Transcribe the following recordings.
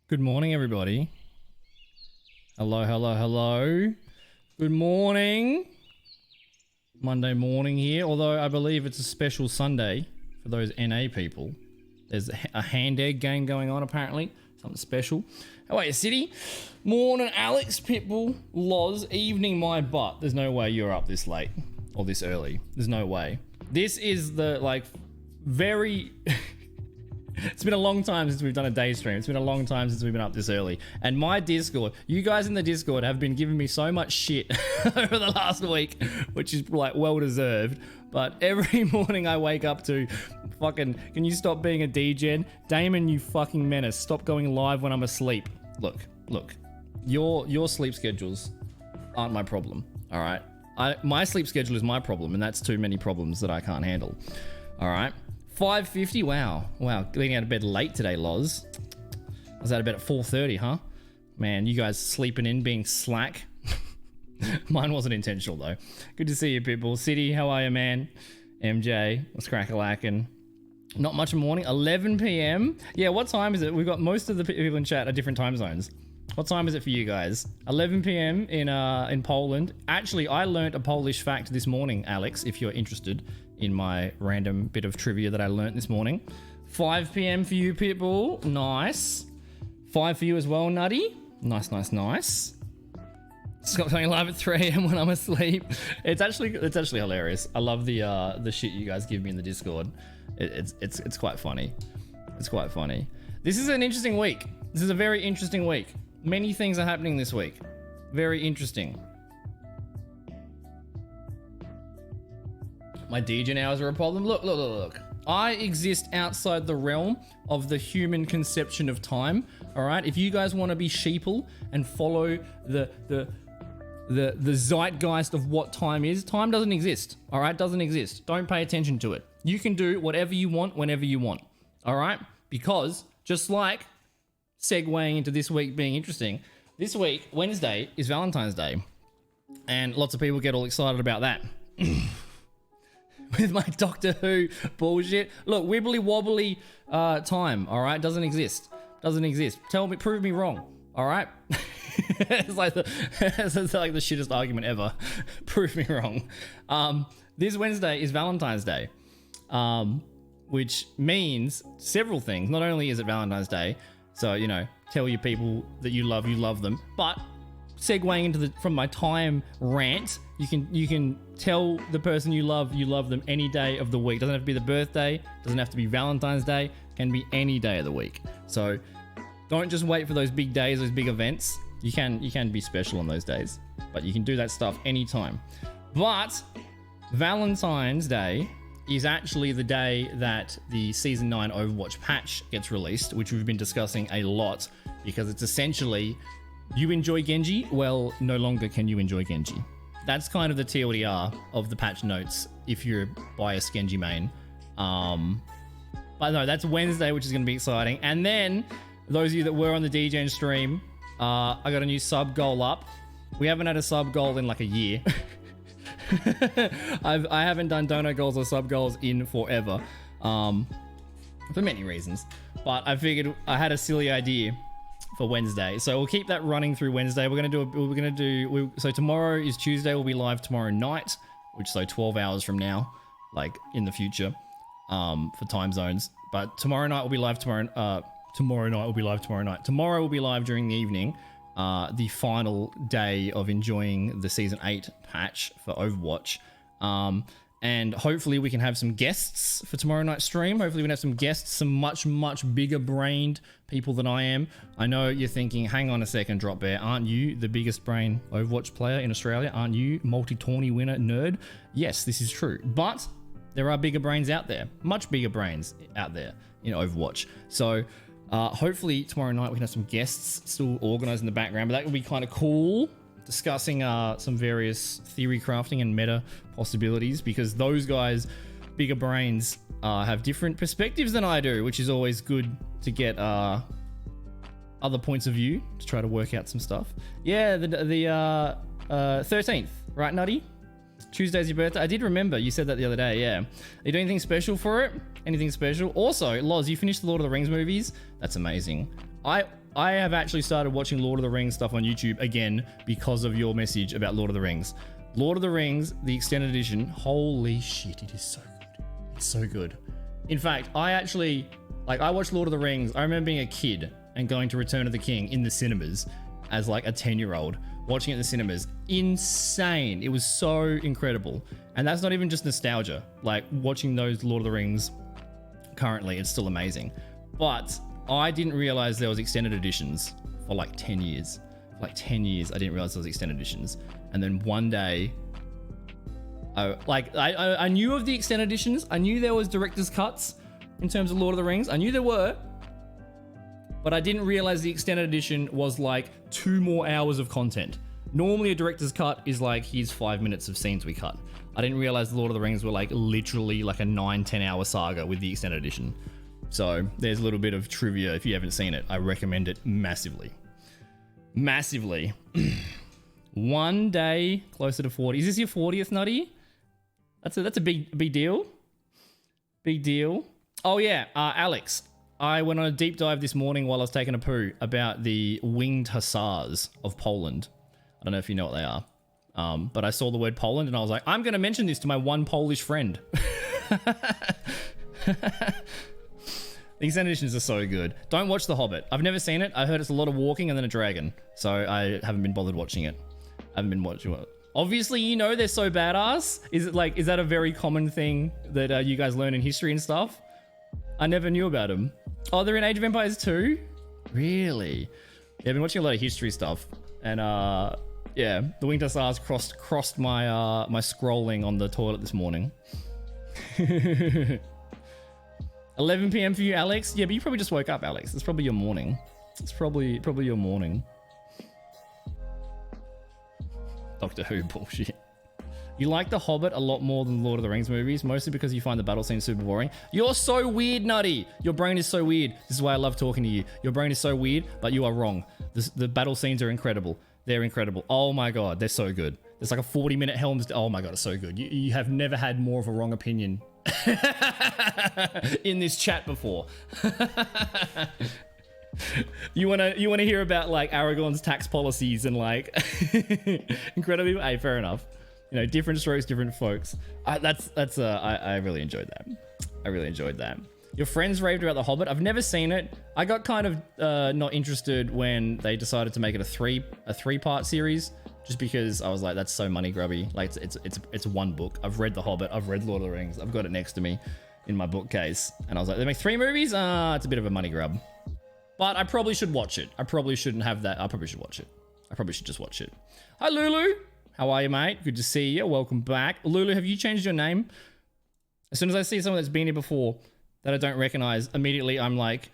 Good morning, everybody. Hello, hello, hello. Good morning. Monday morning here, although I believe it's a special Sunday for those NA people. There's a hand egg game going on, apparently. Something special. How are you, City? Morning, Alex, Pitbull, Loz, evening my butt. There's no way you're up this late or this early. There's no way. This is the, very... It's been a long time since we've done a day stream. It's been a long time since we've been up this early. And my Discord, you guys in the Discord have been giving me so much shit over the last week, which is well deserved. But every morning I wake up to fucking, can you stop being a degen? Damon, you fucking menace. Stop going live when I'm asleep. Look. Your sleep schedules aren't my problem, all right? My sleep schedule is my problem, and that's too many problems that I can't handle, all right? 5:50, wow, getting out of bed late today, Loz. I was out of bed at 4:30, huh? Man, you guys sleeping in, being slack. Mine wasn't intentional, though. Good to see you, people. City, how are you, man? MJ, what's crack-a-lackin'? Not much morning, 11 p.m. Yeah, what time is it? We've got most of the people in chat at different time zones. What time is it for you guys? 11 p.m. in Poland. Actually, I learnt a Polish fact this morning, Alex, if you're interested in my random bit of trivia that I learnt this morning. 5 p.m. for you, Pitbull. Nice. 5 for you as well, Nutty. Nice. Stop going live at 3 a.m. when I'm asleep. It's actually hilarious. I love the shit you guys give me in the Discord. It's quite funny. It's quite funny. This is an interesting week. This is a very interesting week. Many things are happening this week. Very interesting. My degen hours are a problem. Look. I exist outside the realm of the human conception of time. All right. If you guys want to be sheeple and follow the zeitgeist of what time is, time doesn't exist. All right. Doesn't exist. Don't pay attention to it. You can do whatever you want whenever you want. All right. Because just like segueing into this week being interesting, this week, Wednesday, is Valentine's Day. And lots of people get all excited about that. With my Doctor Who bullshit. Look, wibbly wobbly time, all right, doesn't exist. Prove me wrong, all right? It's like the shittest argument ever. Prove me wrong. This Wednesday is Valentine's Day, which means several things. Not only is it Valentine's Day, so, tell your people that you love them, but segueing into from my time rant, you can tell the person you love them any day of the week. Doesn't have to be the birthday, doesn't have to be Valentine's Day, can be any day of the week. So don't just wait for those big days, those big events. You can be special on those days, but you can do that stuff anytime. But Valentine's Day is actually the day that the Season 9 Overwatch patch gets released, which we've been discussing a lot, because it's essentially, you enjoy Genji? Well, no longer can you enjoy Genji. That's kind of the TLDR of the patch notes if you're a biased Genji main. But no, that's Wednesday, which is going to be exciting. And then, those of you that were on the DJing stream, I got a new sub goal up. We haven't had a sub goal in like a year. I haven't done dono goals or sub goals in forever, for many reasons. But I figured I had a silly idea for Wednesday, so we'll keep that running through Wednesday. So tomorrow is Tuesday. We'll be live tomorrow night, which is 12 hours from now, like in the future, for time zones. But tomorrow night will be live tomorrow. Tomorrow will be live during the evening. The final day of enjoying the Season 8 patch for Overwatch. And hopefully we can have some guests for tomorrow night's stream. Hopefully we can have some guests, some much, much bigger brained people than I am. I know you're thinking, hang on a second, Drop Bear. Aren't you the biggest brain Overwatch player in Australia? Aren't you multi-tourney winner nerd? Yes, this is true. But there are bigger brains out there. Much bigger brains out there in Overwatch. So hopefully tomorrow night we can have some guests still organized in the background, but that would be kind of cool, discussing some various theory crafting and meta possibilities, because those guys, bigger brains, have different perspectives than I do, which is always good to get other points of view to try to work out some stuff. Yeah, the 13th, right, Nutty? Tuesday's your birthday. I did remember you said that the other day. Yeah. Are you doing anything special for it? Anything special? Also, Loz, you finished the Lord of the Rings movies. That's amazing. I I have actually started watching Lord of the Rings stuff on YouTube again because of your message about Lord of the Rings. Lord of the Rings, the extended edition, holy shit, it is so good. It's so good. In fact, I watched Lord of the Rings. I remember being a kid and going to Return of the King in the cinemas as like a 10-year-old, watching it in the cinemas. Insane. It was so incredible. And that's not even just nostalgia. Like watching those Lord of the Rings currently, it's still amazing. But I didn't realize there was extended editions for like 10 years. For like 10 years, I didn't realize there was extended editions. And then one day, I knew of the extended editions. I knew there was director's cuts in terms of Lord of the Rings. I knew there were, but I didn't realize the extended edition was like 2 more hours of content. Normally a director's cut is like, here's 5 minutes of scenes we cut. I didn't realize the Lord of the Rings were like literally like a 9-10 hour saga with the extended edition. So there's a little bit of trivia. If you haven't seen it, I recommend it massively. Massively. One day closer to 40. Is this your 40th, Nutty? That's a big deal. Big deal. Oh yeah, Alex. I went on a deep dive this morning while I was taking a poo about the Winged Hussars of Poland. I don't know if you know what they are, but I saw the word Poland and I was like, I'm going to mention this to my one Polish friend. The extended editions are so good. Don't watch The Hobbit. I've never seen it. I heard it's a lot of walking and then a dragon, so I haven't been bothered watching it. I haven't been watching it. Obviously, you know they're so badass. Is that a very common thing that you guys learn in history and stuff? I never knew about them. Oh, they're in Age of Empires 2? Really? Yeah, I've been watching a lot of history stuff, and yeah, the Winged Hussars crossed my my scrolling on the toilet this morning. 11 p.m. for you, Alex? Yeah, but you probably just woke up, Alex. It's probably your morning. It's probably your morning. Doctor Who bullshit. You like The Hobbit a lot more than Lord of the Rings movies, mostly because you find the battle scenes super boring. You're so weird, Nutty. Your brain is so weird. This is why I love talking to you. Your brain is so weird, but you are wrong. The battle scenes are incredible. They're incredible. Oh my God, they're so good. There's like a 40-minute Helm's... Oh my God, it's so good. You have never had more of a wrong opinion in this chat before. You wanna hear about like Aragorn's tax policies and like incredibly... Hey, fair enough. You know, different strokes, different folks. I really enjoyed that. I really enjoyed that. Your friends raved about The Hobbit. I've never seen it. I got kind of not interested when they decided to make it a three-part series, just because I was like, that's so money grubby. Like it's one book. I've read The Hobbit. I've read Lord of the Rings. I've got it next to me in my bookcase, and I was like, they make 3 movies. It's a bit of a money grub. But I probably should watch it. I probably shouldn't have that. I probably should watch it. I probably should just watch it. Hi, Lulu. How are you, mate? Good to see you. Welcome back. Lulu, have you changed your name? As soon as I see someone that's been here before that I don't recognize, immediately I'm like,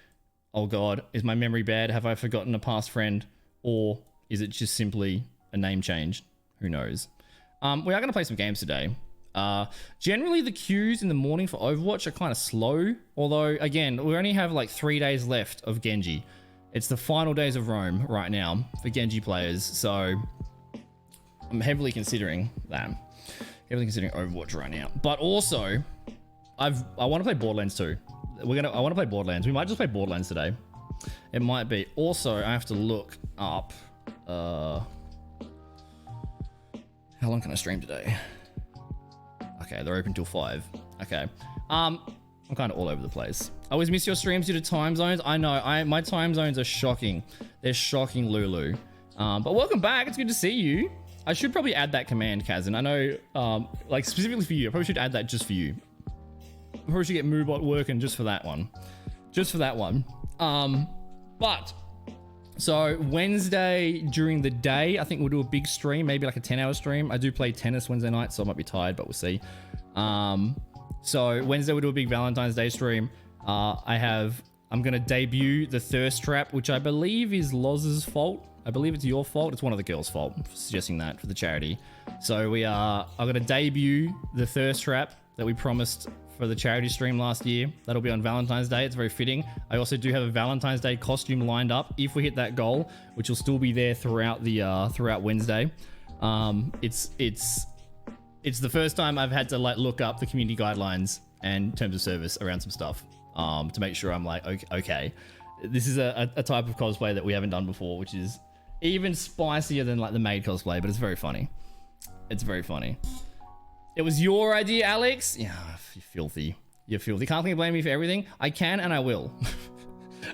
oh God, is my memory bad? Have I forgotten a past friend? Or is it just simply a name change? Who knows? We are going to play some games today. Generally the queues in the morning for Overwatch are kind of slow. Although, again, we only have like 3 days left of Genji. It's the final days of Rome right now for Genji players. So I'm heavily considering that. Heavily considering Overwatch right now. But also, I want to play Borderlands 2. I want to play Borderlands. We might just play Borderlands today. It might be. Also, I have to look up. How long can I stream today? Okay, they're open till 5. Okay. I'm kind of all over the place. I always miss your streams due to time zones. I know. My time zones are shocking. They're shocking, Lulu. But welcome back. It's good to see you. I should probably add that command, Kazan. I know, like specifically for you. I probably should add that just for you. I probably should get Moobot working just for that one. Just for that one. But so Wednesday during the day, I think we'll do a big stream, maybe like a 10-hour stream. I do play tennis Wednesday night, so I might be tired, but we'll see. So Wednesday we'll do a big Valentine's Day stream. I'm going to debut the Thirst Trap, which I believe is Loz's fault. I believe it's your fault. It's one of the girls' fault for suggesting that for the charity. So I'm going to debut the Thirst Trap that we promised for the charity stream last year. That'll be on Valentine's Day. It's very fitting. I also do have a Valentine's Day costume lined up if we hit that goal, which will still be there throughout Wednesday. It's the first time I've had to like look up the community guidelines and terms of service around some stuff to make sure I'm like okay. This is a type of cosplay that we haven't done before, which is even spicier than like the maid cosplay, but it's very funny. It's very funny. It was your idea, Alex? Yeah, you're filthy. You're filthy. Can't blame me for everything. I can and I will.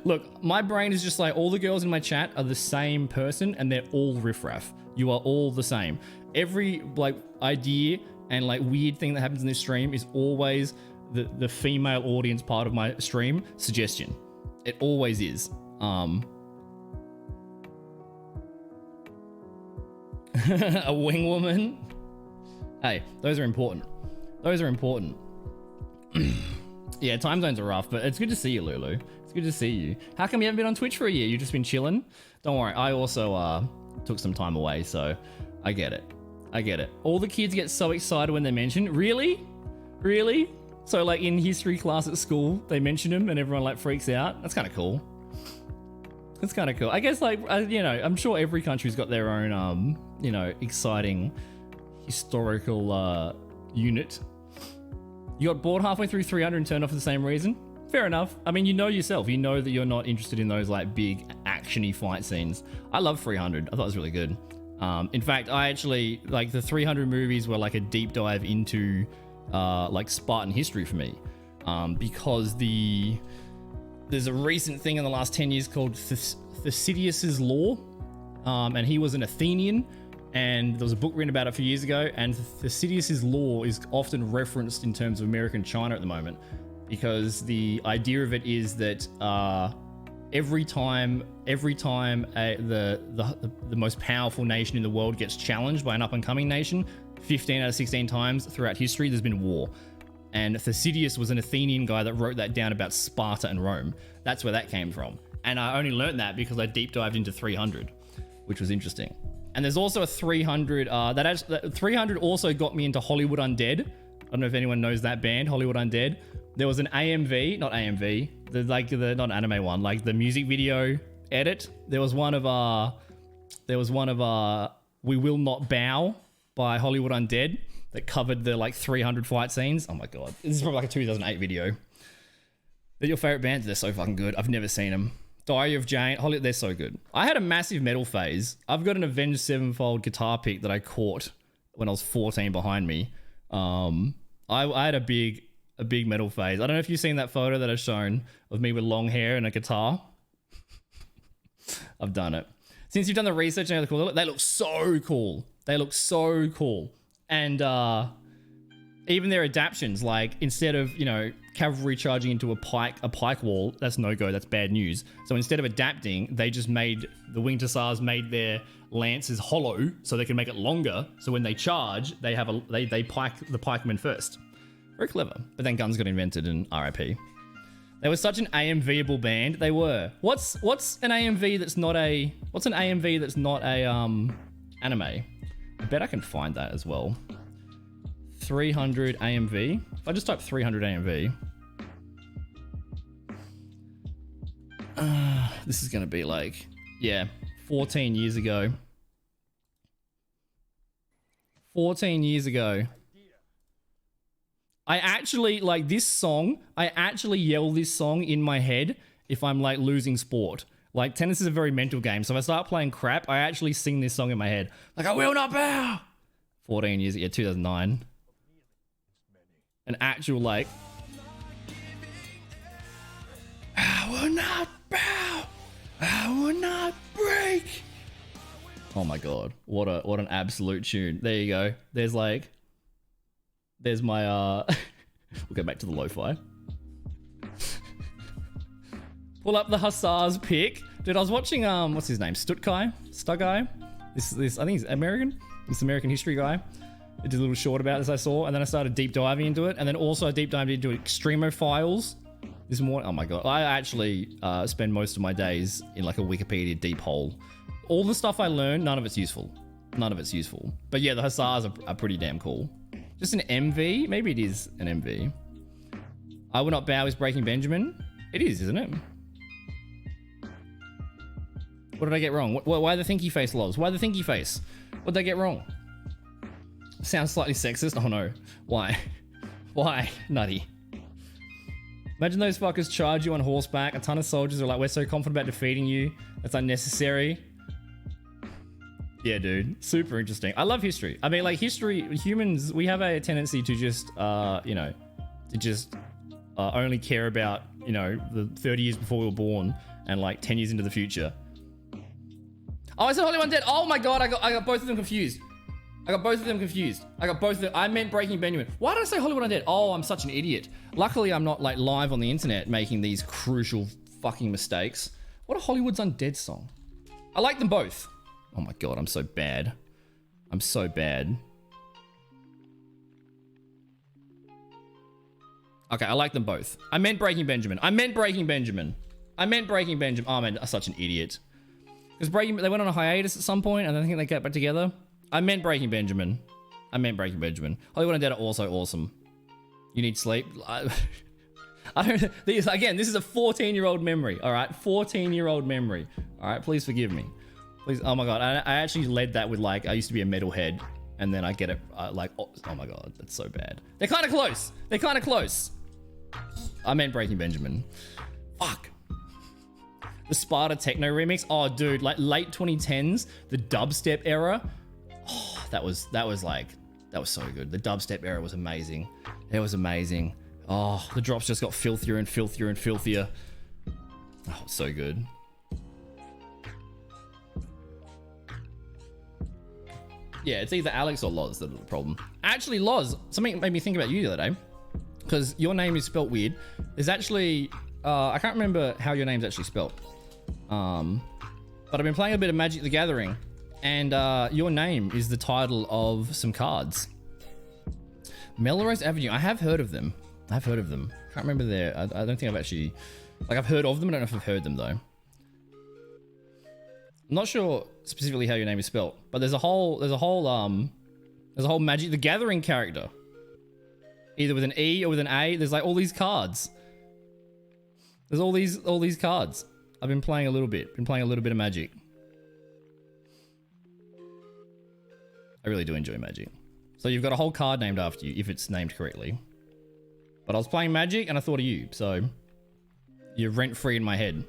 Look, my brain is just like all the girls in my chat are the same person and they're all riffraff. You are all the same. Every like idea and like weird thing that happens in this stream is always the female audience part of my stream suggestion. It always is. A wing woman. Hey, those are important. Those are important. Yeah, time zones are rough, but it's good to see you, Lulu. It's good to see you. How come you haven't been on Twitch for a year? You've just been chilling? Don't worry, I also took some time away, so I get it. I get it. All the kids get so excited when they're mentioned. Really? Really? So like in history class at school, they mention him and everyone like freaks out. That's kind of cool. That's kind of cool. I guess like, you know, I'm sure every country's got their own, you know, exciting historical unit. You got bored halfway through 300 and turned off for the same reason? Fair enough. I mean, you know yourself. You know that you're not interested in those like big actiony fight scenes. I love 300. I thought it was really good. In fact, I actually like the 300 movies were like a deep dive into like Spartan history for me, because there's a recent thing in the last 10 years called Thucydides' Law, and he was an Athenian. And there was a book written about it a few years ago, and Thucydides' Law is often referenced in terms of American China at the moment, because the idea of it is that every time the most powerful nation in the world gets challenged by an up-and-coming nation, 15 out of 16 times throughout history, there's been war. And Thucydides was an Athenian guy that wrote that down about Sparta and Rome. That's where that came from. And I only learned that because I deep dived into 300, which was interesting. And there's also a 300, that 300 also got me into Hollywood Undead. I don't know if anyone knows that band, Hollywood Undead. There was an AMV, not AMV, not anime one, like the music video edit. There was one of We Will Not Bow by Hollywood Undead that covered the like 300 fight scenes. Oh my God. This is probably like a 2008 video. They're your favorite bands? They're so fucking good. I've never seen them. Diary of Jane, Holly, they're so good. I had a massive metal phase. I've got an Avenged Sevenfold guitar pick that I caught when I was 14 behind me. I had a big metal phase. I don't know if you've seen that photo that I've shown of me with long hair and a guitar. I've done it. Since you've done the research, they look so cool. They look so cool. And even their adaptions, like instead of, you know, cavalry charging into a pike wall, that's no go, that's bad news. So instead of adapting, they just made the Winged Hussars made their lances hollow so they can make it longer. So when they charge, they pike the pikemen first. Very clever. But then guns got invented and RIP. They were such an AMV-able band. They were. What's an AMV that's not a anime? I bet I can find that as well. 300 AMV. If I just type 300 AMV. This is going to be like, yeah, 14 years ago. 14 years ago. I actually, like this song, I actually yell this song in my head if I'm like losing sport. Like tennis is a very mental game. So if I start playing crap, I actually sing this song in my head. Like, I will not bow. 14 years, yeah, 2009. An actual like, I will not bow. I will not break. Oh my God. What an absolute tune. There you go. There's my, we'll go back to the lo-fi. Pull up the Hussars pick. Dude, I was watching, what's his name? Stuttgart? This, I think he's American. This American history guy. I did a little short about this I saw, and then I started deep diving into it, and then also I deep dived into Extremophiles this morning. Oh my God. I actually spend most of my days in like a Wikipedia deep hole. All the stuff I learned, none of it's useful. None of it's useful. But yeah, the Hussars are pretty damn cool. Just an MV? Maybe it is an MV. I Will Not Bow is Breaking Benjamin. It is, isn't it? What did I get wrong? Why the thinky face, loves? Why the thinky face? What did I get wrong? Sounds slightly sexist. Oh no. Why? Why? Nutty. Imagine those fuckers charge you on horseback. A ton of soldiers are like, we're so confident about defeating you. That's unnecessary. Yeah, dude. Super interesting. I love history. I mean, like, history, humans, we have a tendency to just, you know, to just only care about, you know, the 30 years before we were born and like 10 years into the future. Oh, I said Holy One Dead. Oh my God, I got both of them confused. I got both of them. I meant Breaking Benjamin. Why did I say Holy One Dead? Oh, I'm such an idiot. Luckily, I'm not like live on the internet making these crucial fucking mistakes. What a Hollywood's Undead song. I like them both. Oh my God, I'm so bad. I'm so bad. Okay, I like them both. I meant Breaking Benjamin. Oh man, I'm such an idiot. Because they went on a hiatus at some point, and I think they got back together. I meant Breaking Benjamin. Hollywood Undead are also awesome. You need sleep. Again, this is a 14-year-old memory. All right, 14-year-old memory. All right, please forgive me. Please. Oh my God, I actually led that with like I used to be a metalhead, and then I get it like oh my God, that's so bad. They're kind of close. I meant Breaking Benjamin. Fuck. The Sparta Techno remix. Oh, dude, like late 2010s, the dubstep era. Oh, that was so good. The dubstep era was amazing. It was amazing. Oh, the drops just got filthier and filthier and filthier. Oh, so good. Yeah, it's either Alex or Loz that are the problem. Actually, Loz, something made me think about you the other day. Because your name is spelt weird. There's actually, I can't remember how your name's actually spelt. But I've been playing a bit of Magic the Gathering, and your name is the title of some cards. Melrose Avenue. I have heard of them. Can't remember I don't think I've actually, like, I've heard of them. I don't know if I've heard them though. I'm not sure specifically how your name is spelt, but there's a whole Magic the Gathering character, either with an E or with an A. There's like all these cards. There's all these cards. I've been playing a little bit. Of Magic. I really do enjoy Magic. So you've got a whole card named after you if it's named correctly. But I was playing Magic and I thought of you, so you're rent-free in my head.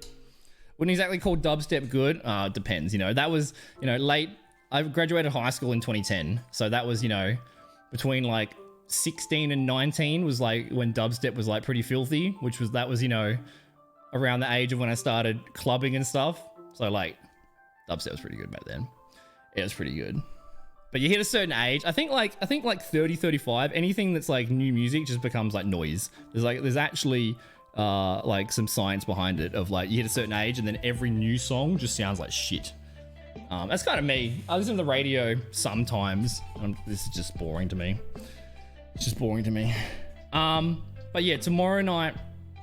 Wouldn't exactly call dubstep good. It depends, you know. That was, you know, late. I graduated high school in 2010, so that was, you know, between like 16 and 19 was like when dubstep was like pretty filthy, that was, you know, around the age of when I started clubbing and stuff. So like dubstep was pretty good back then. It was pretty good. But you hit a certain age, I think like 30, 35, anything that's like new music just becomes like noise. There's actually like some science behind it of like you hit a certain age and then every new song just sounds like shit. That's kind of me. I listen to the radio sometimes. This is just boring to me. It's just boring to me. But yeah, tomorrow night,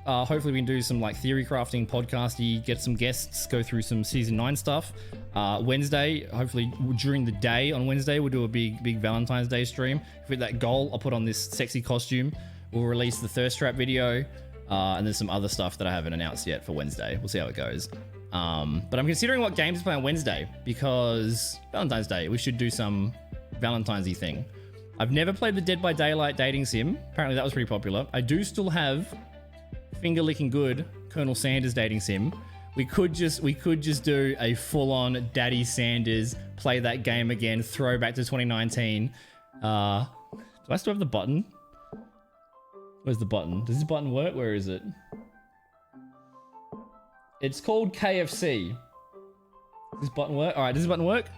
hopefully we can do some like theory crafting podcasty, get some guests, go through some season 9 stuff. Wednesday, hopefully during the day on Wednesday, we'll do a big Valentine's Day stream. If we hit that goal, I'll put on this sexy costume. We'll release the thirst trap video. And there's some other stuff that I haven't announced yet for Wednesday. We'll see how it goes. But I'm considering what games to play on Wednesday because Valentine's Day, we should do some Valentine's-y thing. I've never played the Dead by Daylight dating sim. Apparently that was pretty popular. I do still have finger licking good Colonel Sanders dating sim. We could just do a full-on Daddy Sanders, play that game again, throwback to 2019. Do I still have the button? Where's the button? Does this button work? Where is it? It's called KFC. Does this button work? All right, does this button work?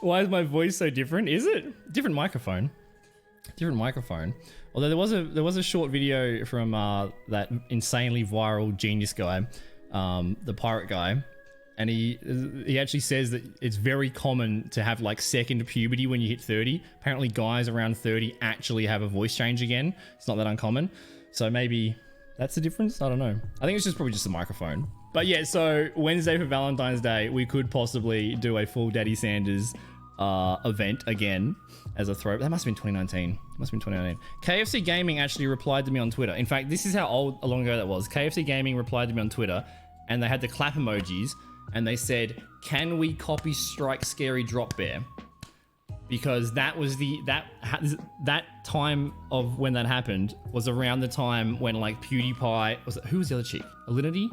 Why is my voice so different? Is it? Different microphone. Different microphone. Although there was a short video from that insanely viral genius guy, the pirate guy, and he actually says that it's very common to have like second puberty when you hit 30. Apparently guys around 30 actually have a voice change again. It's not that uncommon. So maybe that's the difference? I don't know. I think it's just probably just a microphone. But yeah, so Wednesday for Valentine's Day, we could possibly do a full Daddy Sanders event again as a throw. That must have been 2019. Must have been 2019. KFC Gaming actually replied to me on Twitter. In fact, this is how long ago that was. KFC Gaming replied to me on Twitter, and they had the clap emojis, and they said, "Can we copy Strike Scary Drop Bear?" Because that was that time of when that happened was around the time when like PewDiePie who was the other chick? Alinity?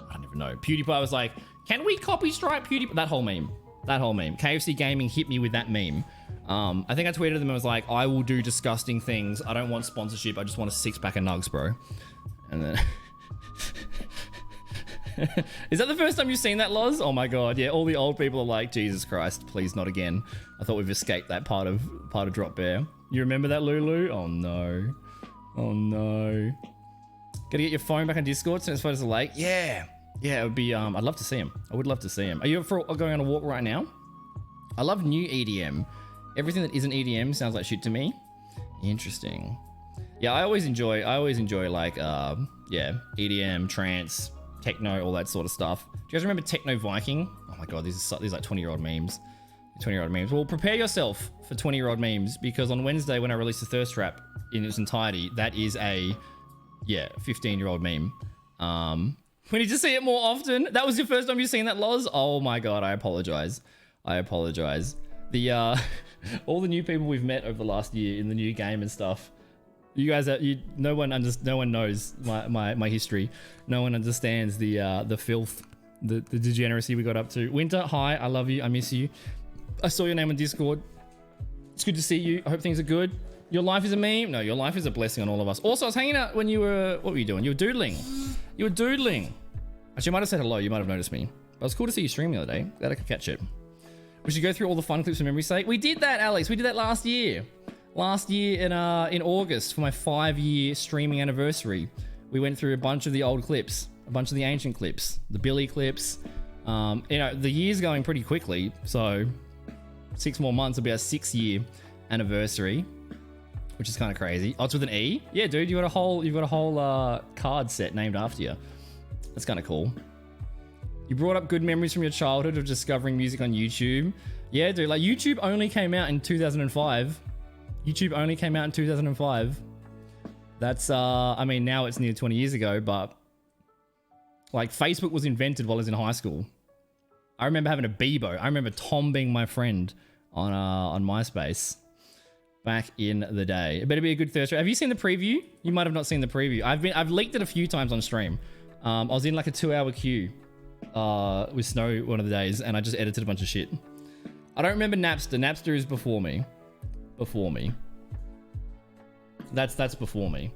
I don't even know. PewDiePie was like, "Can we copy Strike PewDiePie?" That whole meme. KFC Gaming hit me with that meme. I think I tweeted them and was like, "I will do disgusting things. I don't want sponsorship. I just want a 6-pack of nugs, bro." And then is that the first time you've seen that, Loz? Oh my god, yeah. All the old people are like, "Jesus Christ, please not again." I thought we've escaped that part of Drop Bear. You remember that, Lulu? Oh no. Oh no. Gotta get your phone back on Discord since photos are late. Yeah. Yeah, it would be, I'd love to see him. I would love to see him. Are you up for going on a walk right now? I love new EDM. Everything that isn't EDM sounds like shit to me. Interesting. Yeah, I always enjoy like, yeah, EDM, trance, techno, all that sort of stuff. Do you guys remember Techno Viking? Oh my god, these are like 20-year-old memes. 20-year-old memes. Well, prepare yourself for 20-year-old memes, because on Wednesday when I release the Thirst Trap in its entirety, that is a, yeah, 15-year-old meme. We need to see it more often. That was your first time you've seen that, Loz? Oh my god, I apologize. The all the new people we've met over the last year in the new game and stuff. You guys are, no one knows my history. No one understands the filth, the degeneracy we got up to. Winter, hi, I love you, I miss you. I saw your name on Discord. It's good to see you. I hope things are good. Your life is a meme? No, your life is a blessing on all of us. Also, I was hanging out when you were, what were you doing? You were doodling. You were doodling. Actually, you might have said hello. You might have noticed me. But it was cool to see you stream the other day. Glad I could catch it. We should go through all the fun clips for memory's sake. We did that, Alex. We did that last year. Last year in August for my 5-year streaming anniversary. We went through a bunch of the old clips, a bunch of the ancient clips, the Billy clips. You know, the year's going pretty quickly, so 6 more months will be our 6-year anniversary, which is kind of crazy. Oh, it's with an E? Yeah, dude, you've got a whole card set named after you. That's kind of cool. You brought up good memories from your childhood of discovering music on YouTube. Yeah, dude, like YouTube only came out in 2005. YouTube only came out in 2005. That's, I mean, now it's near 20 years ago, but like Facebook was invented while I was in high school. I remember having a Bebo. I remember Tom being my friend on MySpace back in the day. It better be a good Thursday. Have you seen the preview? You might have not seen the preview. I've leaked it a few times on stream. I was in like a 2-hour queue with Snow one of the days, and I just edited a bunch of shit. I don't remember Napster. Napster is before me. That's before me.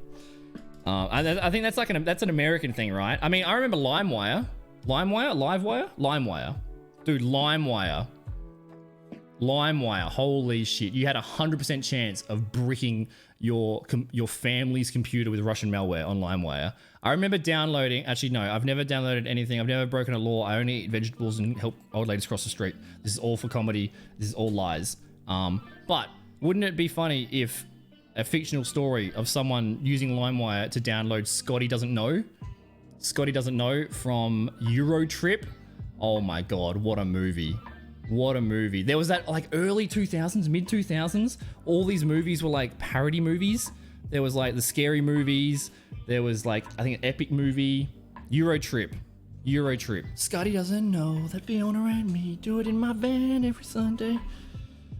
I think that's like that's an American thing, right? I mean, I remember LimeWire. LimeWire. Dude, LimeWire. Holy shit! You had 100% chance of bricking your family's computer with Russian malware on LimeWire. I remember downloading. Actually, no, I've never downloaded anything. I've never broken a law. I only eat vegetables and help old ladies cross the street. This is all for comedy. This is all lies. But wouldn't it be funny if a fictional story of someone using LimeWire to download Scotty Doesn't Know? Scotty Doesn't Know from Eurotrip. Oh my god, what a movie. What a movie. There was that like early 2000s, mid 2000s. All these movies were like parody movies. There was like the scary movies. There was like, I think an epic movie. Eurotrip. Scotty doesn't know that Fiona and me do it in my van every Sunday.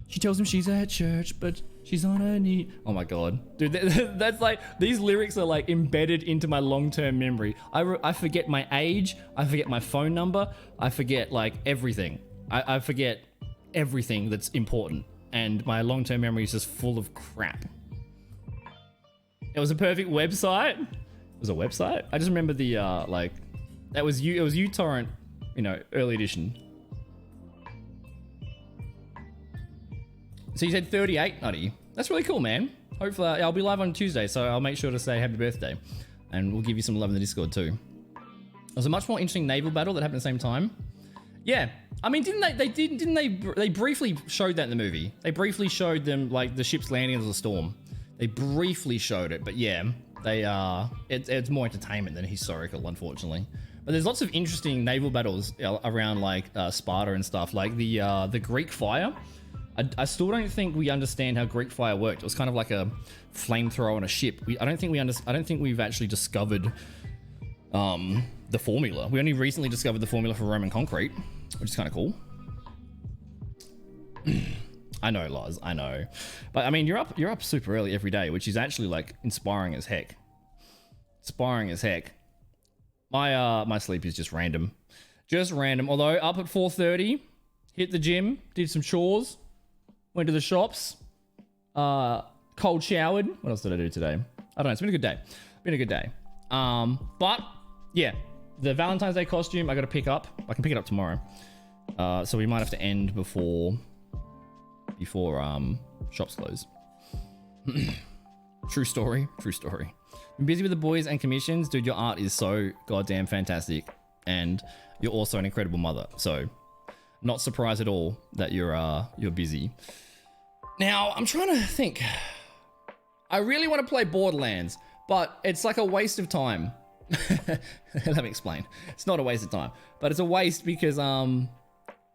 She tells him she's at church, but she's on her knee. Oh my god. Dude, that's like, these lyrics are like embedded into my long-term memory. I forget my age. I forget my phone number. I forget like everything. I forget everything that's important. And my long-term memory is just full of crap. It was a perfect website. It was a website? I just remember the, like, it was uTorrent, you know, early edition. So you said 38, Nutty. That's really cool, man. Hopefully, I'll be live on Tuesday, so I'll make sure to say happy birthday. And we'll give you some love in the Discord too. There's a much more interesting naval battle that happened at the same time. Yeah, I mean, they briefly showed that in the movie. They briefly showed them, like, the ships landing into the storm. They briefly showed it, but yeah, it's more entertainment than historical, unfortunately. But there's lots of interesting naval battles around, like, Sparta and stuff, like the Greek fire. I still don't think we understand how Greek fire worked. It was kind of like a flamethrower on a ship. I don't think we've actually discovered the formula. We only recently discovered the formula for Roman concrete, which is kind of cool. I know, Loz, I know. But I mean, you're up super early every day, which is actually like inspiring as heck. Inspiring as heck. My sleep is just random. Just random. Although up at 4:30, hit the gym, did some chores, went to the shops, cold showered. What else did I do today? I don't know. It's been a good day. Been a good day. But yeah, the Valentine's Day costume I got to pick up. I can pick it up tomorrow. So we might have to end before shops close. True story. True story. Been busy with the boys and commissions. Dude, your art is so goddamn fantastic. And you're also an incredible mother. So not surprised at all that you're busy. Now, I'm trying to think. I really want to play Borderlands, but it's like a waste of time. Let me explain. It's not a waste of time, but it's a waste because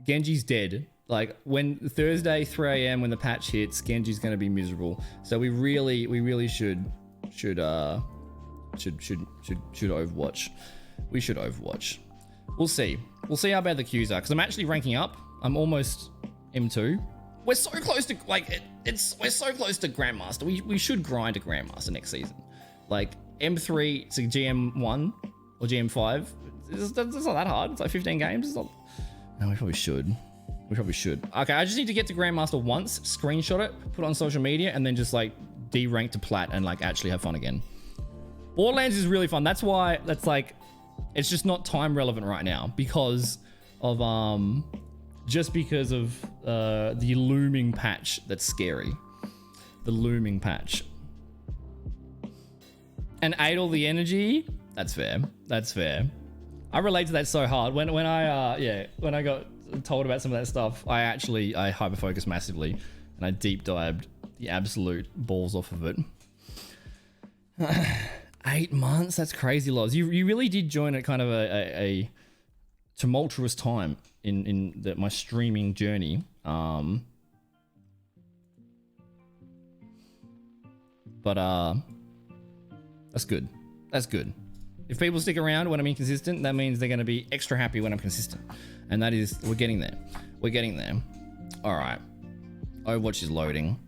Genji's dead. Like when Thursday 3 a.m. when the patch hits, Genji's gonna be miserable. So we really should Overwatch. We should Overwatch. We'll see. We'll see how bad the queues are because I'm actually ranking up. I'm almost M2. We're so close to we're so close to Grandmaster. We should grind to Grandmaster next season. Like M3 to GM1 or GM5. It's not that hard. It's like 15 games. It's not. No, we probably should. We probably should. Okay, I just need to get to Grandmaster once, screenshot it, put it on social media, and then just like de-rank to plat and like actually have fun again. Borderlands is really fun. That's why it's just not time relevant right now because of just because of the looming patch that's scary. The looming patch. And ate all the energy. That's fair. That's fair. I relate to that so hard. When I got told about some of that stuff, I hyper focused massively and I deep dived the absolute balls off of it. 8 months? That's crazy, Loz. You really did join at kind of a tumultuous time in my streaming journey. But that's good. That's good. If people stick around when I'm inconsistent, that means they're going to be extra happy when I'm consistent. And that is, we're getting there. We're getting there. All right. Overwatch is loading.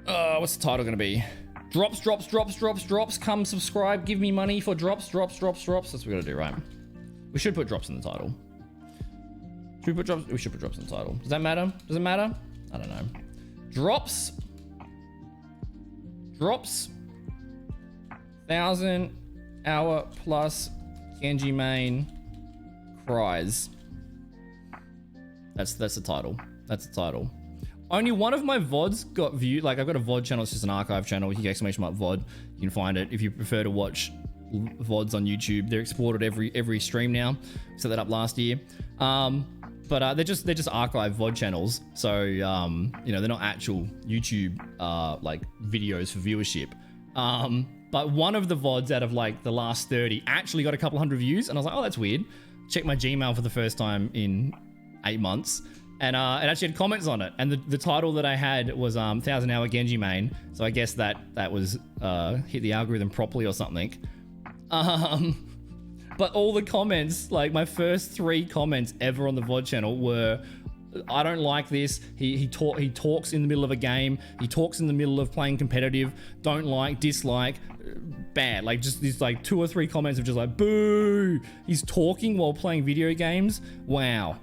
What's the title going to be? Drops. Come subscribe. Give me money for drops. That's what we got to do, right? We should put drops in the title. Should we put drops? We should put drops in the title. Does that matter? Does it matter? I don't know. Drops. 1,000-hour plus Genji main cries. That's the title. That's the title. Only one of my VODs got viewed. Like I've got a VOD channel. It's just an archive channel. You can exclamation mark VOD. You can find it if you prefer to watch VODs on YouTube. They're exported every stream now. Set that up last year. But they're just archive VOD channels. So they're not actual YouTube like videos for viewership. But one of the VODs out of like the last 30 actually got a couple hundred views, and I was like, oh, that's weird. Checked my Gmail for the first time in 8 months, and it actually had comments on it. And the title that I had was 1,000-hour Genji main. So I guess that was hit the algorithm properly or something. But all the comments, like my first 3 comments ever on the VOD channel were, I don't like this. He talks in the middle of a game. He talks in the middle of playing competitive. Don't like, dislike, bad. Like just these like 2 or 3 comments of just like, boo. He's talking while playing video games. Wow.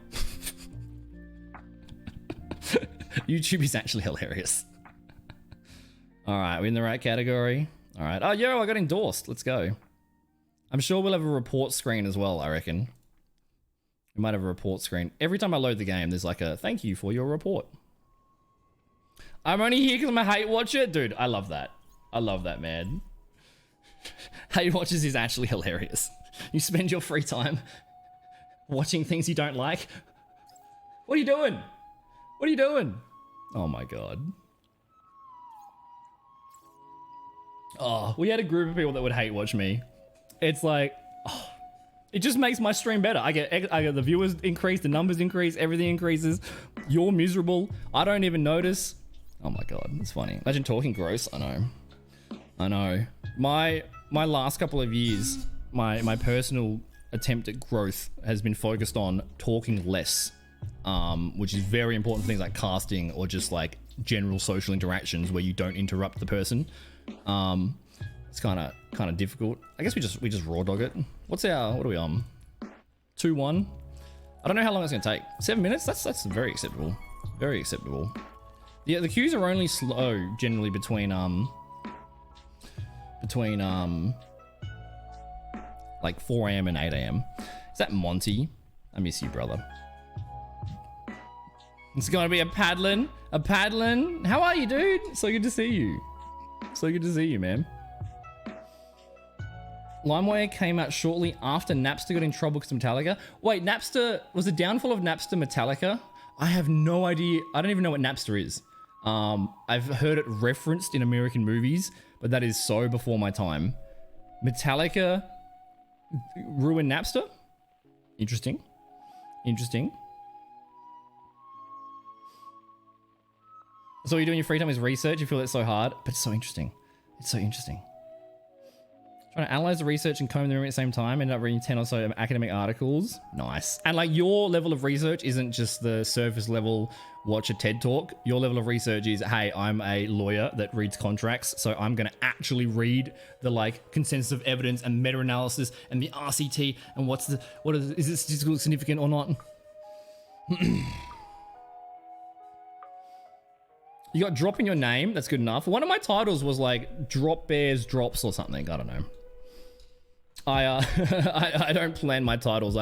YouTube is actually hilarious. All right, we're in the right category. All right. Oh, yo, I got endorsed. Let's go. I'm sure we'll have a report screen as well, I reckon. We might have a report screen. Every time I load the game, there's like a thank you for your report. I'm only here because I'm a hate watcher. Dude, I love that. I love that, man. Hate watchers is actually hilarious. You spend your free time watching things you don't like. What are you doing? What are you doing? Oh my God. Oh, we had a group of people that would hate watch me. It's like, oh, it just makes my stream better. I get the viewers increase, the numbers increase, everything increases. You're miserable. I don't even notice. Oh my God, it's funny. Imagine talking gross. I know. My last couple of years, my personal attempt at growth has been focused on talking less, which is very important for things like casting or just like general social interactions where you don't interrupt the person. It's kind of difficult. I guess we just raw dog it. What are we on? 2-1. I don't know how long it's gonna take. 7 minutes. That's very acceptable. Very acceptable. Yeah, the queues are only slow generally between like 4 a.m. and 8 a.m. Is that Monty? I miss you, brother. It's gonna be a paddling. How are you, dude? So good to see you. So good to see you, man. LimeWire came out shortly after Napster got in trouble because of Metallica. Wait, Napster, was the downfall of Napster Metallica? I have no idea. I don't even know what Napster is. I've heard it referenced in American movies, but that is so before my time. Metallica ruined Napster? Interesting. So what you do in your free time is research. You feel it's so hard, but it's so interesting. Trying to analyze the research and comb them at the same time. Ended up reading 10 or so academic articles. Nice. And like your level of research isn't just the surface level watch a TED talk. Your level of research is, hey, I'm a lawyer that reads contracts, so I'm going to actually read the like consensus of evidence and meta-analysis and the RCT and is it statistically significant or not? You got drop in your name. That's good enough. One of my titles was like Drop Bears Drops or something. I don't know. I don't plan my titles.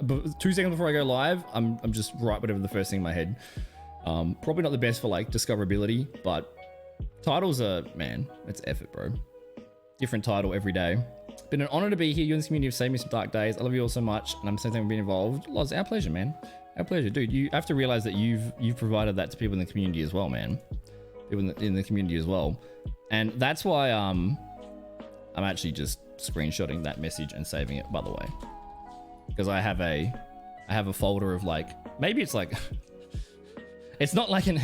But 2 seconds before I go live, I'm just write whatever the first thing in my head. Probably not the best for like discoverability, but titles are, man, it's effort, bro. Different title every day. Been an honor to be here. You in this community have saved me some dark days. I love you all so much, and I'm so thankful for being involved. Loz, our pleasure, man. Our pleasure, dude. You have to realize that you've provided that to people in the community as well, man. People in the community as well, and that's why I'm actually just screenshotting that message and saving it, by the way, because I have a folder of like, maybe it's like it's not like an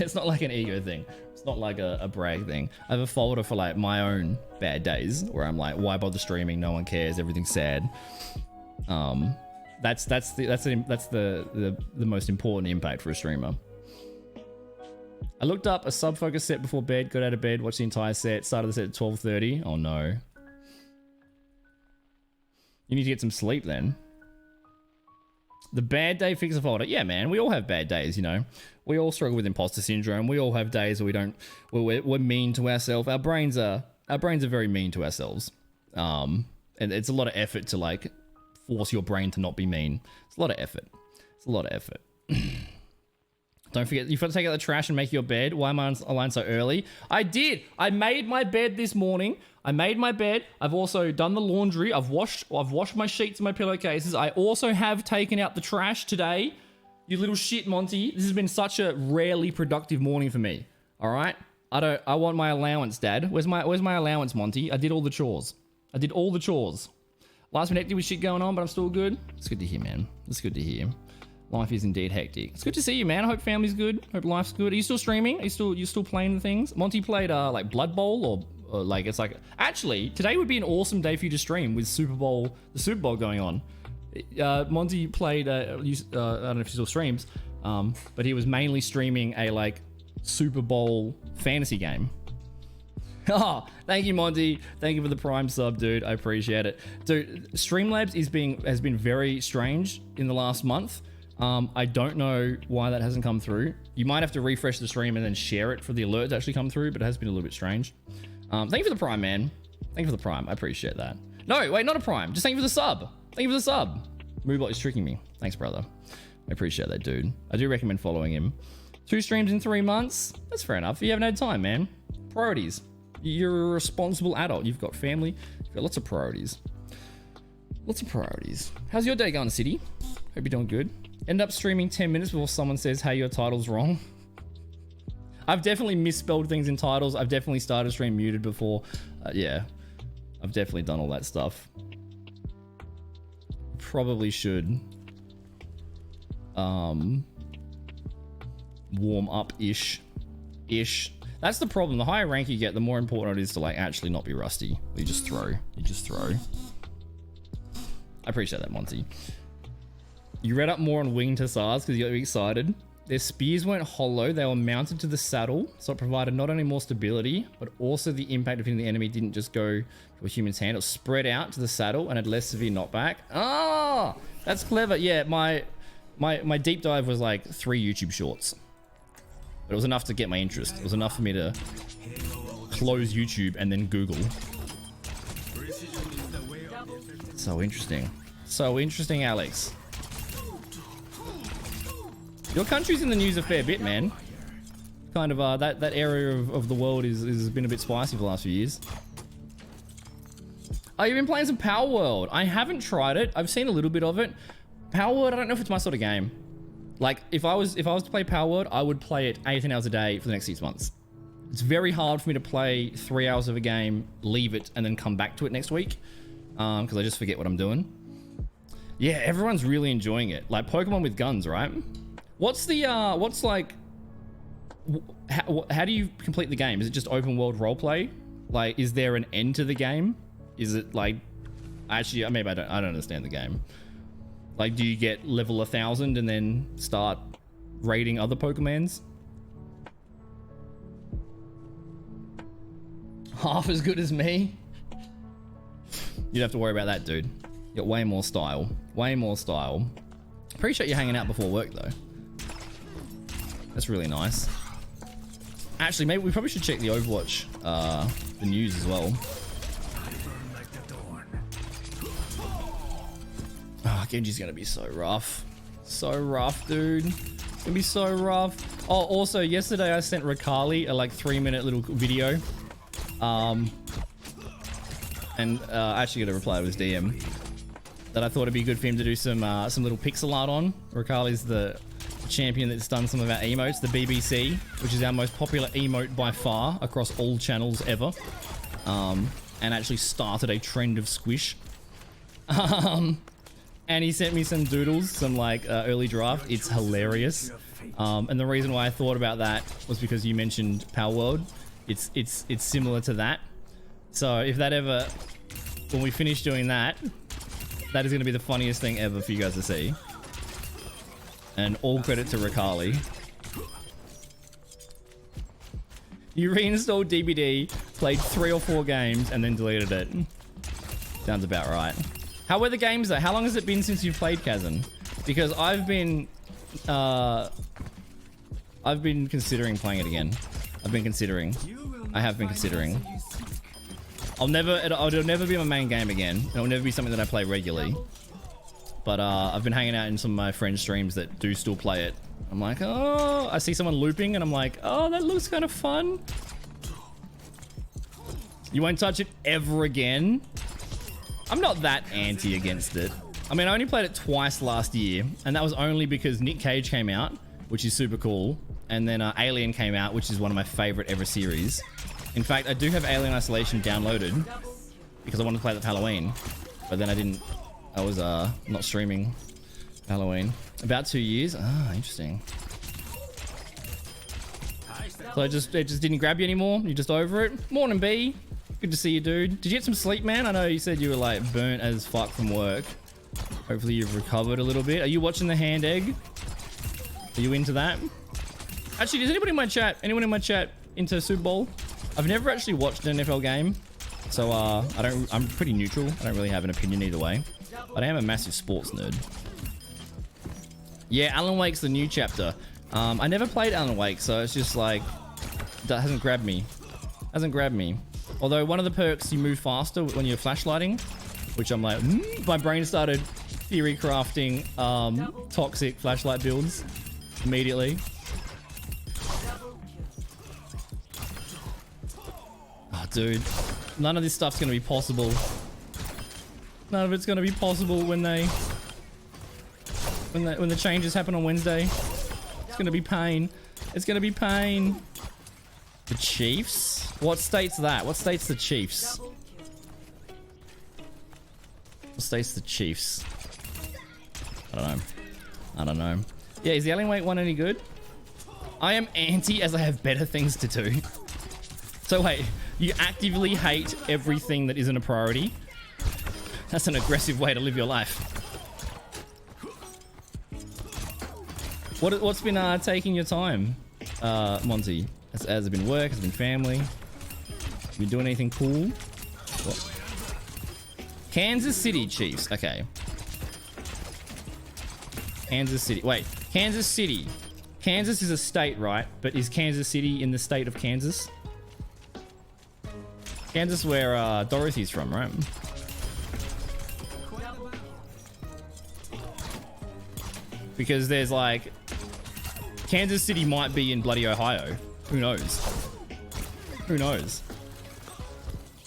ego thing. It's not like a brag thing. I have a folder for like my own bad days where I'm like, why bother streaming? No one cares. Everything's sad. That's the most important impact for a streamer. I looked up a sub-focus set before bed, got out of bed, watched the entire set, started the set at 12:30. Oh no. You need to get some sleep then. The bad day fixer folder. Yeah, man, we all have bad days, you know. We all struggle with imposter syndrome. We all have days where we're mean to ourselves. Our brains are very mean to ourselves. And it's a lot of effort to like force your brain to not be mean. It's a lot of effort. Don't forget, you've got to take out the trash and make your bed. Why am I online so early? I did. I made my bed this morning. I made my bed. I've also done the laundry. I've washed my sheets and my pillowcases. I also have taken out the trash today. You little shit, Monty. This has been such a rarely productive morning for me. All right? I want my allowance, Dad. Where's my allowance, Monty? I did all the chores. Last minute with shit going on, but I'm still good. It's good to hear, man. It's good to hear. Life is indeed hectic. It's good to see you, man. I hope family's good. Hope life's good. Are you still streaming? Are you still playing the things? Monty played like Blood Bowl or like it's like actually today would be an awesome day for you to stream with the Super Bowl going on. Monty played. I don't know if he still streams, but he was mainly streaming a like Super Bowl fantasy game. Oh, thank you, Monty. Thank you for the Prime sub, dude. I appreciate it. Dude, Streamlabs has been very strange in the last month. I don't know why that hasn't come through. You might have to refresh the stream and then share it for the alert to actually come through, but it has been a little bit strange. Thank you for the Prime, man. Thank you for the Prime. I appreciate that. No, wait, not a Prime. Just thank you for the sub. Thank you for the sub. Moobot is tricking me. Thanks, brother. I appreciate that, dude. I do recommend following him. 2 streams in 3 months? That's fair enough. You haven't had time, man. Priorities. You're a responsible adult. You've got family. You've got lots of priorities. Lots of priorities. How's your day going, City? Hope you're doing good. End up streaming 10 minutes before someone says, hey, your title's wrong. I've definitely misspelled things in titles. I've definitely started stream muted before. Yeah, I've definitely done all that stuff. Probably should warm up ish. That's the problem. The higher rank you get, the more important it is to like actually not be rusty. You just throw. I appreciate that, Monty. You read up more on winged hussars because you got excited. Their spears weren't hollow, they were mounted to the saddle, so it provided not only more stability, but also the impact of hitting the enemy didn't just go to a human's hand, it was spread out to the saddle and had less severe knockback. Ah, that's clever. Yeah, my deep dive was like 3 YouTube shorts. But it was enough to get my interest. It was enough for me to close YouTube and then Google. So interesting. So interesting, Alex. Your country's in the news a fair bit, man. Kind of that area of the world is been a bit spicy for the last few years. Oh, you've been playing some Power World. I haven't tried it. I've seen a little bit of it. Power World, I don't know if it's my sort of game. Like if I was to play Power World, I would play it 18 hours a day for the next 6 months. It's very hard for me to play 3 hours of a game, leave it, and then come back to it next week. Because I just forget what I'm doing. Yeah, everyone's really enjoying it. Like Pokemon with guns, right? What's the how do you complete the game? Is it just open world roleplay? Like, is there an end to the game? Is it like, actually, maybe I don't understand the game. Like, do you get level 1000 and then start raiding other Pokemons? Half as good as me? You'd have to worry about that, dude. You got way more style. Way more style. Appreciate you hanging out before work, though. That's really nice. Actually, maybe we probably should check the Overwatch, the news as well. Oh, Genji's gonna be so rough. So rough, dude. It's gonna be so rough. Oh, also, yesterday I sent Rakali a like 3-minute little video. And I actually got a reply to his DM that I thought it'd be good for him to do some little pixel art on. Rakali's the champion that's done some of our emotes, the BBC, which is our most popular emote by far across all channels ever, and actually started a trend of squish. And he sent me some doodles, some like early draft. It's hilarious. And the reason why I thought about that was because you mentioned Power World. It's similar to that. So if that ever, when we finish doing that, that is going to be the funniest thing ever for you guys to see. And all credit to Rakali. You reinstalled DBD, played 3 or 4 games, and then deleted it. Sounds about right. How were the games though? How long has it been since you've played Kazan? Because I've been considering playing it again. I have been considering. It'll never be my main game again. It'll never be something that I play regularly. But I've been hanging out in some of my friends' streams that do still play it. I'm like, oh, I see someone looping and I'm like, oh, that looks kind of fun. You won't touch it ever again? I'm not that anti against it. I mean, I only played it twice last year, and that was only because Nick Cage came out, which is super cool. And then Alien came out, which is one of my favorite ever series. In fact, I do have Alien Isolation downloaded because I wanted to play that for Halloween, but then I was not streaming Halloween. About 2 years. Ah, interesting. So it just didn't grab you anymore? You're just over it? Morning, B. Good to see you, dude. Did you get some sleep, man? I know you said you were like burnt as fuck from work. Hopefully you've recovered a little bit. Are you watching the hand egg? Are you into that? Actually, is anyone in my chat into Super Bowl? I've never actually watched an NFL game, so I'm pretty neutral. I don't really have an opinion either way, but I am a massive sports nerd. Yeah, Alan Wake's the new chapter. I never played Alan Wake, so it's just like, that hasn't grabbed me. Although one of the perks, you move faster when you're flashlighting, which I'm like, my brain started theory crafting toxic flashlight builds immediately. Dude, none of this stuff's gonna be possible. None of it's gonna be possible when the changes happen on Wednesday. It's gonna be pain. It's gonna be pain. The Chiefs? What state's that? What state's the Chiefs? What state's the Chiefs? I don't know. I don't know. Yeah, is the Alien Wake one any good? I am anti as I have better things to do. So wait, you actively hate everything that isn't a priority? That's an aggressive way to live your life. What's been taking your time, Monty? Has it been work? Has it been family? Have you been doing anything cool? What? Kansas City Chiefs. Okay. Kansas City. Wait, Kansas City. Kansas is a state, right? But is Kansas City in the state of Kansas? Kansas, where Dorothy's from, right? Because there's like... Kansas City might be in bloody Ohio. Who knows? Who knows?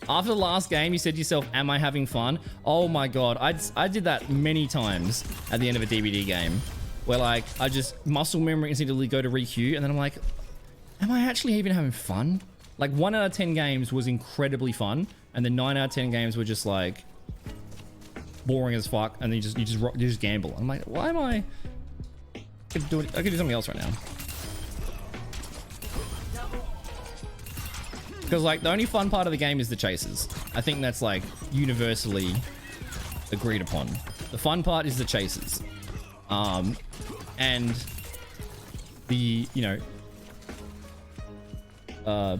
After the last game, you said to yourself, am I having fun? Oh my god, I did that many times at the end of a DBD game. Where like, I just muscle memory instinctively go to requeue, and then I'm like, am I actually even having fun? Like 1 out of 10 games was incredibly fun, and then 9 out of 10 games were just like boring as fuck, and then you just gamble. I'm like, why am I? I could do something else right now. Because like the only fun part of the game is the chases. I think that's like universally agreed upon. The fun part is the chases. And the, you know,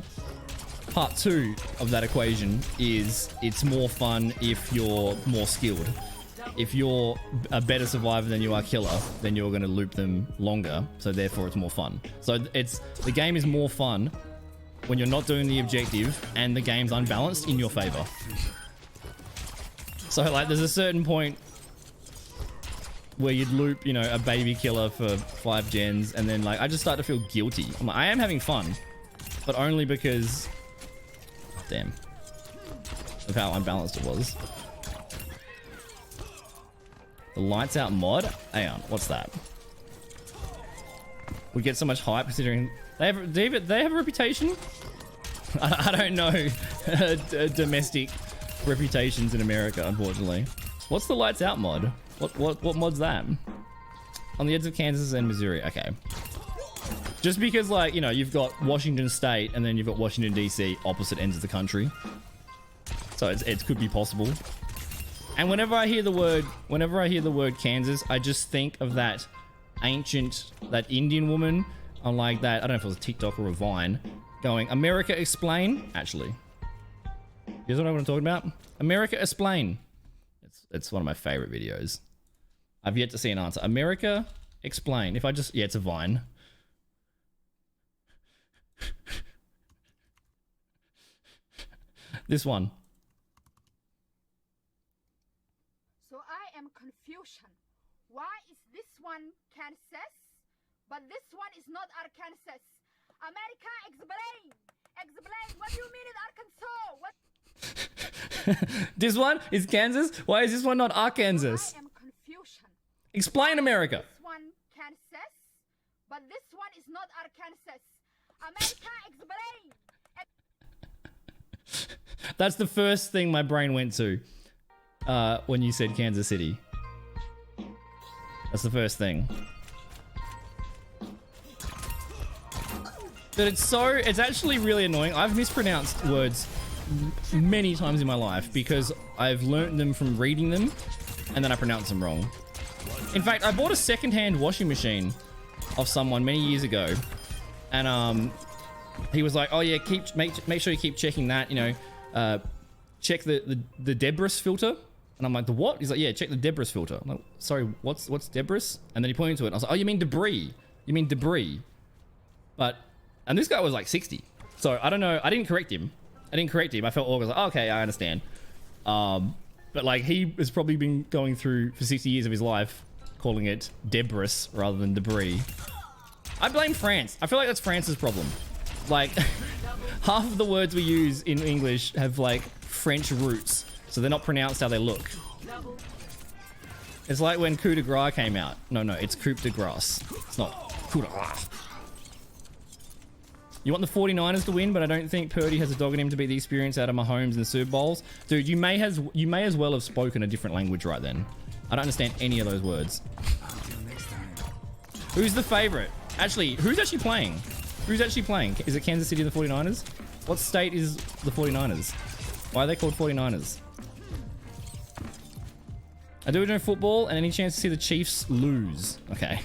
part 2 of that equation is it's more fun if you're more skilled. If you're a better survivor than you are killer, then you're going to loop them longer, so therefore it's more fun. So the game is more fun when you're not doing the objective and the game's unbalanced in your favor. So like there's a certain point where you'd loop, you know, a baby killer for 5 gens, and then like I just start to feel guilty. I'm like, I am having fun, but only because, damn, of how unbalanced it was. The lights out mod? Hang on, what's that? We get so much hype considering they have a reputation. I don't know domestic reputations in America, unfortunately. What's the lights out mod? What mod's that? On the edge of Kansas and Missouri. Okay. Just because, like, you know, you've got Washington State and then you've got Washington DC, opposite ends of the country. So it could be possible. And whenever I hear the word Kansas, I just think of that Indian woman on like that, I don't know if it was a TikTok or a Vine, going, America explain. Actually, you guys know what I'm talking about? America explain. It's one of my favorite videos. I've yet to see an answer. America explain. If I just, yeah, it's a Vine. This one. So I am confusion. Why is this one Kansas, but this one is not Arkansas? America, explain. Explain. What do you mean in Arkansas? What? This one is Kansas. Why is this one not Arkansas? I am confusion. Explain, America. This one Kansas, but this one is not Arkansas. America, explain. That's the first thing my brain went to when you said Kansas City. That's the first thing. But it's actually really annoying. I've mispronounced words many times in my life because I've learned them from reading them and then I pronounce them wrong. In fact, I bought a second-hand washing machine off someone many years ago, and he was like, "Oh yeah, make sure you keep checking that. You know, check the debris filter." And I'm like, "The what?" He's like, "Yeah, check the debris filter." I'm like, "Sorry, what's debris?" And then he pointed to it. And I was like, "Oh, you mean debris? You mean debris?" And this guy was like 60, so I don't know. I didn't correct him. I felt awkward. I was like, oh, "Okay, I understand." But like he has probably been going through for 60 years of his life calling it debris rather than debris. I blame France. I feel like that's France's problem. Like, half of the words we use in English have like French roots, so they're not pronounced how they look. It's like when coup de grace came out. No, it's coup de grace. It's not coup de grace. You want the 49ers to win, but I don't think Purdy has a dog in him to beat the experience out of Mahomes in the Super Bowls. Dude, you may as well have spoken a different language right then. I don't understand any of those words. Who's the favorite? Actually, who's actually playing? Who's actually playing? Is it Kansas City, the 49ers? What state is the 49ers? Why are they called 49ers? I do enjoy football, and any chance to see the Chiefs lose. Okay.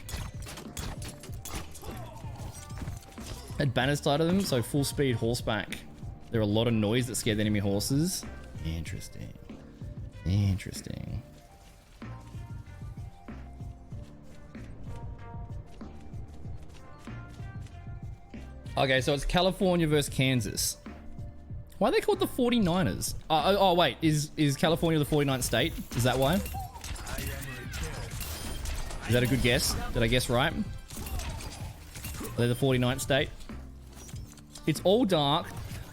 Had banners tied to them, so full speed horseback. There are a lot of noise that scared the enemy horses. Interesting. Interesting. Okay, so it's California versus Kansas. Why are they called the 49ers? Oh wait, is California the 49th state? Is that why? Is that a good guess? Did I guess right? Are they the 49th state? It's all dark.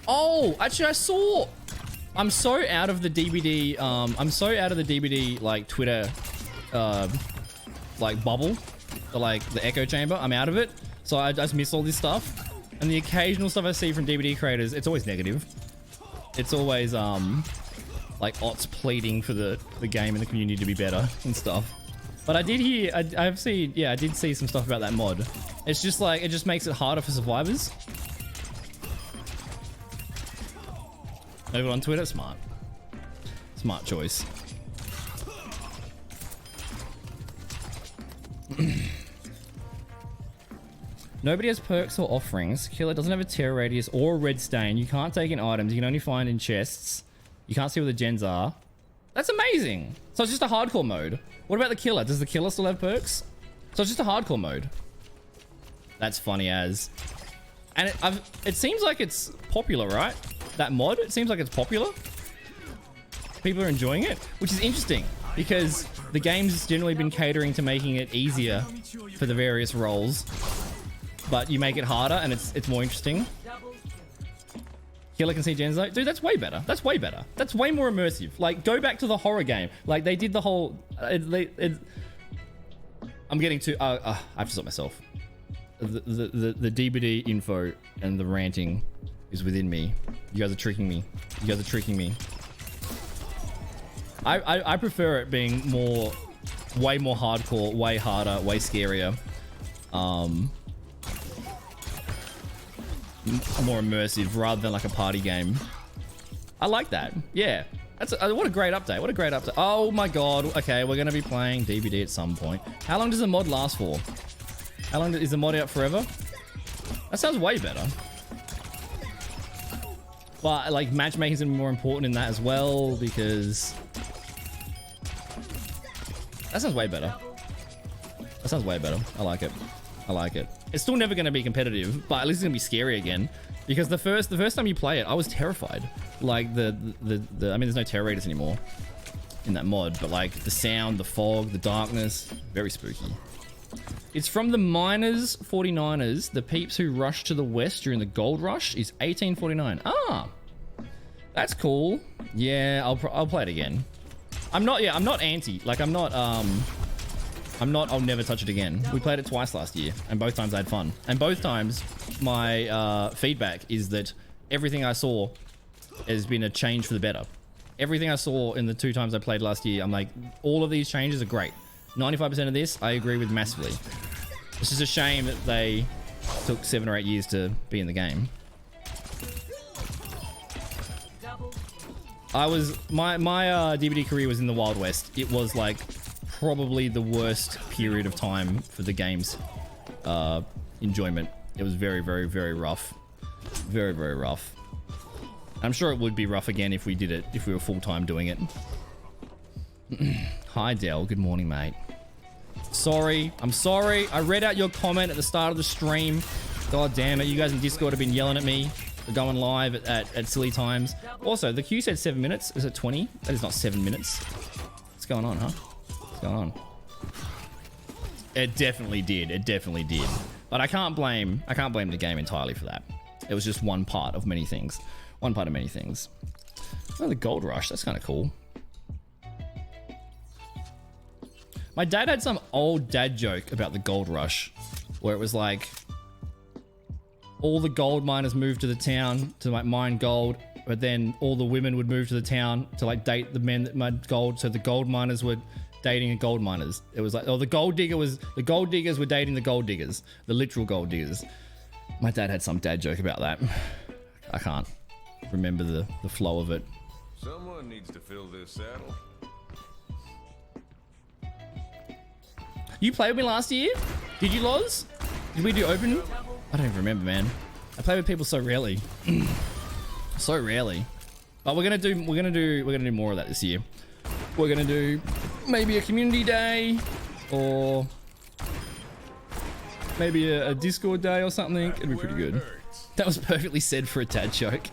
Oh, actually I saw. I'm so out of the DBD. I'm so out of the DBD like Twitter, like bubble, the echo chamber. I'm out of it. So I just miss all this stuff. And the occasional stuff I see from DBD creators, it's always negative. It's always like Ots pleading for the game and the community to be better and stuff. But I did hear, I did see some stuff about that mod. It's just like, it just makes it harder for survivors. Over on Twitter, smart. Smart choice. Nobody has perks or offerings. Killer doesn't have a terror radius or a red stain. You can't take in items. You can only find in chests. You can't see where the gens are. That's amazing. So it's just a hardcore mode. What about the killer? Does the killer still have perks? So it's just a hardcore mode. That's funny as. And it seems like it's popular, right? That mod, it seems like it's popular. People are enjoying it, which is interesting because the game's generally been catering to making it easier for the various roles. But you make it harder and it's more interesting. Killer can see gens though. Dude, that's way better. That's way better. That's way more immersive. Like, go back to the horror game. Like, they did the whole... I'm getting too... I have to stop myself. The DBD info and the ranting is within me. You guys are tricking me. You guys are tricking me. I prefer it being more... way more hardcore, way harder, way scarier. More immersive rather than like a party game. I like that. Yeah. That's what a great update. What a great update. Oh my god. Okay, we're going to be playing DBD at some point. How long does the mod last for? How long is the mod out forever? That sounds way better. But like matchmaking's gonna be more important in that as well because that sounds way better. That sounds way better. I like it. I like it. It's still never going to be competitive, but at least it's going to be scary again. Because the first time you play it, I was terrified. Like I mean, there's no terror raiders anymore in that mod, but like the sound, the fog, the darkness, very spooky. It's from the miners 49ers. The peeps who rushed to the west during the gold rush is 1849. Ah, that's cool. Yeah, I'll play it again. I'm not anti. Like I'll never touch it again. We played it twice last year, and both times I had fun. And both times, my feedback is that everything I saw has been a change for the better. Everything I saw in the 2 times I played last year, I'm like, all of these changes are great. 95% of this, I agree with massively. It's just a shame that they took 7 or 8 years to be in the game. My DBD career was in the Wild West. It was like probably the worst period of time for the game's enjoyment. It was very, very, very rough. Very, very rough. I'm sure it would be rough again if we did it, if we were full-time doing it. Hi, Dell. Good morning, mate. Sorry. I'm sorry. I read out your comment at the start of the stream. God damn it. You guys in Discord have been yelling at me for going live at silly times. Also, the queue said 7 minutes. Is it 20? That is not 7 minutes. What's going on, huh? What's going on? It definitely did. It definitely did. But I can't blame the game entirely for that. It was just one part of many things. One part of many things. Oh, the Gold Rush. That's kind of cool. My dad had some old dad joke about the Gold Rush, where it was like all the gold miners moved to the town to like mine gold, but then all the women would move to the town to like date the men that mined gold. So the gold miners were dating the gold miners. It was like, oh, the gold diggers were dating the gold diggers, the literal gold diggers. My dad had some dad joke about that. I can't remember the flow of it. Someone needs to fill this saddle. You played with me last year? Did you, Loz? Did we do open? I don't even remember, man. I play with people so rarely. So rarely. But we're gonna do more of that this year. We're gonna do maybe a community day or maybe a Discord day or something. It'd be pretty good. That was perfectly said for a dad joke.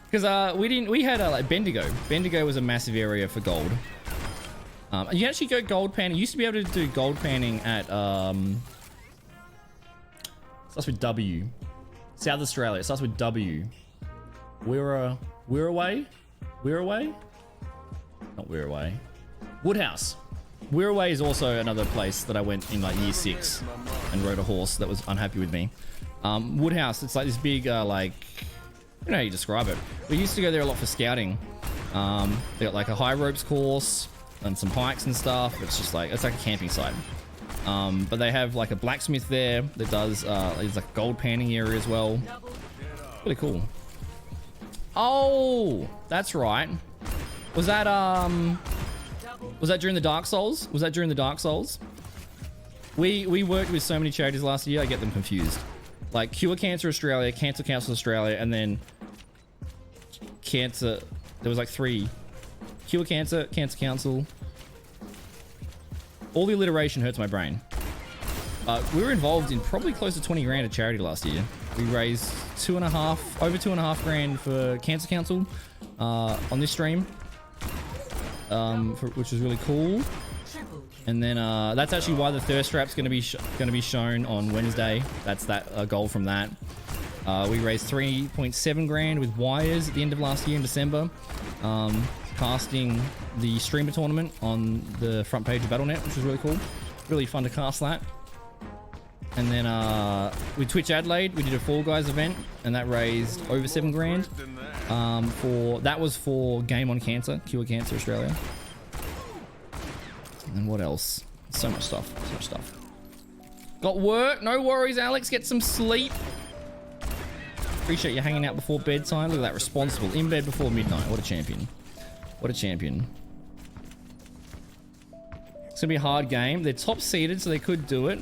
Because we had like Bendigo. Bendigo was a massive area for gold. You actually go gold panning. You used to be able to do gold panning at starts with W. South Australia. It starts with W. Wirraway? Not Wirraway. Woodhouse. Wirraway is also another place that I went in like year 6 and rode a horse that was unhappy with me. Woodhouse, it's like this big like, I don't know how you describe it. We used to go there a lot for scouting. They got like a high ropes course and some hikes and stuff. It's just like, it's like a camping site. But they have like a blacksmith there that does, it's like a gold panning area as well. Really cool. Oh, that's right. Was that during the Dark Souls? Was that during the Dark Souls? We worked with so many charities last year, I get them confused. Like Cure Cancer Australia, Cancer Council Australia, and then Cancer, there was like 3. Cure Cancer, Cancer Council. All the alliteration hurts my brain. We were involved in probably close to 20 grand of charity last year. We raised over 2.5 grand for Cancer Council on this stream, which was really cool. And then that's actually why the thirst trap's going to be shown on Wednesday. That's that goal from that. We raised 3.7 grand with wires at the end of last year in December. Casting the streamer tournament on the front page of Battle.net, which was really cool. Really fun to cast that. And then with Twitch Adelaide, we did a Fall Guys event, and that raised over 7 grand. That was for Game on Cancer, Cure Cancer Australia. And then what else? So much stuff. So much stuff. Got work? No worries, Alex. Get some sleep. Appreciate you hanging out before bedtime. Look at that, responsible. In bed before midnight. What a champion. What a champion. It's gonna be a hard game. They're top seeded, so they could do it.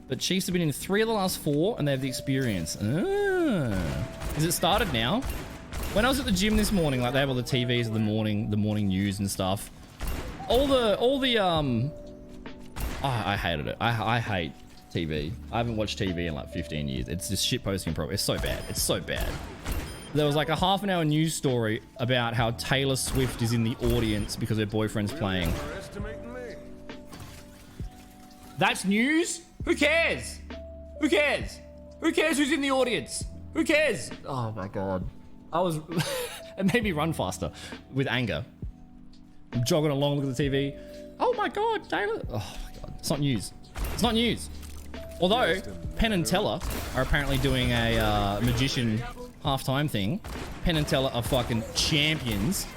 But Chiefs have been in 3 of the last 4, and they have the experience. Is it started now? When I was at the gym this morning, like they have all the TVs of the morning news and stuff. Oh, I hated it. I hate TV. I haven't watched TV in like 15 years. It's just shit posting problem. It's so bad. It's so bad. There was like a half-an-hour news story about how Taylor Swift is in the audience because her boyfriend's playing. That's news? Who cares? Who cares? Who cares who's in the audience? Who cares? Oh my god. It made me run faster with anger. I'm jogging along, looking at the TV. Oh my god, Taylor. Oh my god. It's not news. It's not news. Although, Penn and Teller are apparently doing a magician halftime thing. Penn and Teller are fucking champions.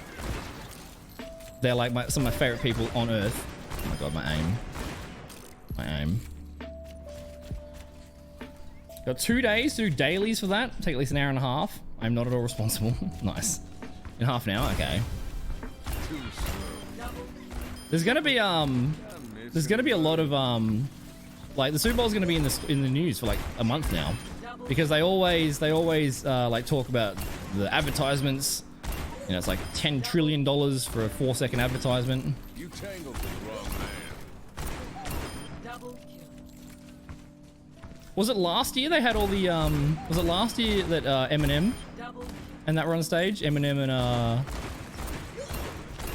They're like some of my favorite people on earth. Oh my god, my aim. My aim. Got 2 days to do dailies for that. Take at least an hour and a half. I'm not at all responsible. Nice. In half an hour? Okay. There's gonna be a lot of like the Super Bowl's gonna be in the news for like a month now, because they always like talk about the advertisements. You know, it's like $10 trillion for a 4-second advertisement. You tangled with the wrong man. Was it last year they had all the was it last year that Eminem and that were on stage? Eminem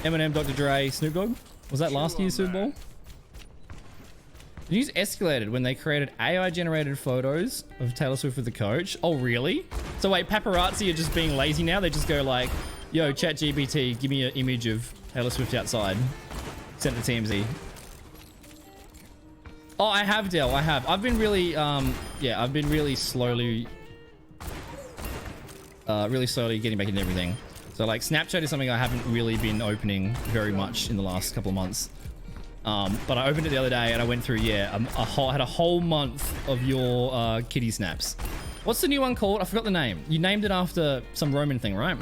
and Dr. Dre, Snoop Dogg? Was that last year's Super Bowl? The news escalated when they created AI-generated photos of Taylor Swift with the coach. Oh, really? So wait, paparazzi are just being lazy now? They just go like, yo, ChatGPT, give me an image of Taylor Swift outside. Send it to TMZ. Oh, I have, Del. I have. I've been really, yeah, I've been really slowly getting back into everything. So like Snapchat is something I haven't really been opening very much in the last couple of months. But I opened it the other day and I went through, yeah, I had a whole month of your kitty snaps. What's the new one called? I forgot the name. You named it after some Roman thing, right?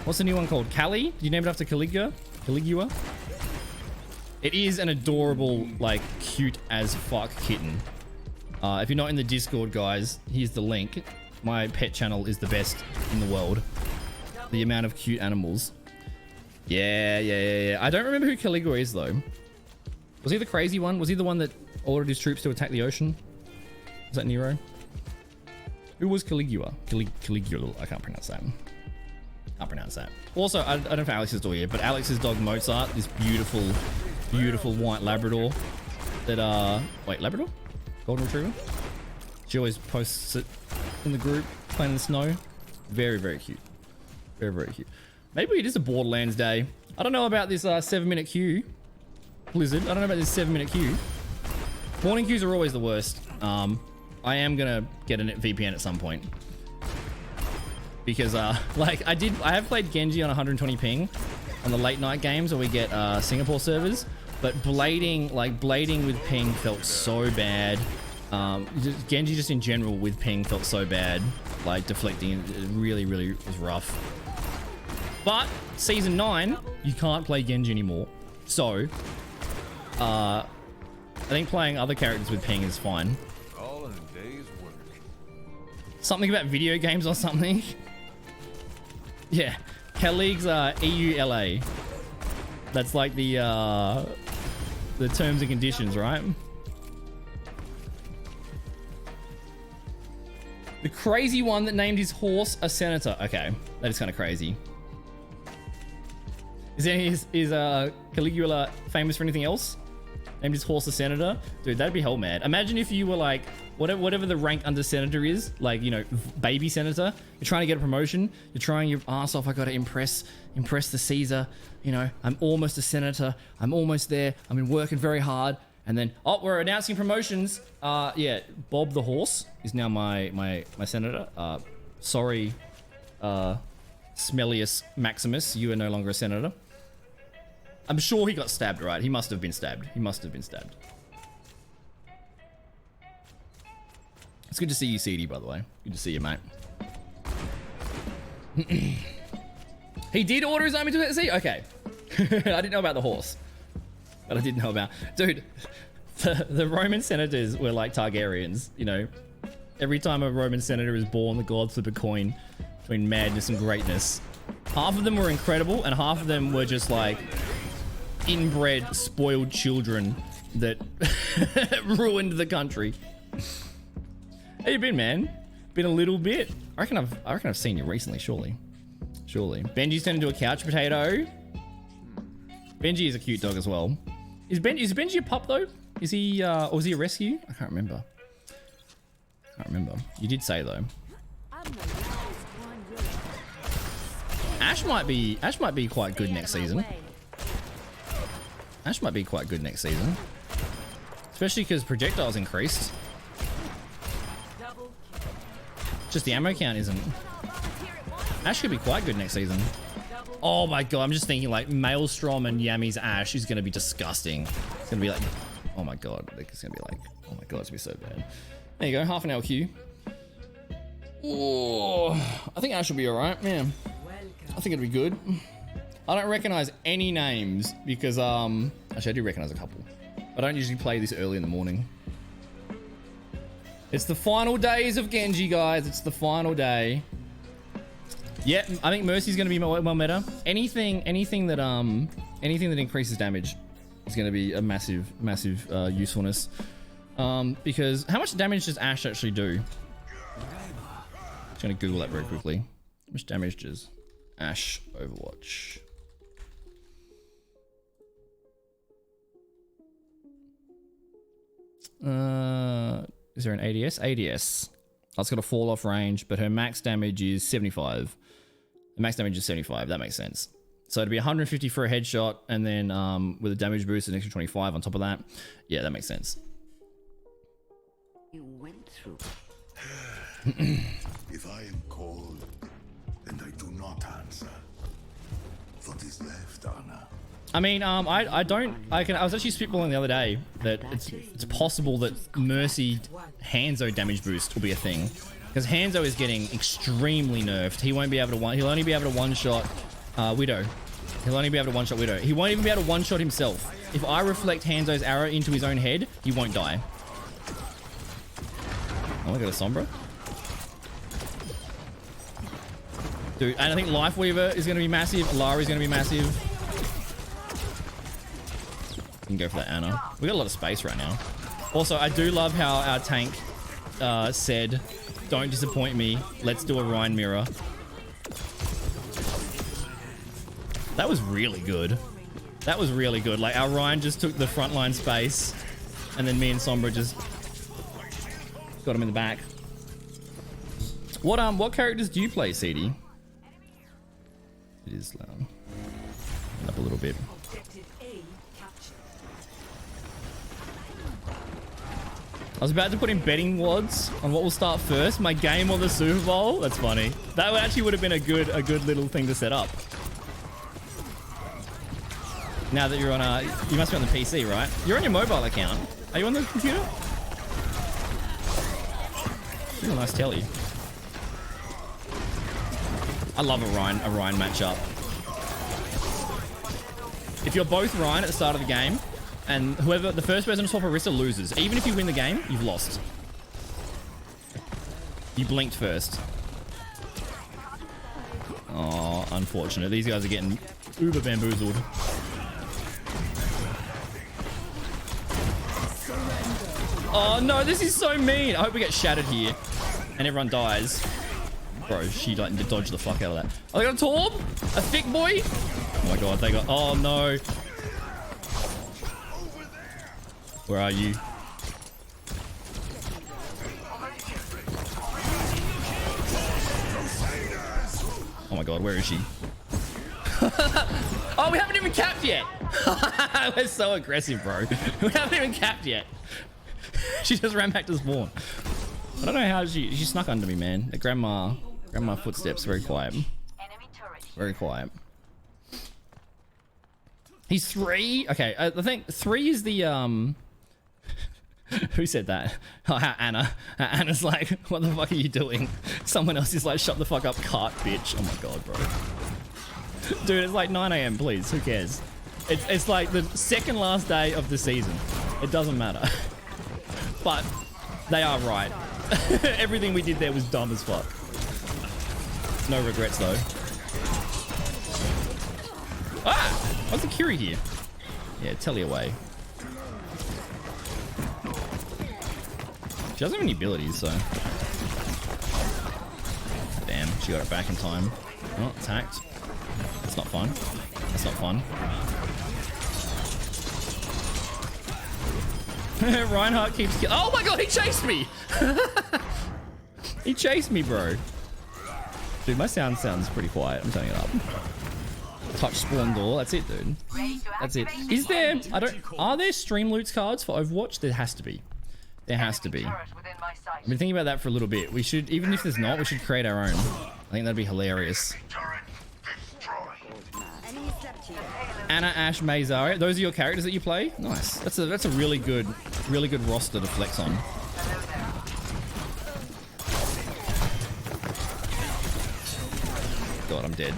What's the new one called? Callie? You named it after Caligula? Caligula? It is an adorable, like, cute as fuck kitten. If you're not in the Discord, guys, here's the link. My pet channel is the best in the world. The amount of cute animals. Yeah. I don't remember who Caligula is, though. Was he the crazy one? Was he the one that ordered his troops to attack the ocean? Was that Nero? Who was Caligula? Caligula. I can't pronounce that. Also, I don't know if Alex's dog here, but Alex's dog Mozart, this beautiful white Labrador that, wait, Labrador? Golden Retriever? She always posts it in the group, playing in the snow. Very cute. Very cute. Maybe it is a Borderlands day. I don't know about this 7-minute queue. Blizzard, I don't know about this 7-minute queue. Morning queues are always the worst. I am gonna get a VPN at some point. Because, like, I have played Genji on 120 ping on the late night games where we get Singapore servers, but blading with ping felt so bad. Genji just in general with ping felt so bad. Like, deflecting, it really was rough. But, Season 9, you can't play Genji anymore. So, I think playing other characters with ping is fine. All in a day's work. Something about video games or something? Yeah. Cal-League's EULA. That's like the terms and conditions, right? The crazy one that named his horse a senator. Okay, that is kind of crazy. Is Caligula famous for anything else? Named his horse a senator? Dude, that'd be hell mad. Imagine if you were like, whatever the rank under senator is, like, you know, baby senator. You're trying to get a promotion. You're trying your ass off. I gotta impress the Caesar. You know, I'm almost a senator. I'm almost there. I've been working very hard. And then, oh, we're announcing promotions. Yeah, Bob the horse is now my senator. Sorry, Smellius Maximus, you are no longer a senator. I'm sure he got stabbed, right? He must have been stabbed. It's good to see you, CD, by the way. Good to see you, mate. He did order his army to see. Okay. I didn't know about the horse. But I did know about... Dude, the Roman senators were like Targaryens, you know. Every time a Roman senator is born, the gods flip a coin between madness and greatness. Half of them were incredible, and half of them were just like inbred, spoiled children that ruined the country. How you been, man? Been a little bit. I reckon I've seen you recently, surely. Benji's turned into a couch potato. Benji is a cute dog as well. Is Benji a pup though? Is he or was he a rescue? I can't remember. You did say though. Ash might be quite good next season. Especially because projectiles increased. Just the ammo count isn't. Ash could be quite good next season. Oh my god, I'm just thinking like Maelstrom and Yammy's Ash is gonna be disgusting. It's gonna be like, oh my god, it's gonna be like, oh my god, it's gonna be so bad. There you go, half an hour queue. Oh, I think Ash will be alright, man. I think it'd be good. I don't recognize any names because, actually I do recognize a couple. I don't usually play this early in the morning. It's the final days of Genji, guys. It's the final day. Yeah, I think Mercy's gonna be well meta. Anything that increases damage is gonna be a massive usefulness. Because how much damage does Ash actually do? Just gonna Google that very quickly. How much damage does Ash Overwatch? Is there an ADS? ADS. Oh, it's got a fall off range, but her max damage is 75. The max damage is 75. That makes sense. So it'd be 150 for a headshot, and then with a damage boost, an extra 25 on top of that. Yeah, that makes sense. You went through. If I am called, and I do not answer, what is left, Anna? I mean, I was actually spitballing the other day that it's possible that Mercy Hanzo damage boost will be a thing, because Hanzo is getting extremely nerfed. He won't be able to he'll only be able to one-shot Widow. He'll only be able to one-shot Widow. He won't even be able to one-shot himself. If I reflect Hanzo's arrow into his own head, he won't die. Oh, look at the Sombra. Dude, and I think Lifeweaver is going to be massive. Alari's going to be massive. We can go for that Anna. We got a lot of space right now. Also, I do love how our tank said, "Don't disappoint me. Let's do a Rhine mirror." That was really good. That was really good. Like, our Rhine just took the frontline space, and then me and Sombra just got him in the back. What characters do you play, CD? It is loud. Up a little bit. I was about to put in betting wads on what will start first, my game or the Super Bowl. That's funny. That actually would have been a good little thing to set up. Now that you're on you must be on the PC, right? You're on your mobile account. Are you on the computer? Really nice telly. I love a Rhine matchup. If you're both Rhine at the start of the game, and the first person to swap Orisa loses. Even if you win the game, you've lost. You blinked first. Oh, unfortunate. These guys are getting uber bamboozled. Oh no, this is so mean. I hope we get shattered here and everyone dies. Bro, she like dodged the fuck out of that. Oh, they got a Torb? A thick boy? Oh my god, they got... Oh no. Where are you? Oh my god, where is she? Oh, we haven't even capped yet. We're so aggressive, bro. We haven't even capped yet. She just ran back to spawn. I don't know how she snuck under me, man. The grandma footsteps, very quiet. Very quiet. He's 3? Okay, I think 3 is the who said that? Oh, Anna. Anna's like, what the fuck are you doing? Someone else is like, shut the fuck up, cart, bitch. Oh my god, bro. Dude, it's like 9 AM, please. Who cares? It's like the second last day of the season. It doesn't matter. But they are right. Everything we did there was dumb as fuck. No regrets, though. Ah! What's the Curie here? Yeah, telly away. She doesn't have any abilities, so... Damn, she got it back in time. Oh, attacked. That's not fun. That's not fun. Reinhardt keeps... Oh my god, he chased me! He chased me, bro. Dude, my sounds pretty quiet. I'm turning it up. Touch spawn door. That's it, dude. That's it. Is there... Are there stream loots cards for Overwatch? There has to be. There has to be. I've been thinking about that for a little bit. We should, even if there's not, we should create our own. I think that'd be hilarious. Anna, Ashe, Mei, Zarya. Those are your characters that you play? Nice. That's a really good roster to flex on. God, I'm dead.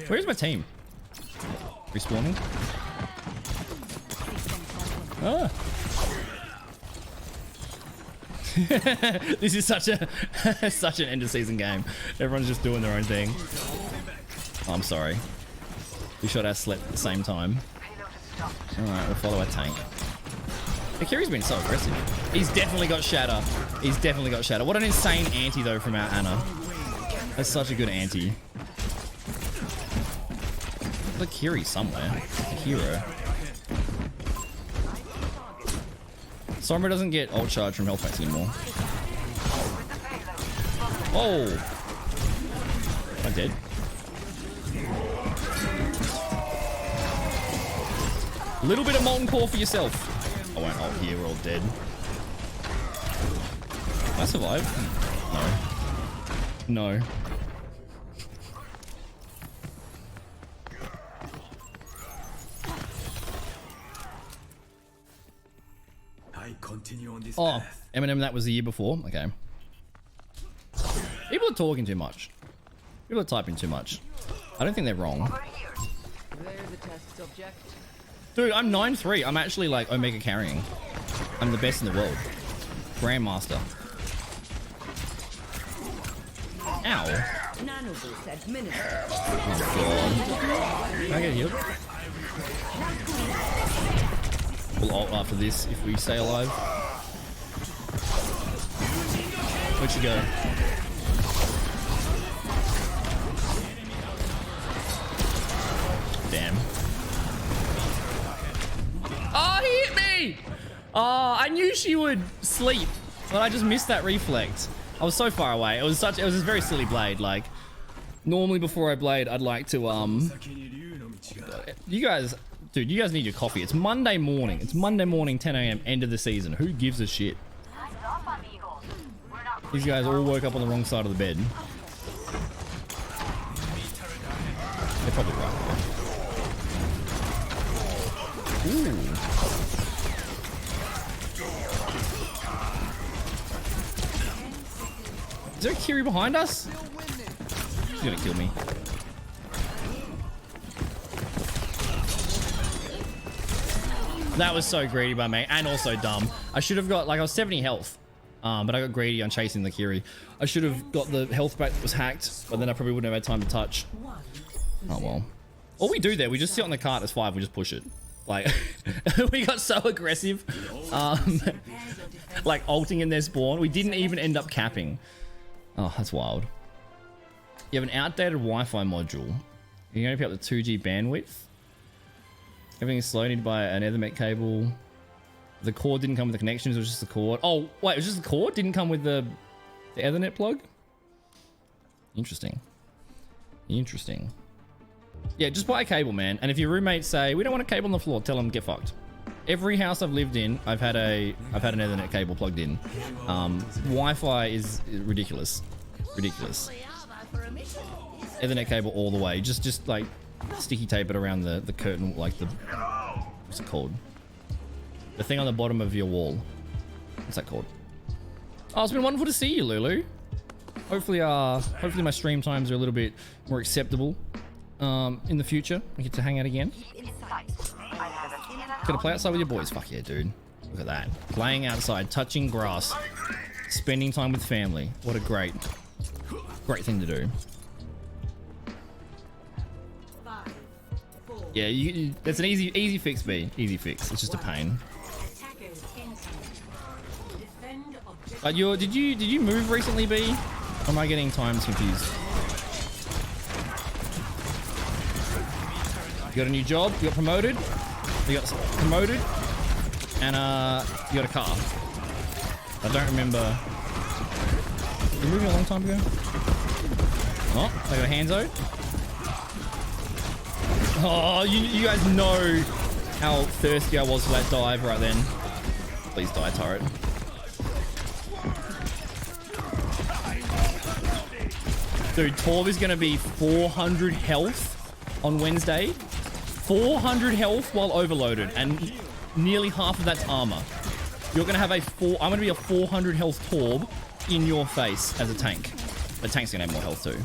Where's my team? Respawning? Ah. This is such an end of season game. Everyone's just doing their own thing. Oh, I'm sorry. We shot our slet at the same time. Alright, we'll follow our tank. Akiri's been so aggressive. He's definitely got shatter. He's definitely got shatter. What an insane anti though from our Anna. That's such a good anti. The Kiri somewhere. A hero. Sombra doesn't get ult charge from health packs anymore. Oh! I'm dead. A little bit of molten core for yourself. I won't ult here, we're all dead. Can I survive? No. No. I continue on this Oh, path. Eminem, that was the year before. Okay. People are talking too much. People are typing too much. I don't think they're wrong. There's a test subject. Dude, I'm 9-3. I'm actually like Omega carrying. I'm the best in the world. Grandmaster. Ow. Nanoboost administered. Oh god. Can I get healed? We'll ult after this if we stay alive. Where'd she go? Damn. Oh, he hit me! Oh, I knew she would sleep, but I just missed that reflect. I was so far away. It was a very silly blade. Like, normally before I blade, I'd like to, you guys, dude, you guys need your coffee. It's Monday morning. It's Monday morning, 10 a.m., end of the season. Who gives a shit? These guys all woke up on the wrong side of the bed. They're probably right. Ooh. Is there a Kiri behind us? She's gonna kill me. That was so greedy by me, and also dumb. I should have got, like, I was 70 health, but I got greedy on chasing the Kiri. I should have got the health back that was hacked, but then I probably wouldn't have had time to touch. Oh well. All we do there, we just sit on the cart as 5, we just push it. Like, we got so aggressive, like ulting in their spawn. We didn't even end up capping. Oh, that's wild. You have an outdated Wi-Fi module. You can only pick up the 2G bandwidth. Everything is slow, need to buy an Ethernet cable. The cord didn't come with the connections, it was just the cord. Oh, wait, it was just the cord? Didn't come with the Ethernet plug? Interesting. Interesting. Yeah, just buy a cable, man. And if your roommates say, we don't want a cable on the floor, tell them get fucked. Every house I've lived in, I've had an Ethernet cable plugged in. Wi-Fi is ridiculous. Ridiculous. Ethernet cable all the way. Just like sticky tape it around the curtain, like the, what's it called? The thing on the bottom of your wall. What's that called? Oh, it's been wonderful to see you, Lulu. Hopefully my stream times are a little bit more acceptable in the future. We get to hang out again. Gonna play outside with your boys. Fuck yeah, dude. Look at that. Playing outside, touching grass, spending time with family. What a great thing to do. Yeah, that's an easy fix, B. Easy fix. It's just a pain. Did you move recently, B? Or am I getting times confused? You got a new job? You got promoted? You got promoted? And you got a car. I don't remember. Did you move a long time ago? Oh, I got a Hanzo. Oh, you guys know how thirsty I was for that dive right then. Please die, turret. Dude, Torv is going to be 400 health on Wednesday. 400 health while overloaded, and nearly half of that's armor. You're going to have I'm going to be a 400 health Torb in your face as a tank. The tank's going to have more health too.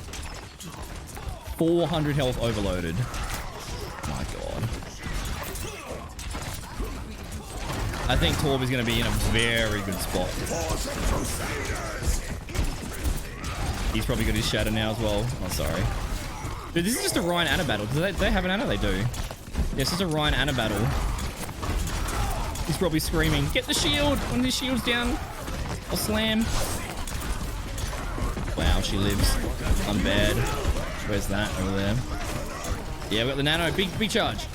400 health overloaded. My god. I think Torb is going to be in a very good spot. He's probably got his shadow now as well. Oh, sorry. Dude, this is just a Ryan Ana battle. Do they have an Ana? They do. Yeah, it's just a Ryan Ana battle. He's probably screaming, get the shield! When the shield's down, I'll slam. Wow, she lives. I'm bad. Where's that? Over there. Yeah, we got the nano. Big charge.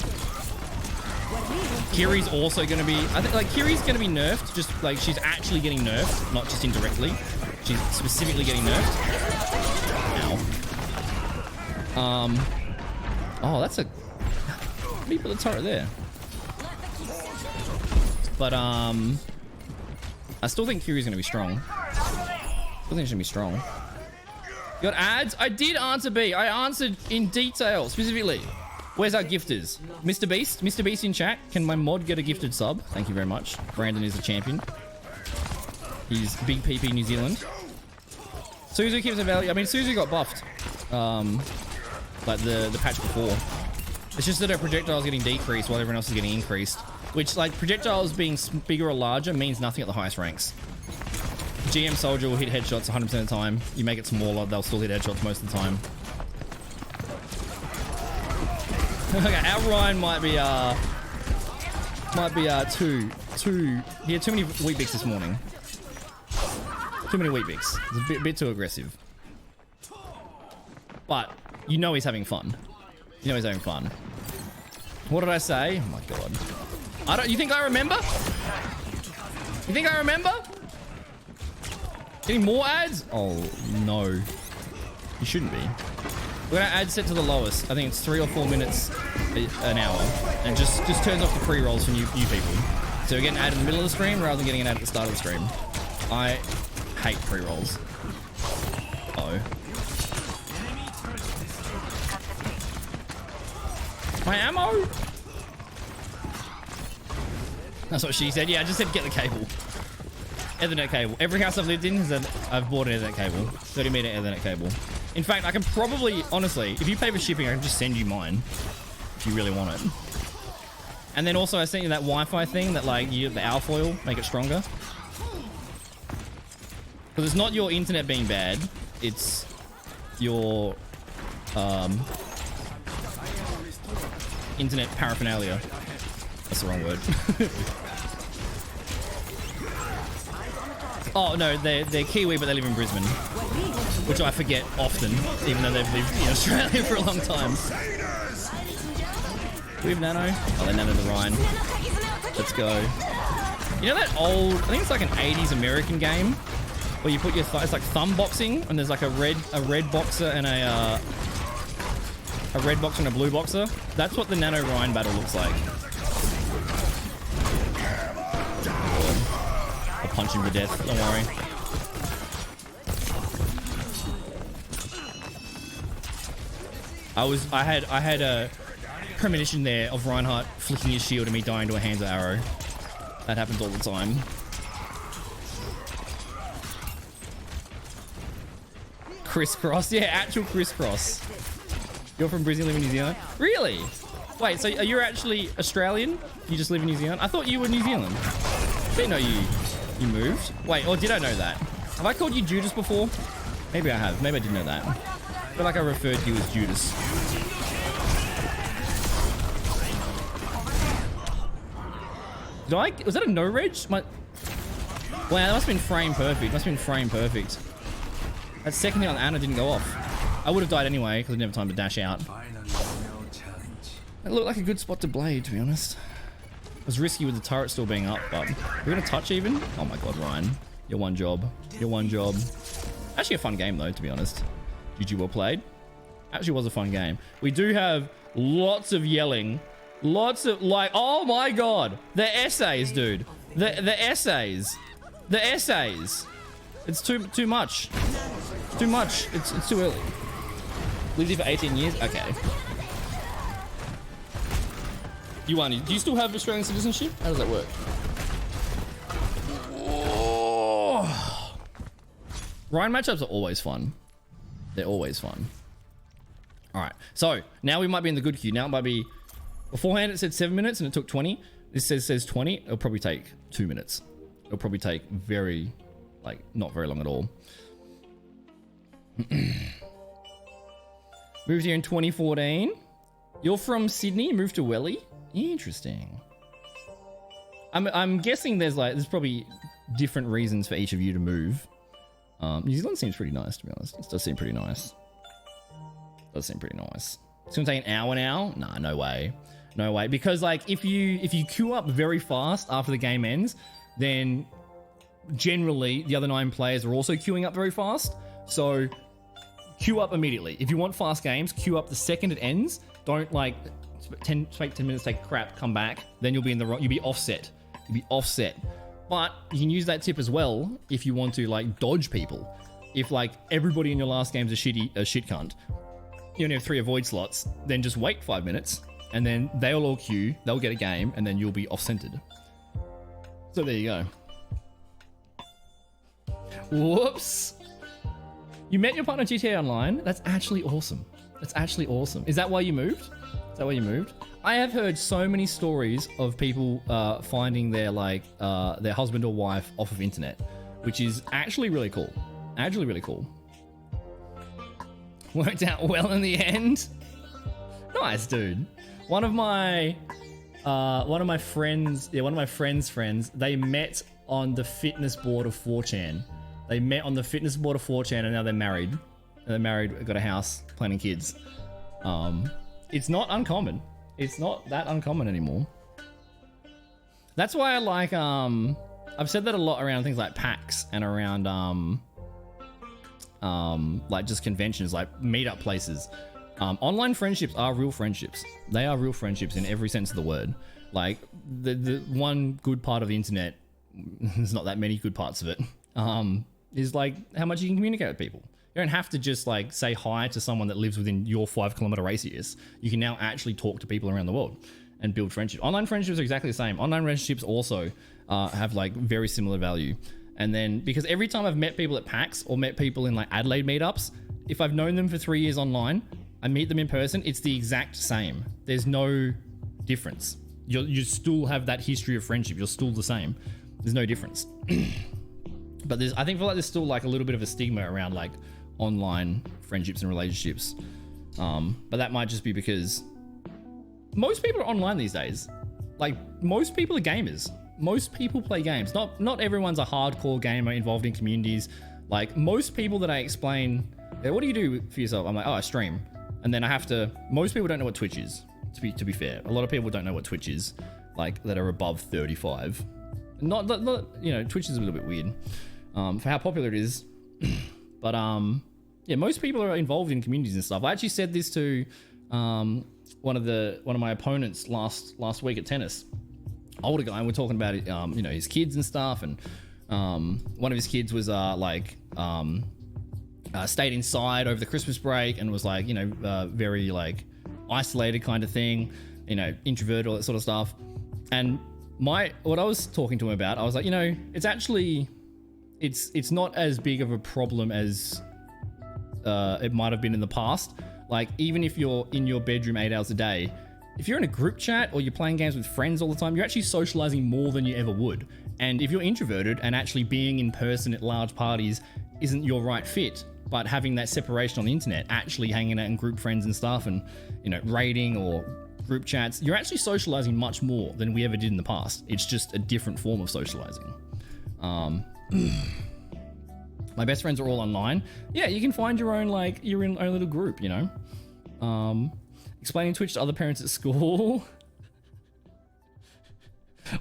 Kiri's also going to be... I think, like, Kiri's going to be nerfed. Just, like, she's actually getting nerfed. Not just indirectly. She's specifically getting nerfed. Ow. Oh, that's a... How do you put the turret there? But, I still think Kiri's going to be strong. I still think she's going to be strong. You got ads? I did answer B. I answered in detail, specifically. Where's our gifters? Mr. Beast? Mr. Beast in chat. Can my mod get a gifted sub? Thank you very much. Brandon is the champion. He's big PP New Zealand. Suzu keeps a value. I mean, Suzu got buffed. Like the patch before. It's just that her projectiles getting decreased while everyone else is getting increased. Which, like, projectiles being bigger or larger means nothing at the highest ranks. GM Soldier will hit headshots 100% of the time. You make it smaller, they'll still hit headshots most of the time. Okay, our Ryan might be too. He had too many wheat bix this morning. Too many wheat bix. It's a bit too aggressive. But you know he's having fun. You know he's having fun. What did I say? Oh my god. You think I remember? You think I remember? Any more ads? Oh no. You shouldn't be. We're gonna ad set to the lowest. I think it's 3 or 4 minutes an hour, and just turns off the pre-rolls for new people. So we're getting ad in the middle of the stream rather than getting an ad at the start of the stream. I hate pre-rolls. Uh-oh. My ammo. That's what she said. Yeah, I just said get the cable. Ethernet cable. Every house I've lived in I've bought an Ethernet cable. 30-meter Ethernet cable. In fact, I can probably, honestly, if you pay for shipping, I can just send you mine. If you really want it. And then also I sent you that Wi-Fi thing that, like, the alfoil, make it stronger. Because it's not your internet being bad. It's your, internet paraphernalia. That's the wrong word. Oh, no, they're Kiwi, but they live in Brisbane. Which I forget often, even though they've lived in Australia for a long time. Do we have Nano? Oh, they nanoed the Ryan. Let's go. You know that old, I think it's like an 80s American game where you put your, it's like thumb boxing, and there's like a red boxer and a red boxer and a blue boxer? That's what the Nano Ryan battle looks like. I'll punch him to death, don't worry. I had a premonition there of Reinhardt flicking his shield and me dying to a hands arrow. That happens all the time. Crisscross? Yeah, actual crisscross. You're from Brisbane, live in New Zealand? Really? Wait, so are you actually Australian? You just live in New Zealand? I thought you were New Zealand. I didn't know you moved. Wait, or did I know that? Have I called you Judas before? Maybe I have. Maybe I didn't know that. I feel like I referred to you as Judas. Was that a no reg? Wow, that must have been frame perfect. Must have been frame perfect. That second hit on Anna didn't go off. I would have died anyway because I didn't have time to dash out. It looked like a good spot to blade, to be honest. It was risky with the turret still being up, but we're gonna touch even. Oh my god, Ryan, your one job. Your one job. Actually, a fun game though, to be honest. GG, well played. Actually was a fun game. We do have lots of yelling. Lots of, like, oh my god. The essays, dude. The essays. The essays. It's too much. Too much. It's too early. Lived here for 18 years? Okay. Yuani, do you still have Australian citizenship? How does that work? Oh. Ryan matchups are always fun. They're always fun. All right, so now we might be in the good queue. Now it might be, beforehand it said 7 minutes and it took 20. This says 20. It'll probably take 2 minutes. It'll probably take not very long at all. Moved here in 2014. You're from Sydney, moved to Welly? Interesting. I'm guessing there's probably different reasons for each of you to move. New Zealand seems pretty nice, to be honest. It does seem pretty nice. Does seem pretty nice. It's gonna take an hour now. Nah, no way. No way. Because like if you queue up very fast after the game ends, then generally the other 9 players are also queuing up very fast. So queue up immediately. If you want fast games, queue up the second it ends. Don't like 10 minutes, take a crap, come back. Then you'll be in the wrong. You'll be offset. But you can use that tip as well if you want to like dodge people. If like everybody in your last game's a shit cunt, you only have 3 avoid slots, then just wait 5 minutes and then they'll all queue, they'll get a game, and then you'll be off-centered. So there you go. Whoops. You met your partner GTA Online? That's actually awesome. That's actually awesome. Is that why you moved? I have heard so many stories of people finding their like their husband or wife off of internet, which is actually really cool. Worked out well in the end. Nice, dude. One of my friends, they met on the fitness board of 4chan. And now they're married. Got a house, planning kids. It's not uncommon. It's not that uncommon anymore. That's why I like, I've said that a lot around things like PAX and around, like just conventions, like meetup places. Online friendships are real friendships. They are real friendships in every sense of the word. Like the one good part of the internet, there's not that many good parts of it, is like how much you can communicate with people. You don't have to just like say hi to someone that lives within your 5-kilometer radius. You can now actually talk to people around the world and build friendships. Online friendships are exactly the same. Online relationships also have like very similar value. And then because every time I've met people at PAX or met people in like Adelaide meetups, if I've known them for 3 years online, I meet them in person, it's the exact same. There's no difference. You still have that history of friendship. You're still the same. There's no difference. But I think there's still like a little bit of a stigma around like online friendships and relationships. But that might just be because most people are online these days. Like most people are gamers. Most people play games. Not everyone's a hardcore gamer involved in communities. Like most people that I explain, what do you do for yourself? I'm like, oh, I stream. And then most people don't know what Twitch is, to be fair. A lot of people don't know what Twitch is, like that are above 35. Not Twitch is a little bit weird for how popular it is. But yeah, most people are involved in communities and stuff. I actually said this to one of my opponents last week at tennis. Older guy, and we're talking about his kids and stuff. And one of his kids was stayed inside over the Christmas break and was like very like isolated kind of thing, introverted, all that sort of stuff. And what I was talking to him about, I was like, it's actually it's not as big of a problem as it might have been in the past. Like even if you're in your bedroom 8 hours a day, if you're in a group chat or you're playing games with friends all the time, you're actually socializing more than you ever would. And if you're introverted and actually being in person at large parties isn't your right fit, but having that separation on the internet, actually hanging out in group friends and stuff and raiding or group chats, you're actually socializing much more than we ever did in the past. It's just a different form of socializing. My best friends are all online. Yeah, you can find your own own little group, explaining Twitch to other parents at school.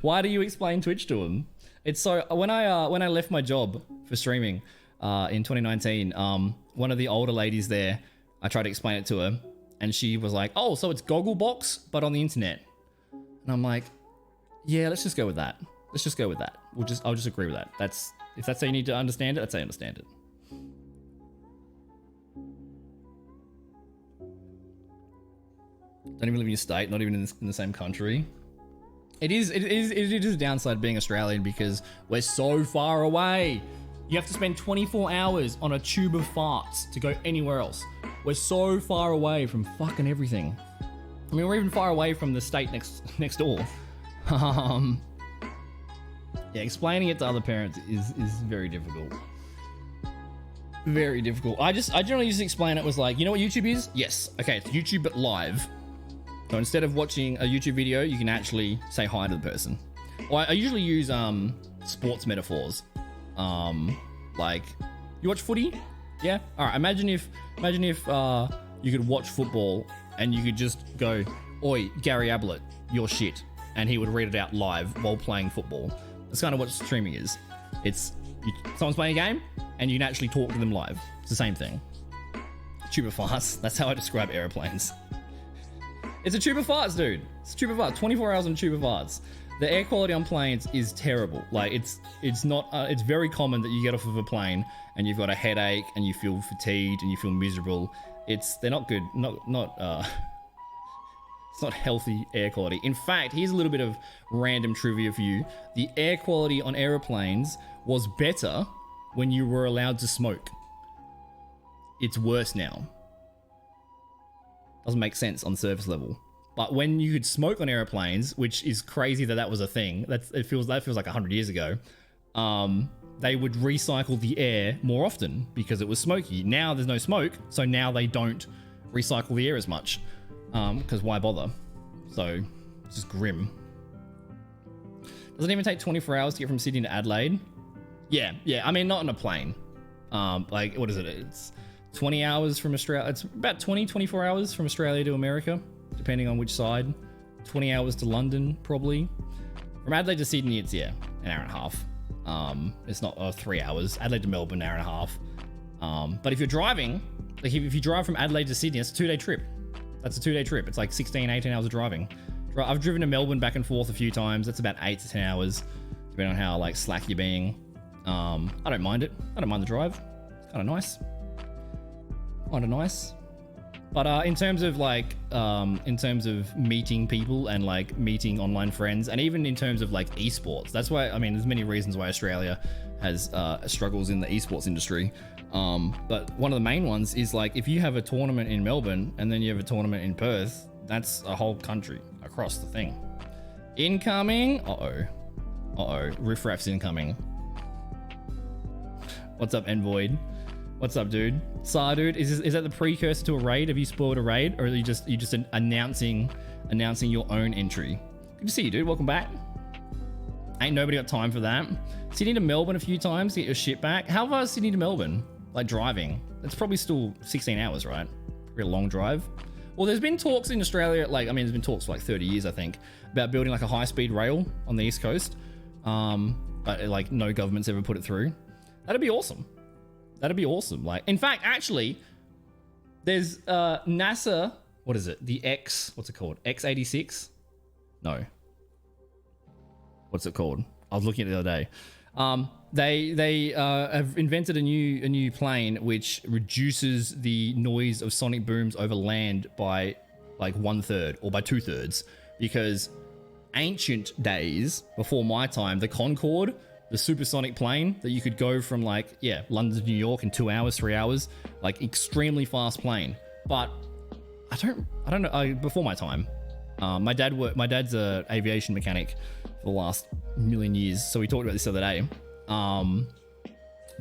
Why do you explain Twitch to them? It's so when I left my job for streaming in 2019, one of the older ladies there, I tried to explain it to her, and she was like, "Oh, so it's Gogglebox but on the internet." And I'm like, "Yeah, let's just go with that. I'll just agree with that. If that's how you need to understand it, that's how you understand it." Don't even live in your state, not even in the same country. It is a downside of being Australian because we're so far away. You have to spend 24 hours on a tube of farts to go anywhere else. We're so far away from fucking everything. I mean, we're even far away from the state next door. Yeah, explaining it to other parents is very difficult. Very difficult. I generally just explain it was like, you know what YouTube is? Yes. Okay, it's YouTube but live. So instead of watching a YouTube video, you can actually say hi to the person. Or I usually use sports metaphors. Like, you watch footy? Yeah? Alright, imagine if you could watch football and you could just go, "Oi, Gary Ablett, you're shit," and he would read it out live while playing football. That's kind of what streaming is. Someone's playing a game, and you can actually talk to them live. It's the same thing. Tube of farts. That's how I describe airplanes. It's a tube of farts, dude. It's a tube of farts. 24 hours on a tube of farts. The air quality on planes is terrible. Like it's not. It's very common that you get off of a plane and you've got a headache and you feel fatigued and you feel miserable. They're not good. It's not healthy air quality. In fact, here's a little bit of random trivia for you. The air quality on airplanes was better when you were allowed to smoke. It's worse now. Doesn't make sense on the surface level. But when you could smoke on airplanes, which is crazy that was a thing, that feels like 100 years ago, they would recycle the air more often because it was smoky. Now there's no smoke, so now they don't recycle the air as much. Because why bother? So, it's just grim. Does it even take 24 hours to get from Sydney to Adelaide? Yeah. I mean, not on a plane. Like, what is it? It's 20 hours from Australia. It's about 24 hours from Australia to America, depending on which side. 20 hours to London, probably. From Adelaide to Sydney, it's, an hour and a half. It's not 3 hours. Adelaide to Melbourne, an hour and a half. But if you're driving, like if you drive from Adelaide to Sydney, it's a 2-day trip. That's a 2-day trip. It's like 16, 18 hours of driving. I've driven to Melbourne back and forth a few times. That's about 8 to 10 hours, depending on how like slack you're being. I don't mind it. I don't mind the drive. It's kind of nice. But in terms of meeting people and like meeting online friends, and even in terms of like esports, that's why, I mean, there's many reasons why Australia has struggles in the esports industry. But one of the main ones is like, if you have a tournament in Melbourne and then you have a tournament in Perth, that's a whole country across the thing. Incoming. Riffraff's incoming. What's up, Envoid? What's up, dude? Dude, is that the precursor to a raid? Have you spoiled a raid, or are you just announcing your own entry? Good to see you, dude. Welcome back. Ain't nobody got time for that. Sydney to Melbourne a few times to get your shit back. How far is Sydney to Melbourne? Like driving? It's probably still 16 hours, right? Pretty long drive. Well, there's been talks in Australia, there's been talks for like 30 years, I think, about building like a high-speed rail on the East Coast. But like no government's ever put it through. That'd be awesome. Like, in fact, actually, there's NASA. What is it? What's it called? X-86? No. What's it called? I was looking at it the other day. They have invented a new plane which reduces the noise of sonic booms over land by like 1/3 or by 2/3, because ancient days before my time, the Concorde, the supersonic plane that you could go from London to New York in 2 hours, 3 hours, like extremely fast plane. But I don't know. Before my time, my dad's a aviation mechanic for the last million years, so we talked about this the other day.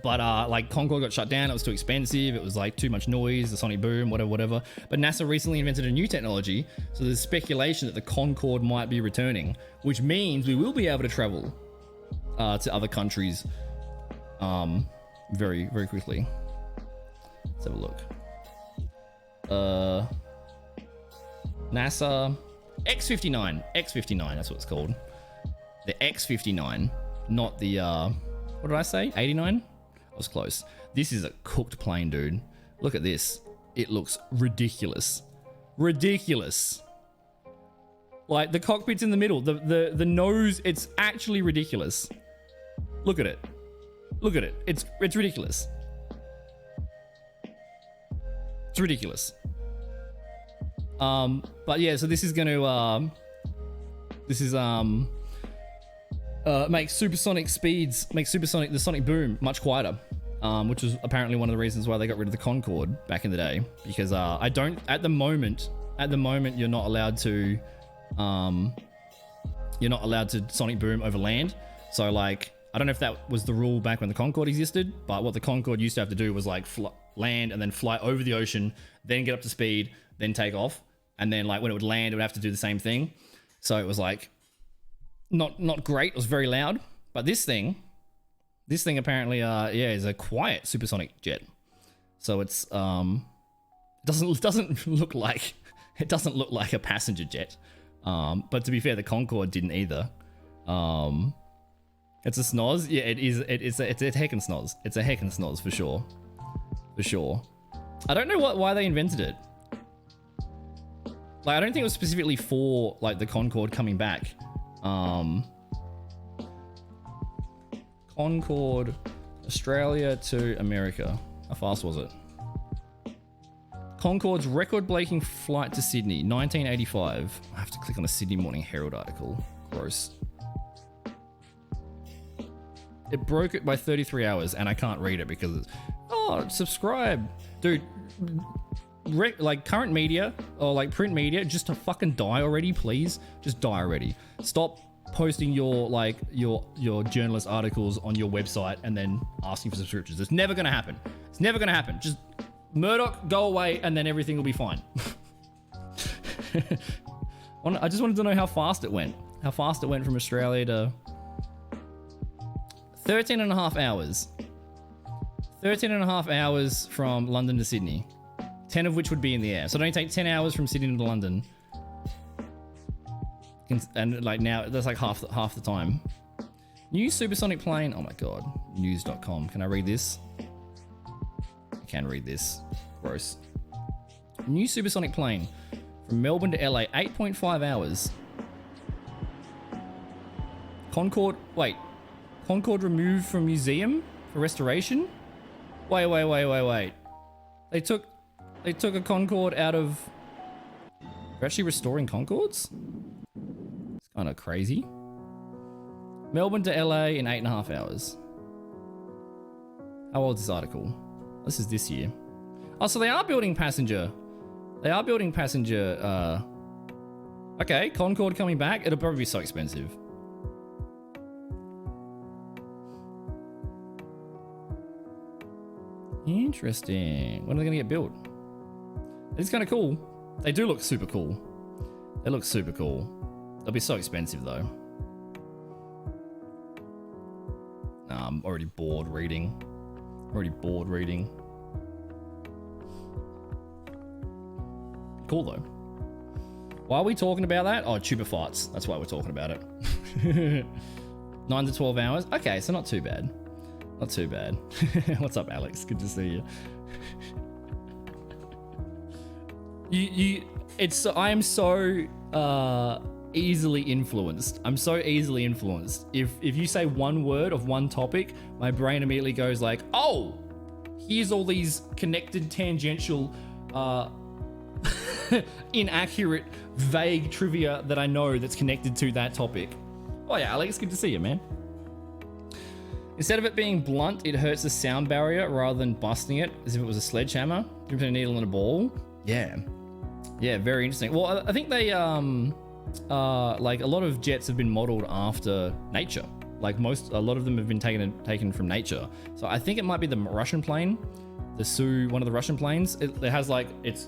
But Concorde got shut down. It was too expensive. It was like too much noise, the sonic boom, whatever. But NASA recently invented a new technology, so there's speculation that the Concorde might be returning, which means we will be able to travel to other countries very, very quickly. Let's have a look. NASA X-59, that's what it's called. The X-59, not the what did I say? 89? I was close. This is a cooked plane, dude. Look at this. It looks ridiculous. Like the cockpit's in the middle. The nose, it's actually ridiculous. Look at it. It's ridiculous. It's ridiculous. But yeah, so this is going to make the sonic boom much quieter, which was apparently one of the reasons why they got rid of the Concorde back in the day, because at the moment you're not allowed to sonic boom over land. So like, I don't know if that was the rule back when the Concorde existed, but what the Concorde used to have to do was like land and then fly over the ocean, then get up to speed, then take off, and then like when it would land, it would have to do the same thing. So it was like not great. It was very loud. But this thing apparently is a quiet supersonic jet. So it's doesn't look like It doesn't look like a passenger jet. But to be fair, the Concorde didn't either. It's a snoz. Yeah, it is. It's a heckin' snoz. It's a heckin' snoz for sure. For sure. I don't know why they invented it. Like, I don't think it was specifically for like the Concorde coming back. Concorde, Australia to America. How fast was it? Concorde's record-breaking flight to Sydney, 1985. I have to click on a Sydney Morning Herald article. Gross. It broke it by 33 hours, and I can't read it because it's... Oh, subscribe. Dude, like current media or like print media, just to fucking die already, please. Just die already. Stop posting your like your journalist articles on your website and then asking for subscriptions. It's never gonna happen. It's never gonna happen. Just Murdoch, go away, and then everything will be fine. I just wanted to know how fast it went. How fast it went from Australia to 13 and a half hours. 13 and a half hours from London to Sydney. 10 of which would be in the air. So it only take 10 hours from Sydney to London. And like now, that's like half the time. New supersonic plane. Oh my god. News.com. Can I read this? I can read this. Gross. New supersonic plane from Melbourne to LA. 8.5 hours. Concorde. Wait. Concorde removed from museum for restoration? Wait. They took a Concorde out of... They're actually restoring Concordes? It's kind of crazy. Melbourne to LA in 8.5 hours. How old is this article? This is this year. Oh, so they are building passenger. They are building passenger. Okay, Concorde coming back. It'll probably be so expensive. Interesting. When are they going to get built? It's kind of cool. They do look super cool. They look super cool. They'll be so expensive though. I'm already bored reading. Cool though. Why are we talking about that? Oh, tuba farts. That's why we're talking about it. 9 to 12 hours. Okay, so not too bad. Not too bad. What's up, Alex? Good to see you. I am so easily influenced. I'm so easily influenced. If you say one word of one topic, my brain immediately goes like, oh, here's all these connected tangential inaccurate vague trivia that I know that's connected to that topic. Oh yeah, Alex, good to see you, man. Instead of it being blunt, it hurts the sound barrier rather than busting it as if it was a sledgehammer. Dipping a needle in a ball. Yeah, very interesting. Well, I think they like a lot of jets have been modeled after nature. Like a lot of them have been taken from nature. So I think it might be the Russian plane, the Su, one of the Russian planes. It has like it's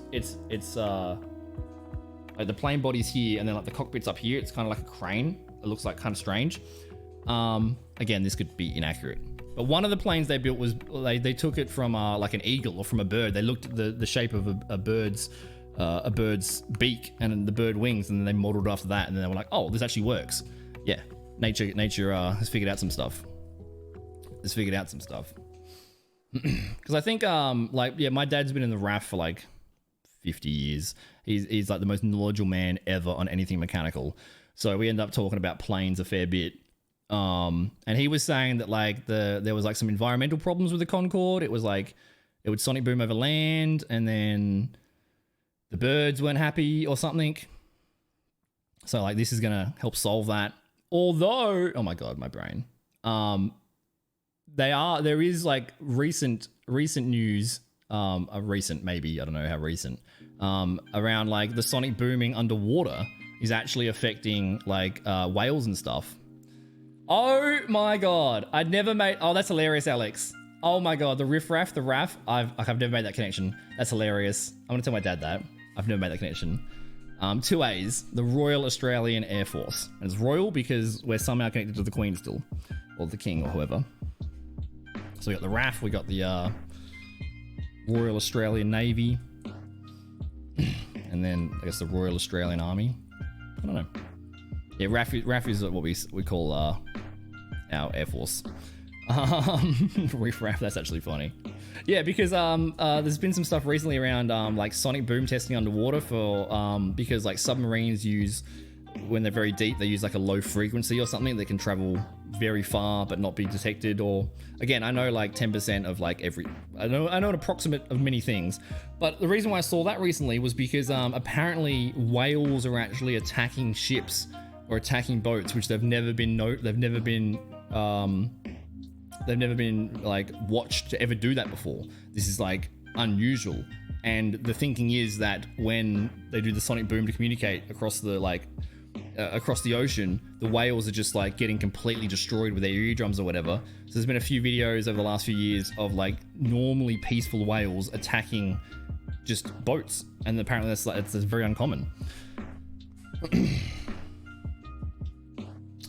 like the plane body's here and then like the cockpit's up here. It's kind of like a crane. It looks like kind of strange. Again, this could be inaccurate, but one of the planes they built was they took it from like an eagle or from a bird. They looked at the shape of a bird's beak and the bird wings, and then they modeled after that, and then they were like, oh, this actually works. Yeah, nature has figured out some stuff. Because I think my dad's been in the RAF for like 50 years. He's like the most knowledgeable man ever on anything mechanical. So we end up talking about planes a fair bit. And he was saying that like there was like some environmental problems with the Concorde. It was like it would sonic boom over land, and then the birds weren't happy or something. So like this is gonna help solve that. Although, oh my god, my brain. There is like recent news, recent maybe, I don't know how recent, around like the sonic booming underwater is actually affecting like whales and stuff. Oh my god, I'd never made... Oh, that's hilarious, Alex. Oh my god, the riffraff, the RAF, I've never made that connection. That's hilarious. I'm gonna tell my dad that. I've never made that connection. 2 A's, the Royal Australian Air Force. And it's royal because we're somehow connected to the Queen still. Or the King or whoever. So we got the RAF, we got the Royal Australian Navy. And and then I guess the Royal Australian Army. I don't know. Yeah, RAF is what we call our Air Force. RAF, that's actually funny. Yeah, because there's been some stuff recently around like sonic boom testing underwater for because like submarines use, when they're very deep, they use like a low frequency or something that can travel very far but not be detected. Or again, I know like 10% of like I know an approximate of many things, but the reason why I saw that recently was because apparently whales are actually attacking ships or attacking boats, which they've never been like watched to ever do that before. This is like unusual, and the thinking is that when they do the sonic boom to communicate across the across the ocean, the whales are just like getting completely destroyed with their eardrums or whatever. So there's been a few videos over the last few years of like normally peaceful whales attacking just boats, and apparently it's very uncommon.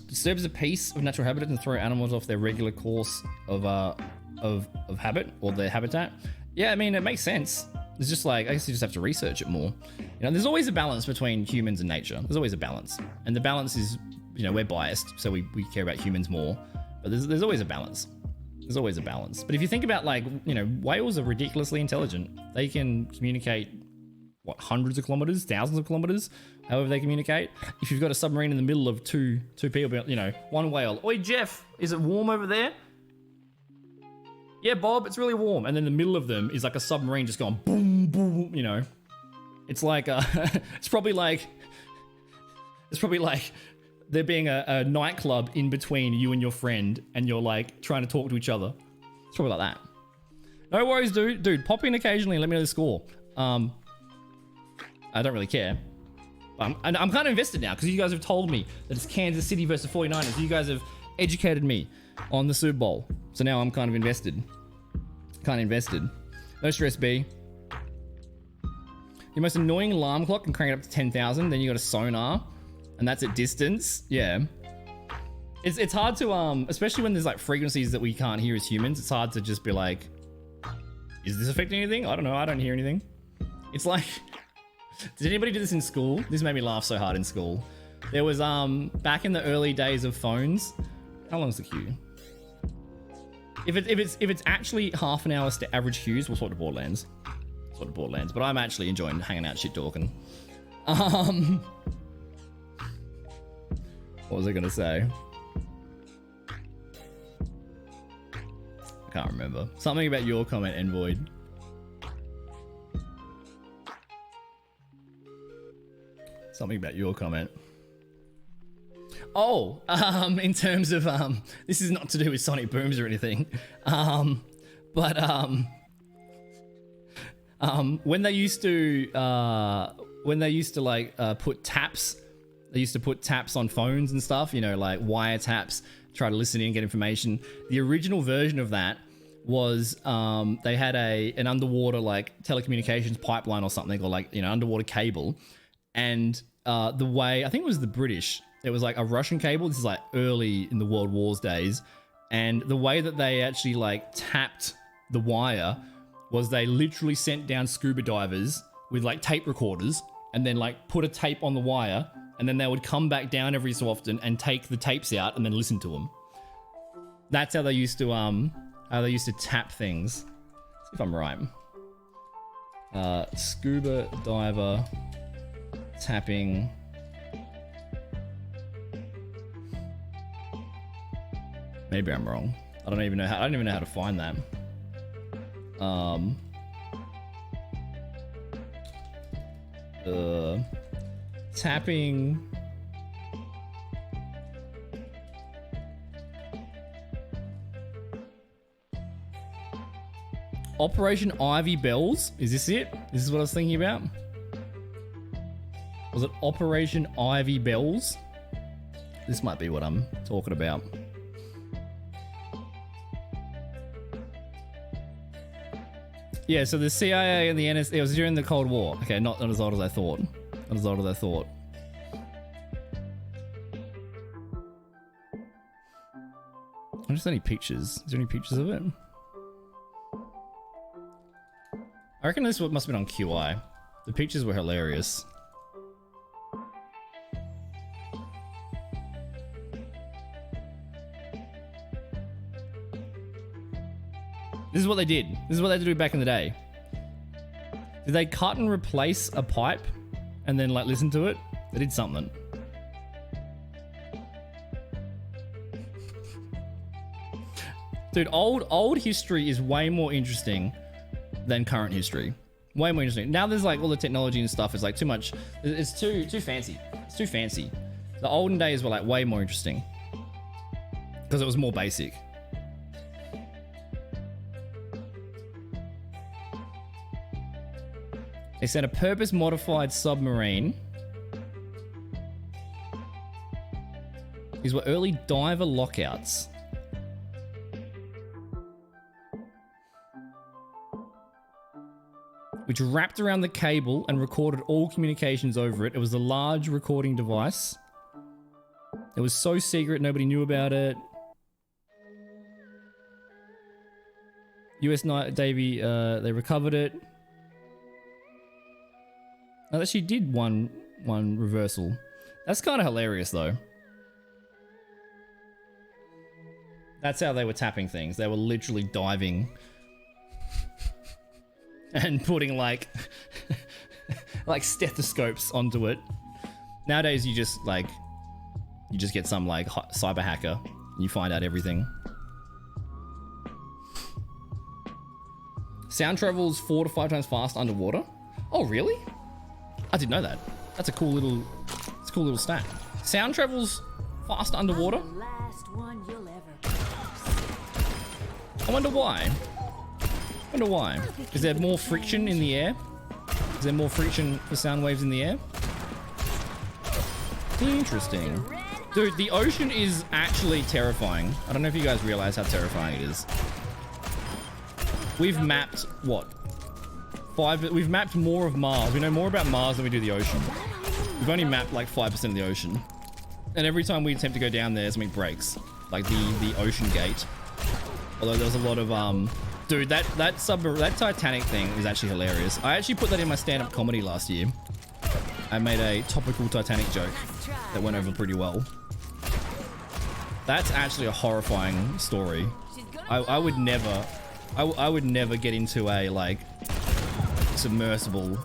Disturbs the peace of natural habitat and throw animals off their regular course of habit or their habitat. Yeah, I mean, it makes sense. It's just like, I guess you just have to research it more. You know, there's always a balance between humans and nature. There's always a balance. And the balance is, you know, we're biased, so we care about humans more. But there's always a balance. There's always a balance. But if you think about, like, you know, whales are ridiculously intelligent. They can communicate, what, hundreds of kilometers, thousands of kilometers, however they communicate. If you've got a submarine in the middle of two people, you know, one whale. Oi, Jeff, is it warm over there? Yeah, Bob, it's really warm. And then the middle of them is like a submarine just going boom, boom, you know. It's like, it's probably like there being a nightclub in between you and your friend, and you're like trying to talk to each other. It's probably like that. No worries, dude. Dude, pop in occasionally and let me know the score. I don't really care. And I'm kind of invested now because you guys have told me that it's Kansas City versus 49ers. You guys have educated me on the Super Bowl. So now I'm kind of invested. No stress, B. Your most annoying alarm clock can crank it up to 10,000. Then you got a sonar, and that's at distance. Yeah. It's hard to, especially when there's like frequencies that we can't hear as humans. It's hard to just be like, is this affecting anything? I don't know. I don't hear anything. It's like, did anybody do this in school? This made me laugh so hard in school. There was, back in the early days of phones. How long's the queue? If it's actually half an hour to average queues, we'll sort of Borderlands. But I'm actually enjoying hanging out, shit talking. What was I gonna say? I can't remember. Something about your comment, Envoid. Something about your comment. Oh, in terms of, this is not to do with sonic booms or anything. But when they used to like put taps, they used to put taps on phones and stuff, you know, like wire taps, try to listen in, get information. The original version of that was they had an underwater like telecommunications pipeline or something, or like, you know, underwater cable. And the way, I think it was the British, it was like a Russian cable. This is like early in the World Wars days. And the way that they actually like tapped the wire was they literally sent down scuba divers with like tape recorders and then like put a tape on the wire, and then they would come back down every so often and take the tapes out and then listen to them. That's how they used to tap things. Let's see if I'm right. Scuba diver tapping. Maybe I'm wrong. I don't even know how to find that. Tapping. Operation Ivy Bells? Is this it? This is what I was thinking about? Was it Operation Ivy Bells? This might be what I'm talking about. Yeah, so the CIA and the NSA, it was during the Cold War. Okay, not as old as I thought. Not as old as I thought. I just any pictures. Is there any pictures of it? I reckon this must have been on QI. The pictures were hilarious. This is what they did. This is what they had to do back in the day. Did they cut and replace a pipe and then like listen to it? They did something. Dude, old history is way more interesting than current history. Way more interesting. Now there's like all the technology and stuff is like too much. It's too fancy. It's too fancy. The olden days were like way more interesting because it was more basic. They said a purpose-modified submarine is what early diver lockouts. Which wrapped around the cable and recorded all communications over it. It was a large recording device. It was so secret, nobody knew about it. US Navy, they recovered it. Now that she did one reversal. That's kind of hilarious though. That's how they were tapping things. They were literally diving and putting like like stethoscopes onto it. Nowadays you just get some like cyber hacker and you find out everything. Sound travels 4 to 5 times fast underwater. Oh really? I didn't know that. That's a cool little stat. Sound travels fast underwater. I'm the last one you'll ever. I wonder why. Is there more friction in the air? Is there more friction for sound waves in the air? Interesting. Dude, the ocean is actually terrifying. I don't know if you guys realize how terrifying it is. We've mapped what? We've mapped more of Mars. We know more about Mars than we do the ocean. We've only mapped like 5% of the ocean. And every time we attempt to go down there, something breaks. Like the ocean gate. Although there's a lot of dude, that Titanic thing is actually hilarious. I actually put that in my stand-up comedy last year. I made a topical Titanic joke that went over pretty well. That's actually a horrifying story. I would never get into a like submersible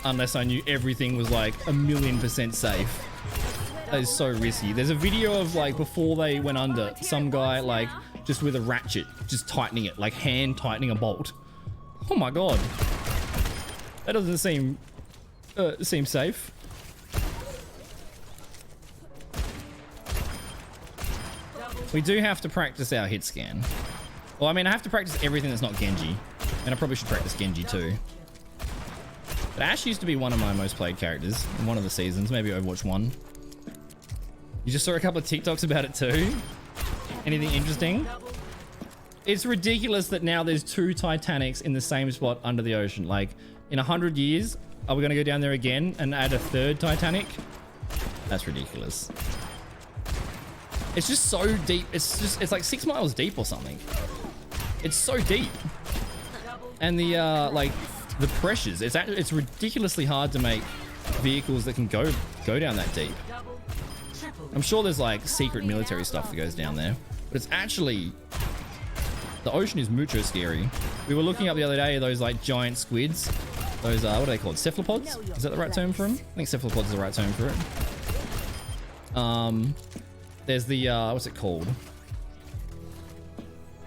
unless I knew everything was like 1,000,000% safe. That is so risky. There's a video of like before they went under, some guy like just with a ratchet just tightening it, like hand tightening a bolt. Oh my god, that doesn't seem safe. We do have to practice our hit scan. Well, I mean, I have to practice everything that's not Genji. And I probably should practice Genji too. But Ashe used to be one of my most played characters in one of the seasons, maybe Overwatch 1. You just saw a couple of TikToks about it too? Anything interesting? It's ridiculous that now there's 2 Titanics in the same spot under the ocean. Like, in 100 years, are we going to go down there again and add a 3rd Titanic? That's ridiculous. It's just so deep. It's like 6 miles deep or something. It's so deep. And the like the pressures, it's ridiculously hard to make vehicles that can go down that deep. I'm sure there's like secret military stuff that goes down there, but it's actually, the ocean is mucho scary. We were looking up the other day those like giant squids. Those what are they called? Cephalopods? Is that the right term for them? I think cephalopods is the right term for it. There's the what's it called?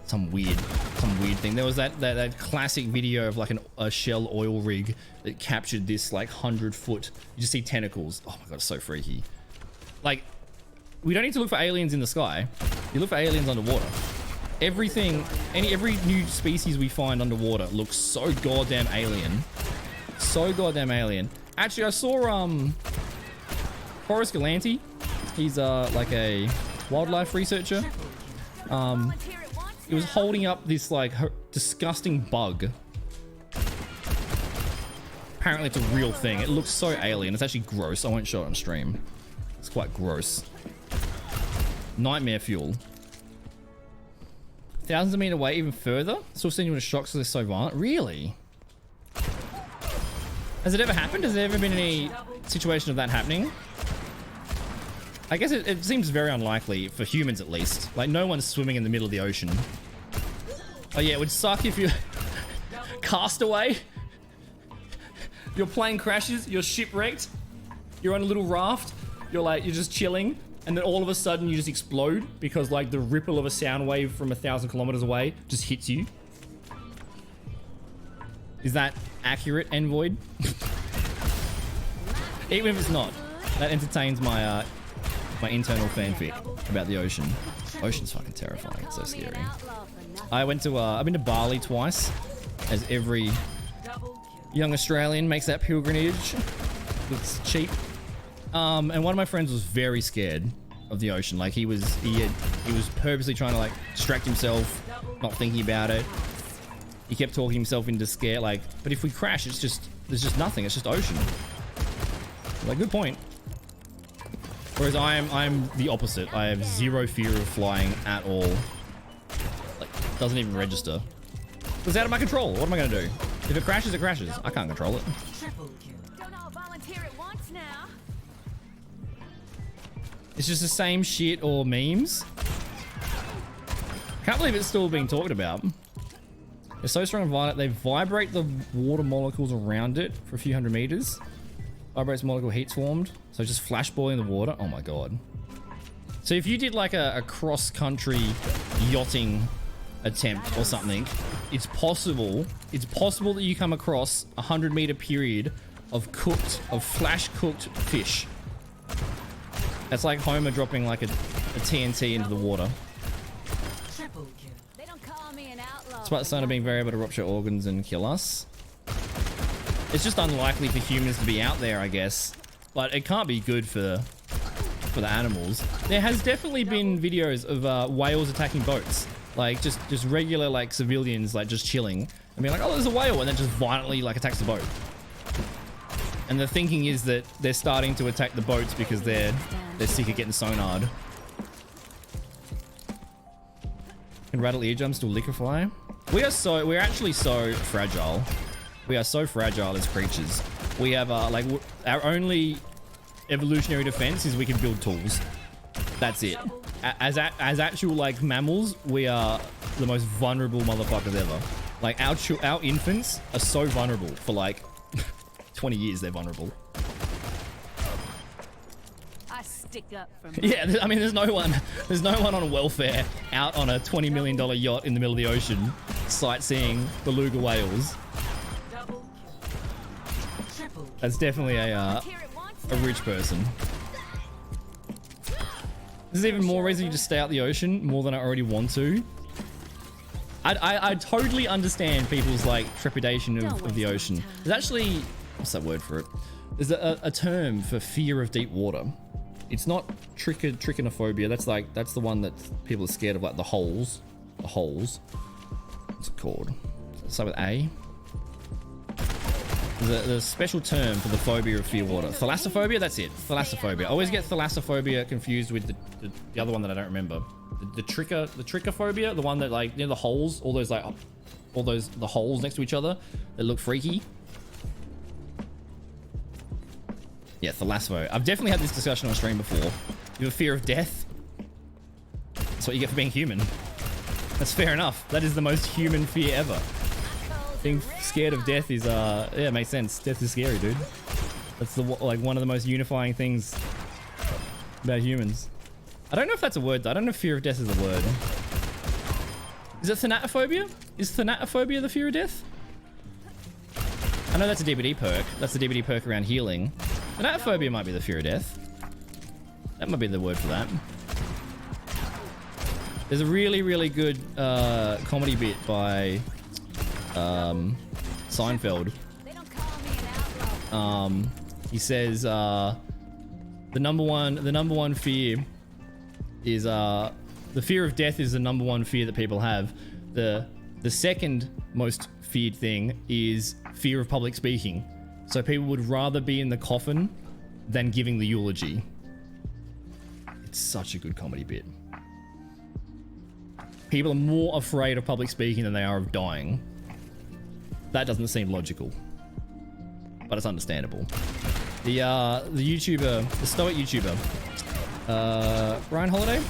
Some weird thing. There was that classic video of like a Shell oil rig that captured this like 100-foot. You just see tentacles. Oh my god, it's so freaky. Like, we don't need to look for aliens in the sky. You look for aliens underwater. Everything, every new species we find underwater looks so goddamn alien. So goddamn alien. Actually, I saw Forrest Galanti. He's like a wildlife researcher. He was holding up this like disgusting bug. Apparently it's a real thing. It looks so alien. It's actually gross. I won't show it on stream. It's quite gross. Nightmare fuel. Thousands of meters away, even further. Still sending you into shock because they're so violent. Really? Has it ever happened? Has there ever been any situation of that happening? I guess it seems very unlikely for humans, at least. Like, no one's swimming in the middle of the ocean. Oh yeah, it would suck if you cast away. Your plane crashes, you're shipwrecked, you're on a little raft, you're just chilling, and then all of a sudden you just explode because like the ripple of a sound wave from 1,000 kilometers away just hits you. Is that accurate, Envoid? Even if it's not, that entertains my my internal fanfic about the ocean. Ocean's fucking terrifying. It's so scary. I've been to Bali twice, as every young Australian makes that pilgrimage. It's cheap. And one of my friends was very scared of the ocean. Like he was purposely trying to like distract himself, not thinking about it. He kept talking himself into scare. Like, but if we crash, there's just nothing. It's just ocean. Like, good point. Whereas I'm the opposite. I have zero fear of flying at all. Like, doesn't even register. It's out of my control. What am I gonna do? If it crashes, it crashes. I can't control it. Don't all volunteer at once now. It's just the same shit or memes. Can't believe it's still being talked about. They're so strong and violent, they vibrate the water molecules around it for a few hundred meters. Vibrates molecule heat swarmed. So just flash boiling the water. Oh my god. So if you did like a cross-country yachting attempt or something, it's possible that you come across a 100-meter period of flash cooked fish. That's like Homer dropping like a TNT into the water. They don't call me an outlaw. Despite the sun being very able to rupture organs and kill us. It's just unlikely for humans to be out there, I guess. But it can't be good for the animals. There has definitely been videos of whales attacking boats. Like just regular like civilians like just chilling. I mean like, oh, there's a whale, and then just violently like attacks the boat. And the thinking is that they're starting to attack the boats because they're sick of getting sonared. Can rattle eardrums to liquefy? We're actually so fragile. We are so fragile as creatures. We have like our only evolutionary defense is we can build tools. That's it. As actual like mammals, we are the most vulnerable motherfuckers ever. Like our infants are so vulnerable for like 20 years. They're vulnerable. I stick up for Yeah, I mean, there's no one on welfare out on a $20 million yacht in the middle of the ocean, sightseeing beluga whales. That's definitely a rich person. There's even more reason you just stay out the ocean more than I already want to. I totally understand people's like trepidation of the ocean. There's actually, what's that word for it? There's a term for fear of deep water. It's not trichinophobia. That's the one that people are scared of, like the holes. The holes. What's it called? Start with A. There's a special term for the phobia of fear water. Thalassophobia, that's it. Thalassophobia. I always get thalassophobia confused with the other one that I don't remember. The trichophobia, the one that like near the holes, the holes next to each other that look freaky. Yeah, thalassophobia. I've definitely had this discussion on stream before. You have a fear of death. That's what you get for being human. That's fair enough. That is the most human fear ever. Being scared of death is yeah, it makes sense. Death is scary, dude. That's like one of the most unifying things about humans. I don't know if that's a word though. I don't know if fear of death is a word. Is it thanatophobia? Is thanatophobia the fear of death? I know that's a DBD perk. That's the DBD perk around healing. Thanatophobia might be the fear of death. That might be the word for that. There's a really, really good comedy bit by Seinfeld. He says the number one fear is the fear of death is the number one fear that people have. The second most feared thing is fear of public speaking. So people would rather be in the coffin than giving the eulogy. It's such a good comedy bit. People are more afraid of public speaking than they are of dying. That doesn't seem logical. but it's understandable. The YouTuber, the stoic YouTuber, Ryan Holiday,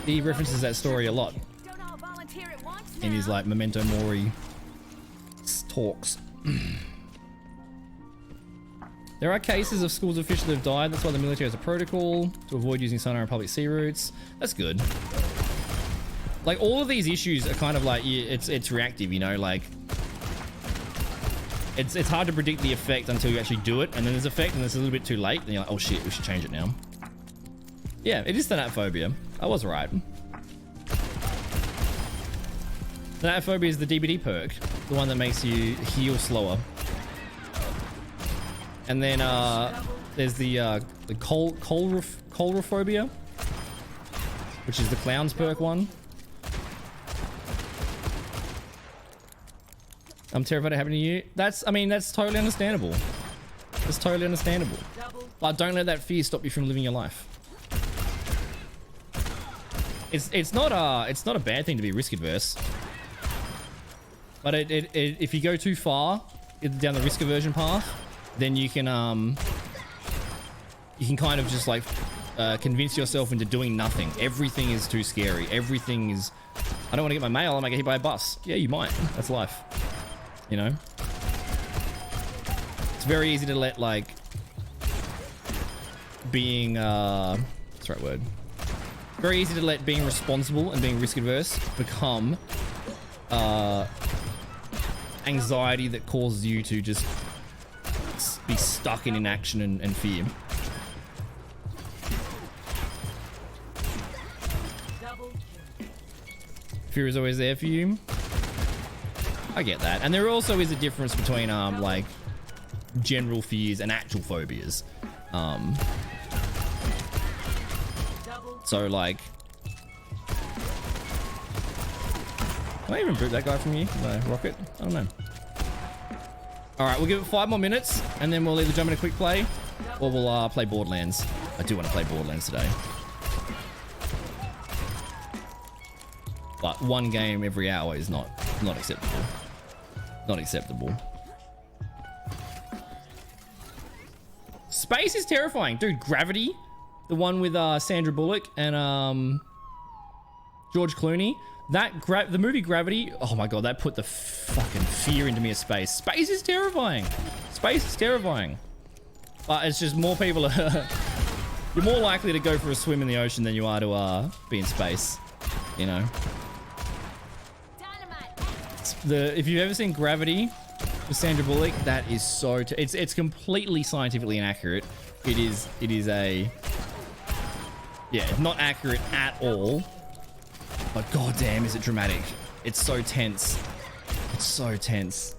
he references that story a lot Don't all volunteer at once in his now. like Memento Mori talks. There are cases of schools officials that have died. That's why the military has a protocol to avoid using sonar and public sea routes. That's good. Like all of these issues are kind of like it's reactive, you know, like it's hard to predict the effect until you actually do it, and then there's effect and it's a little bit too late, and you're like, oh shit, we should change it now. Yeah, it is thanatophobia. I was right. Thanatophobia is the DBD perk, the one that makes you heal slower. And then there's the colrophobia, which is the clown's perk one. I'm terrified of happening to you. That's totally understandable. That's totally understandable. But don't let that fear stop you from living your life. It's not a bad thing to be risk adverse. But if you go too far down the risk aversion path, then you can kind of just like convince yourself into doing nothing. Everything is too scary. Everything is, I don't want to get my mail, I might get hit by a bus. Yeah, you might. That's life. You know? It's very easy to let like being what's the right word? Very easy to let being responsible and being risk adverse become anxiety that causes you to just be stuck in inaction and fear. Fear is always there for you. I get that. And there also is a difference between like general fears and actual phobias. So like, can I even boot that guy from you? No, rocket? I don't know. Alright, we'll give it 5 more minutes, and then we'll either jump in a quick play, or we'll play Borderlands. I do want to play Borderlands today. But one game every hour is not acceptable. Not acceptable. Space is terrifying. Dude, Gravity, the one with Sandra Bullock and George Clooney. The movie Gravity, oh my god, that put the fucking fear into me of space. Space is terrifying. Space is terrifying. But it's just more people are... You're more likely to go for a swim in the ocean than you are to be in space. You know? If you've ever seen Gravity with Sandra Bullock, that is so... It's completely scientifically inaccurate. It is a... Yeah, not accurate at all. But goddamn, is it dramatic. It's so tense. It's so tense.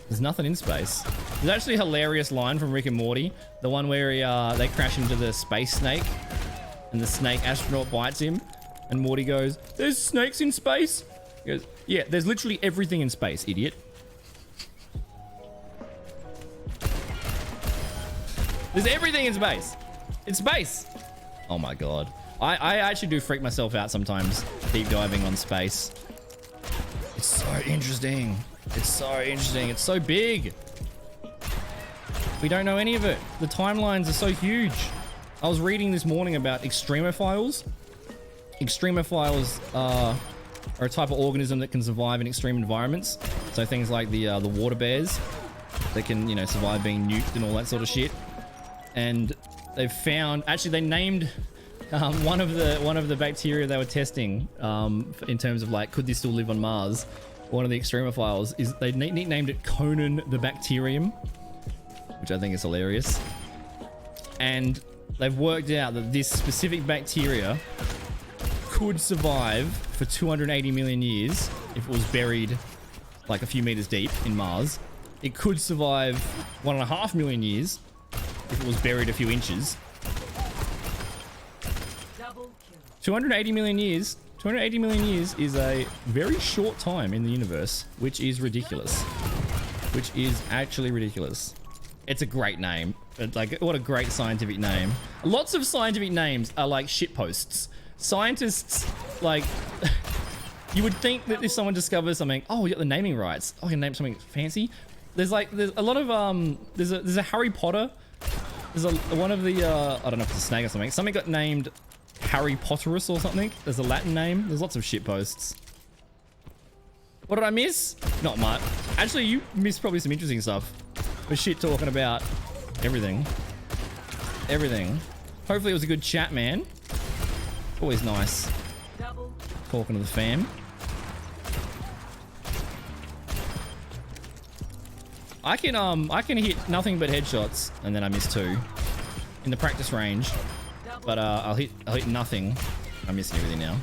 There's nothing in space. There's actually a hilarious line from Rick and Morty. The one where they crash into the space snake and the snake astronaut bites him. And Morty goes, "There's snakes in space?" He goes, "Yeah, there's literally everything in space, idiot." There's everything in space. It's space. Oh my god. I actually do freak myself out sometimes deep diving on space. It's so interesting. It's so interesting. It's so big. We don't know any of it. The timelines are so huge. I was reading this morning about extremophiles. Extremophiles are a type of organism that can survive in extreme environments. So things like the water bears that can, you know, survive being nuked and all that sort of shit. And they've found, actually they named one of the bacteria they were testing in terms of like, could this still live on Mars? One of the extremophiles is, they nicknamed it Conan the Bacterium, which I think is hilarious. And they've worked out that this specific bacteria could survive for 280 million years if it was buried like a few meters deep in Mars. It could survive 1.5 million years if it was buried a few inches. 280 million years. 280 million years is a very short time in the universe, which is ridiculous. Which is actually ridiculous. It's a great name. Like, what a great scientific name. Lots of scientific names are like shitposts. Scientists, like, you would think that if someone discovers something, oh, you got the naming rights. Oh, you can name something fancy. there's a lot of there's a Harry Potter. There's one of the I don't know if it's a snake or something. Something got named Harry Potterus or something. There's a Latin name. There's lots of shit posts. What did I miss? Not much. Actually, you missed probably some interesting stuff. We're shit talking about everything. Everything. Hopefully it was a good chat, man. Always nice talking to the fam. I can hit nothing but headshots, and then I miss 2 in the practice range. But I'll hit nothing. I'm missing everything now.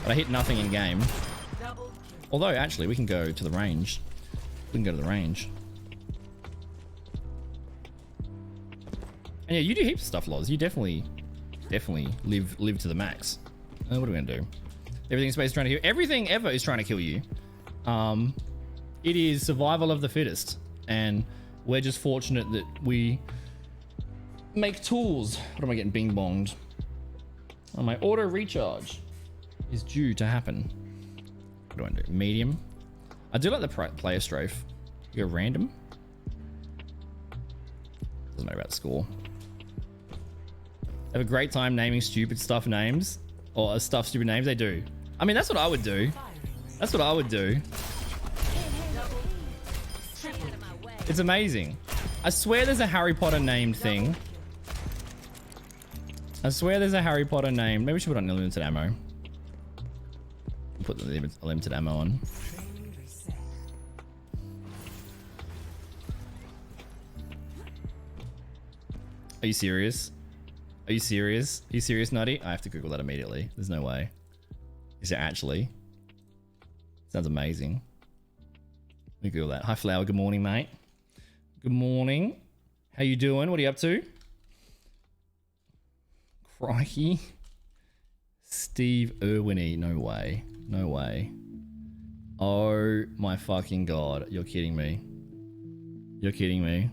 But I hit nothing in game. Although actually we can go to the range. We can go to the range. And yeah, you do heaps of stuff, Loz. You definitely live to the max. What are we gonna do? Everything in space is trying to kill. Everything ever is trying to kill you. It is survival of the fittest. And we're just fortunate that we make tools. What am I getting bing bonged? Oh, my auto recharge is due to happen. What do I do? Medium. I do like the player strafe. You go random. Doesn't matter about the score. Have a great time naming stupid stuff names or stupid names. They do. I mean, that's what I would do. That's what I would do. It's amazing. I swear there's a Harry Potter named thing. I swear there's a Harry Potter name. Maybe we should put on unlimited ammo. Put the limited ammo on. Are you serious? Are you serious? Are you serious, Nutty? I have to Google that immediately. There's no way. Is it actually? Sounds amazing. Let me Google that. Hi, Flower. Good morning, mate. Good morning. How you doing? What are you up to? Crikey. Steve Irwin-y. No way. No way. Oh my fucking god. You're kidding me. You're kidding me.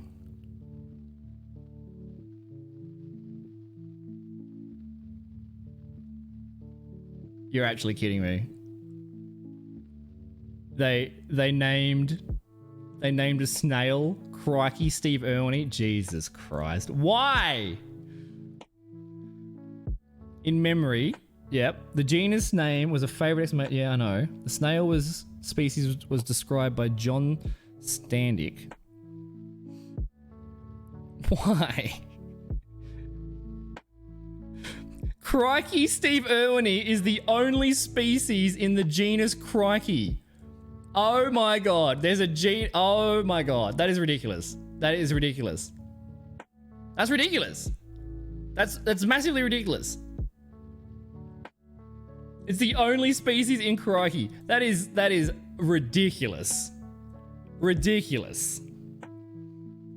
You're actually kidding me. They named a snail Crikey Steve Irwin-y. Jesus Christ. Why? In memory, yep. The genus name was a favorite. Yeah, I know. The snail species was described by John Standick. Why? Crikey Steve Irwin-y is the only species in the genus Crikey. Oh my god, there's a oh my god, that is ridiculous. That is ridiculous. That's ridiculous. That's massively ridiculous. It's the only species in Crikey. That is ridiculous. Ridiculous.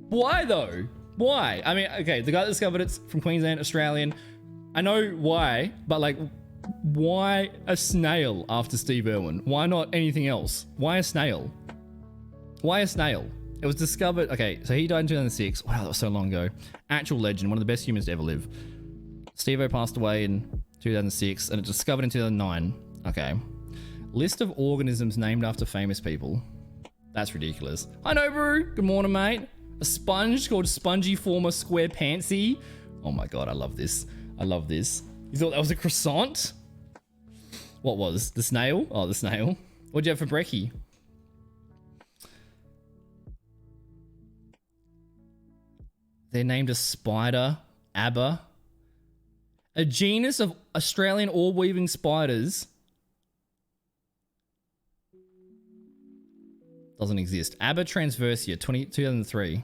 Why though? Why? I mean, okay, the guy that discovered it's from Queensland, Australian. I know why, but like, why a snail after Steve Irwin? Why not anything else? Why a snail? Why a snail? It was discovered... Okay, so he died in 2006. Wow, that was so long ago. Actual legend, one of the best humans to ever live. Steve-O passed away in 2006, and it was discovered in 2009. Okay. List of organisms named after famous people. That's ridiculous. Hi, Nobu. Good morning, mate. A sponge called Spongiforma squarepantsy. Oh my god, I love this. I love this. You thought that was a croissant? What was? The snail? Oh, the snail. What'd you have for brekkie? They named a spider Abba. A genus of Australian orb-weaving spiders. Doesn't exist. Abba transversia, 2003.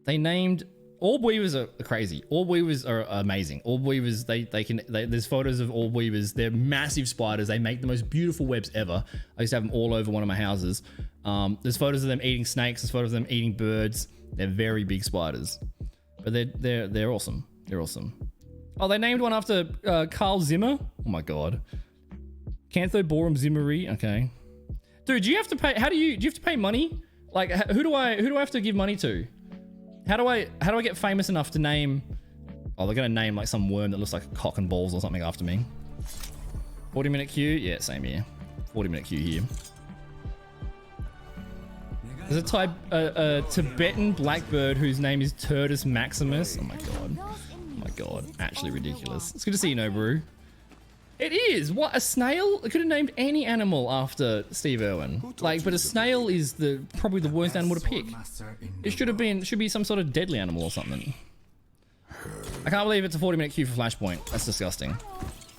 They named... Orb weavers are crazy. Orb weavers are amazing. Orb weavers, there's photos of orb weavers. They're massive spiders. They make the most beautiful webs ever. I used to have them all over one of my houses. There's photos of them eating snakes. There's photos of them eating birds. They're very big spiders, but they're awesome. They're awesome. Oh, they named one after Carl Zimmer. Oh my god, Canthoborum zimmeri. Okay, dude, do you have to pay? Do you have to pay money? Like, who do I have to give money to? How do I get famous enough to name... Oh, they're going to name like some worm that looks like a cock and balls or something after me. 40-minute queue? Yeah, same here. 40-minute queue here. There's a Tibetan blackbird whose name is Turdus Maximus. Oh my god. Oh my god. Actually ridiculous. It's good to see you, Nobru. It is. What, a snail? It could have named any animal after Steve Irwin. Like, but a snail is probably the worst animal to pick. It should be some sort of deadly animal or something. I can't believe it's a 40-minute queue for Flashpoint. That's disgusting.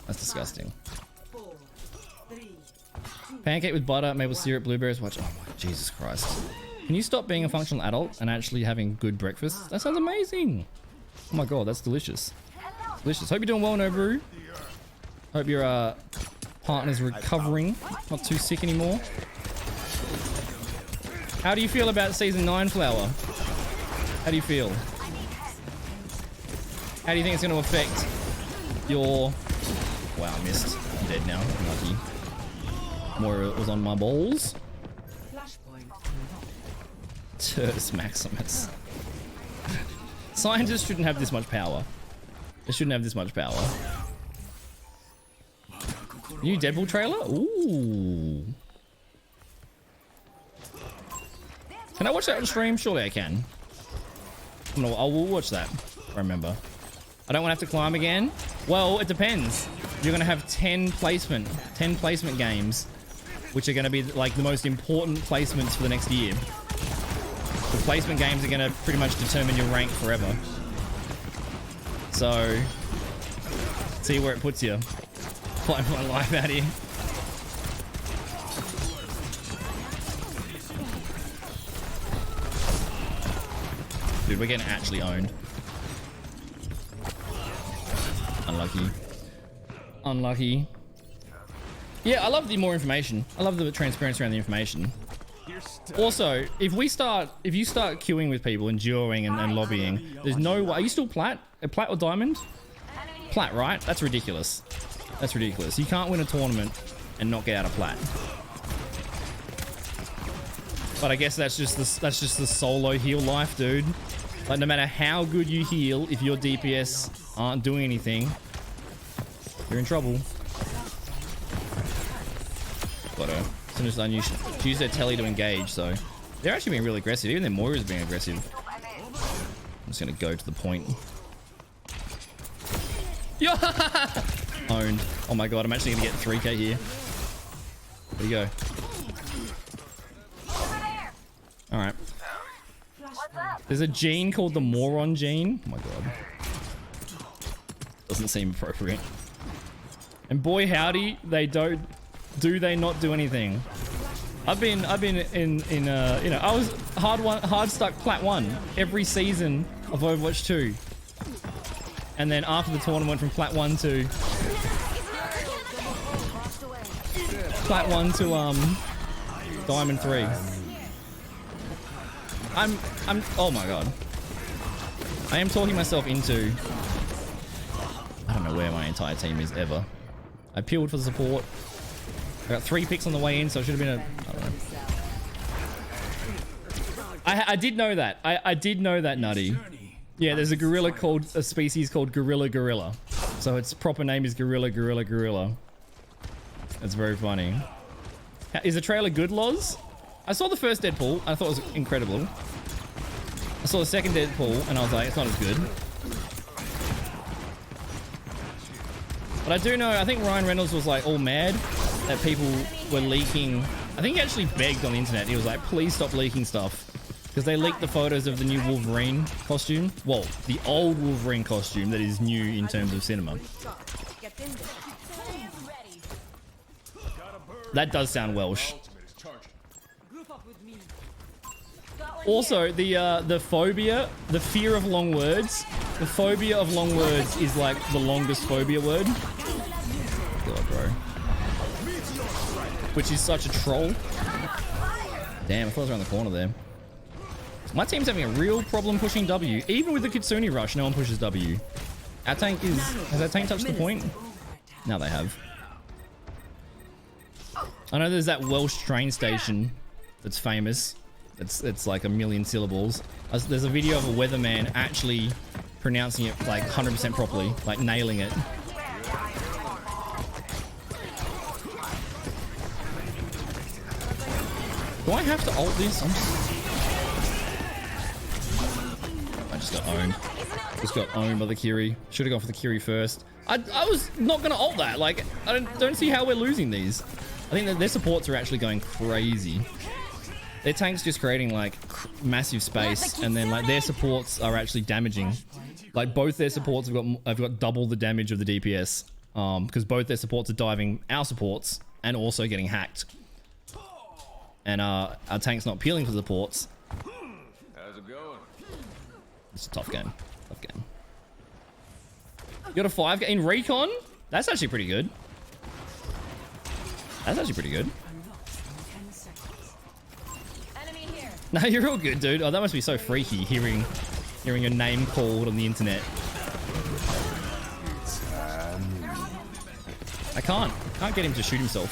That's disgusting. Pancake with butter, maple syrup, blueberries. Watch. Oh my Jesus Christ. Can you stop being a functional adult and actually having good breakfast? That sounds amazing. Oh my god, that's delicious. Delicious. Hope you're doing well, Nobru. Hope your partner's recovering. Not too sick anymore. How do you feel about season 9, Flower? How do you feel? How do you think it's going to affect your... Wow, I missed. I'm dead now. Lucky. Moira was on my balls. Turdus Maximus. Scientists shouldn't have this much power. They shouldn't have this much power. New Deadpool trailer? Ooh. Can I watch that on stream? Surely I can. I will watch that. I remember. I don't want to have to climb again. Well, it depends. You're going to have 10 placement games, which are going to be like the most important placements for the next year. The placement games are going to pretty much determine your rank forever. So, see where it puts you. Find my life out here. Dude, we're getting actually owned. Unlucky. Unlucky. Yeah, I love the more information. I love the transparency around the information. Also, if you start queuing with people and duoing and lobbying, there's no way. Are you still plat? Plat or diamond? Plat, right? That's ridiculous. That's ridiculous. You can't win a tournament and not get out of plat. But I guess that's just the solo heal life, dude. Like, no matter how good you heal, if your DPS aren't doing anything, you're in trouble. Got her. As soon as I knew she used her telly to engage, so they're actually being really aggressive. Even their Moira's being aggressive. I'm just gonna go to the point. Yeah! Owned. Oh my god, I'm actually gonna get 3k here. There you go. Alright. There's a gene called the moron gene. Oh my god. Doesn't seem appropriate. And boy howdy, they not do anything. I've been in you know, I was hard stuck plat 1 every season of Overwatch 2. And then after the tournament went from plat 1 to plat 1 to diamond 3. I'm oh my god. I am talking myself into I don't know where my entire team is ever. I peeled for the support. I got 3 picks on the way in, so it should have been I don't know. I did know that. I did know that, Nutty. Yeah, there's a species called gorilla. So its proper name is gorilla. That's very funny. Is the trailer good, Loz? I saw the first Deadpool. I thought it was incredible. I saw the second Deadpool, and I was like, it's not as good. But I do know, I think Ryan Reynolds was like all mad that people were leaking. I think he actually begged on the internet. He was like, please stop leaking stuff. Because they leaked the photos of the new Wolverine costume. Well, the old Wolverine costume that is new in terms of cinema. That does sound Welsh. Also, the phobia, the fear of long words. The phobia of long words is like the longest phobia word. God, bro. Which is such a troll. Damn, I thought I was around the corner there. My team's having a real problem pushing W. Even with the Kitsune rush, no one pushes W. Our tank is... Has our tank touched the point? Now they have. I know there's that Welsh train station that's famous. It's like 1,000,000 syllables. There's a video of a weatherman actually pronouncing it like 100% properly, like nailing it. Do I have to ult this? just got owned. Just got owned by the Kiri. Should have gone for the Kiri first. I was not going to ult that. Like, I don't see how we're losing these. I think that their supports are actually going crazy. Their tank's just creating like massive space, and then like their supports are actually damaging. Like both their supports have got double the damage of the DPS, because both their supports are diving our supports and also getting hacked. And our tank's not peeling for supports. How's it going? It's a tough game. Tough game. You got a 5 in recon? That's actually pretty good. That's actually pretty good. Enemy here. No, you're all good, dude. Oh, that must be so freaky hearing your name called on the internet. I can't get him to shoot himself.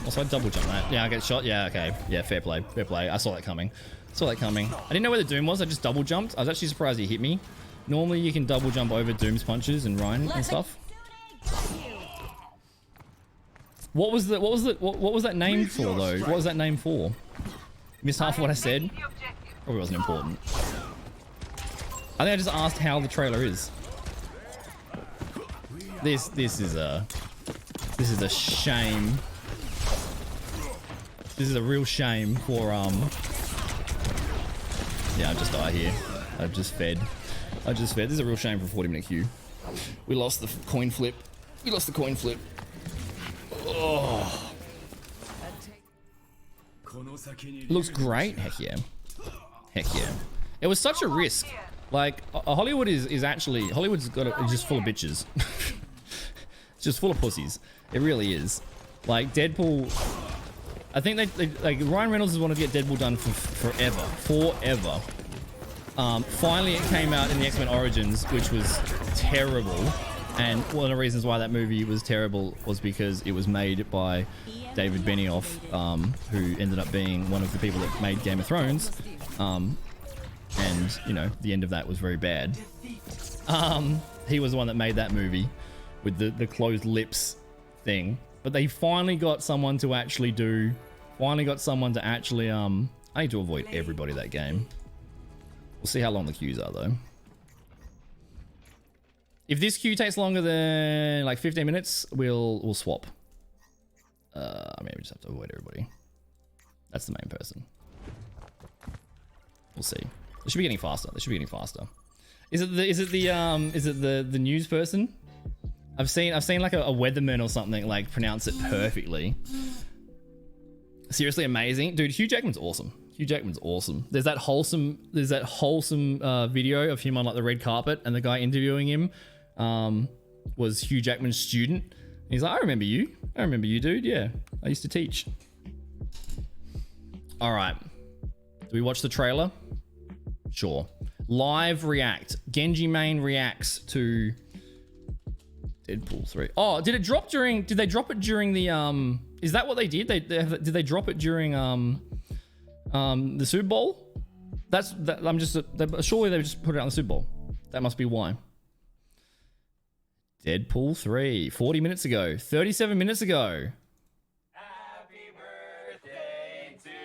Also, I double jump that. Yeah, I get shot. Yeah, okay. Yeah, fair play. Fair play. I saw that coming. I didn't know where the Doom was. I just double jumped. I was actually surprised he hit me. Normally, you can double jump over Doom's punches and Ryan and stuff. What was that named for though? What was that name for? Missed half of what I said. Probably wasn't important. I think I just asked how the trailer is. This is a shame. This is a real shame for yeah, I just die here. I've just fed. This is a real shame for 40-minute queue. We lost the coin flip. Oh. Looks great. Heck yeah. It was such a risk. Like Hollywood is actually Hollywood's is just full of bitches. It's just full of pussies. It really is. Like Deadpool. I think they like Ryan Reynolds has wanted to get Deadpool done for forever. Finally, it came out in the X-Men Origins, which was terrible. And one of the reasons why that movie was terrible was because it was made by David Benioff, who ended up being one of the people that made Game of Thrones. And, you know, the end of that was very bad. He was the one that made that movie with the closed lips thing. But they finally got someone to actually I need to avoid everybody that game. We'll see how long the queues are though. If this queue takes longer than like 15 minutes, we'll swap. I mean, we just have to avoid everybody. That's the main person. We'll see. They should be getting faster. Is it the news person? I've seen like a weatherman or something like pronounce it perfectly. Seriously amazing, dude. Hugh Jackman's awesome. There's that wholesome video of him on like the red carpet, and the guy interviewing him was Hugh Jackman's student. And he's like, I remember you, dude. Yeah, I used to teach. All right, do we watch the trailer? Sure. Live react. Genji main reacts to Deadpool 3. Oh, did they drop it during the is that what they did? Did they drop it during the Super Bowl? Surely they just put it out on the Super Bowl. That must be why. Deadpool 3, 40 minutes ago, 37 minutes ago. Happy birthday to you.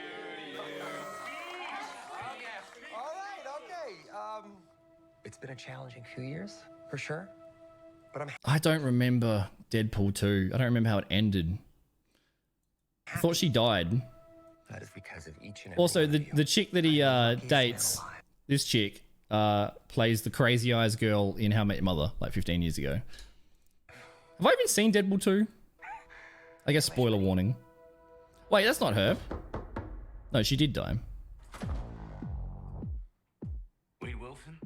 All right, okay. It's been a challenging few years, for sure. But I don't remember Deadpool 2. I don't remember how it ended. I thought she died. That is because of each and every Also, one of the chick that he dates, this chick, plays the Crazy Eyes girl in How I Met Your Mother, like 15 years ago. Have I even seen Deadpool 2? I guess spoiler warning. Wait, that's not her. No, she did die. Wade Wilson?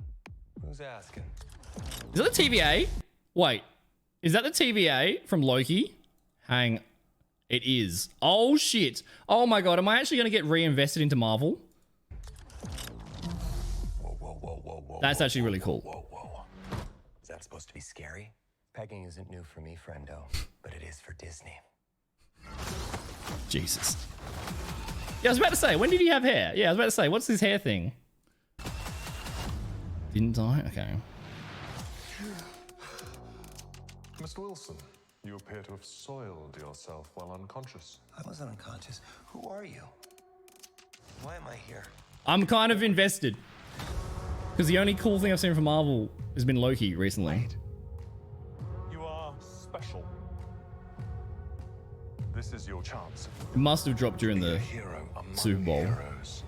Who's asking? Is that the TVA? Wait, is that the TVA from Loki? It is. Oh shit. Oh my god, am I actually going to get reinvested into Marvel? Whoa. That's actually really cool. Whoa. Is that supposed to be scary? Pegging isn't new for me, friendo, but it is for Disney. Jesus. Yeah, I was about to say, when did he have hair? Yeah, I was about to say, what's his hair thing? Didn't die? Okay. Mr. Wilson, you appear to have soiled yourself while unconscious. I wasn't unconscious. Who are you? Why am I here? I'm kind of invested. Because the only cool thing I've seen from Marvel has been Loki recently. You are special. This is your chance. It must have dropped during Be a the hero among Super Bowl. heroes.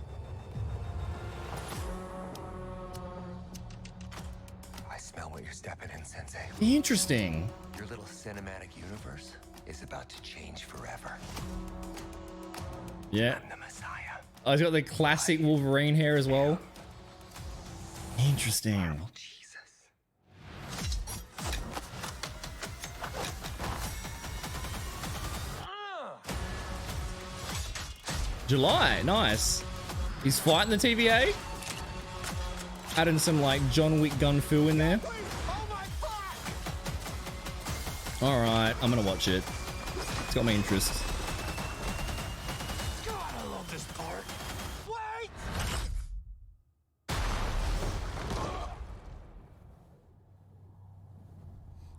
I smell what you're stepping in, Sensei. Interesting. Your little cinematic universe is about to change forever. Yeah. I'm the Messiah. Oh, he's got the classic Wolverine hair as well. Interesting. Marvel Jesus. July, nice. He's fighting the TVA. Adding some like John Wick gun fu in there. All right, I'm gonna watch it. It's got my interest. God, I love this part. Wait!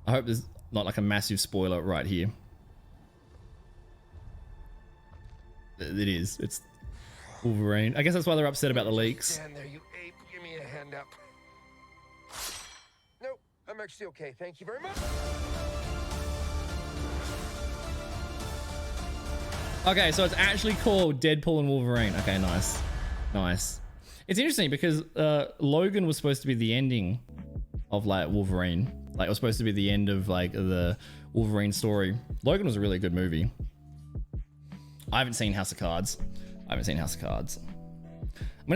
I hope there's not like a massive spoiler right here. It is. It's Wolverine. I guess that's why they're upset about the leaks. Stand there, you ape. Give me a hand up. Nope, I'm actually okay. Thank you very much. Okay, so it's actually called Deadpool and Wolverine. Okay, nice. Nice. It's interesting because Logan was supposed to be the ending of like Wolverine. Like it was supposed to be the end of like the Wolverine story. Logan was a really good movie. I haven't seen House of Cards. I'm gonna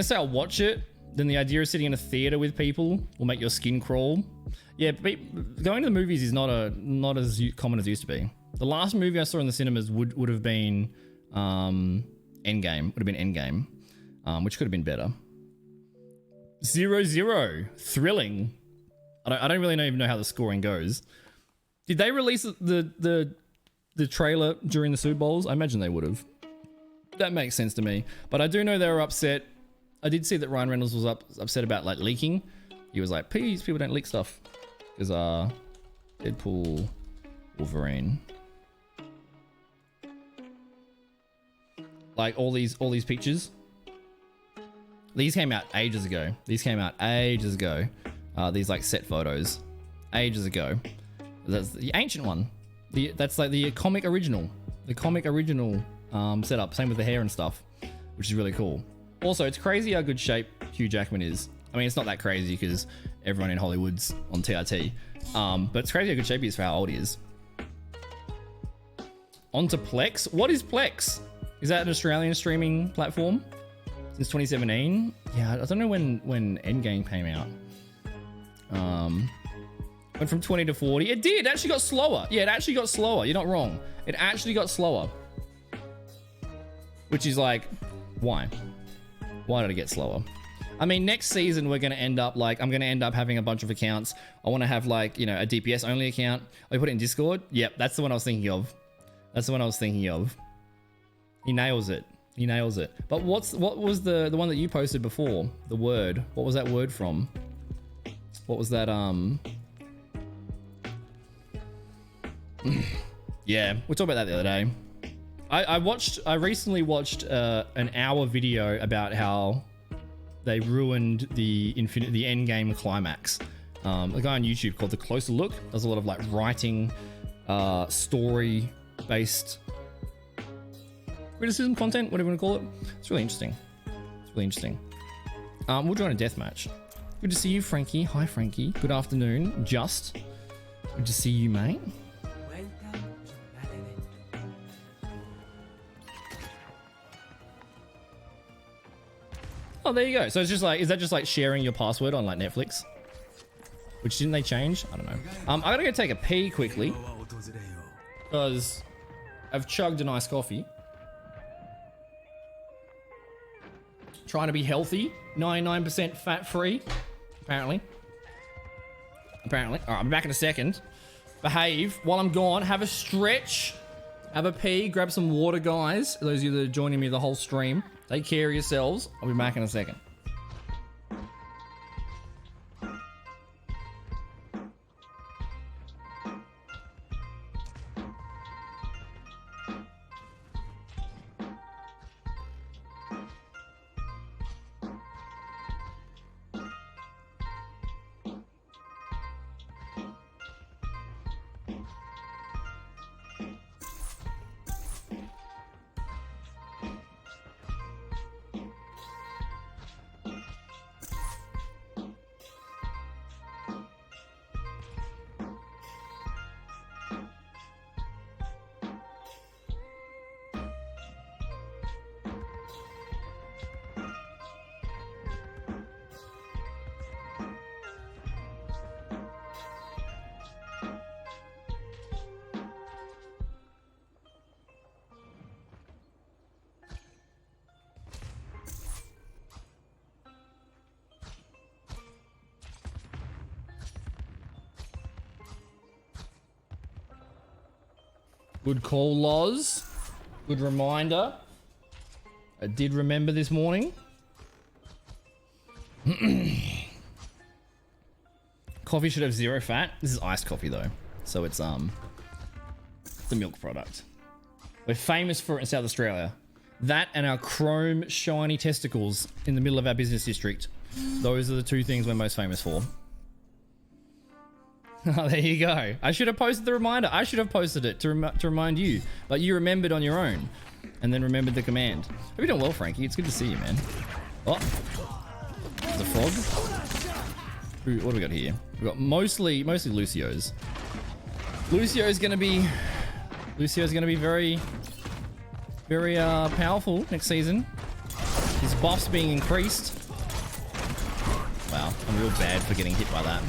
say I'll watch it. Then the idea of sitting in a theater with people will make your skin crawl. Yeah, going to the movies is not as common as it used to be. The last movie I saw in the cinemas would have been Endgame. Would have been Endgame, which could have been better. 0-0, thrilling. I don't really even know how the scoring goes. Did they release the trailer during the Super Bowls? I imagine they would have. That makes sense to me. But I do know they were upset. I did see that Ryan Reynolds was upset about like leaking. He was like, please, people don't leak stuff. Because Deadpool, Wolverine. Like all these pictures. These came out ages ago. These like set photos. Ages ago. That's the ancient one. That's like the comic original. The comic original setup. Same with the hair and stuff, which is really cool. Also, it's crazy how good shape Hugh Jackman is. I mean, it's not that crazy because everyone in Hollywood's on TRT. But it's crazy how good shape he is for how old he is. On to Plex. What is Plex? Is that an Australian streaming platform? Since 2017? Yeah, I don't know when Endgame came out. Went from 20 to 40. It did. It actually got slower. Yeah, it actually got slower. You're not wrong. It actually got slower. Which is like, why? Why did it get slower? I mean, next season, we're going to end up like, I'm going to end up having a bunch of accounts. I want to have like, you know, a DPS only account. Oh, you put it in Discord? Yep, that's the one I was thinking of. He nails it. But what was the one that you posted before? The word. What was that word from? What was that, Yeah, we talked about that the other day. I recently watched an hour video about how they ruined the Endgame climax. A guy on YouTube called The Closer Look does a lot of like writing, story-based criticism content, whatever you want to call it. It's really interesting. We'll join a deathmatch. Good to see you, Frankie. Hi, Frankie. Good afternoon. Just. Good to see you, mate. Oh, there you go. So it's just like, is that just like sharing your password on like Netflix? Which didn't they change? I don't know. I gotta go take a pee quickly because I've chugged a nice coffee. Trying to be healthy, 99% fat free, apparently. All right, I'm back in a second. Behave while I'm gone. Have a stretch, have a pee, grab some water, guys. Those of you that are joining me the whole stream. Take care of yourselves. I'll be back in a second. Good call, Loz. Good reminder. I did remember this morning. Coffee should have 0 fat. This is iced coffee though, so it's the milk product. We're famous for it in South Australia. That and our chrome shiny testicles in the middle of our business district. Those are the 2 things we're most famous for. Oh, there you go. I should have posted the reminder. I should have posted it to remind you, but you remembered on your own and then remembered the command. Hope you're doing well, Frankie. It's good to see you, man. Oh, there's a frog. Ooh, what do we got here? We've got mostly Lucio's. Lucio's gonna be very, very powerful next season. His buff's being increased. Wow, I'm real bad for getting hit by that.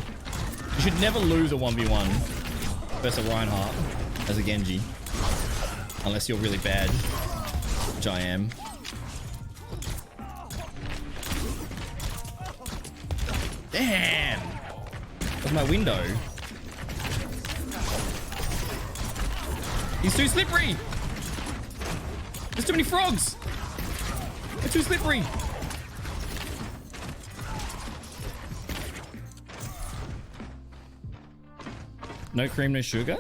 You should never lose a 1v1 versus a Reinhardt as a Genji. Unless you're really bad, which I am. Damn! That's my window. He's too slippery! There's too many frogs! They're too slippery! No cream, no sugar?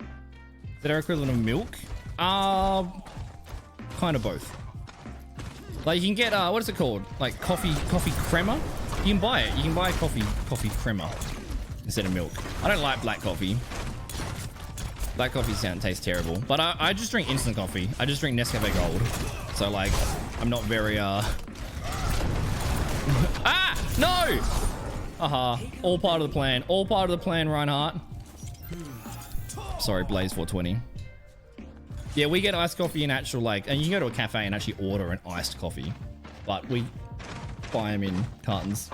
Is that our equivalent of milk? Kind of both. Like you can get what is it called? Like coffee crema? You can buy it. You can buy coffee crema instead of milk. I don't like black coffee. Black coffee tastes terrible. But I just drink instant coffee. I just drink Nescafe Gold. So like I'm not very Ah! No! All part of the plan. All part of the plan, Reinhardt. Sorry, Blaze 420. Yeah, we get iced coffee in actual, like, and you can go to a cafe and actually order an iced coffee. But we buy them in cartons.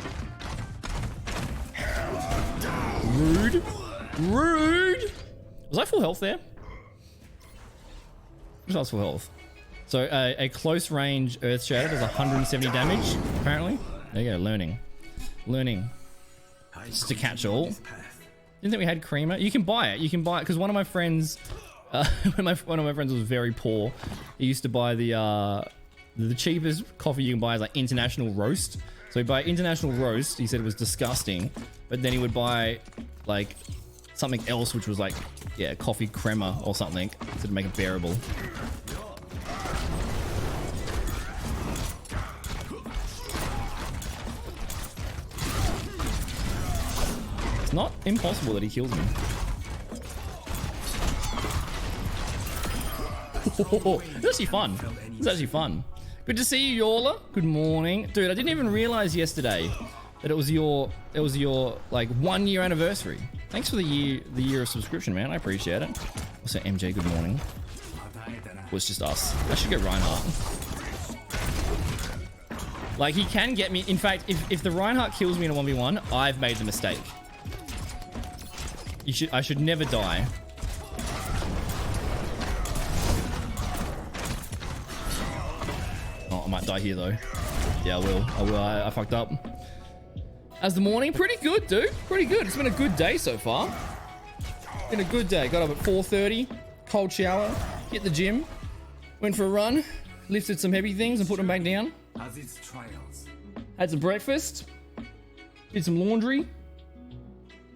Rude. Rude! Was I full health there? I was full health. So, a close range Earth Shatter does 170 damage, apparently. There you go, learning. Learning. Just to catch all. Didn't think we had creamer. You can buy it. You can buy it because one of my friends, one of my friends was very poor. He used to buy the cheapest coffee you can buy is like International Roast. So he'd buy International Roast. He said it was disgusting, but then he would buy like something else, which was like coffee crema or something to make it bearable. It's not impossible that he kills me. It's actually fun. It's actually fun. Good to see you, Yola. Good morning. Dude, I didn't even realize yesterday that it was your like 1 year anniversary. Thanks for the year of subscription, man. I appreciate it. Also, MJ, good morning. It was just us. I should get Reinhardt. Like, he can get me. In fact, if the Reinhardt kills me in a 1v1, I've made the mistake. I should never die. Oh, I might die here though. Yeah, I will. I fucked up. How's the morning? Pretty good, dude. Pretty good. It's been a good day so far. Been a good day. Got up at 4:30. Cold shower. Hit the gym. Went for a run. Lifted some heavy things and put them back down. Had some breakfast. Did some laundry.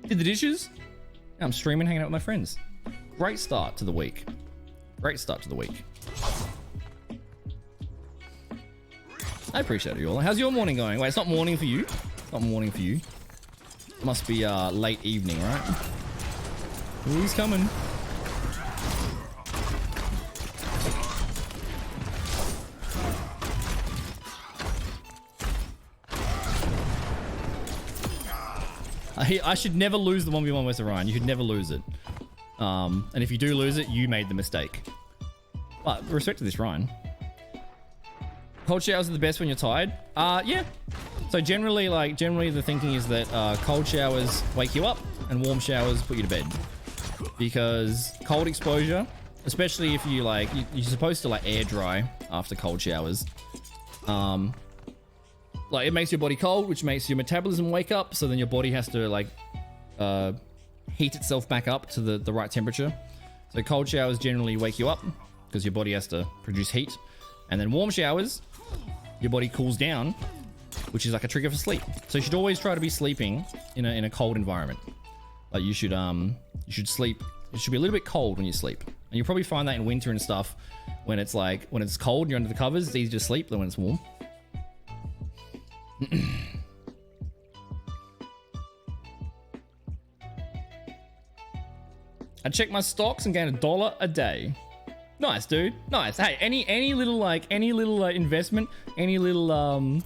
Did the dishes. Now I'm streaming, hanging out with my friends. Great start to the week. Great start to the week. I appreciate it, y'all. How's your morning going? Wait, it's not morning for you. It's not morning for you. It must be late evening, right? Ooh, he's coming. I should never lose the 1v1 with Orion. You should never lose it. And if you do lose it, you made the mistake. But respect to this Ryan. Cold showers are the best when you're tired. Yeah. So generally the thinking is that cold showers wake you up and warm showers put you to bed. Because cold exposure, especially if you you're supposed to like air dry after cold showers. Like it makes your body cold, which makes your metabolism wake up. So then your body has to heat itself back up to the right temperature. So cold showers generally wake you up because your body has to produce heat. And then warm showers, your body cools down, which is like a trigger for sleep. So you should always try to be sleeping in a cold environment. Like you should sleep. It should be a little bit cold when you sleep. And you'll probably find that in winter and stuff when it's cold and you're under the covers, it's easier to sleep than when it's warm. I check my stocks and gain $1 a day. Nice, dude. Nice. Hey, any little investment, any little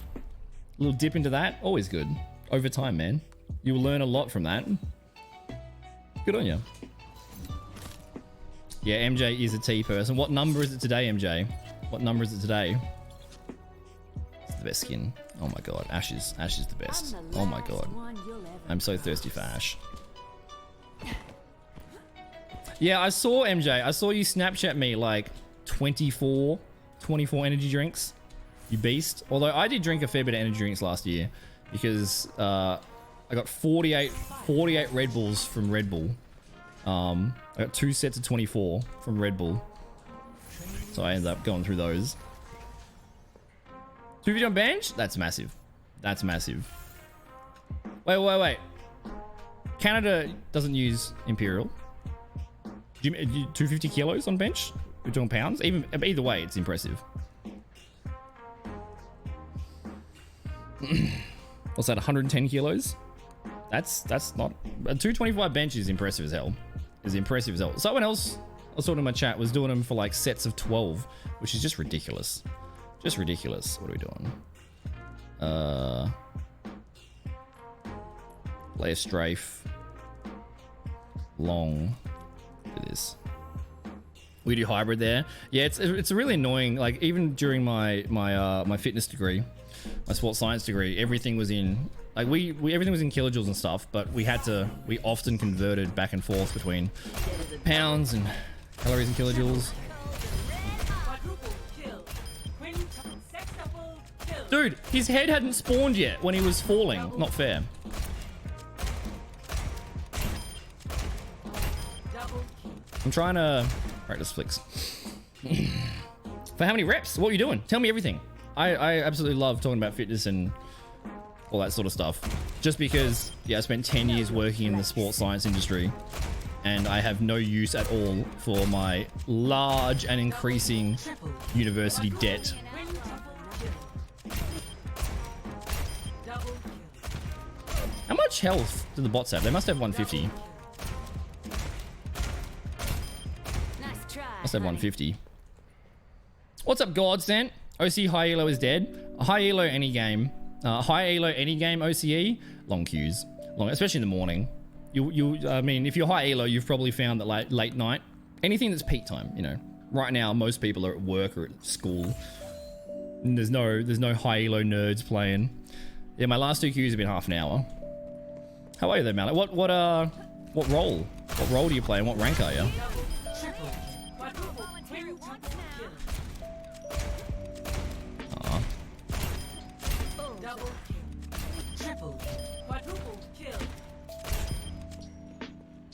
dip into that, always good. Over time, man. You will learn a lot from that. Good on you. Yeah, MJ is a T person. What number is it today, MJ? What number is it today? It's the best skin. Oh my god, Ash is the best. Oh my god. I'm so thirsty for Ash. Yeah, I saw MJ. I saw you Snapchat me like 24 energy drinks. You beast. Although I did drink a fair bit of energy drinks last year because I got 48 Red Bulls from Red Bull. I got 2 sets of 24 from Red Bull. So I ended up going through those. 250 on bench? That's massive. That's massive. Wait. Canada doesn't use Imperial. Do you 250 kilos on bench? We're talking pounds? Either way, it's impressive. What's that, 110 kilos? That's not... A 225 bench is impressive as hell. Someone else I was talking in my chat was doing them for like sets of 12, which is just ridiculous. Just ridiculous. What are we doing? Layer strafe. Long. Look at this. We do hybrid there. Yeah, it's really annoying. Like even during my fitness degree, my sports science degree, everything was in like everything was in kilojoules and stuff, but we often converted back and forth between pounds and calories and kilojoules. Dude, his head hadn't spawned yet when he was falling. Not fair. I'm trying to practice flicks. For how many reps? What are you doing? Tell me everything. I absolutely love talking about fitness and all that sort of stuff. Just because, yeah, I spent 10 years working in the sports science industry and I have no use at all for my large and increasing university debt. How much health do the bots have? They must have 150. Must have 150. What's up, Godsent? OC high elo is dead. High elo any game. High elo any game OCE. Long queues. Especially in the morning. I mean, if you're high elo, you've probably found that like late night, anything that's peak time, you know. Right now, most people are at work or at school. And there's no high elo nerds playing. Yeah, my last 2 queues have been half an hour. How are you there, Malik? What role? What role do you play and what rank are you?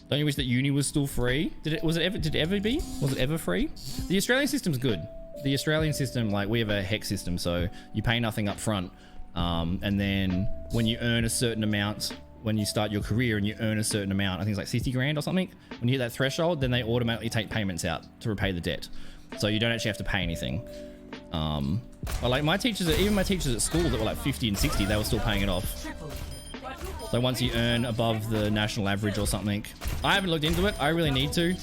Don't you wish that uni was still free? Did it ever be? Was it ever free? The Australian system's good. The Australian system, like we have a HEC system, so you pay nothing up front. And then when you earn a certain amount, when you start your career and you earn a certain amount, I think it's like 60 grand or something. When you hit that threshold, then they automatically take payments out to repay the debt. So you don't actually have to pay anything. But like even my teachers at school that were like 50 and 60, they were still paying it off. So once you earn above the national average or something, I haven't looked into it. I really need to.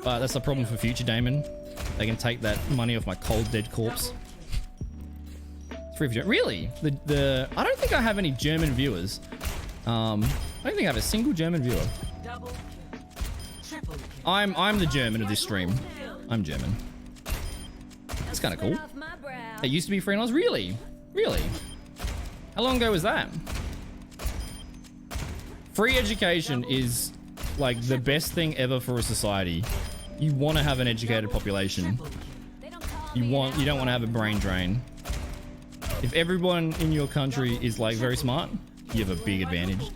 But that's the problem for future Damon. They can take that money off my cold dead corpse. It's free for really? I don't think I have any German viewers. I don't think I have a single German viewer. I'm the German of this stream. I'm German. That's kind of cool. It used to be free and I was really? How long ago was that? Free education is like the best thing ever for a society. You want to have an educated population. You don't want to have a brain drain. If everyone in your country is like very smart, you have a big advantage.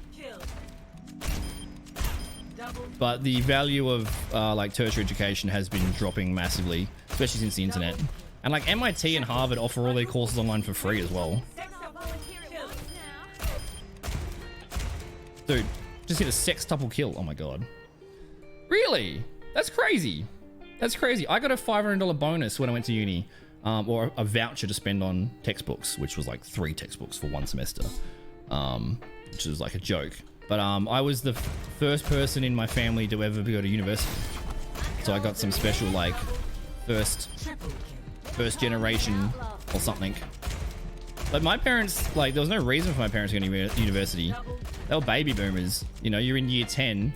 but the value of like tertiary education has been dropping massively, especially since the internet. And like MIT and Harvard offer all their courses online for free as well. Dude, just hit a sextuple kill. Oh my god. Really? That's crazy. That's crazy. I got a $500 bonus when I went to uni, or a voucher to spend on textbooks, which was like 3 textbooks for 1 semester, which is like a joke. But I was the first person in my family to ever go to university, so I got some special like first generation or something. But my parents, like, there was no reason for my parents to go to university. They were baby boomers. You know, you're in year 10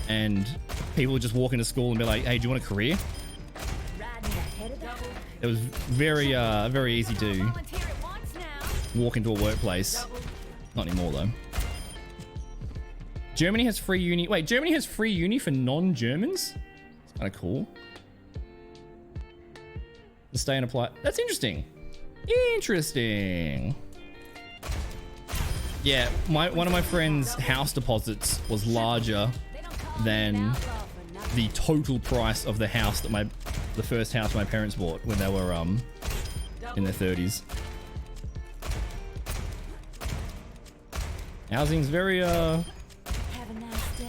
and people just walk into school and be like, hey, do you want a career? It was very easy to walk into a workplace. Not anymore though. Germany has free uni. Wait, Germany has free uni for non-Germans? It's kind of cool. To stay and apply. That's interesting. Interesting. Yeah, one of my friend's house deposits was larger than the total price of the house that the first house my parents bought when they were in their 30s. Housing's very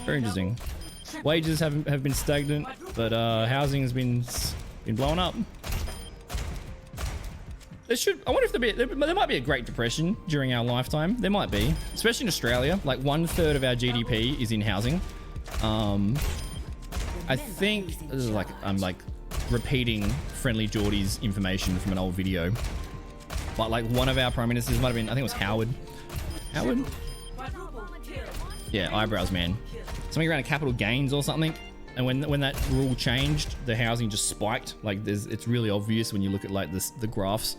interesting. Wages have been stagnant, but housing has been blowing up. I wonder if there might be a Great Depression during our lifetime. There might be, especially in Australia. Like 1/3 of our GDP is in housing. I think this is like I'm like repeating Friendly Geordie's information from an old video, but like one of our prime ministers might have been, I think it was Howard. Howard? Yeah, eyebrows man. Something around capital gains or something. And when that rule changed, the housing just spiked. Like it's really obvious when you look at like the graphs.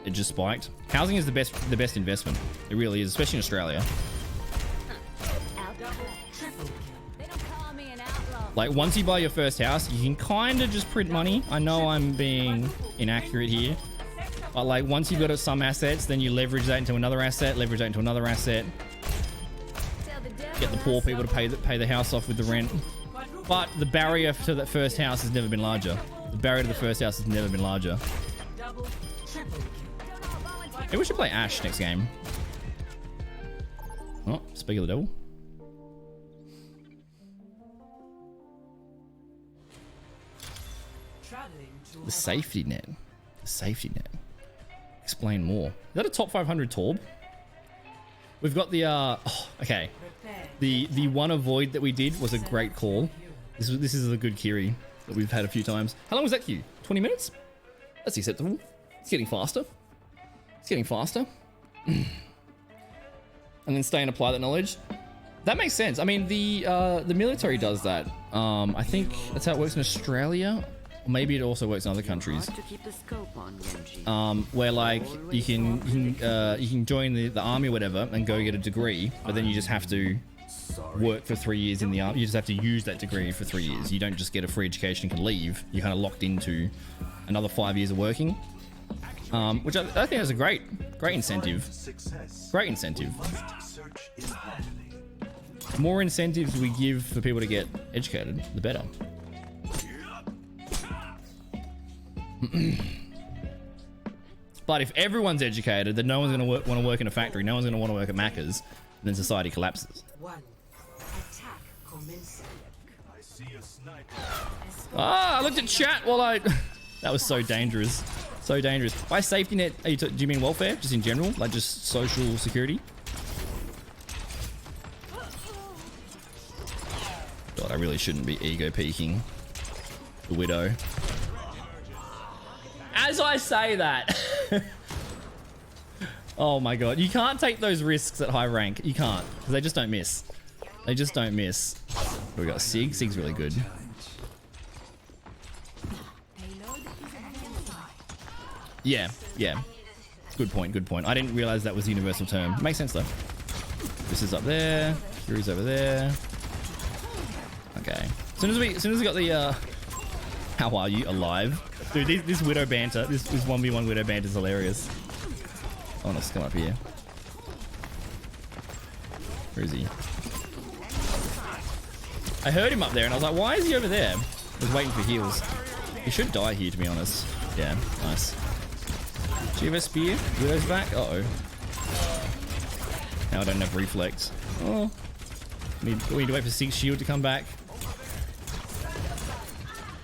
It just spiked. Housing is the best investment. It really is, especially in Australia. Like once you buy your first house, you can kind of just print money. I know I'm being inaccurate here, but like once you've got some assets, then you leverage that into another asset, leverage that into another asset. Get the poor people to pay the house off with the rent. But the barrier to that first house has never been larger. The barrier to the first house has never been larger. Maybe we should play Ash next game. Oh, speak of the devil. The safety net. The safety net. Explain more. Is that a top 500 Torb? We've got the okay. The one avoid that we did was a great call. This is a good Kiri that we've had a few times. How long was that queue? 20 minutes? That's acceptable. It's getting faster. It's getting faster. And then stay and apply that knowledge. That makes sense. I mean, the military does that. I think that's how it works in Australia. Or maybe it also works in other countries. Where like you can join the army or whatever and go get a degree, but then you just have to work for 3 years in the army. You just have to use that degree for 3 years. You don't just get a free education and can leave. You're kind of locked into another 5 years of working, which I think is a great incentive. Great incentive. The more incentives we give for people to get educated, the better. But if everyone's educated, then no one's going to want to work in a factory. No one's going to want to work at Macca's. And then society collapses. Ah, I looked at chat while that was so dangerous. So dangerous. By safety net, do you mean welfare? Just in general? Like just social security? God, I really shouldn't be ego peeking the widow. As I say that. Oh my god. You can't take those risks at high rank. You can't. Because they just don't miss. They just don't miss. We got Sig. Sig's really good. Yeah. Good point. I didn't realize that was the universal term. Makes sense though. This is up there. Fury's over there. Okay. As soon as we got the how are you? Alive? Dude, this widow banter, this 1v1 widow banter is hilarious. Oh, let's come up here. Where is he? I heard him up there and I was like, why is he over there? I was waiting for heals. He should die here, to be honest. Yeah, nice. Do you have a spear? Widow's back? Uh-oh. Now I don't have reflex. Oh. We need to wait for Sig's shield to come back.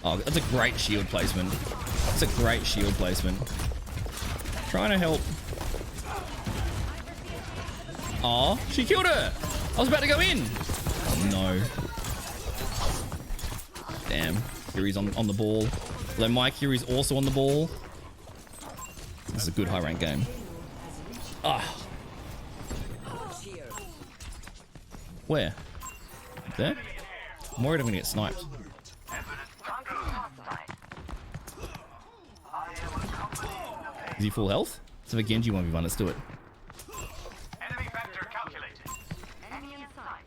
Oh, that's a great shield placement. That's a great shield placement. Trying to help. Oh, she killed her! I was about to go in! Oh no. Damn. Kiri's on the ball. Although my Kiri's also on the ball. This is a good high rank game. Ah. Where? Up there? I'm worried I'm gonna get sniped. Is he full health? Let's have a Genji 1v1, let's do it. Enemy vector calculated. Enemy in sight.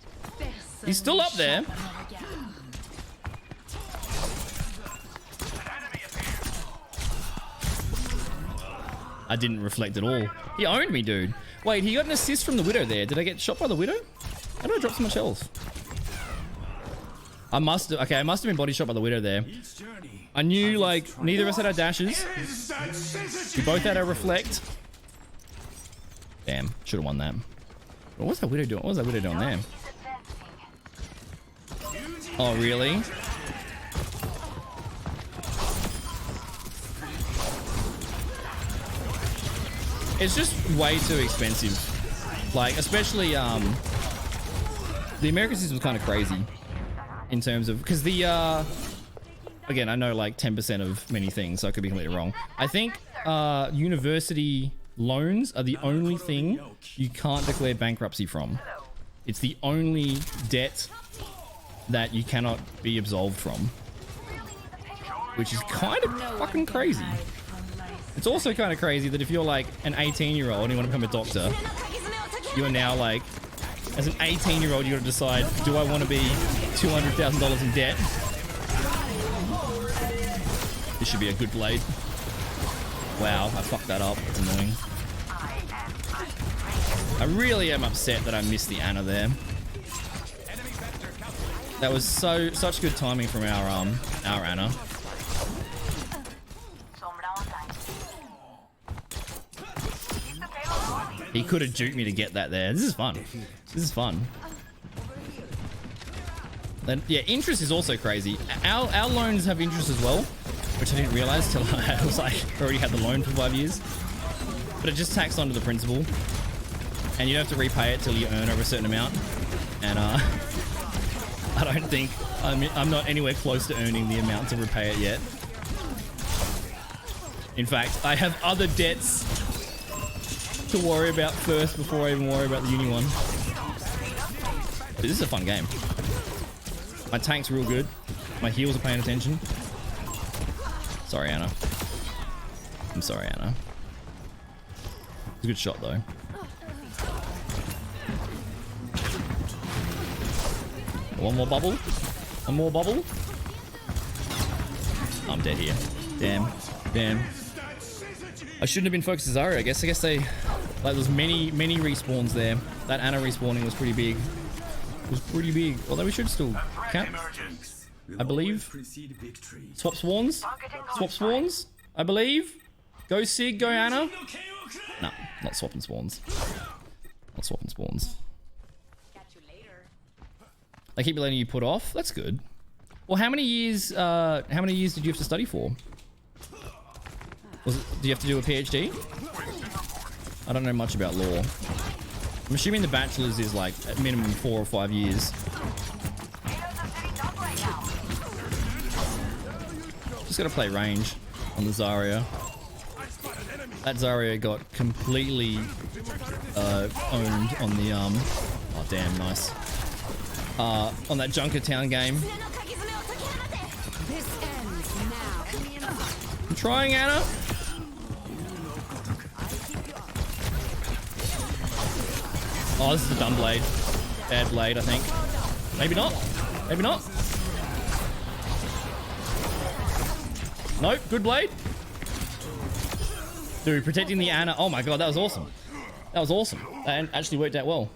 He's still up there. An enemy appears. I didn't reflect at all. He owned me, dude. Wait, he got an assist from the Widow there. Did I get shot by the Widow? How did I drop so much health? I must have been body shot by the Widow there. I knew, like, neither of us had our dashes. We both had our reflect. Damn, should have won that. What was that Widow doing? What was that Widow doing there? Oh, really? It's just way too expensive. Like, especially, the American system was kind of crazy in terms of, because the, again, I know like 10% of many things, so I could be completely wrong. I think university loans are the only thing you can't declare bankruptcy from. It's the only debt that you cannot be absolved from, which is kind of fucking crazy. It's also kind of crazy that if you're like an 18-year-old and you want to become a doctor, you are now like, as an 18-year-old, you got to decide, do I want to be $200,000 in debt? This should be a good blade. Wow, I fucked that up. That's annoying. I really am upset that I missed the Ana there. That was such good timing from our Ana. He could have juked me to get that there. This is fun. This is fun. Then yeah, interest is also crazy. Our loans have interest as well, which I didn't realize till I was like already had the loan for 5 years. But it just taxed onto the principal, and you don't have to repay it till you earn over a certain amount. And I don't think I'm not anywhere close to earning the amount to repay it yet. In fact, I have other debts to worry about first before I even worry about the uni one. But this is a fun game. My tank's real good. My heals are paying attention. Sorry, Ana. I'm sorry, Ana. It's a good shot, though. One more bubble. One more bubble. I'm dead here. Damn. Damn. I shouldn't have been focused as Zarya, I guess. I guess they... Like, there's many respawns there. That Ana respawning was pretty big. It was pretty big. Although we should still cap. I believe. Swap spawns. Swap spawns. I believe. Go Sig, go Ana. No, not swapping spawns. Not swapping spawns. They keep letting you put off. That's good. Well, how many years did you have to study for? Do you have to do a PhD? I don't know much about law. I'm assuming the bachelor's is like at minimum 4 or 5 years. Just gotta play range on the Zarya. That Zarya got completely owned on the oh damn, nice. On that Junkertown game. I'm trying, Ana. Oh, this is a dumb blade. Bad blade, I think. Maybe not. Maybe not. Nope, good blade. Dude, protecting the Ana. Oh my god, that was awesome. That was awesome. That actually worked out well.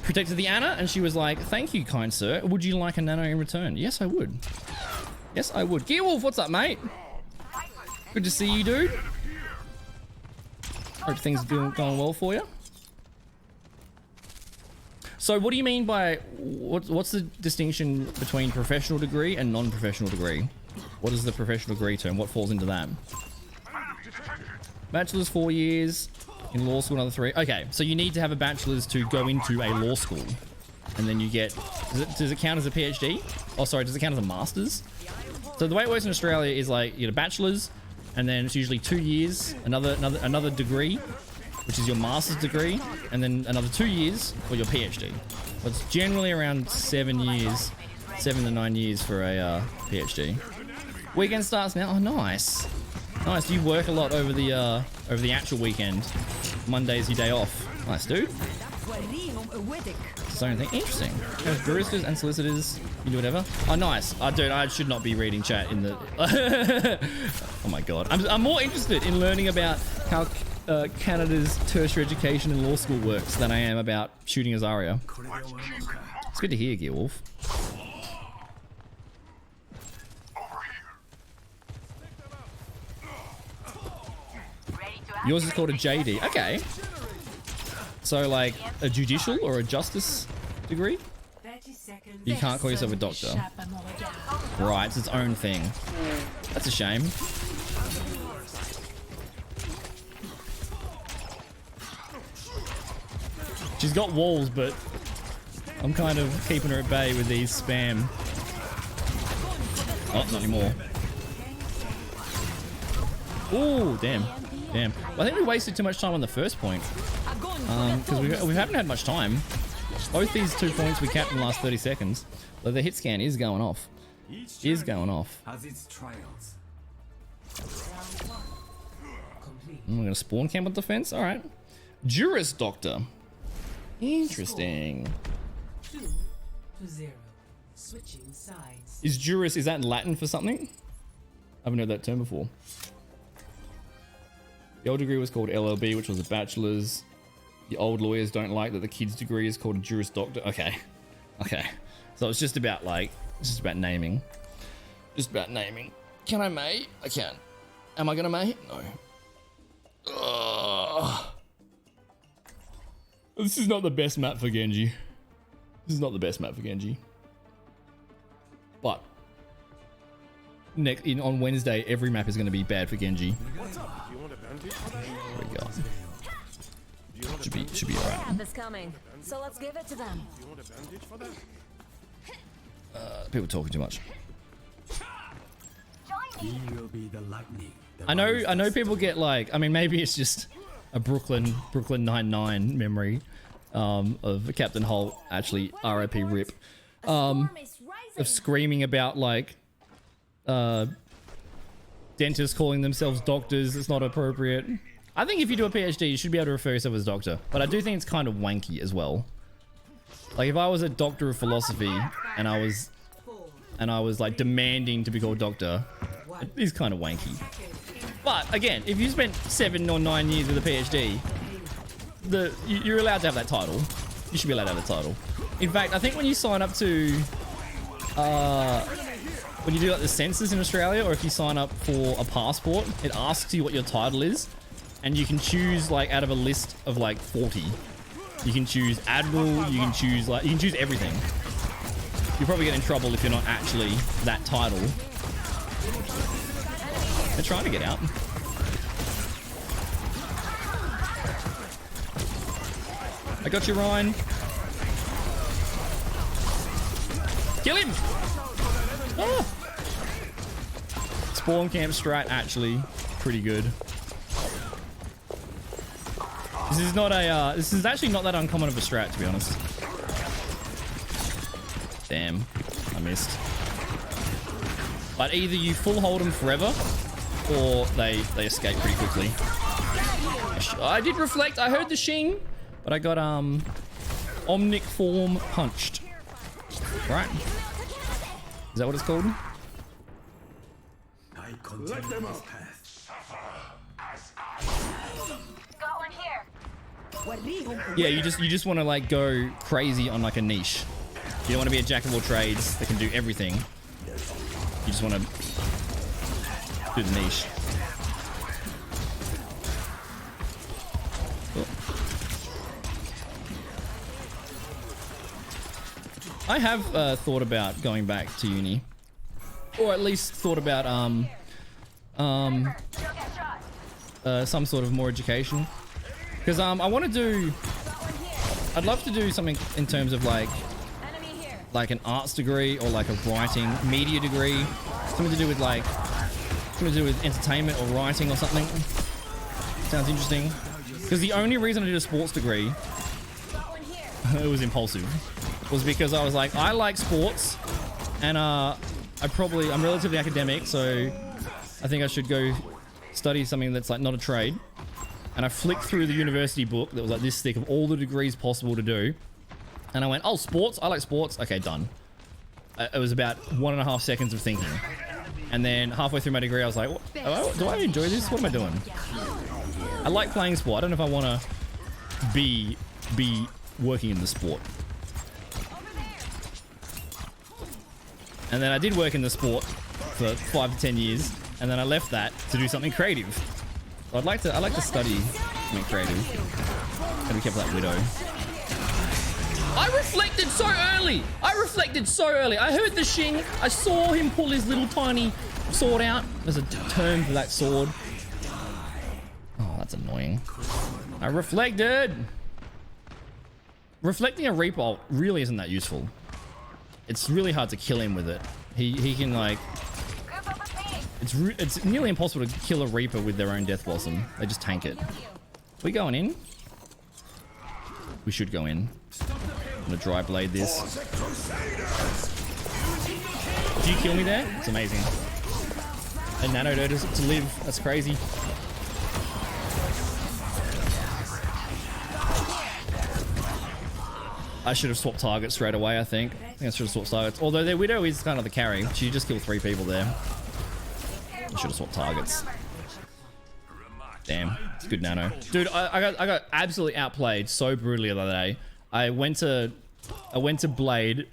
protected the Anna, and she was like, "Thank you, kind sir. Would you like a nano in return?" Yes, I would. Yes, I would. Gearwolf, what's up, mate? Good to see you, dude. Hope things are going well for you. So what do you mean by, what's the distinction between professional degree and non-professional degree? What is the professional degree term? What falls into that? Bachelor's 4 years, in law school another 3. Okay, so you need to have a bachelor's to go into a law school. And then you get, does it count as a PhD? Oh, sorry, does it count as a master's? So the way it works in Australia is like, you get a bachelor's, and then it's usually 2 years, another degree, which is your master's degree, and then another 2 years for your PhD. So it's generally around 7 years, 7 to 9 years for a PhD. Weekend starts now. Oh, nice, nice. You work a lot over the actual weekend. Monday's your day off. Nice, dude. It's its own thing. Interesting. There's baristas and solicitors. You do whatever. Oh, nice. Oh, dude, I should not be reading chat in the. Oh my god. I'm more interested in learning about how Canada's tertiary education and law school works than I am about shooting a Zarya. It's good to hear, Gearwolf. Yours is called a JD. Okay. So like a judicial or a justice degree? You can't call yourself a doctor. Right, it's its own thing. That's a shame. She's got walls, but I'm kind of keeping her at bay with these spam. Oh, not anymore. Ooh, damn. Damn. Well, I think we wasted too much time on the first point. Because we haven't had much time. Both these 2 points we capped in the last 30 seconds. But the hit scan is going off. Is going off. I'm going to spawn camp on defense. All right. Juris Doctor. Interesting. 2-0. Switching sides. Is Juris, is that Latin for something? I haven't heard that term before. The old degree was called LLB, which was a bachelor's. The old lawyers don't like that the kid's degree is called a Juris Doctor. Okay. Okay. So it's just about like, it's just about naming. Just about naming. Can I mate? I can. Am I gonna mate? No. Ugh. This is not the best map for Genji. This is not the best map for Genji. But on Wednesday, every map is going to be bad for Genji. There we go. Should be alright. Have this coming, so let's give it to them. People talking too much. I know people get like, I mean, maybe it's just a Brooklyn Nine-Nine memory of Captain Holt, actually RIP RIP, of screaming about like dentists calling themselves doctors. It's not appropriate. I think if you do a PhD, you should be able to refer yourself as doctor, but I do think it's kind of wanky as well. Like if I was a doctor of philosophy and I was like demanding to be called doctor, it is kind of wanky. But again, if you spent 7 or 9 years with a PhD, you're allowed to have that title. You should be allowed to have the title. In fact, I think when you sign up to, when you do like the census in Australia, or if you sign up for a passport, it asks you what your title is, and you can choose like out of a list of like 40. You can choose admiral. You can choose everything. You'll probably get in trouble if you're not actually that title. They're trying to get out. I got you, Ryan. Kill him! Oh. Spawn camp strat actually pretty good. This is not a. This is actually not that uncommon of a strat, to be honest. Damn, I missed. But either you full hold them forever, or they escape pretty quickly. I did reflect. I heard the shing, but I got Omnic form punched. Right? Is that what it's called? Got one here. Yeah, you just want to like go crazy on like a niche. You don't want to be a jack of all trades that can do everything. You just want to do the niche. Oh. I have thought about going back to uni, or at least thought about some sort of more education, because I want to do. I'd love to do something in terms of like an arts degree or like a writing media degree, something to do with entertainment or writing or something. Sounds interesting. Because the only reason I did a sports degree, it was impulsive, was because I was like, I like sports, and I'm relatively academic, so I think I should go study something that's like not a trade. And I flicked through the university book that was like this thick of all the degrees possible to do. And I went, oh, sports? I like sports. Okay, done. It was about 1.5 seconds of thinking. And then halfway through my degree, I was like, do I enjoy this? What am I doing? I like playing sport. I don't know if I want to be working in the sport. And then I did work in the sport for 5 to 10 years. And then I left that to do something creative. So I like to study something creative. Gotta be careful of that widow. I reflected so early. I heard the shing. I saw him pull his little tiny sword out. There's a term for that sword. Oh, that's annoying. I reflected. Reflecting a Reaper really isn't that useful. It's really hard to kill him with it. He can like... It's nearly impossible to kill a Reaper with their own Death Blossom. They just tank it. We going in? We should go in. I'm gonna dry blade this. Did you kill me there? It's amazing. A nano to live. That's crazy. I should have swapped targets straight away, I think. I should have swapped targets. Although their Widow is kind of the carry. She just killed 3 people there. I should have swapped targets. Damn. It's good nano. Dude, I got absolutely outplayed so brutally the other day. I went to blade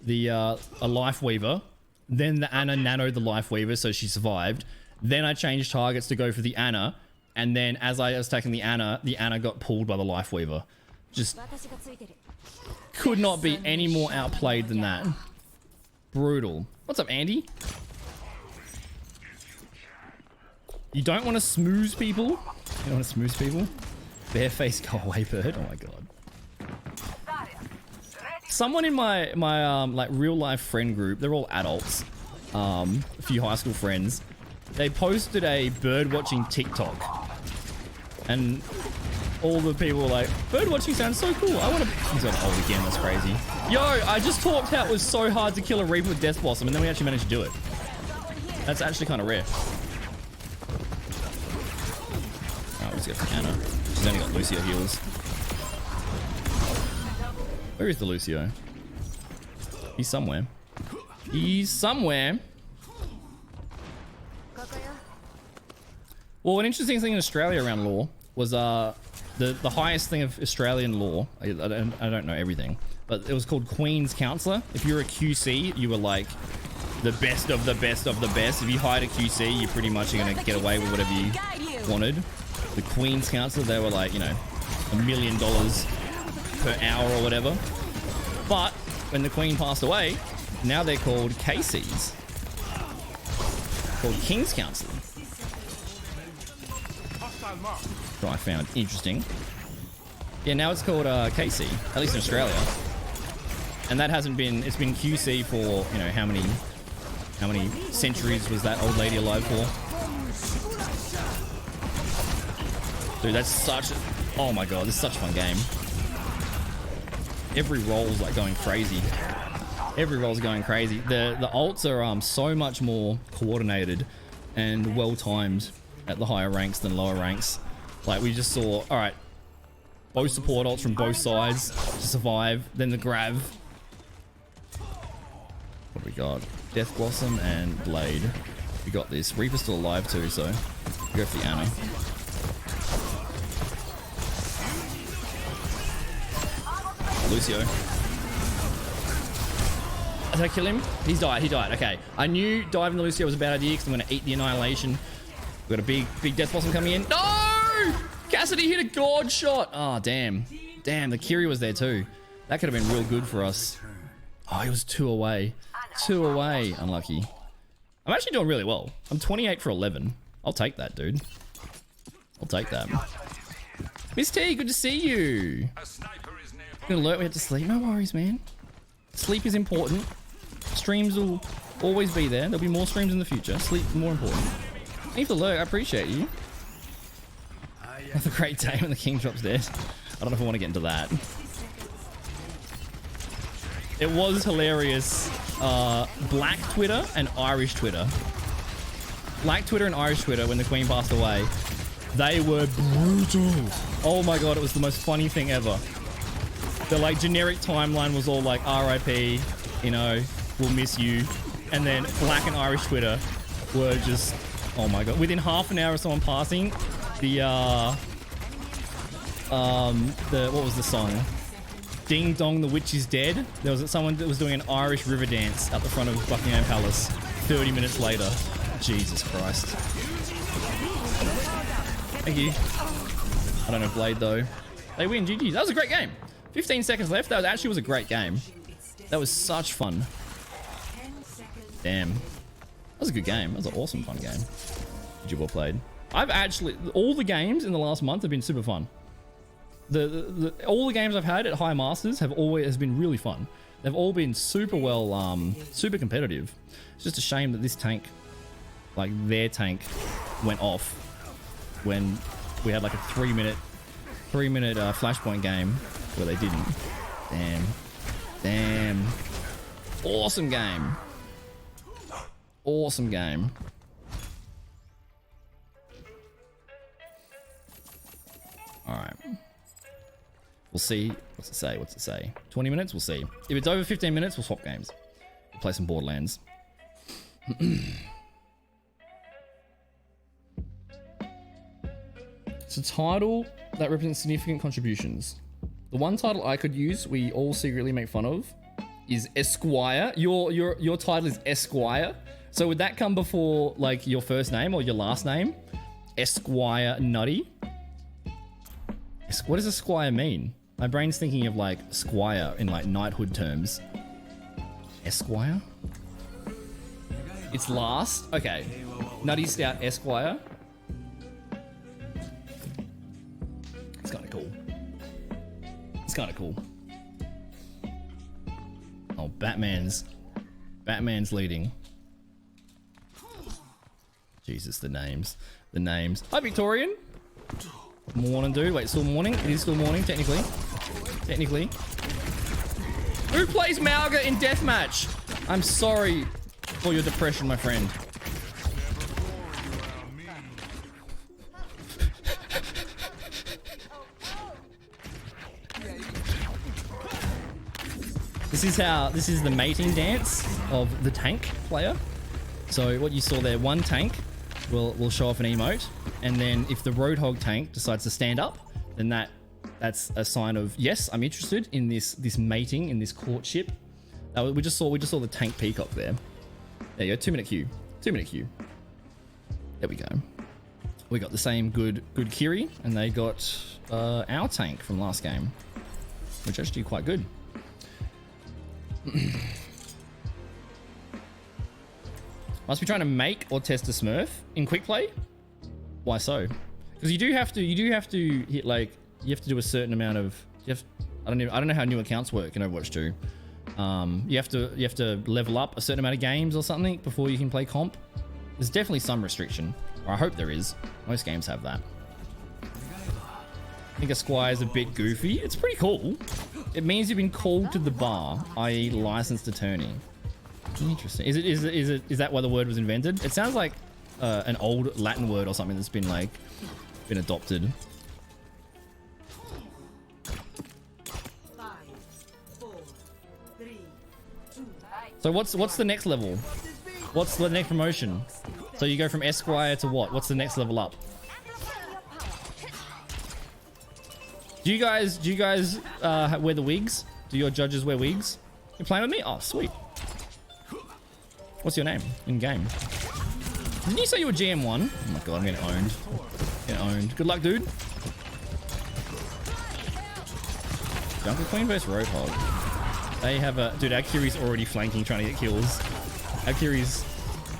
the a Life Weaver, then the Ana nanoed the Life Weaver, so she survived. Then I changed targets to go for the Ana, and then as I was attacking the Ana got pulled by the Life Weaver. Just could not be any more outplayed than that. Brutal. What's up, Andy? You don't want to smooze people? You don't want to smooze people? Bareface go away bird? Oh my god. Someone in my like real life friend group, they're all adults, a few high school friends, they posted a bird watching TikTok, and all the people were like, bird watching sounds so cool, I want to... He's got old again, that's crazy. Yo, I just talked how it was so hard to kill a Reaper with Death Blossom, and then we actually managed to do it. That's actually kind of rare. Oh, let's go for Ana. She's only got Lucio heals. Where is the Lucio? He's somewhere. He's somewhere. Well, an interesting thing in Australia around law was the highest thing of Australian law. I don't know everything, but it was called Queen's Counsellor. If you're a QC, you were like the best of the best of the best. If you hired a QC, you pretty much are gonna get away with whatever you wanted. The Queen's Counsellor, they were like, you know, $1 million per hour or whatever. But when the Queen passed away, now they're called KCs. Called King's Counsellor. That I found interesting. Yeah, now it's called KC, at least in Australia. And that hasn't been, it's been QC for, you know, how many centuries was that old lady alive for? Dude, that's such, oh my god, this is such a fun game. Every roll's like going crazy. Every roll's going crazy. The ults are so much more coordinated and well timed at the higher ranks than lower ranks. Like we just saw, all right, both support ults from both sides to survive. Then the Grav. What do we got? Death Blossom and Blade. We got this. Reaper's still alive too, so we go for the Ana. Lucio. Did I kill him? He's died. He died. Okay. I knew diving the Lucio was a bad idea because I'm going to eat the Annihilation. We've got a big Death Blossom coming in. No! Cassidy hit a God shot. Oh, damn. Damn, the Kiri was there too. That could have been real good for us. Oh, he was 2 away. 2 away. Unlucky. I'm actually doing really well. I'm 28 for 11. I'll take that, dude. I'll take that. Miss T, good to see you. Gonna alert we have to sleep. No worries, man. Sleep is important. Streams will always be there. There'll be more streams in the future. Sleep more important. Thanks for the alert. I appreciate you. Have a great day when the king drops dead. I don't know if I want to get into that. It was hilarious. Black Twitter and Irish Twitter. Black Twitter and Irish Twitter, when the Queen passed away, they were brutal. Oh my god, it was the most funny thing ever. The like generic timeline was all like RIP, you know, we'll miss you. And then Black and Irish Twitter were just, oh my god. Within half an hour of someone passing, what was the song? Ding Dong, the Witch is Dead. There was someone that was doing an Irish river dance at the front of Buckingham Palace 30 minutes later. Jesus Christ. Thank you. I don't know Blade though. They win, GG. That was a great game. 15 seconds left. That actually was a great game. That was such fun. Damn. That was a good game. That was an awesome fun game. Did you well played? I've actually, all the games in the last month have been super fun. All the games I've had at High Masters has been really fun. They've all been super well, super competitive. It's just a shame that this tank, like their tank, went off when we had like a 3 minute flashpoint game where they didn't. Damn. Awesome game. Awesome game. All right. We'll see. What's it say? What's it say? 20 minutes? We'll see. If it's over 15 minutes, we'll swap games. We'll play some Borderlands. It's a title that represents significant contributions. The one title I could use, we all secretly make fun of, is Esquire. Your title is Esquire. So would that come before like your first name or your last name? Esquire Nutty. What does Esquire mean? My brain's thinking of like squire in like knighthood terms. Esquire? It's last? Okay. Nutty Stout Esquire. It's kind of cool. It's kind of cool. Oh, Batman's leading. Jesus, the names. Hi, Victorian. Morning, dude. Wait, still morning? It is still morning, technically. Who plays Mauga in Deathmatch? I'm sorry for your depression, my friend. This is the mating dance of the tank player. So what you saw there, one tank will show off an emote, and then if the Roadhog tank decides to stand up, then that's a sign of yes, I'm interested in this mating, in this courtship. We just saw the tank peacock there. There you go, 2 minute queue. 2 minute queue. There we go. We got the same good Kiri, and they got our tank from last game, which actually quite good. Must be trying to make or test a Smurf in quick play. Why so? Because you do have to hit like you have to do a certain amount of. I don't know how new accounts work in Overwatch 2. You have to level up a certain amount of games or something before you can play comp. There's definitely some restriction, or I hope there is. Most games have that. I think Esquire is a bit goofy. It's pretty cool. It means you've been called to the bar, i.e. licensed attorney. Interesting. Is that why the word was invented? It sounds like an old Latin word or something that's been adopted. 5, 4, 3, 2. So what's the next level? What's the next promotion? So you go from Esquire to what? What's the next level up? Do you guys wear the wigs? Do your judges wear wigs? You playing with me? Oh, sweet. What's your name in game? Didn't you say you were GM1? Oh my god, I'm getting owned. Getting owned. Good luck, dude. Jungle Queen versus Roadhog. They have a... Dude, Akiri's already flanking, trying to get kills. Akiri's...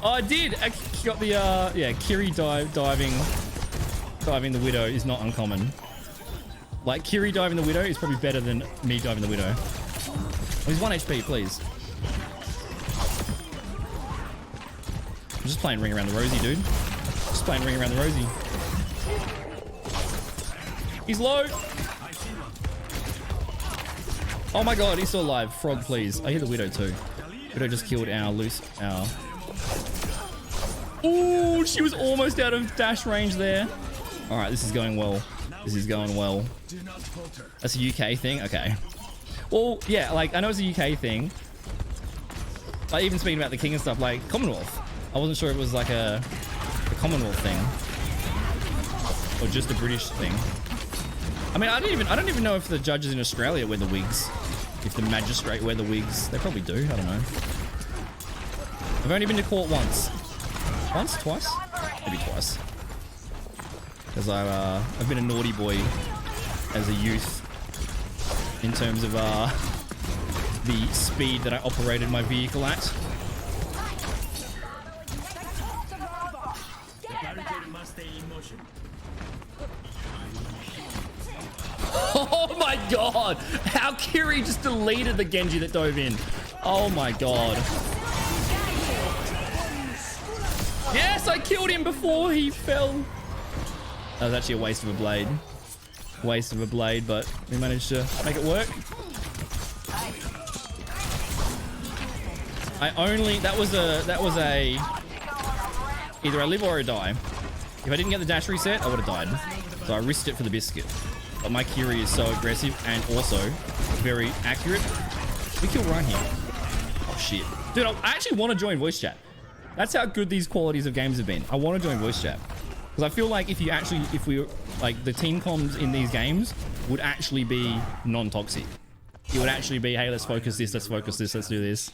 Oh, I did! I got the, yeah, Kiri diving the Widow is not uncommon. Like, Kiri diving the Widow is probably better than me diving the Widow. Oh, he's 1 HP, please. I'm just playing Ring Around the Rosie, dude. Just playing Ring Around the Rosie. He's low! Oh my god, he's still alive. Frog, please. I hear the Widow too. Widow just killed our Ooh, she was almost out of dash range there. Alright, this is going well. This is going well. That's a UK thing? Okay. Well, yeah, like, I know it's a UK thing. Like, even speaking about the king and stuff, like, Commonwealth. I wasn't sure if it was like a Commonwealth thing. Or just a British thing. I mean, I don't even know if the judges in Australia wear the wigs. If the magistrate wear the wigs. They probably do, I don't know. I've only been to court once. Once? Twice? Maybe twice. Because I've been a naughty boy as a youth in terms of the speed that I operated my vehicle at. Oh my god! How Kiri just deleted the Genji that dove in. Oh my god. Yes, I killed him before he fell. That was actually a waste of a blade. Waste of a blade, but we managed to make it work. That was a either I live or I die. If I didn't get the dash reset, I would have died. So I risked it for the biscuit. But my Kiri is so aggressive and also very accurate. We kill right here. Oh shit. Dude, I actually want to join voice chat. That's how good these qualities of games have been. I want to join voice chat. Because I feel like if we like the team comms in these games would actually be non-toxic. It would actually be, hey, let's focus this, let's do this.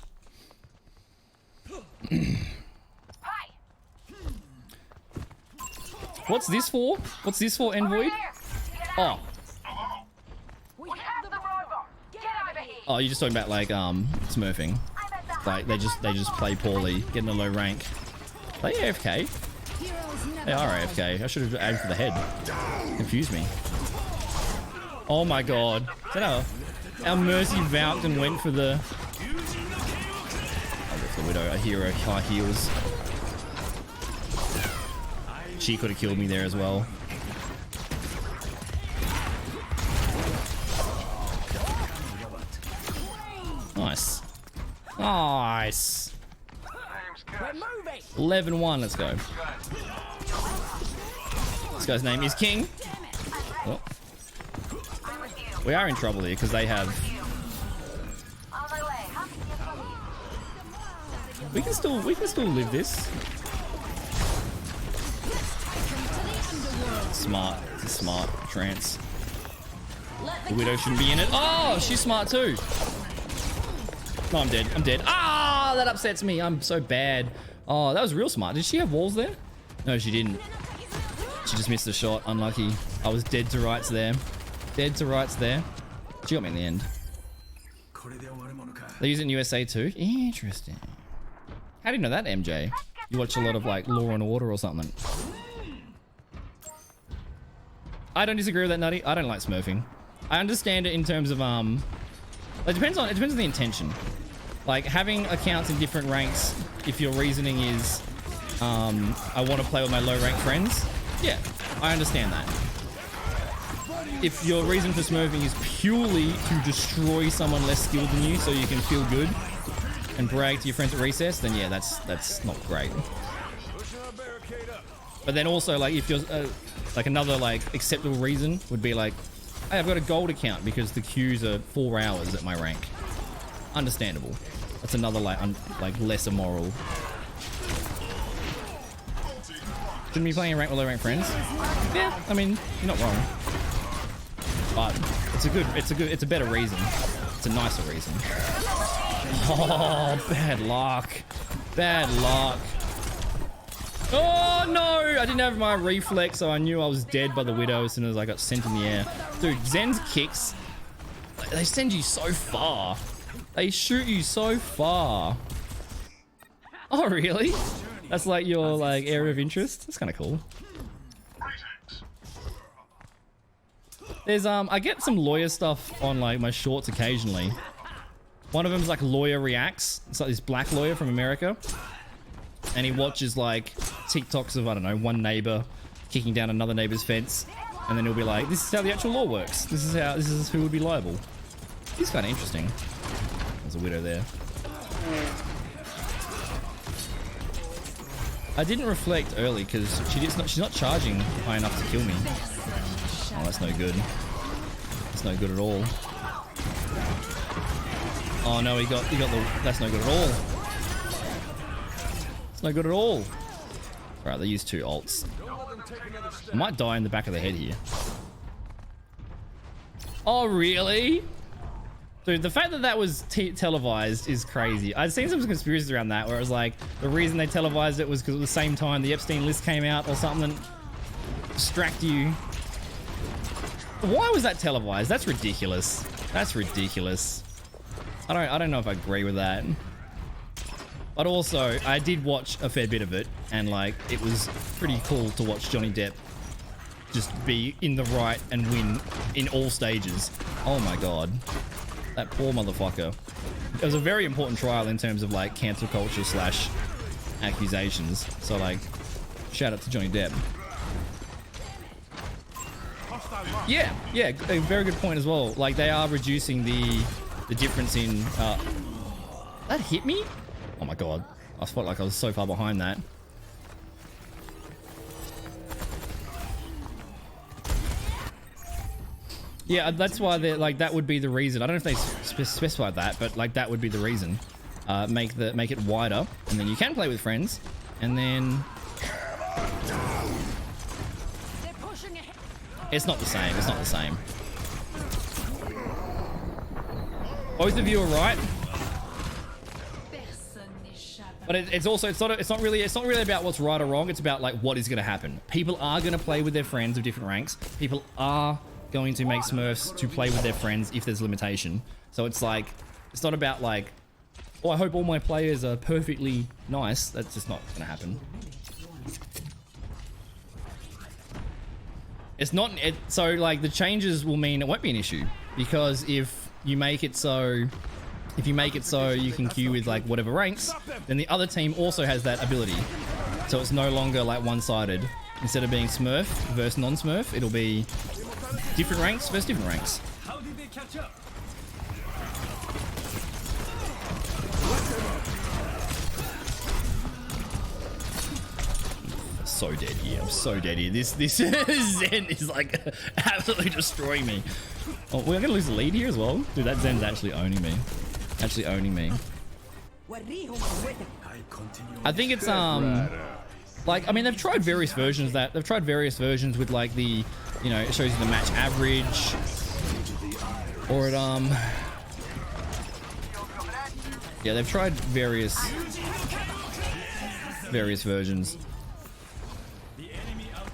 What's this for? What's this for, Envoy? Oh. Oh, you're just talking about like smurfing. Like they just play poorly, getting a low rank. Are they AFK? They are AFK. I should have aimed for the head. Confused me. Oh my god. Is that our Mercy vouched and went for the... Oh, that's the Widow. A hero, high heels. She could have killed me there as well. Nice. Nice. 11-1, let's go. This guy's name is King. Oh. We are in trouble here because they have... We can still live this. Smart. It's a smart trance. The Widow shouldn't be in it. Oh, she's smart too. Oh, I'm dead. I'm dead. Ah, that upsets me. I'm so bad. Oh, that was real smart. Did she have walls there? No, she didn't. She just missed the shot. Unlucky. I was dead to rights there. Dead to rights there. She got me in the end. They use it in USA too? Interesting. How do you know that, MJ? You watch a lot of like Law and Order or something. I don't disagree with that, Nutty. I don't like smurfing. I understand it in terms of it depends on the intention. Like having accounts in different ranks, if your reasoning is I want to play with my low rank friends, yeah, I understand that. If your reason for smurfing is purely to destroy someone less skilled than you so you can feel good and brag to your friends at recess, then yeah, that's not great. But then also, like, if you're like another like acceptable reason would be like, hey, I've got a gold account because the queues are 4 hours at my rank. Understandable. That's another like less immoral. Shouldn't be playing a rank with low rank friends. Yeah, I mean, you're not wrong. but it's a better reason. It's a nicer reason. Oh, bad luck. Bad luck. Oh no! I didn't have my reflex, so I knew I was dead by the Widow as soon as I got sent in the air. Dude, Zen's kicks, they send you so far. They shoot you so far. Oh really? That's like your like area of interest? That's kind of cool. There's I get some lawyer stuff on like my shorts occasionally. One of them is like Lawyer Reacts. It's like this black lawyer from America. And he watches like TikToks of, I don't know, one neighbor kicking down another neighbor's fence. And then he'll be like, this is how the actual law works. This is who would be liable. He's kind of interesting. There's a Widow there. I didn't reflect early because she's not charging high enough to kill me. Oh, that's no good. That's no good at all. Oh no, he got the. That's no good at all. It's no good at all. Right, they used 2 ults. I might die in the back of the head here. Oh really? Dude, the fact that that was televised is crazy. I've seen some conspiracies around that where it was like the reason they televised it was because at the same time the Epstein list came out or something. Distract you. Why was that televised? That's ridiculous. That's ridiculous. I don't know if I agree with that. But also, I did watch a fair bit of it, and like it was pretty cool to watch Johnny Depp just be in the right and win in all stages. Oh my god. That poor motherfucker. It was a very important trial in terms of like cancel culture / accusations. So like, shout out to Johnny Depp. Yeah, a very good point as well. Like they are reducing the difference in that hit me? Oh my god. I felt like I was so far behind that. Yeah, that's why they're like that would be the reason. I don't know if they specified that, but like that would be the reason. Make it wider, and then you can play with friends, and then it's not the same. It's not the same. Both of you are right, but it's not really about what's right or wrong. It's about like what is going to happen. People are going to play with their friends of different ranks. People are going to make Smurfs to play with their friends if there's limitation. So it's like, it's not about like, oh, I hope all my players are perfectly nice. That's just not going to happen. It's not, so like the changes will mean it won't be an issue, because if you make it so you can queue with like whatever ranks, then the other team also has that ability. So it's no longer like one-sided. Instead of being Smurf versus non-Smurf, it'll be different ranks versus different ranks. How did they catch up? So dead here. I'm so dead here. This Zen is like absolutely destroying me. Oh, we're gonna lose the lead here as well. Dude, that Zen's actually owning me. Actually owning me. I think it's like, I mean, they've tried various versions with like the, you know, it shows you the match average, or it yeah, they've tried various versions.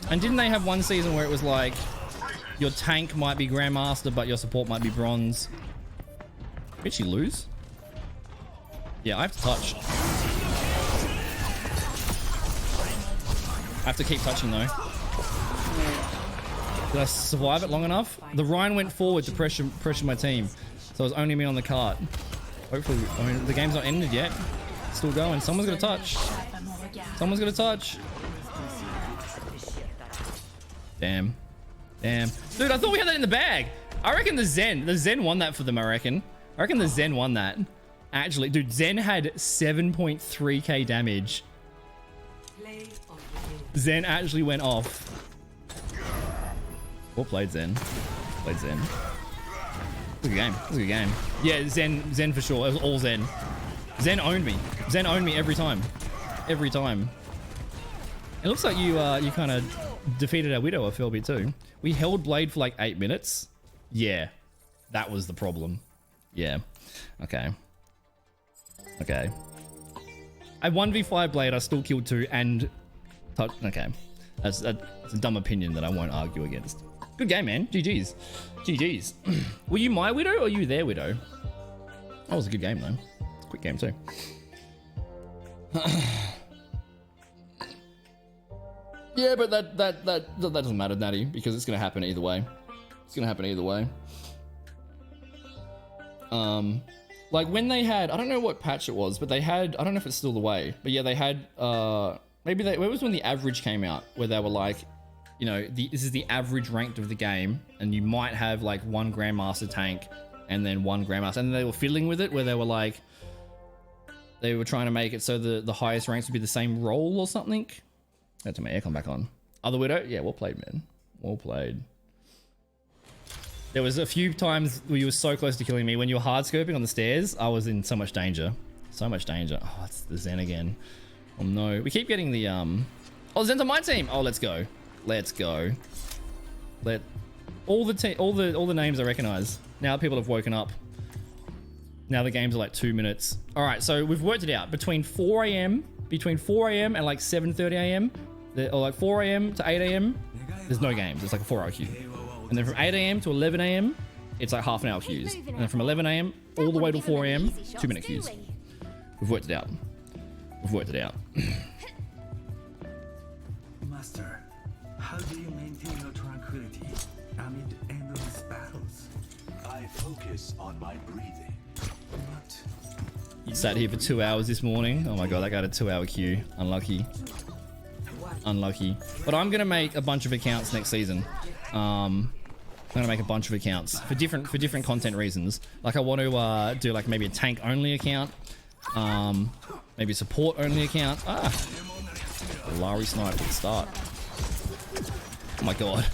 And didn't they have one season where it was like your tank might be Grandmaster but your support might be Bronze? Did she lose? Yeah, I have to touch. I have to keep touching though. Did I survive it long enough? The Rhine went forward to pressure my team, so it was only me on the cart. Hopefully, I mean, the game's not ended yet. It's still going. Someone's gonna touch. Someone's gonna touch. Damn. Damn. Dude, I thought we had that in the bag. I reckon the Zen won that for them, I reckon the Zen won that. Actually, dude, Zen had 7.3k damage. Zen actually went off. Well played, Zen. Played Zen. It was a good game. It was a good game. Yeah, Zen for sure. It was all Zen. Zen owned me. Zen owned me every time. Every time. It looks like you kind of defeated our Widow a fair bit too. We held Blade for like 8 minutes. Yeah, that was the problem. Yeah. Okay. Okay. I 1v5 Blade, I still killed 2 and touch. Okay. That's a dumb opinion that I won't argue against. Good game, man. GG's. GG's. Were you my Widow or you their Widow? That was a good game, though. Quick game, too. Yeah, but that doesn't matter, Natty, because it's going to happen either way. It's going to happen either way. Like when they had, I don't know what patch it was, but they had, I don't know if it's still the way, but yeah, they had, maybe it was when the average came out, where they were like, you know, this is the average ranked of the game, and you might have like 1 Grandmaster tank, and then 1 Grandmaster, and they were fiddling with it, where they were like, they were trying to make it so the highest ranks would be the same role or something. That's my aircon back on. Other Widow? Yeah, well played, man. Well played. There was a few times where you were so close to killing me. When you were hard scoping on the stairs, I was in so much danger. So much danger. Oh, it's the Zen again. Oh no. We keep getting the oh, Zen's on my team. Oh, let's go. Let's go. All the names I recognize. Now people have woken up. Now the games are like 2 minutes. All right, so we've worked it out. Between 4 a.m. and like 7:30 a.m. or like 4 a.m. to 8 a.m. there's no games. It's like a 4-hour queue. And then from 8 a.m. to 11 a.m. it's like half an hour queues. And then from 11 a.m. all the way to 4 a.m. 2-minute queues. We've worked it out. We've worked it out. Master, how do you maintain your tranquility amid endless battles? I focus on my breathing. What? Sat here for 2 hours this morning. Oh my god, I got a 2-hour queue. Unlucky. Unlucky. But I'm gonna make a bunch of accounts next season. I'm gonna make a bunch of accounts for different content reasons. Like I want to do like maybe a tank only account, maybe a support only account. Lari snipe at the start. Oh my god,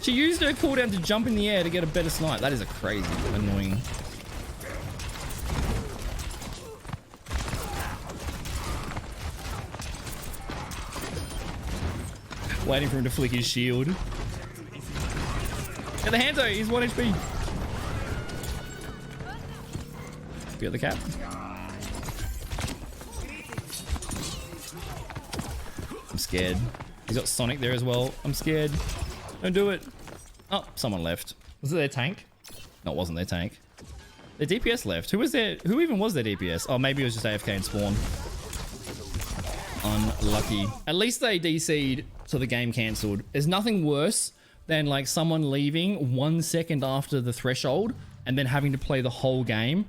she used her cooldown to jump in the air to get a better snipe. That is a crazy annoying. Waiting for him to flick his shield. Get the Hanzo, he's 1 HP. Get the cap. I'm scared. He's got Sonic there as well. I'm scared. Don't do it. Oh, someone left. Was it their tank? No, it wasn't their tank. Their DPS left. Who was there? Who even was their DPS? Oh, maybe it was just AFK and spawn. Unlucky. At least they DC'd, so the game cancelled. There's nothing worse than like someone leaving 1 second after the threshold and then having to play the whole game.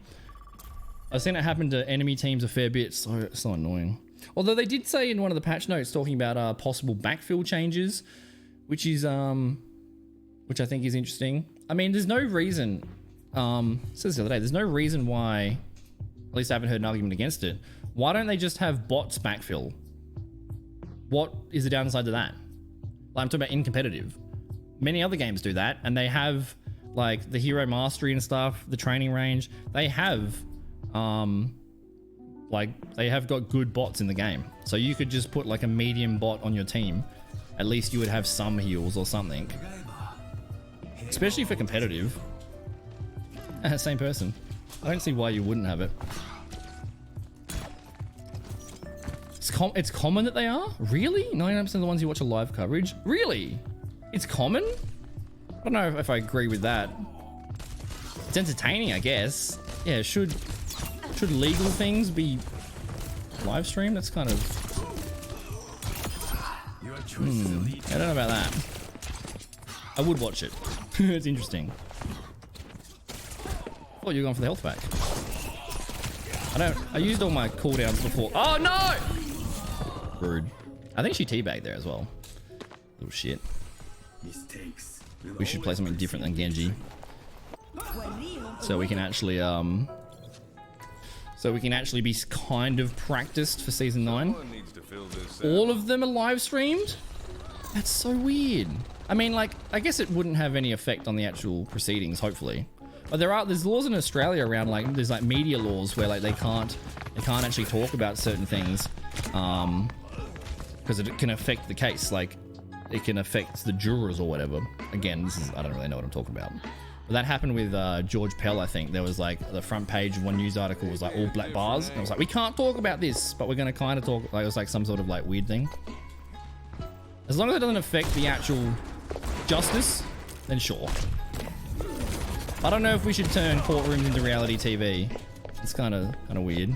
I've seen it happen to enemy teams a fair bit, so it's so annoying. Although they did say in one of the patch notes talking about possible backfill changes, which is which I think is interesting. I mean, there's no reason. It says the other day, there's no reason why. At least I haven't heard an argument against it. Why don't they just have bots backfill? What is the downside to that? Like, I'm talking about in competitive. Many other games do that, and they have like the hero mastery and stuff, the training range. They have like they have got good bots in the game, so you could just put like a medium bot on your team. At least you would have some heals or something, especially for competitive. Same person. I don't see why you wouldn't have it. It's common that they are? Really? 99% of the ones who watch a live coverage? Really? It's common? I don't know if I agree with that. It's entertaining, I guess. Yeah, should legal things be live streamed? That's kind of... I don't know about that. I would watch it. It's interesting. Oh, you're going for the health pack. I used all my cooldowns before. Oh no! Rude. I think she teabagged there as well. Little shit. We should play something different than Genji. So we can actually be kind of practiced for season 9. All of them are live streamed? That's so weird. I mean, like, I guess it wouldn't have any effect on the actual proceedings, hopefully. But there's laws in Australia around, like, there's like media laws where like they can't actually talk about certain things because it can affect the case. Like, it can affect the jurors or whatever. Again, I don't really know what I'm talking about. But that happened with George Pell, I think. There was like the front page of one news article was like all black bars. And I was like, we can't talk about this, but we're going to kind of talk. Like, it was like some sort of like weird thing. As long as it doesn't affect the actual justice, then sure. I don't know if we should turn courtrooms into reality TV. It's kind of weird.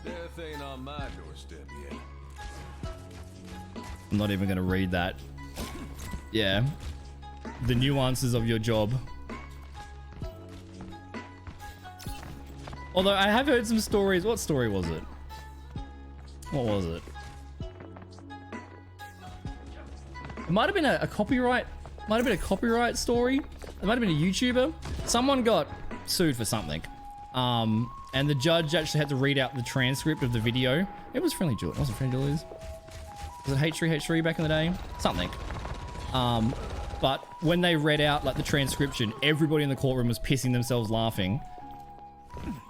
Death ain't on my doorstep yet. I'm not even going to read that. Yeah. The nuances of your job. Although I have heard some stories. What story was it? What was it? It might have been a copyright. Might have been a copyright story. It might have been a YouTuber. Someone got sued for something. And the judge actually had to read out the transcript of the video. It was Friendly Julius. Wasn't Friendly Julius? Was it H3 back in the day? Something. But when they read out like the transcription, everybody in the courtroom was pissing themselves laughing.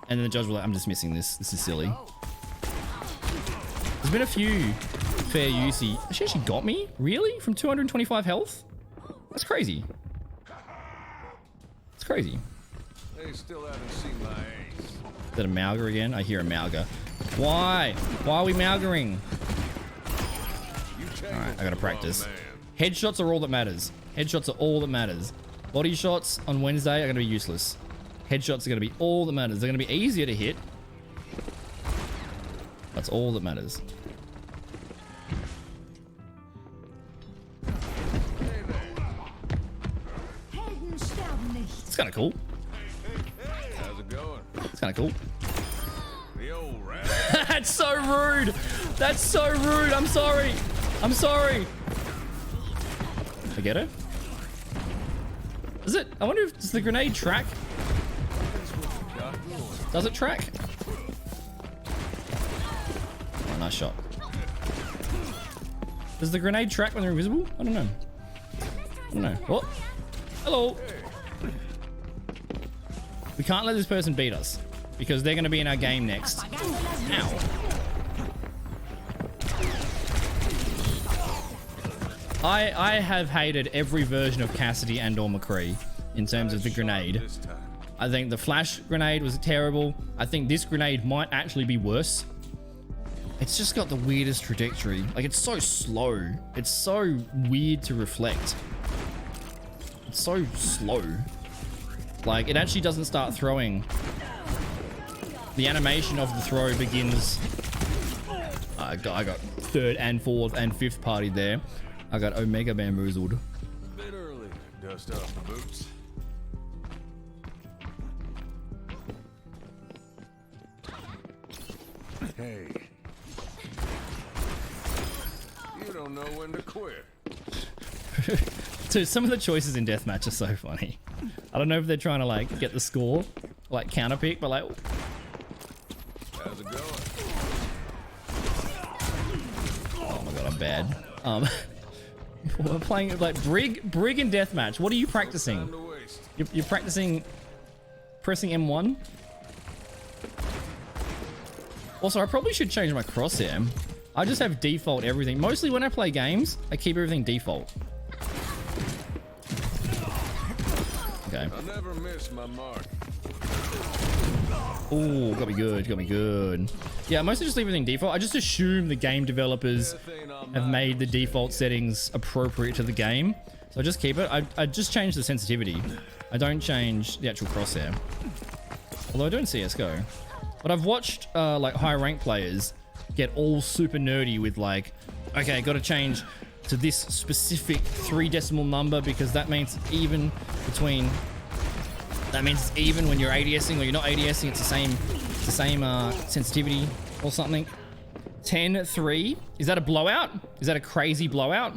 And then the judge was like, I'm dismissing this. This is silly. There's been a few fair usey. She actually got me? Really? From 225 health? That's crazy. It's crazy. They still haven't seen my ace. Is that a Malga again? I hear a Malga. Why? Why are we Malgering? Alright, I gotta practice. Headshots are all that matters. Headshots are all that matters. Body shots on Wednesday are gonna be useless. Headshots are gonna be all that matters. They're gonna be easier to hit. That's all that matters. It's kind of cool. How's it going? It's kind of cool. The old rat. That's so rude. That's so rude. I'm sorry. I'm sorry. I get it. Is it? I wonder if does the grenade track? Does it track? Oh, nice shot. Does the grenade track when they're invisible? I don't know. I don't know. What? Hello. We can't let this person beat us because they're going to be in our game next. Ow. I have hated every version of Cassidy and or McCree in terms of the grenade. I think the flash grenade was terrible. I think this grenade might actually be worse. It's just got the weirdest trajectory. Like, it's so slow. It's so weird to reflect. It's so slow. Like, it actually doesn't start throwing. The animation of the throw begins. I got third and fourth and fifth party there. I got Omega bamboozled. A bit early. Dust off the boots. Hey. You don't know when to quit. So some of the choices in deathmatch are so funny. I don't know if they're trying to like get the score, like counter pick, but like. How's it going? Oh my god, I'm bad. We're playing like Brig in deathmatch. What are you practicing? You're practicing pressing M1. Also, I probably should change my crosshair. I just have default everything. Mostly when I play games, I keep everything default. Okay. I never miss my mark. Ooh, got me good, got me good. Yeah, I mostly just leave everything default. I just assume the game developers have made the default settings appropriate to the game. So I just keep it. I just change the sensitivity. I don't change the actual crosshair. Although I don't CSGO. But I've watched like high rank players get all super nerdy with like, okay, got to change to this specific 3 decimal number because that means it's even between. That means it's even when you're ADSing or you're not ADSing. It's the same sensitivity or something. 10-3. Is that a blowout? Is that a crazy blowout?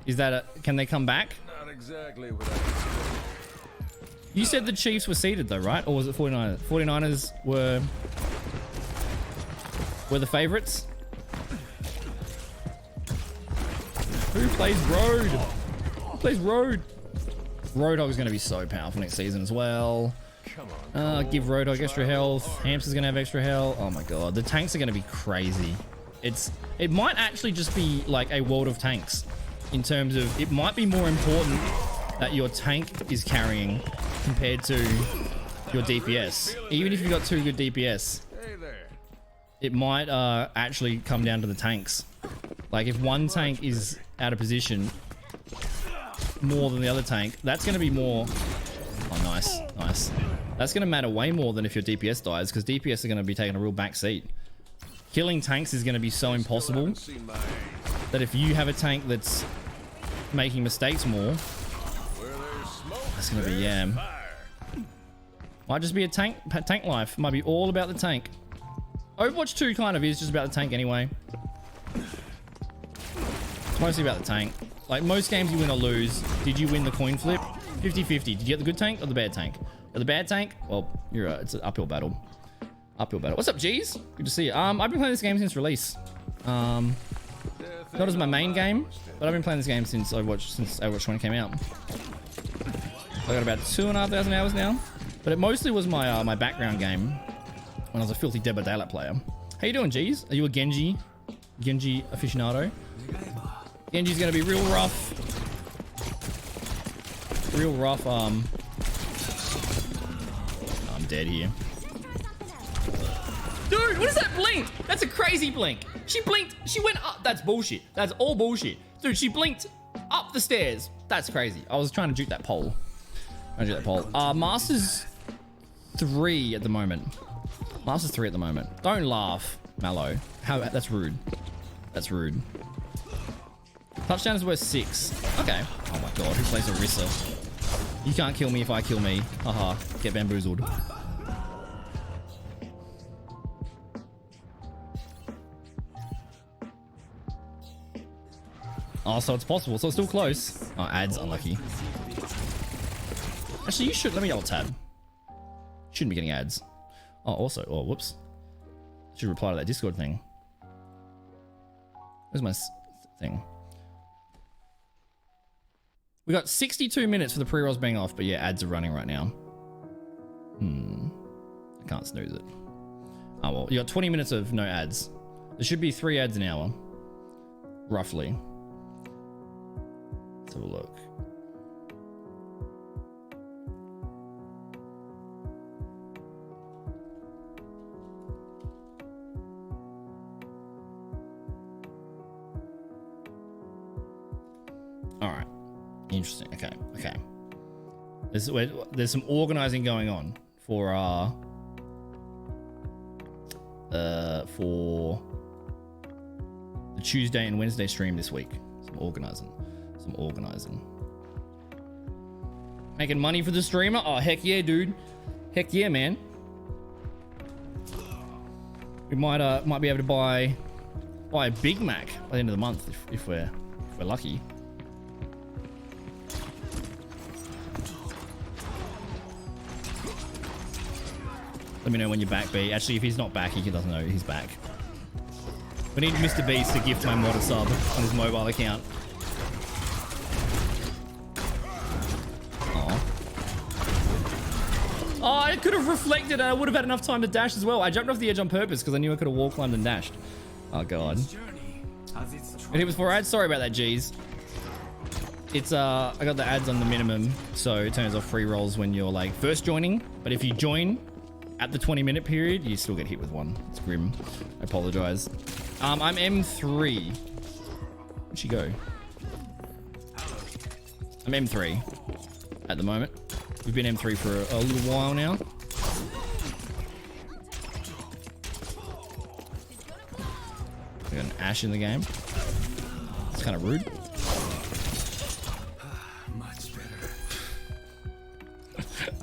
Is that a? Can they come back? Not exactly what I expected. You said the Chiefs were seeded though, right? Or was it 49ers? 49ers were the favorites. Who plays Road? Who plays Road? Roadhog is going to be so powerful next season as well. Give Roadhog extra health. Hamster's going to have extra health. Oh my god, the tanks are going to be crazy. It might actually just be like a World of Tanks in terms of it might be more important that your tank is carrying compared to your DPS. Even if you've got 2 good DPS, Hey there. it might actually come down to the tanks. Like if one tank is out of position more than the other tank, that's going to be more... Oh, nice. Nice. That's going to matter way more than if your DPS dies, because DPS are going to be taking a real back seat. Killing tanks is going to be so impossible Seen my aim. that if you have a tank that's making mistakes more, Where there's smoke, that's going to be there's yam. fire. Might just be a tank life. Might be all about the tank. Overwatch 2 kind of is just about the tank anyway. It's mostly about the tank. Like most games you win or lose. Did you win the coin flip? 50-50. Did you get the good tank or the bad tank? Or the bad tank? Well, it's an uphill battle. Uphill battle. What's up, G's? Good to see you. I've been playing this game since release. Not as my main game, but I've been playing this game since Overwatch 20 came out. I got about 2,500 hours now. But it mostly was my my background game when I was a filthy Dead by Daylight player. How you doing, G's? Are you a Genji aficionado? Genji's gonna be real rough. Real rough. I'm dead here. Dude, what is that blink? That's a crazy blink. She blinked. She went up. That's bullshit. That's all bullshit. Dude, she blinked up the stairs. That's crazy. I was trying to juke that pole. Masters 3 at the moment. Masters 3 at the moment. Don't laugh, Mallow. That's rude. That's rude. Touchdown is worth 6. Okay. Oh my god, who plays Orisa? You can't kill me if I kill me. Haha. Get bamboozled. Oh, so it's possible. So it's still close. Oh, ads unlucky. Actually, you should. Let me alt tab. Shouldn't be getting ads. Oh, also. Oh, whoops. Should reply to that Discord thing. Where's my thing? We got 62 minutes for the pre-rolls being off, but yeah, ads are running right now. I can't snooze it. Oh, well, you got 20 minutes of no ads. There should be 3 ads an hour. Roughly. Let's have a look. All right. Interesting. Okay. There's some organizing going on for the Tuesday and Wednesday stream this week. Some organizing. Making money for the streamer? Oh, heck yeah, dude. Heck yeah, man. We might be able to buy a Big Mac by the end of the month if we're lucky. Let me know when you're back, B. Actually, if he's not back, he doesn't know he's back. We need Mr. Beast to gift my mod a sub on his mobile account. Oh, I could have reflected and I would have had enough time to dash as well. I jumped off the edge on purpose because I knew I could have wall climbed and dashed. Oh, God. And it was for ads. Sorry about that, G's. It's, I got the ads on the minimum, so it turns off free rolls when you're, like, first joining. But if you join at the 20-minute period, you still get hit with one. It's grim. I apologize. I'm M3. Where'd she go? I'm M3 at the moment. We've been M3 for a little while now. We got an Ashe in the game. It's kind of rude. Much better.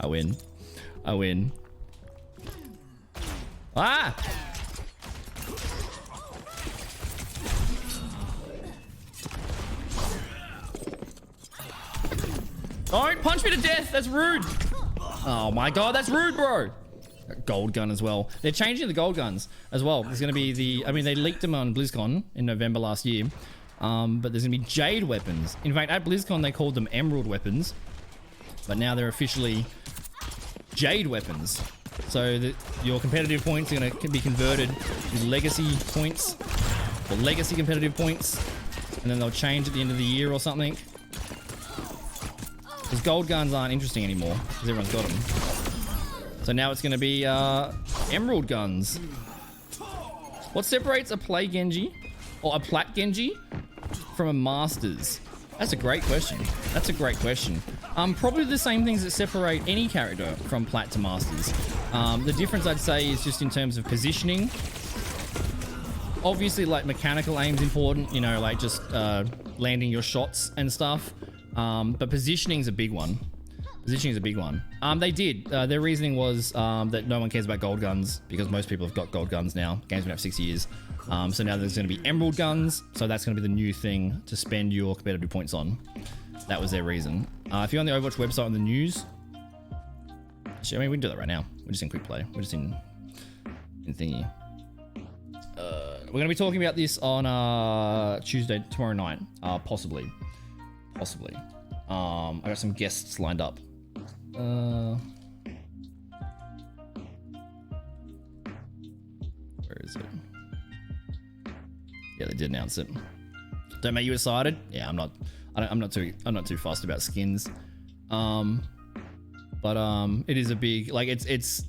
I win. Ah! Don't punch me to death. That's rude. Oh my god, that's rude, bro. Gold gun as well. They're changing the gold guns as well. There's going to be they leaked them on BlizzCon in November last year. But there's going to be jade weapons. In fact, at BlizzCon, they called them emerald weapons. But now they're officially jade weapons. So that your competitive points are going to be converted to legacy points. Or legacy competitive points. And then they'll change at the end of the year or something. Because gold guns aren't interesting anymore because everyone's got them. So now it's going to be emerald guns. What separates a play Genji or a plat Genji from a masters? That's a great question. That's a great question. Probably the same things that separate any character from plat to masters. The difference I'd say is just in terms of positioning. Obviously, like mechanical aim's important, you know, like just landing your shots and stuff. But positioning's a big one. Positioning is a big one. They did. Their reasoning was that no one cares about gold guns because most people have got gold guns now. Game's been out 6 years. So now there's going to be emerald guns. So that's going to be the new thing to spend your competitive points on. That was their reason. If you're on the Overwatch website on the news, actually, I mean, we can do that right now. We're just in quick play. We're just in thingy. We're going to be talking about this on Tuesday, tomorrow night. Possibly. I got some guests lined up. Where is it? Yeah, they did announce it. Don't make you excited? Yeah, I'm not too fussed about skins. But it is a big, like, it's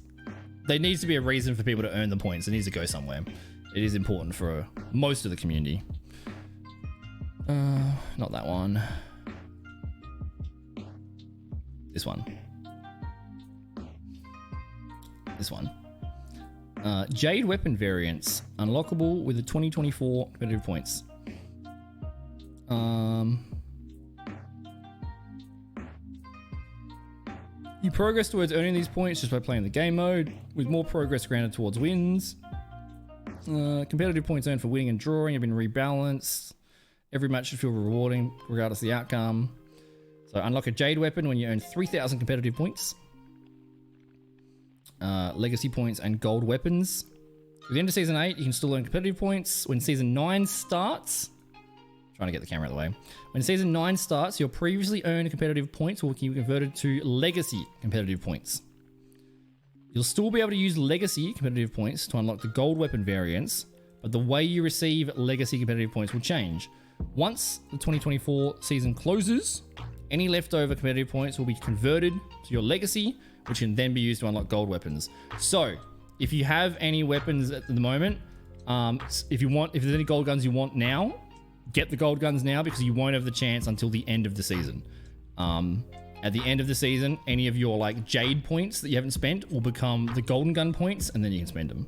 there needs to be a reason for people to earn the points. It needs to go somewhere. It is important for most of the community. Not that one. This one. This one. Jade weapon variants. Unlockable with the 2024 competitive points. You progress towards earning these points just by playing the game mode, with more progress granted towards wins. Competitive points earned for winning and drawing have been rebalanced. Every match should feel rewarding, regardless of the outcome. So unlock a Jade weapon when you earn 3,000 competitive points. Legacy points and gold weapons. At the end of Season 8, you can still earn competitive points. When Season 9 starts... Trying to get the camera out of the way. When Season 9 starts, your previously earned competitive points will be converted to Legacy competitive points. You'll still be able to use Legacy competitive points to unlock the gold weapon variants, but the way you receive Legacy competitive points will change. Once the 2024 season closes, any leftover competitive points will be converted to your Legacy, which can then be used to unlock gold weapons. So, if you have any weapons at the moment, if there's any gold guns you want now, get the gold guns now because you won't have the chance until the end of the season. At the end of the season, any of your like Jade points that you haven't spent will become the golden gun points, and then you can spend them.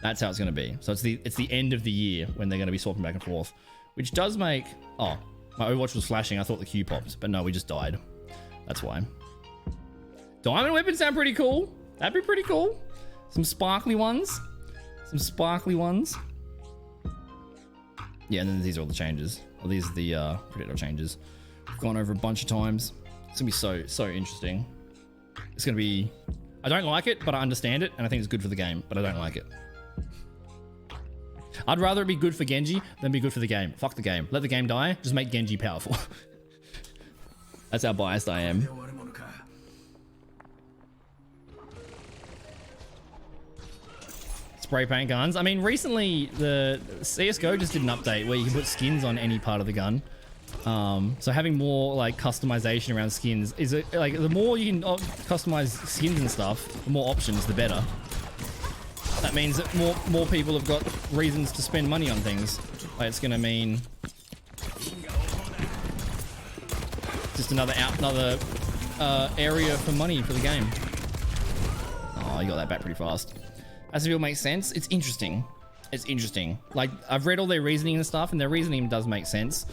That's how it's going to be. So it's the end of the year when they're going to be swapping back and forth, which does make... Oh, my Overwatch was flashing. I thought the Q popped, but no, we just died. That's why. Diamond weapons sound pretty cool. That'd be pretty cool. Some sparkly ones. Yeah, and then these are all the changes. Well, these are the predictor changes. We've gone over a bunch of times. It's gonna be so interesting. It's gonna be... I don't like it, but I understand it, and I think it's good for the game, but I don't like it. I'd rather it be good for Genji than be good for the game. Fuck the game. Let the game die. Just make Genji powerful. That's how biased I am. Spray paint guns. I mean, recently the CSGO just did an update where you can put skins on any part of the gun. So having more like customization around skins is like the more you can customize skins and stuff, the more options, the better. That means that more people have got reasons to spend money on things. Like it's gonna mean just another area for money for the game. Oh, you got that back pretty fast. As if it makes sense. It's interesting. It's interesting. Like I've read all their reasoning and stuff, and their reasoning does make sense.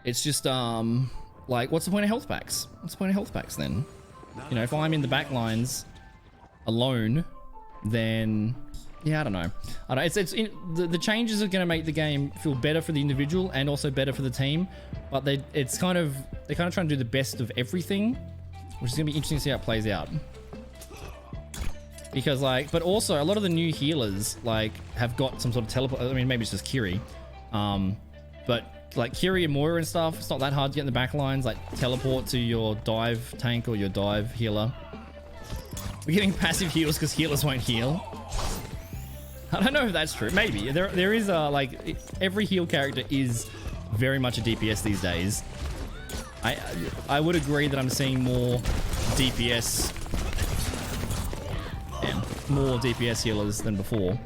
It's just like, what's the point of health packs? What's the point of health packs then? You know, if I'm in the back lines alone, then yeah, I don't know. The changes are going to make the game feel better for the individual and also better for the team, but they're kind of trying to do the best of everything, which is going to be interesting to see how it plays out. Because like, but also a lot of the new healers like have got some sort of teleport. I mean, maybe it's just Kiri, but like Kiri and Moira and stuff, it's not that hard to get in the back lines. Like teleport to your dive tank or your dive healer. We're getting passive heals because healers won't heal. I don't know if that's true. Maybe there is like every heal character is very much a DPS these days. I would agree that I'm seeing more DPS, more DPS healers than before.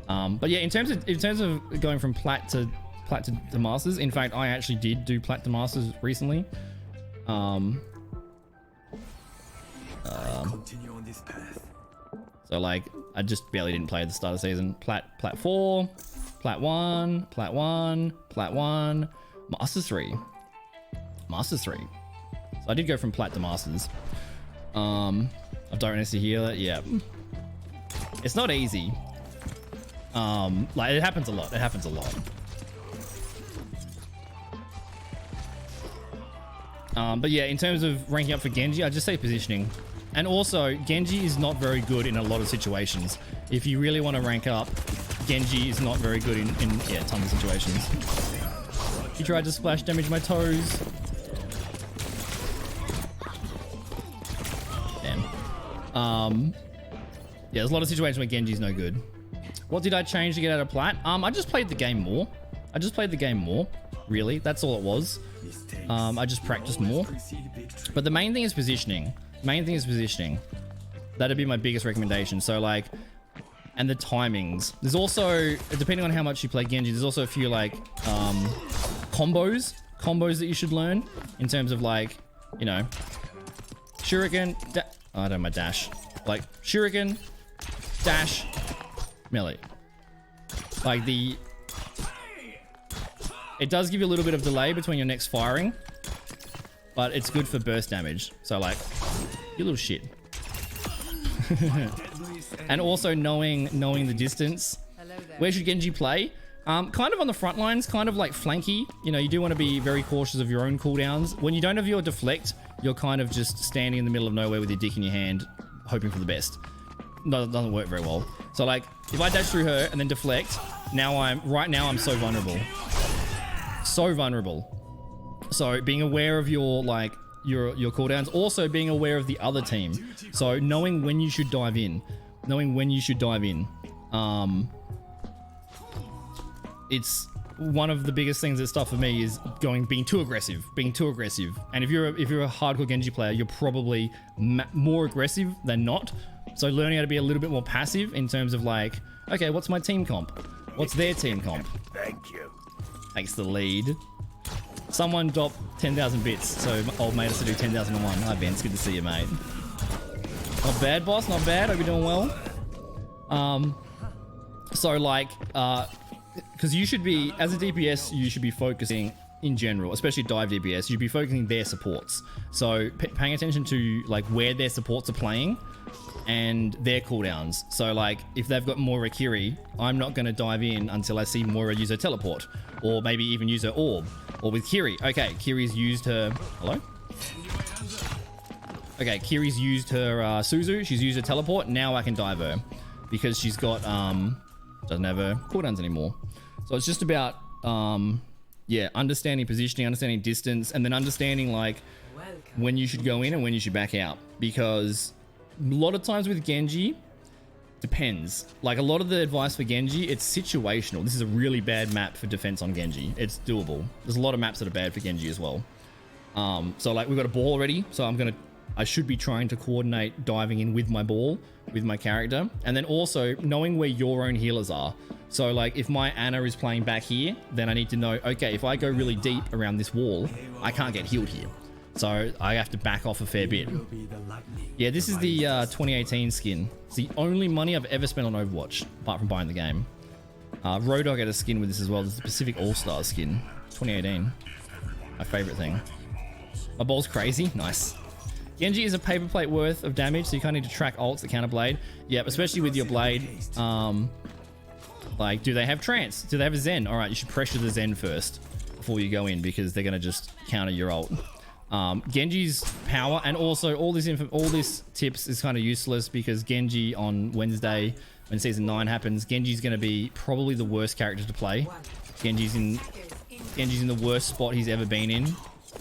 But yeah, in terms of going from plat to masters, in fact, I actually did do plat to masters recently. Continue on this path. So like, I just barely didn't play at the start of the season. Plat 4, plat 1, plat 1, plat 1, masters 3, masters 3. So I did go from plat to masters. I've darkness to healer. Yeah, it's not easy. Like it happens a lot. It happens a lot. But yeah, in terms of ranking up for Genji, I just say positioning. And also, Genji is not very good in a lot of situations. If you really want to rank up, Genji is not very good in tons of situations. He tried to splash damage my toes. Damn. Yeah, there's a lot of situations where Genji's no good. What did I change to get out of plat? I just played the game more. Really. That's all it was. I just practiced more. But the main thing is positioning. That'd be my biggest recommendation. So like, and the timings. There's also, depending on how much you play Genji, there's also a few like combos that you should learn in terms of like, you know, shuriken, I don't know my dash. Like shuriken, dash, melee. Like it does give you a little bit of delay between your next firing, but it's good for burst damage. So like, you little shit. And also knowing the distance. Where should Genji play? Kind of on the front lines, kind of like flanky. You know, you do want to be very cautious of your own cooldowns. When you don't have your deflect, you're kind of just standing in the middle of nowhere with your dick in your hand, hoping for the best. No, it doesn't work very well. So like, if I dash through her and then deflect, right now I'm so vulnerable. So vulnerable. So being aware of your like your cooldowns, also being aware of the other team. So knowing when you should dive in. It's one of the biggest things that stuff for me is being too aggressive. And if you're a hardcore Genji player, you're probably more aggressive than not. So learning how to be a little bit more passive in terms of like, okay, what's my team comp? What's their team comp? Thank you. Thanks the lead. Someone dropped 10,000 bits, so old mate has to do 10,001. Hi Ben, it's good to see you, mate. Not bad, boss, not bad. Hope you're doing well. So like, because you should be, as a DPS, you should be focusing in general, especially dive DPS, you should be focusing their supports. So paying attention to like where their supports are playing and their cooldowns. So like, if they've got Moira Kiri, I'm not going to dive in until I see Moira use her teleport, or maybe even use her orb. Or with Kiri, okay, Kiri's used her, hello? Okay, Kiri's used her Suzu, she's used her teleport, now I can dive her. Because she's got, doesn't have her cooldowns anymore. So it's just about, yeah, understanding positioning, understanding distance, and then understanding like when you should go in and when you should back out. Because a lot of times with Genji, depends. Like a lot of the advice for Genji, it's situational. This is a really bad map for defense on Genji. It's doable. There's a lot of maps that are bad for Genji as well. So like we've got a ball already, so I should be trying to coordinate diving in with my ball, with my character, and then also knowing where your own healers are. So like if my Ana is playing back here, then I need to know, okay, if I go really deep around this wall, I can't get healed here. So I have to back off a fair bit. Yeah, this is the 2018 skin. It's the only money I've ever spent on Overwatch, apart from buying the game. Roadhog had a skin with this as well. This is the Pacific All-Stars skin, 2018. My favorite thing. My ball's crazy, nice. Genji is a paper plate worth of damage, so you kind of need to track ults that counter blade. Yep, especially with your blade. Like, do they have trance? Do they have a Zen? All right, you should pressure the Zen first before you go in, because they're gonna just counter your ult. Genji's power, and also all this tips is kind of useless, because Genji on Wednesday, when season 9 happens, Genji's gonna be probably the worst character to play. Genji's in the worst spot he's ever been in,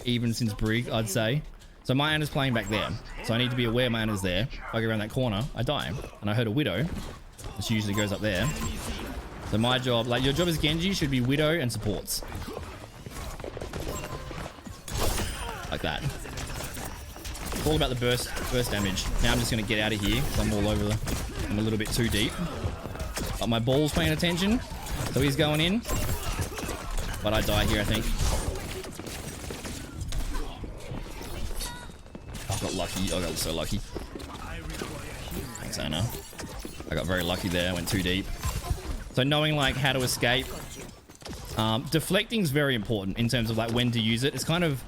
even since Brig, I'd say. So my Ana's playing back there, so I need to be aware my Ana's there. If I go around that corner, I die. And I heard a Widow. She usually goes up there. So my job, like your job as Genji, should be Widow and supports. like that. It's all about the burst damage. Now I'm just gonna get out of here because I'm all over I'm a little bit too deep. But my ball's paying attention, so he's going in. But I die here, I think. I got lucky. I got so lucky. Thanks, Anna. I got very lucky there. I went too deep. So knowing like how to escape. Deflecting is very important in terms of like when to use it. It's kind of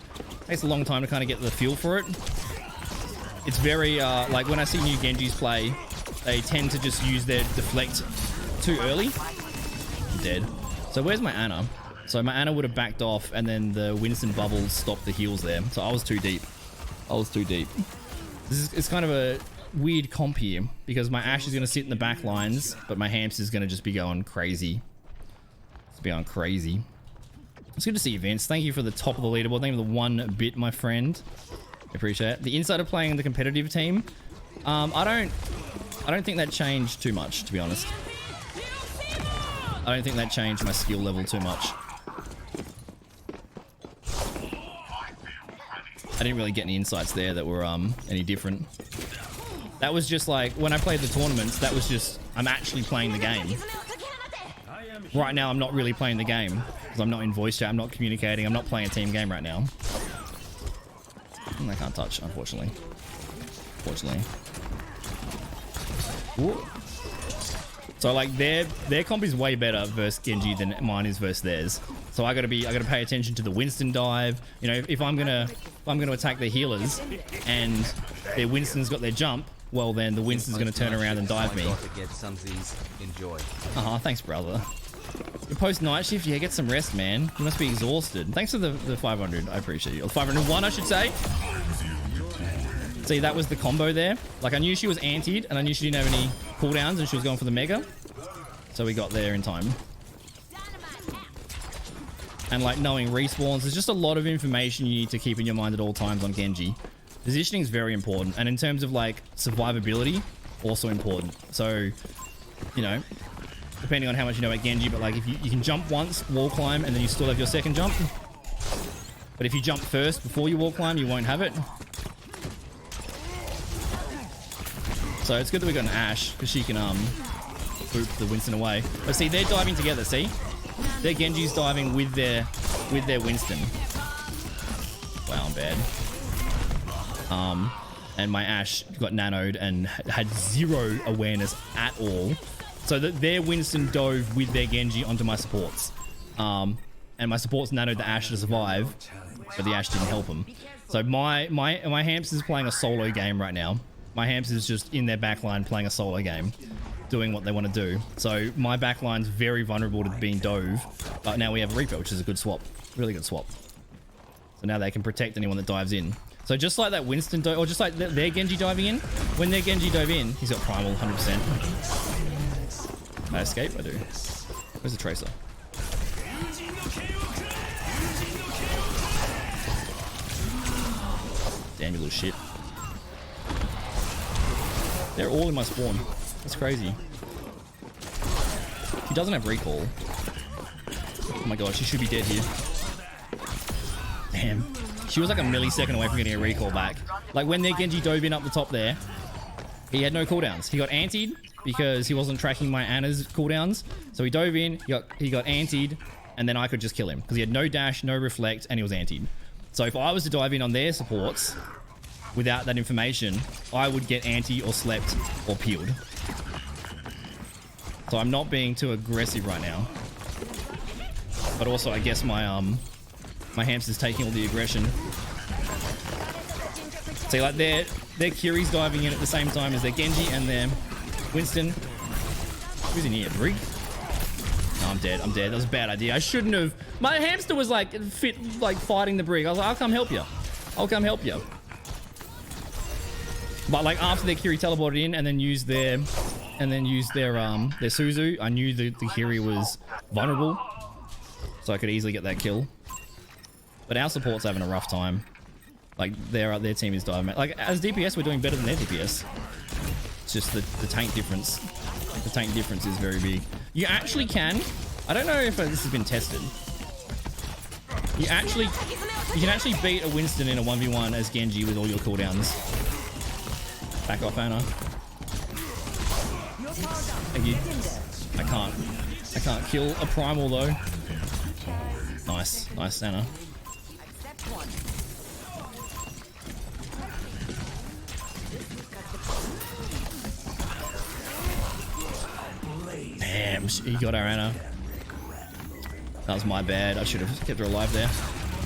takes a long time to kind of get the feel for it. It's very like when I see new Genjis play, they tend to just use their deflect too early. I'm dead. So where's my Anna? So my Anna would have backed off, and then the Winston bubbles stopped the heals there. So I was too deep. I was too deep. It's kind of a weird comp here because my Ashe is going to sit in the back lines, but my Hamster is going to just be going crazy. It's going crazy. It's good to see you, Vince. Thank you for the top of the leaderboard. Thank you for the 1 bit, my friend. I appreciate it. The inside of playing in the competitive team, I don't think that changed too much, to be honest. I don't think that changed my skill level too much. I didn't really get any insights there that were any different. That was just like when I played the tournaments, that was just I'm actually playing the game. Right now I'm not really playing the game because I'm not in voice chat, I'm not communicating, I'm not playing a team game right now. I can't touch, unfortunately. Ooh. So like their comp is way better versus Genji than mine is versus theirs. So I gotta pay attention to the Winston dive. You know, if I'm gonna attack their healers and their Winston's got their jump, well then the Winston's gonna turn around and dive me. Thanks, brother. You post night shift, yeah, get some rest, man. You must be exhausted. Thanks for the 500. I appreciate you. Or 501, I should say. See, that was the combo there. Like, I knew she was antied, and I knew she didn't have any cooldowns, and she was going for the mega. So we got there in time. And, like, knowing respawns, there's just a lot of information you need to keep in your mind at all times on Genji. Positioning is very important. And in terms of, like, survivability, also important. So, you know, depending on how much you know about Genji, but, like, if you can jump once, wall climb, and then you still have your second jump. But if you jump first before you wall climb, you won't have it. So it's good that we got an Ashe because she can boop the Winston away. But see, they're diving together. See, their Genji's diving with their Winston. Wow, I'm bad. And my Ashe got nanoed and had zero awareness at all. So that their Winston dove with their Genji onto my supports. And my supports nanoed the Ashe to survive, but the Ashe didn't help him. So my hamster's playing a solo game right now. My hamster's just in their backline playing a solo game, doing what they want to do. So my backline's very vulnerable to being dove, but now we have Reaper, which is a good swap. Really good swap. So now they can protect anyone that dives in. So just like that Winston dove, or just like their Genji diving in, when their Genji dove in, he's got primal 100%. I escape? I do. Where's the Tracer? Damn, you little shit. They're all in my spawn. That's crazy. He doesn't have recall. Oh my god, she should be dead here. Damn. She was like a millisecond away from getting a recall back. Like when their Genji dove in up the top there, he had no cooldowns. He got antied because he wasn't tracking my Anna's cooldowns. So he dove in, he got antied, and then I could just kill him because he had no dash, no reflect, and he was antied. So if I was to dive in on their supports without that information, I would get anti or slept or peeled. So I'm not being too aggressive right now. But also I guess my my hamster's taking all the aggression. See, like their Kiri's diving in at the same time as their Genji and their Winston. Who's in here? Brig? No, I'm dead. I'm dead. That was a bad idea. I shouldn't have. My hamster was like fighting the Brig. I was like, I'll come help you. I'll come help you. But like after their Kiri teleported in and then used their Suzu, I knew the Kiri was vulnerable, so I could easily get that kill. But our support's having a rough time. Like their team is diving. Like as DPS, we're doing better than their DPS. It's just the tank difference. The tank difference is very big. You actually can. I don't know if this has been tested. You actually You can actually beat a Winston in a 1v1 as Genji with all your cooldowns. Back off, Anna. Thank you. I can't kill a primal though. Nice, nice, Anna. Damn, you got her, Anna. That was my bad. I should have kept her alive there.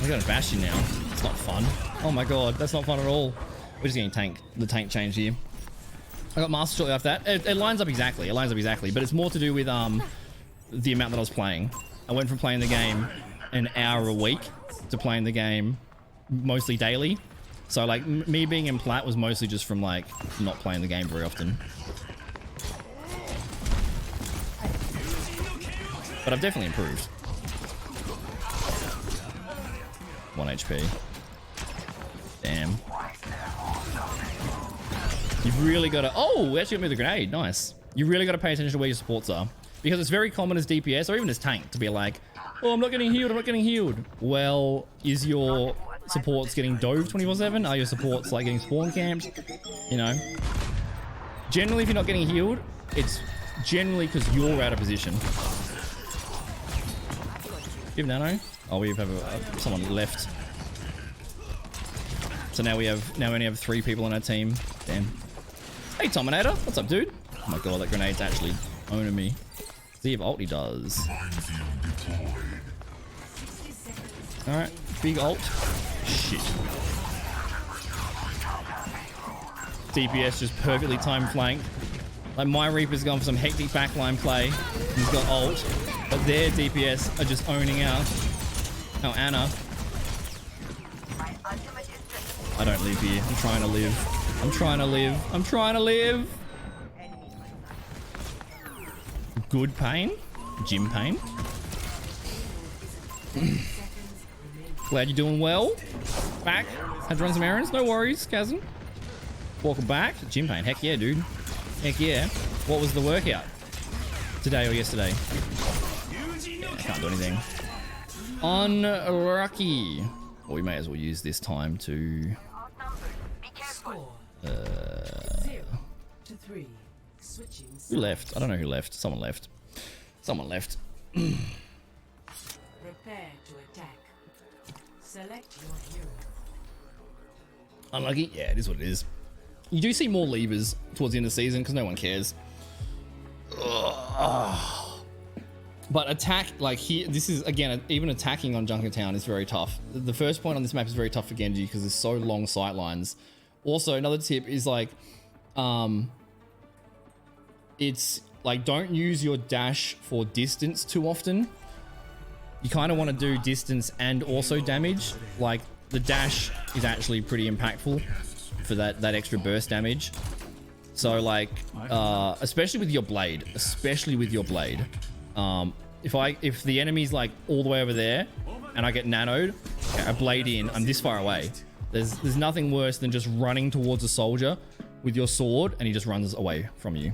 I got a Bastion now. It's not fun. Oh my god, that's not fun at all. We're just getting the tank change here. I got Master shortly after that. It lines up exactly. It lines up exactly. But it's more to do with the amount that I was playing. I went from playing the game an hour a week to playing the game mostly daily. So like me being in plat was mostly just from like not playing the game very often. But I've definitely improved. 1 HP. Damn. You've really got to... Oh, we actually got me the grenade. Nice. You really got to pay attention to where your supports are. Because it's very common as DPS or even as tank to be like, oh, I'm not getting healed. I'm not getting healed. Well, is your supports getting dove 24/7? Are your supports like getting spawn camped? You know? Generally, if you're not getting healed, it's generally because you're out of position. Give nano. Oh, we have someone left. So now we only have 3 people on our team. Damn. Hey, Tominator. What's up, dude? Oh my god, that grenade's actually owning me. See if ult he does. Alright, big ult. Shit. DPS just perfectly timed flank. Like my Reaper's gone for some hectic backline play. He's got ult. But their DPS are just owning out. Oh, Anna. I don't live here. I'm trying to live. I'm trying to live. I'm trying to live. Good pain. Gym pain. Glad you're doing well. Back. Had to run some errands. No worries, Kazan. Welcome back. Gym pain. Heck yeah, dude. Heck yeah. What was the workout? Today or yesterday? Yeah, I can't do anything. Unlucky. Well, we may as well use this time to... Score. 0-3. Switching. Who left? I don't know who left. Someone left. Someone left. Prepare to attack. Select your hero. Unlucky? Yeah, it is what it is. You do see more levers towards the end of the season because no one cares. Ugh. But attack, like here, this is, again, even attacking on Junkertown is very tough. The first point on this map is very tough for Genji because there's so long sight lines. Also, another tip is like, it's like, don't use your dash for distance too often. You kind of want to do distance and also damage. Like, the dash is actually pretty impactful for that extra burst damage. So like, especially with your blade, if the enemy's like all the way over there and I get nanoed, I blade in, I'm this far away. There's nothing worse than just running towards a soldier with your sword and he just runs away from you.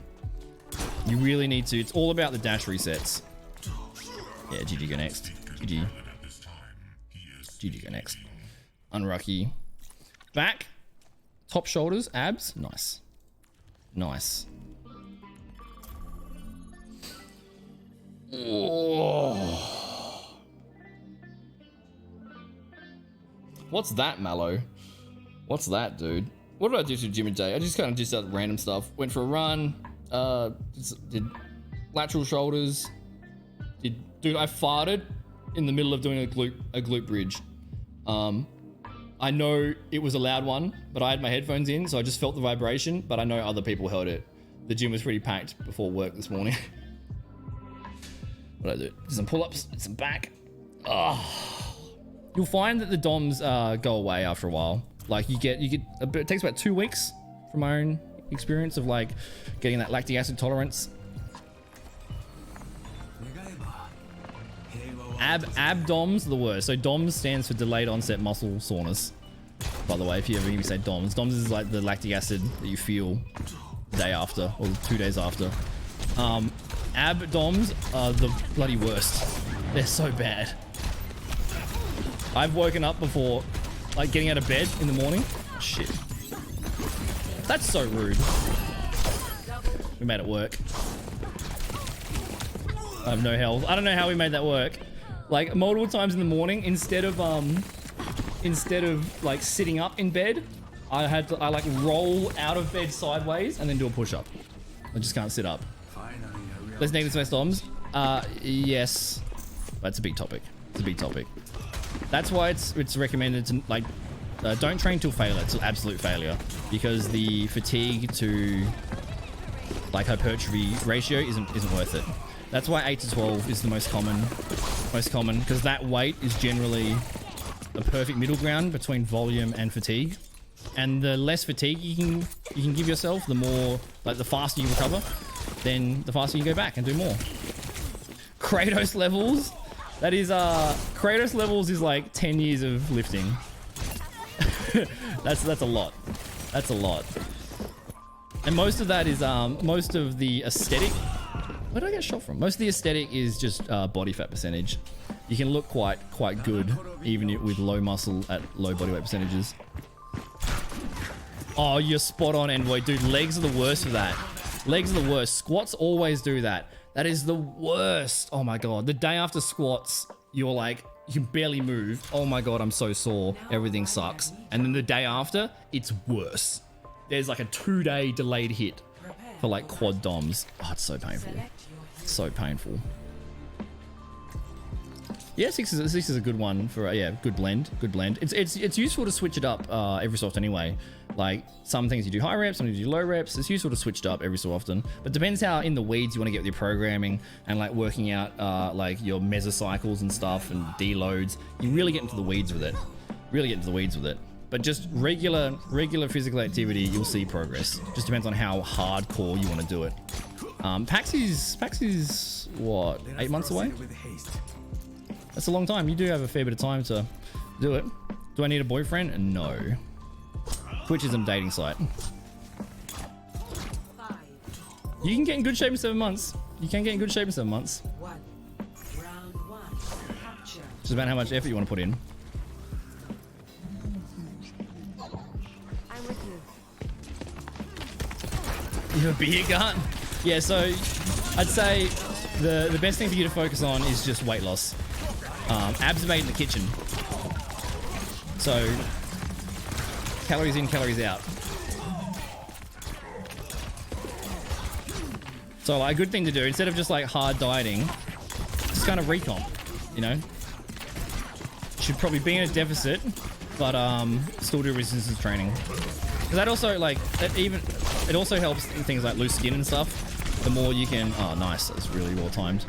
You really need to, it's all about the dash resets. Yeah, GG go next. GG. GG go next. Unlucky. Back. Top shoulders, abs. Nice. Nice. Oh. What's that, Mallow? What's that, dude? What did I do to Jimmy J? I just kind of did that random stuff. Went for a run. Did lateral shoulders. Dude, I farted in the middle of doing a glute bridge. I know it was a loud one, but I had my headphones in, so I just felt the vibration, but I know other people heard it. The gym was pretty packed before work this morning. What did I do? Did some pull-ups, did some back. You'll find that the DOMs go away after a while. Like you get, it takes about 2 weeks from my own experience of like getting that lactic acid tolerance. Ab DOMs are the worst. So DOMs stands for delayed onset muscle soreness. By the way, if you ever hear me say DOMs, DOMs is like the lactic acid that you feel the day after or 2 days after. Ab DOMs are the bloody worst. They're so bad. I've woken up before, like getting out of bed in the morning. Shit. That's so rude. We made it work. I have no health. I don't know how we made that work. Like multiple times in the morning, instead of like sitting up in bed, I like roll out of bed sideways and then do a push-up. I just can't sit up. Let's name this best DOMs. Yes. That's a big topic. It's a big topic. That's why it's recommended to like don't train till failure, till absolute failure, because the fatigue to like hypertrophy ratio isn't worth it. That's why 8 to 12 is the most common, because that weight is generally a perfect middle ground between volume and fatigue. And the less fatigue you can give yourself, the more, like the faster you recover, then the faster you go back and do more. Kratos levels, that is Kratos levels is like 10 years of lifting. that's a lot. That's a lot. And most of that is most of the aesthetic. Where did I get shot from? Most of the aesthetic is just body fat percentage. You can look quite good even with low muscle at low body weight percentages. Oh, you're spot on, Envoy. Dude, legs are the worst for that. Legs are the worst. Squats always do that. That is the worst. Oh my God. The day after squats, you're like, you can barely move. Oh my God, I'm so sore. Everything sucks. And then the day after, it's worse. There's like a 2-day delayed hit for like quad DOMs. Oh, it's so painful. So painful. Yeah, 6 is a good one for yeah, good blend. It's useful to switch it up every so often anyway. Like some things you do high reps, some things you do low reps. It's useful to switch it up every so often. But depends how in the weeds you want to get with your programming and like working out like your mesocycles and stuff and deloads. You really get into the weeds with it. But just regular physical activity, you'll see progress. Just depends on how hardcore you want to do it. PAX is what, 8 months away? That's a long time. You do have a fair bit of time to do it. Do I need a boyfriend? No. Twitch is a dating site. You can get in good shape in 7 months. You can get in good shape in 7 months. Round 1. Capture. Just about how much effort you want to put in. I'm with you. You have a beer gun? Yeah, so I'd say the best thing for you to focus on is just weight loss. Abs are made in the kitchen. So calories in, calories out. So like, a good thing to do, instead of just like hard dieting, just kind of recomp, you know? Should probably be in a deficit, but still do resistance training. That also like, it also helps in things like loose skin and stuff. The more you can, oh nice, that's really well timed.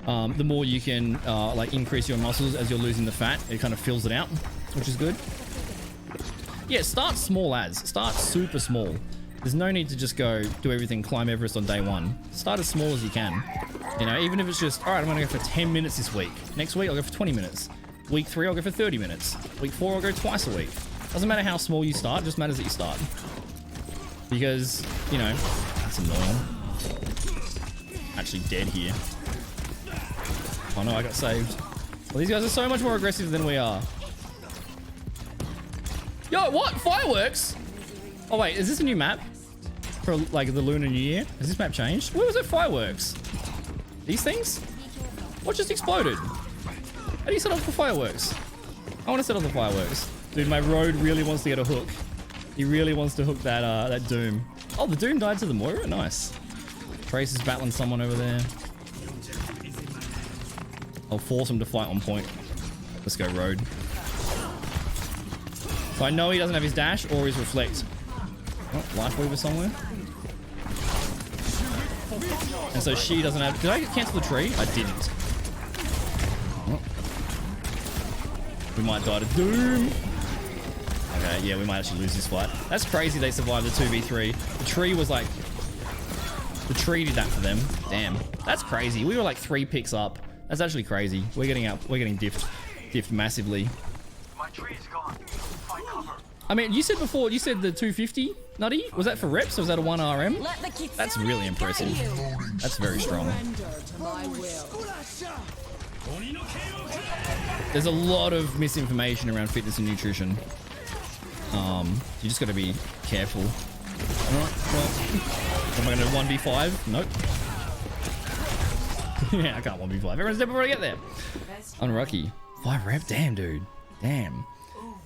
The more you can like increase your muscles as you're losing the fat, it kind of fills it out, which is good. Yeah, start small start super small. There's no need to just go do everything, climb Everest on day 1. Start as small as you can. You know, even if it's just, all right, I'm gonna go for 10 minutes this week. Next week, I'll go for 20 minutes. Week 3, I'll go for 30 minutes. Week 4, I'll go twice a week. Doesn't matter how small you start, it just matters that you start. Because, you know, that's annoying. Actually dead here. Oh no, I got saved. Well, these guys are so much more aggressive than we are. Yo, what? Fireworks? Oh wait, is this a new map? For like the Lunar New Year? Has this map changed? Where was it? Fireworks? These things? What just exploded? How do you set off the fireworks? I want to set off the fireworks. Dude, my road really wants to get a hook. He really wants to hook that that Doom. Oh, the Doom died to the Moira? Nice. Trace is battling someone over there. I'll force him to fight on point. Let's go road. So I know he doesn't have his dash or his reflect. Oh, Life Weaver somewhere. And so she doesn't have... Did I cancel the tree? I didn't. Oh. We might die to Doom. Okay, yeah, we might actually lose this fight. That's crazy they survived the 2v3. The tree was like... The tree did that for them. Damn. That's crazy. We were like 3 picks up. That's actually crazy. We're getting diffed massively. My tree is gone. Find cover. I mean, you said before, you said the 250, Nutty? Was that for reps or was that a 1 RM? That's really impressive. That's very strong. There's a lot of misinformation around fitness and nutrition. You just got to be careful. All right, well, am I going to 1v5? Nope. Yeah, I can't 1v5. Everyone's dead before I get there. Unlucky. 5 rep? Damn, dude. Damn.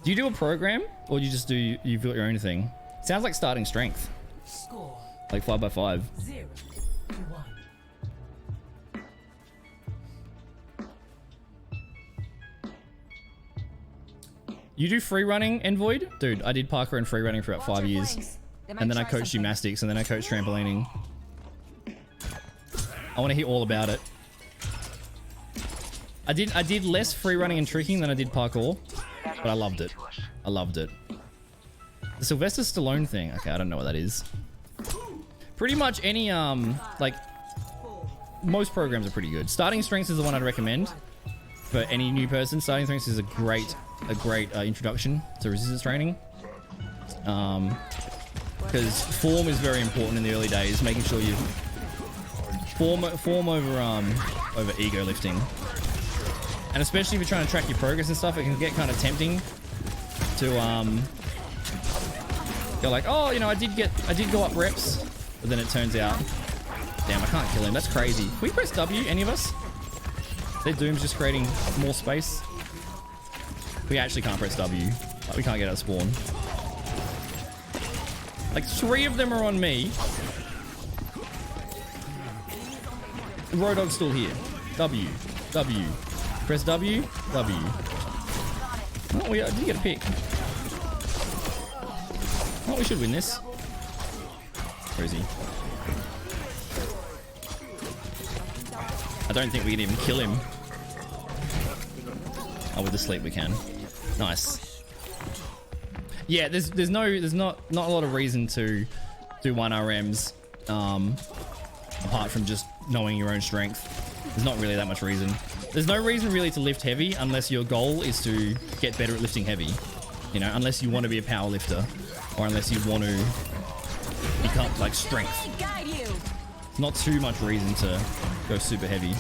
Do you do a program or do you just do you build your own thing? Sounds like starting strength. Score Like 5x5. 0-1. You do free running, Envoid? Dude, I did parkour and free running for about 5 years. And then I coached gymnastics and then I coached trampolining. I want to hear all about it. I did less free running and tricking than I did parkour, but I loved it. I loved it. The Sylvester Stallone thing. Okay, I don't know what that is. Pretty much any like most programs are pretty good. Starting Strengths is the one I'd recommend for any new person. Starting Strengths is a great introduction to resistance training. Because form is very important in the early days, making sure you form over ego lifting. And especially if you're trying to track your progress and stuff, it can get kind of tempting to go like, oh, you know, I did go up reps, but then it turns out, damn, I can't kill him. That's crazy. Can we press W, any of us? Their Doom's just creating more space. We actually can't press W. Like, we can't get out of spawn. Like 3 of them are on me. Road Dog's still here. W. W. Press W. W. Oh, we did get a pick. Oh, we should win this. Where is he? I don't think we can even kill him. Oh, with the sleep we can. Nice. Yeah, there's not a lot of reason to do 1RMs apart from just knowing your own strength. There's not really that much reason. There's no reason really to lift heavy unless your goal is to get better at lifting heavy. You know, unless you want to be a power lifter or unless you want to become like strength. Not too much reason to go super heavy.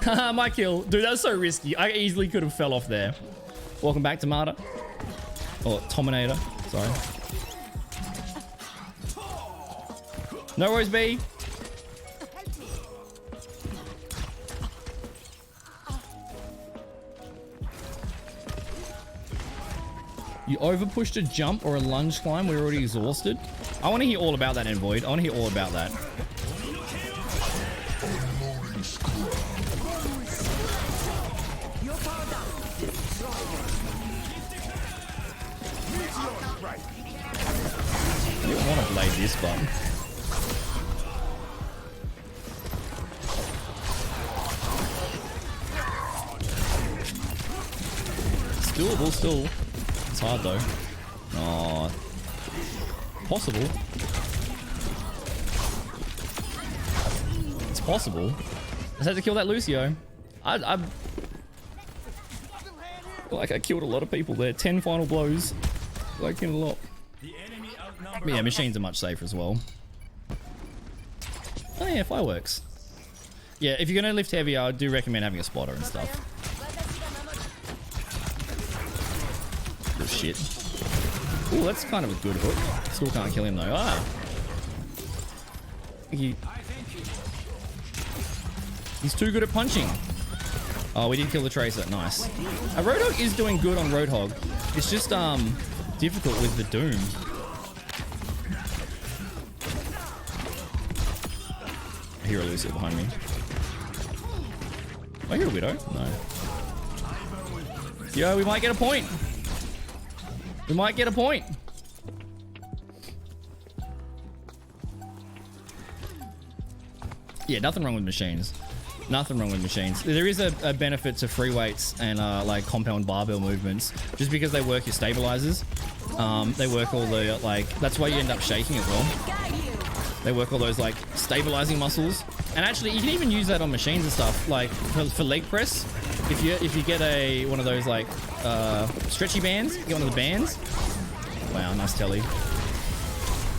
Haha, my kill. Dude, that was so risky. I easily could have fell off there. Welcome back, Tomato. Or Tominator. Sorry. No worries, B. You overpushed a jump or a lunge climb. We're already exhausted. I want to hear all about that, Envoid. I want to hear all about that. You don't want to blade this button. It's doable still. It's hard though. Oh, possible. It's possible. I just had to kill that Lucio. I feel like I killed a lot of people there. 10 final blows. I killed a lot. But yeah, machines are much safer as well. Oh yeah, fireworks. Yeah, if you're gonna lift heavy, I do recommend having a spotter and stuff. Good shit. Ooh, that's kind of a good hook. Still can't kill him though. Ah. He's too good at punching. Oh, we did kill the Tracer. Nice. Roadhog is doing good on Roadhog. It's just difficult with the Doom. I hear a Lucio behind me. I hear a Widow? No. Yo, we might get a point. We might get a point. Yeah, nothing wrong with machines. Nothing wrong with machines. There is a benefit to free weights and like compound barbell movements, just because they work your stabilizers. They work all the like. That's why you end up shaking as well. They work all those like stabilizing muscles, and actually you can even use that on machines and stuff. Like for leg press, if you get one of those like stretchy bands, get one of the bands. Wow, nice telly.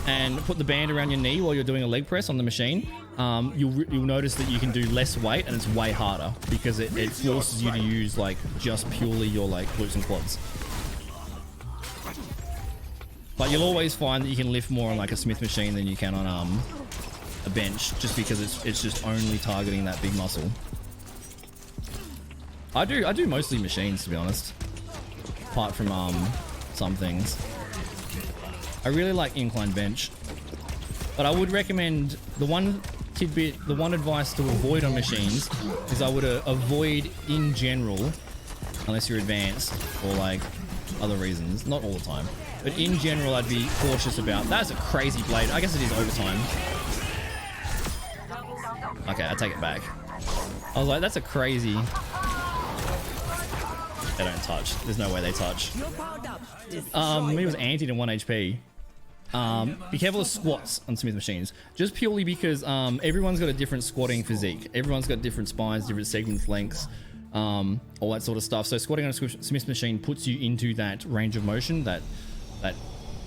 And put the band around your knee while you're doing a leg press on the machine. you'll notice that you can do less weight and it's way harder because it forces you to use like just purely your like glutes and quads. But you'll always find that you can lift more on like a Smith machine than you can on a bench, just because it's just only targeting that big muscle. I do mostly machines, to be honest, apart from some things. I really like incline bench, but I would recommend the one tidbit, the one advice to avoid on machines is I would avoid in general, unless you're advanced or like other reasons, not all the time, but in general I'd be cautious about. That's a crazy blade. I guess it is overtime. Okay, I take it back. I was like, that's a crazy. They don't touch. There's no way they touch. He was anti to 1 HP. Be careful of squats on Smith machines, just purely because everyone's got a different squatting physique. Everyone's got different spines, different segment lengths, all that sort of stuff. So squatting on a Smith machine puts you into that range of motion that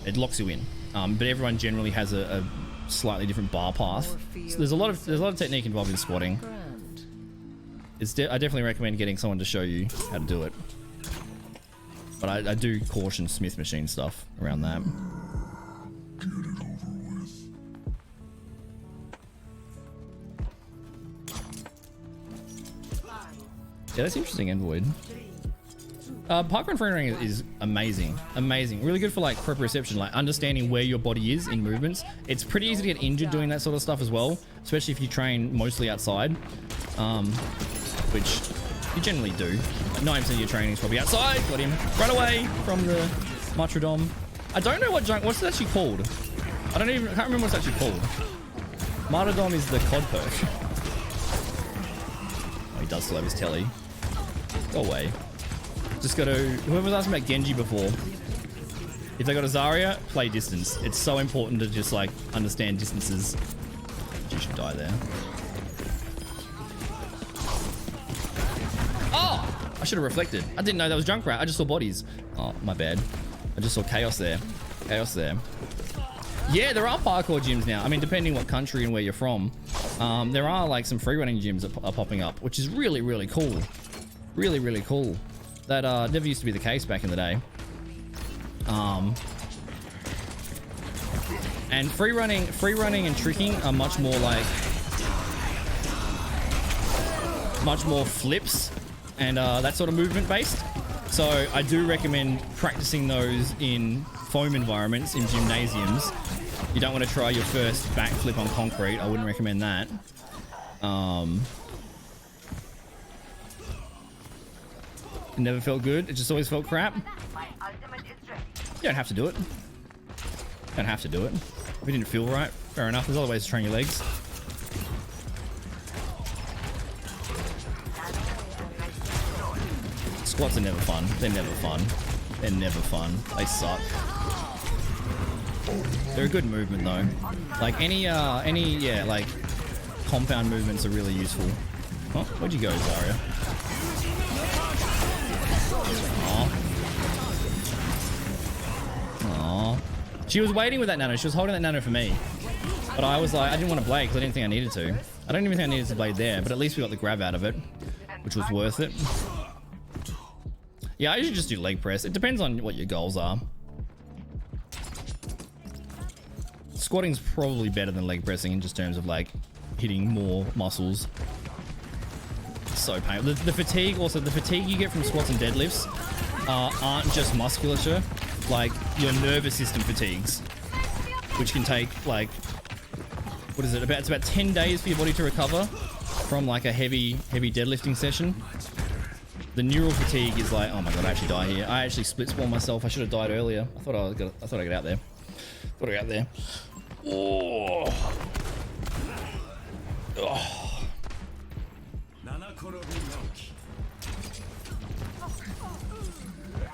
it locks you in. But everyone generally has a slightly different bar path. So there's a lot of technique involved in squatting. I definitely recommend getting someone to show you how to do it. But I do caution Smith machine stuff around that. Get it over with. Yeah, that's interesting, Envoid. Parkour and free running is amazing. Amazing. Really good for like proprioception, like understanding where your body is in movements. It's pretty easy to get injured doing that sort of stuff as well, especially if you train mostly outside, which you generally do. 9% of your training is probably outside. Got him. Run away from the Matrodome. I don't know what's it actually called. I can't remember what it's actually called. Martyrdom is the COD perk. Oh, he does still have his telly. Go away. Just gotta, whoever was asking about Genji before, if they got a Zarya, play distance. It's so important to just like understand distances. You should die there. Oh! I should have reflected. I didn't know that was Junkrat. I just saw bodies. Oh, my bad. I just saw chaos there. Chaos there. Yeah, there are parkour gyms now. I mean, depending what country and where you're from. There are like some free running gyms that are popping up, which is really, really cool. Really, really cool. That never used to be the case back in the day. And free running and tricking are much more flips and that sort of movement based. So I do recommend practicing those in foam environments, in gymnasiums. You don't want to try your first backflip on concrete. I wouldn't recommend that. It never felt good. It just always felt crap. You don't have to do it. You don't have to do it. If it didn't feel right, fair enough. There's other ways to train your legs. Squats are never fun. They're never fun. They're never fun. They suck. They're a good movement though. Like any like compound movements are really useful. Oh, where'd you go, Zarya? Aww. She was waiting with that nano. She was holding that nano for me. But I was like, I didn't want to blade because I didn't think I needed to. I don't even think I needed to blade there, but at least we got the grab out of it, which was worth it. Yeah, I usually just do leg press. It depends on what your goals are. Squatting's probably better than leg pressing in just terms of like hitting more muscles. It's so painful. The fatigue, also the fatigue you get from squats and deadlifts aren't just musculature. Like your nervous system fatigues, which can take like, what is it? It's about 10 days for your body to recover from like a heavy deadlifting session. The neural fatigue is like, oh my god, I actually die here. I actually split spawn myself. I should have died earlier. I thought I got out there. Thought I got out there. Oh. Oh.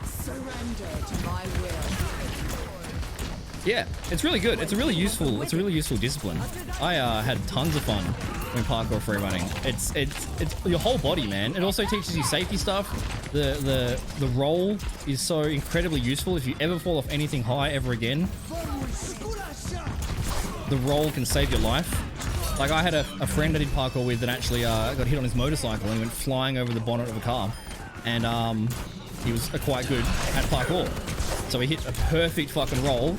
Surrender to my will. Yeah, it's really good. It's a really useful discipline. I had tons of fun doing parkour free running. It's your whole body, man. It also teaches you safety stuff. The roll is so incredibly useful. If you ever fall off anything high ever again, the roll can save your life. Like I had a friend I did parkour with that actually got hit on his motorcycle and went flying over the bonnet of a car, and he was quite good at parkour. So he hit a perfect fucking roll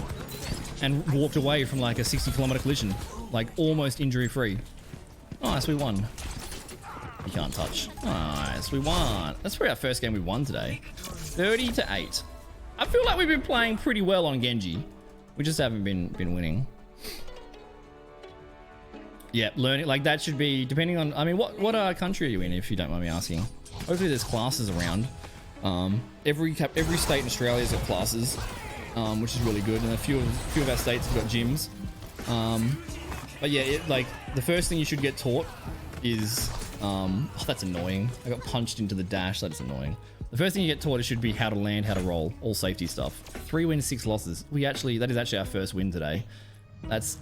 and walked away from like a 60-kilometer collision, like almost injury-free. Nice, we won. You can't touch. Nice, we won. That's probably our first game we won today. 30-8. I feel like we've been playing pretty well on Genji. We just haven't been winning. Yeah, learning like that should be depending on. I mean, what country are you in, if you don't mind me asking? Hopefully, there's classes around. Every state in Australia's got classes, which is really good, and a few of our states have got gyms. But yeah, like the first thing you should get taught is oh, that's annoying. I got punched into the dash. That's annoying. The first thing you get taught it should be how to land, how to roll, all safety stuff. 3 wins, 6 losses. That is actually our first win today. That's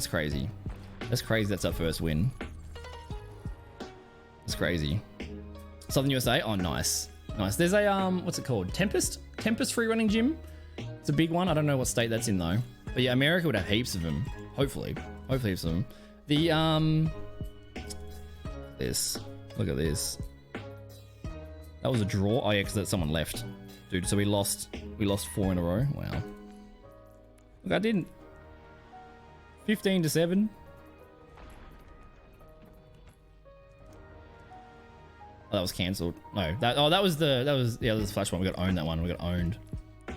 crazy. That's crazy. That's our first win. That's crazy. Southern USA. Oh, nice. Nice. There's a what's it called? Tempest free running gym. It's a big one. I don't know what state that's in though. But yeah, America would have heaps of them. Hopefully heaps of them. The this. Look at this. That was a draw. Oh yeah, because someone left, dude. So we lost 4 in a row. Wow. Look, I didn't. 15-7. Oh, that was cancelled. No, that was the Flash one. We got owned that one. We got owned.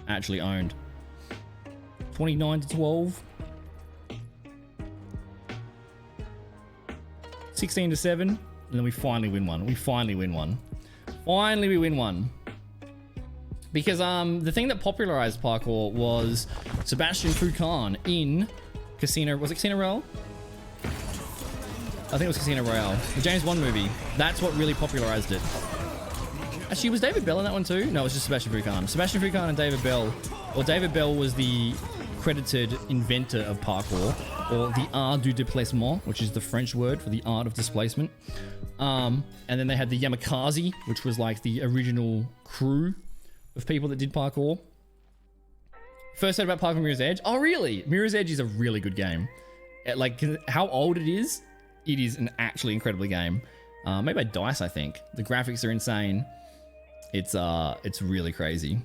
Actually owned. 29-12. 16-7. And then we finally win one. Finally we win one. Because the thing that popularized parkour was Sebastian Foucan in Casino. Was it Casino Royale? I think it was Casino Royale, the James Bond movie. That's what really popularized it. Actually, was David Bell in that one too? No, it was just Sebastian Foucan. Sebastian Foucan and David Bell. Well, David Bell was the credited inventor of parkour, or the art du déplacement, which is the French word for the art of displacement. And then they had the Yamakasi, which was like the original crew of people that did parkour. First heard about Parkour Mirror's Edge. Oh, really? Mirror's Edge is a really good game. Like, how old it is an actually incredible game. Made by DICE, I think. The graphics are insane. It's really crazy.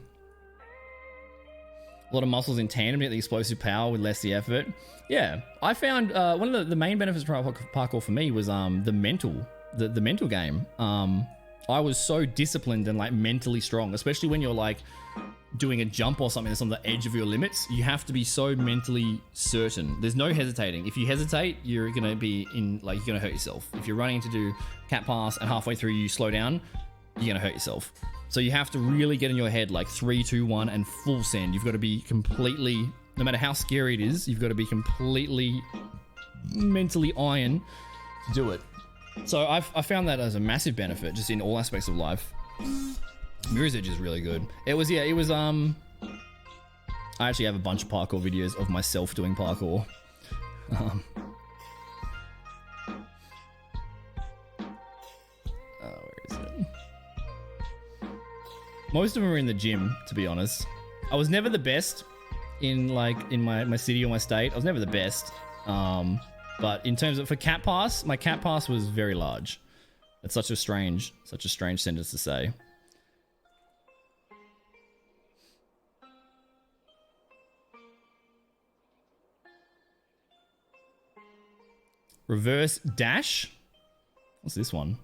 A lot of muscles in tandem to get the explosive power with less the effort. Yeah, I found one of the main benefits of parkour for me was the mental game. I was so disciplined and like mentally strong, especially when you're like doing a jump or something that's on the edge of your limits. You have to be so mentally certain. There's no hesitating. If you hesitate, you're gonna be you're gonna hurt yourself. If you're running to do cat pass and halfway through you slow down, you're gonna hurt yourself. So you have to really get in your head like 3, 2, 1 and full send. You've got to be completely, no matter how scary it is, you've got to be completely mentally iron to do it. So I found that as a massive benefit just in all aspects of life. Mirror's Edge is really good. I actually have a bunch of parkour videos of myself doing parkour. Where is it? Most of them are in the gym, to be honest. I was never the best in my city or my state. I was never the best. But in terms of for cat pass, my cat pass was very large. That's such a strange sentence to say. Reverse dash? What's this one?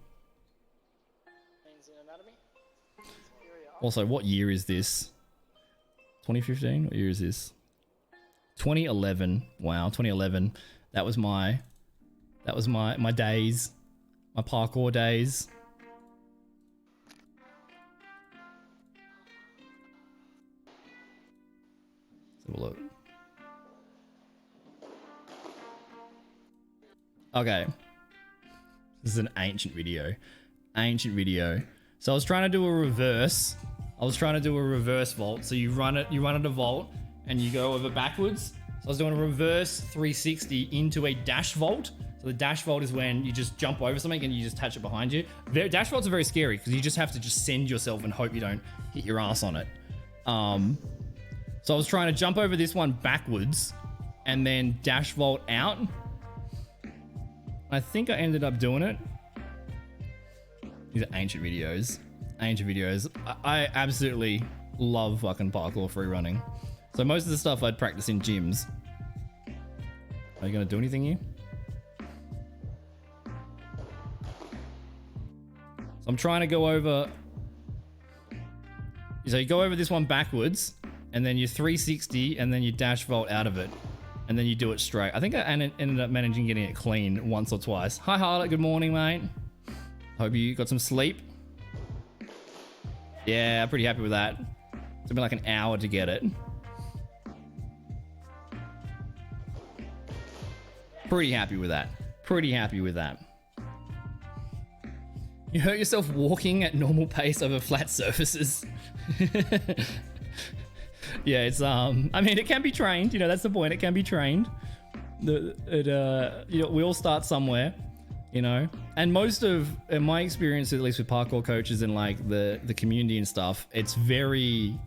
Also, what year is this? 2015? What year is this? 2011. Wow, 2011. That was my days. My parkour days. Let's have a look. Okay. This is an ancient video. So I was trying to do a reverse. Vault. So you run at a vault and you go over backwards. So I was doing a reverse 360 into a dash vault. So the dash vault is when you just jump over something and you just touch it behind you. Dash vaults are very scary because you just have to just send yourself and hope you don't hit your ass on it. So I was trying to jump over this one backwards and then dash vault out. I think I ended up doing it. These are ancient videos. Ancient videos. I absolutely love fucking parkour free running. So most of the stuff I'd practice in gyms. Are you gonna do anything here? So I'm trying to go over. So you go over this one backwards, and then you 360, and then you dash vault out of it, and then you do it straight. I think I ended up managing getting it clean once or twice. Hi Harlot, good morning, mate. Hope you got some sleep. Yeah, I'm pretty happy with that. It's been like an hour to get it. Pretty happy with that. Pretty happy with that. You hurt yourself walking at normal pace over flat surfaces. Yeah, it's I mean, it can be trained. You know, that's the point. It can be trained. You know, we all start somewhere. You know, and most of, in my experience, at least with parkour coaches and like the community and stuff, it's very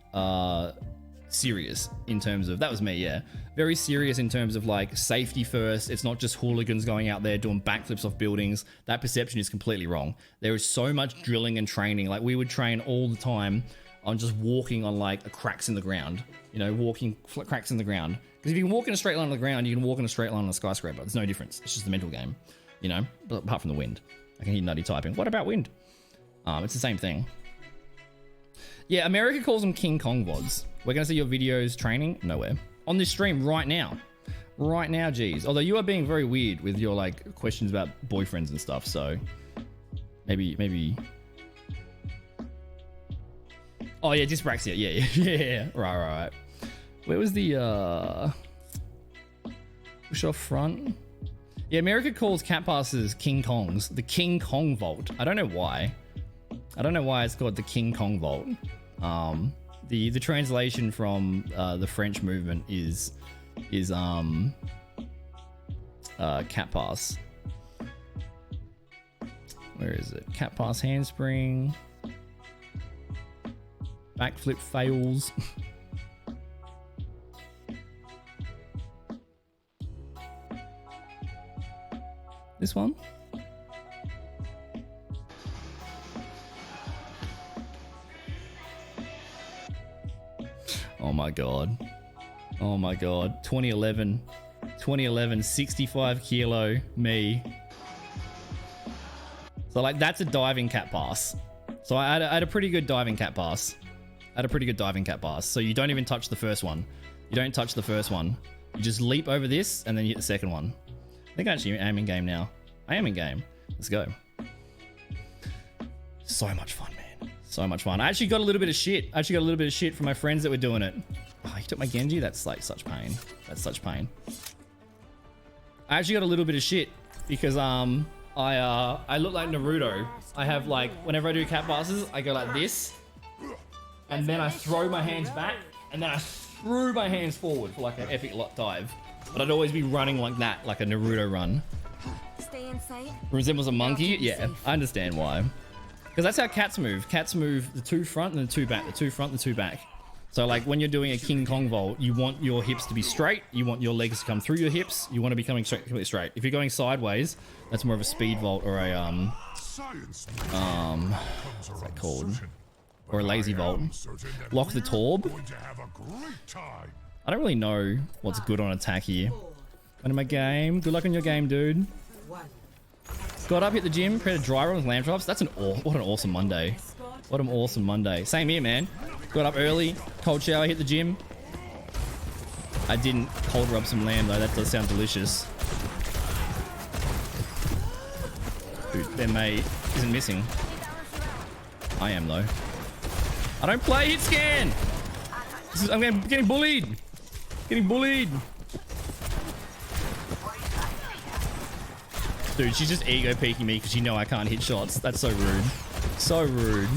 serious in terms of, that was me, yeah, very serious in terms of like safety first. It's not just hooligans going out there doing backflips off buildings. That perception is completely wrong. There is so much drilling and training. Like we would train all the time on just walking on like cracks in the ground, you know, walking cracks in the ground. Because if you can walk in a straight line on the ground, you can walk in a straight line on a skyscraper. There's no difference. It's just a mental game. You know, but apart from the wind. I can hear Nutty typing. What about wind? It's the same thing. Yeah, America calls them King Kong VODs. We're going to see your videos training? Nowhere. On this stream right now. Right now, geez. Although you are being very weird with your, like, questions about boyfriends and stuff, so... Maybe... Oh, yeah, dyspraxia. Yeah. Right. Where was the, push off front? Yeah, America calls cat passes King Kongs the King Kong Vault. I don't know why. I don't know why it's called the King Kong Vault. The translation from the French movement is cat pass. Where is it? Cat pass handspring. Backflip fails. This one? Oh my god. 2011, 65 kilo me. So like that's a diving cat pass. So I had a pretty good diving cat pass. So you don't even touch the first one. You don't touch the first one. You just leap over this and then you hit the second one. I think I actually am in game now. I am in game. Let's go. So much fun, man. So much fun. I actually got a little bit of shit. From my friends that were doing it. Oh, he took my Genji? That's like such pain. That's such pain. I actually got a little bit of shit because I look like Naruto. I have like, whenever I do cat passes, I go like this. And then I throw my hands back. And then I threw my hands forward for like an epic dive. But I'd always be running like that, like a Naruto run. Stay in sight. Resembles a monkey? Yeah, I understand why. Because that's how cats move. Cats move the two front and the two back. The two front and the two back. So like when you're doing a King Kong vault, you want your hips to be straight. You want your legs to come through your hips. You want to be coming straight, completely straight. If you're going sideways, that's more of a speed vault or a what's that called? Or a lazy vault. Lock the torb. I don't really know what's good on attack here. Under my game. Good luck on your game, dude. Got up, hit the gym, prepared a dry run with lamb chops. What an awesome Monday. What an awesome Monday. Same here, man. Got up early, cold shower, hit the gym. I didn't cold rub some lamb though. That does sound delicious. Dude, their mate isn't missing. I am though. I don't play hit scan. I'm getting bullied. Dude, she's just ego peeking me because you know I can't hit shots. That's so rude. So rude.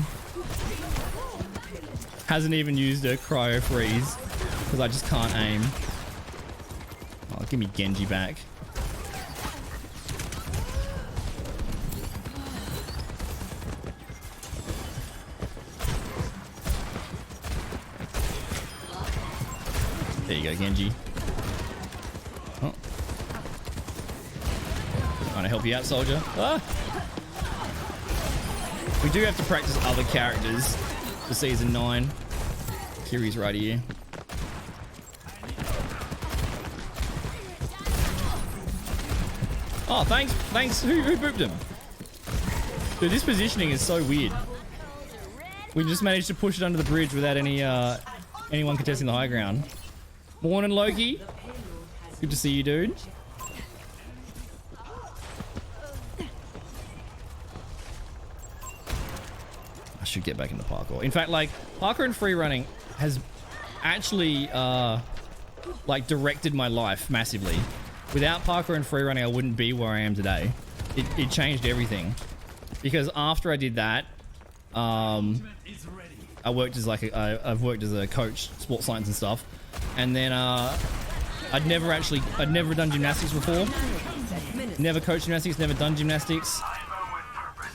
Hasn't even used her cryo freeze because I just can't aim. Oh, give me Genji back. There you go, Genji. Oh. Trying to help you out, soldier. Ah. We do have to practice other characters for season 9. Kiri's right here. Oh, thanks. Thanks. Who booped him? Dude, this positioning is so weird. We just managed to push it under the bridge without anyone contesting the high ground. Morning, Loki. Good to see you, dude. I should get back into parkour. In fact, like, parkour and free running has actually, like, directed my life massively. Without parkour and free running, I wouldn't be where I am today. It changed everything. Because after I did that, I worked as like I've worked as a coach, sports science and stuff. And then, I'd never done gymnastics before. Never coached gymnastics, never done gymnastics.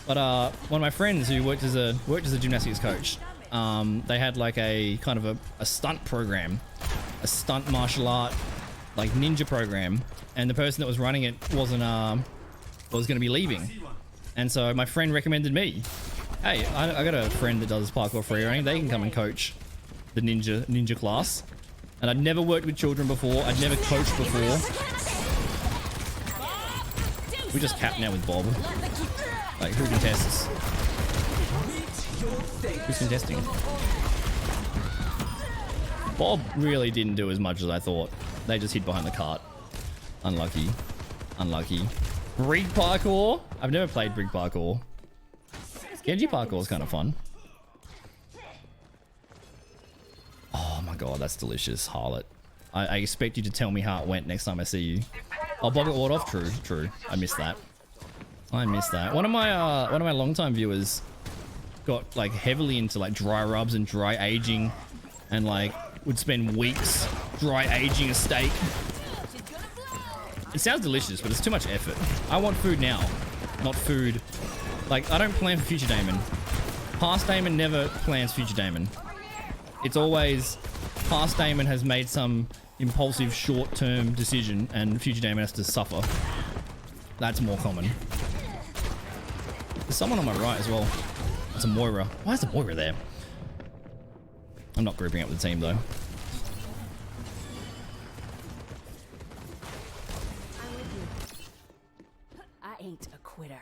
But one of my friends who worked as a gymnastics coach, they had like a kind of a stunt program, a stunt martial art, like ninja program, and the person that was running it was going to be leaving, and so my friend recommended me. Hey, I got a friend that does parkour free running. They can come and coach the ninja class. And I'd never worked with children before. I'd never coached before. We just cap now with Bob. Like, who contests? Who's contesting? Bob really didn't do as much as I thought. They just hid behind the cart. Unlucky. Unlucky. Brig parkour? I've never played Brig parkour. Genji parkour is kind of fun. Oh my god, that's delicious, Harlot. I expect you to tell me how it went next time I see you. Oh, Bob got ward off? True. I missed that. One of my longtime viewers got like heavily into like dry rubs and dry aging, and like would spend weeks dry aging a steak. It sounds delicious, but it's too much effort. I want food now, not food. Like, I don't plan for future Damon. Past Damon never plans future Damon. It's always past Damon has made some impulsive short-term decision and future Damon has to suffer. That's more common. There's someone on my right as well. It's a Moira. Why is a Moira there? I'm not grouping up with the team though. I ain't a quitter.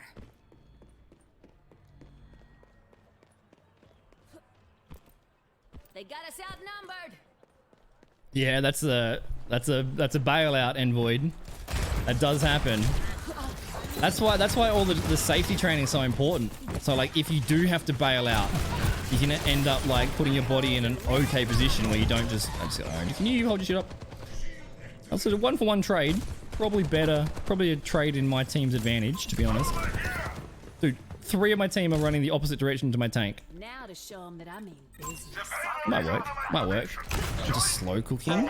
They got us outnumbered. Yeah, that's a bailout, Envoid. That does happen. That's why all the safety training is so important. So like, if you do have to bail out, you can end up like putting your body in an okay position where you don't just. Can you hold your shit up? Also, a 1-for-1 trade, probably better. Probably a trade in my team's advantage, to be honest. Dude, 3 of my team are running the opposite direction to my tank. Now to show them that I mean business. Might work. Just slow cooking. Ooh.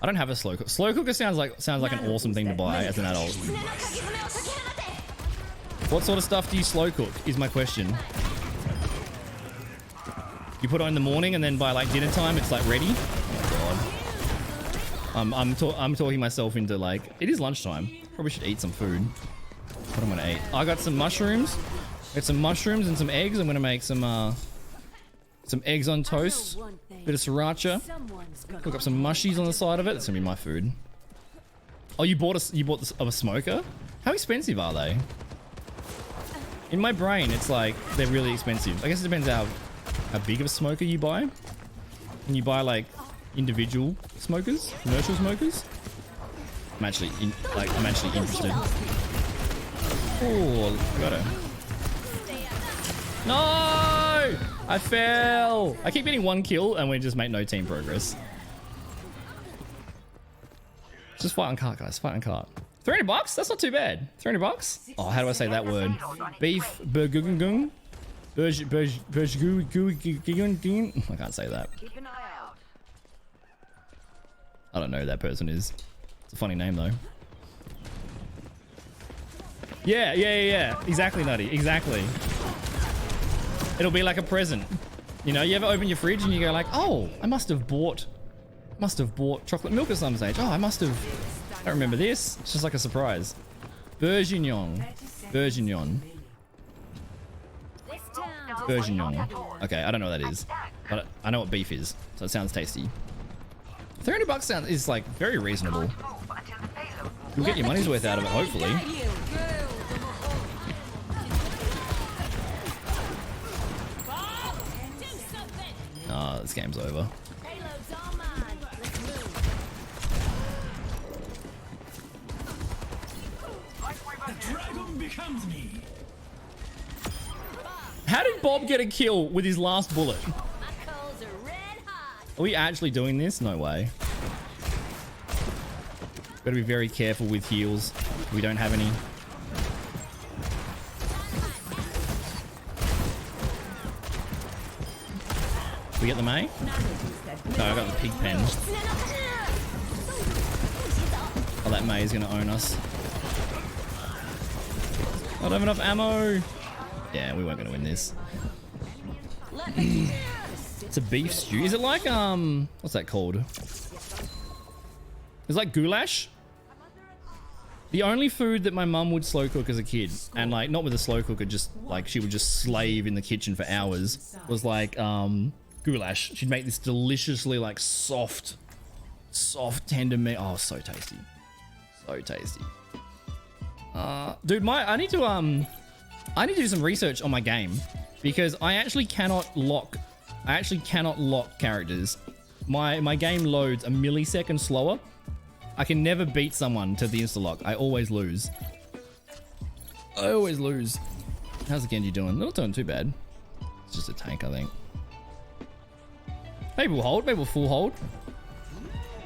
I don't have a slow cook. Slow cooker sounds like an awesome thing to buy as an adult. What sort of stuff do you slow cook? Is my question. You put it on in the morning and then by like dinner time it's like ready. Oh my god. I'm talking myself into like, it is lunchtime. Probably should eat some food. What am I gonna eat? I got some mushrooms. Got some mushrooms and some eggs. I'm gonna make some eggs on toast. Bit of sriracha. Cook up some mushies on the side of it. That's gonna be my food. Oh, you bought a smoker? How expensive are they? In my brain, it's like they're really expensive. I guess it depends how big of a smoker you buy. Can you buy like individual smokers, commercial smokers? I'm actually interested. Oh, got it. No! I fell! I keep getting 1 kill and we just make no team progress. Just fight on cart, guys. Fight on cart. $300? That's not too bad. $300? Oh, how do I say that word? Beef burgungung? I can't say that. I don't know who that person is. It's a funny name though. Yeah. Exactly, Nutty. Exactly. It'll be like a present. You know, you ever open your fridge and you go like, oh, I must have bought chocolate milk at some stage. Oh, I don't remember this. It's just like a surprise. Bourguignon. Bourguignon. This town. Bourguignon. Okay, I don't know what that is, but I know what beef is, so it sounds tasty. $300 is like very reasonable. You'll get your money's worth out of it, hopefully. Oh, this game's over. Payload's all mine. Let's move. Dragon becomes me. How did Bob get a kill with his last bullet? My coals are red hot. Are we actually doing this? No way. Gotta be very careful with heals. We don't have any. We get the May? No, I got the pig pen. Oh, that May is gonna own us. I don't have enough ammo. Yeah, we weren't gonna win this. It's a beef stew. Is it like what's that called? It's like goulash. The only food that my mum would slow cook as a kid, and like not with a slow cooker, just like she would just slave in the kitchen for hours, was like goulash. She'd make this deliciously like soft tender meat. Oh, so tasty, so tasty. Dude, I need to do some research on my game because I actually cannot lock characters. My game loads a millisecond slower. I can never beat someone to the insta-lock. I always lose. How's the Genji doing? Not doing too bad. It's just a tank, I think. Maybe we'll hold. Maybe we'll full hold.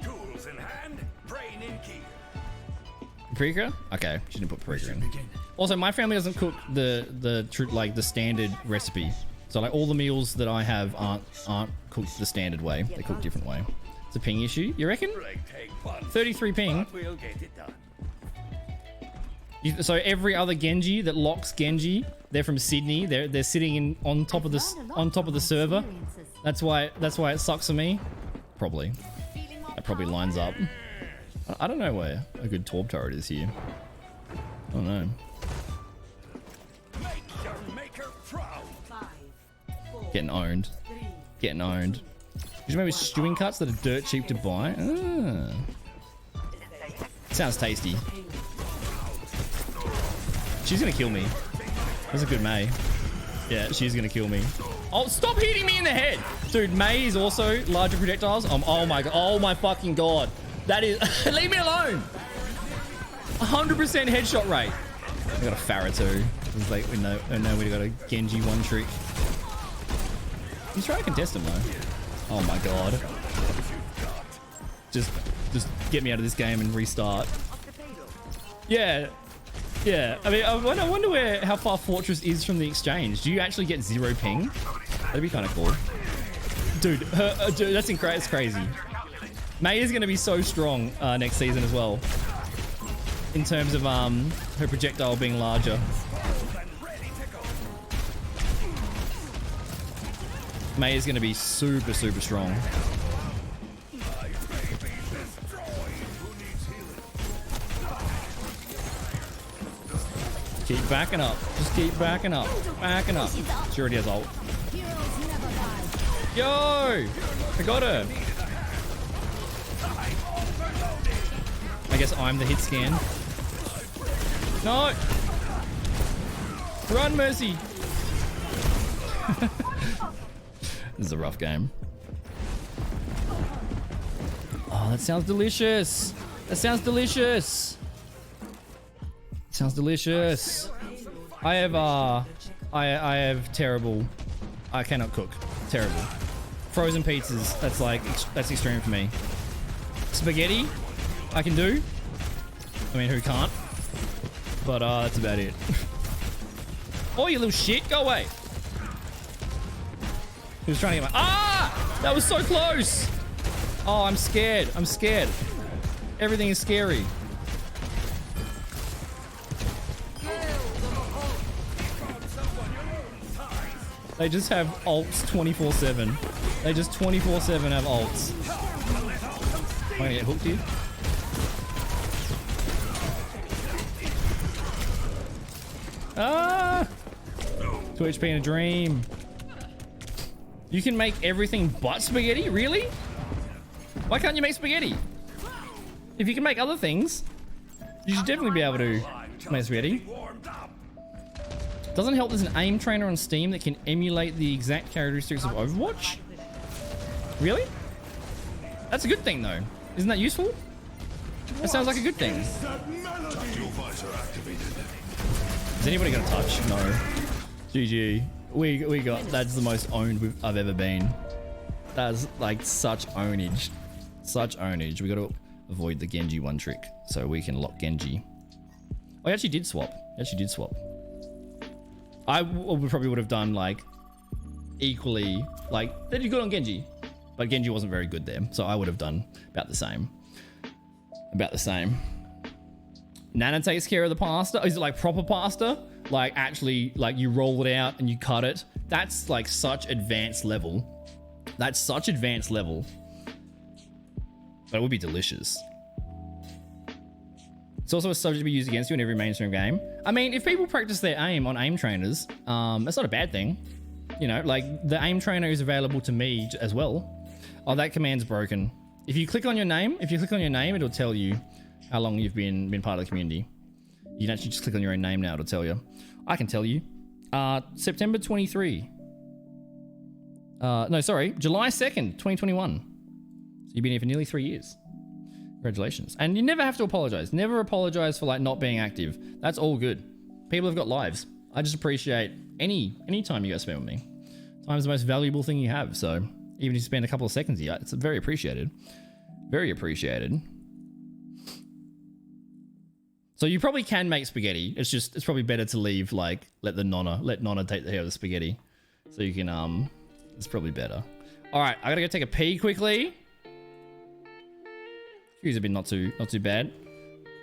Tools in hand, brain in gear. Paprika? Okay, she didn't put paprika in. Also, my family doesn't cook the standard recipe. So like all the meals that I have aren't cooked the standard way. They cook different way. It's a ping issue, you reckon? 33 ping. We'll get it done. So every other Genji that locks Genji, they're from Sydney. They're sitting on top of the server. That's why it sucks for me. Probably. That probably lines up. I don't know where a good Torb turret is here. I don't know. Make your maker proud. Getting owned. Getting owned. Just maybe stewing cuts that are dirt cheap to buy. Ah. Sounds tasty. She's gonna kill me. That's a good May. Yeah, she's gonna kill me. Oh, stop hitting me in the head! Dude, May is also larger projectiles. Oh my god. Oh my fucking god. That is... Leave me alone! 100% headshot rate. We got a Pharah too. It's like, no, we got a Genji one trick. He's trying to contest him though. Oh my god. Just get me out of this game and restart. Yeah. Yeah. I mean, I wonder how far Fortress is from the exchange. Do you actually get 0 ping? That'd be kind of cool. Dude, dude, that's crazy. May is going to be so strong next season as well. In terms of her projectile being larger. May is going to be super strong. Keep backing up. Just keep backing up. Backing up. She already has ult. Yo! I got her. I guess I'm the hit scan. No! Run, Mercy! This is a rough game. Oh, that sounds delicious. That sounds delicious. Sounds delicious. I have terrible. I cannot cook. Terrible. Frozen pizzas. That's extreme for me. Spaghetti, I can do. I mean, who can't? But that's about it. Oh, you little shit! Go away. He was trying to get my... Ah! That was so close! Oh, I'm scared. I'm scared. Everything is scary. They just have ults 24/7. They just 24/7 have ults. Am I gonna get hooked here? Ah! Twitch being a dream. You can make everything but spaghetti? Really? Why can't you make spaghetti? If you can make other things, you should definitely be able to make spaghetti. Doesn't help there's an aim trainer on Steam that can emulate the exact characteristics of Overwatch? Really? That's a good thing though. Isn't that useful? That sounds like a good thing. Is anybody gonna touch? No. GG. We got, that's the most owned I've ever been. That's like such ownage. Such ownage. We gotta avoid the Genji one trick so we can lock Genji. Oh, he actually did swap. I probably would have done like equally, like they did good on Genji, but Genji wasn't very good there. So I would have done about the same. Nana takes care of the pasta. Is it like proper pasta? Like actually, like you roll it out and you cut it. That's like such advanced level. But it would be delicious. It's also a subject to be used against you in every mainstream game. I mean, if people practice their aim on aim trainers, that's not a bad thing. You know, like the aim trainer is available to me as well. Oh, that command's broken. If you click on your name, it'll tell you how long you've been part of the community. You can actually just click on your own name now, it'll tell you. I can tell you. September 23. No, sorry, July 2nd, 2021. So you've been here for nearly 3 years. Congratulations. And you never have to apologize. Never apologize for like not being active. That's all good. People have got lives. I just appreciate any time you guys spend with me. Time's the most valuable thing you have. So even if you spend a couple of seconds here, it's very appreciated. Very appreciated. So you probably can make spaghetti. It's probably better to leave, like, let Nonna take the hair of the spaghetti. So you can, it's probably better. All right, I gotta go take a pee quickly. Queues have been not too bad.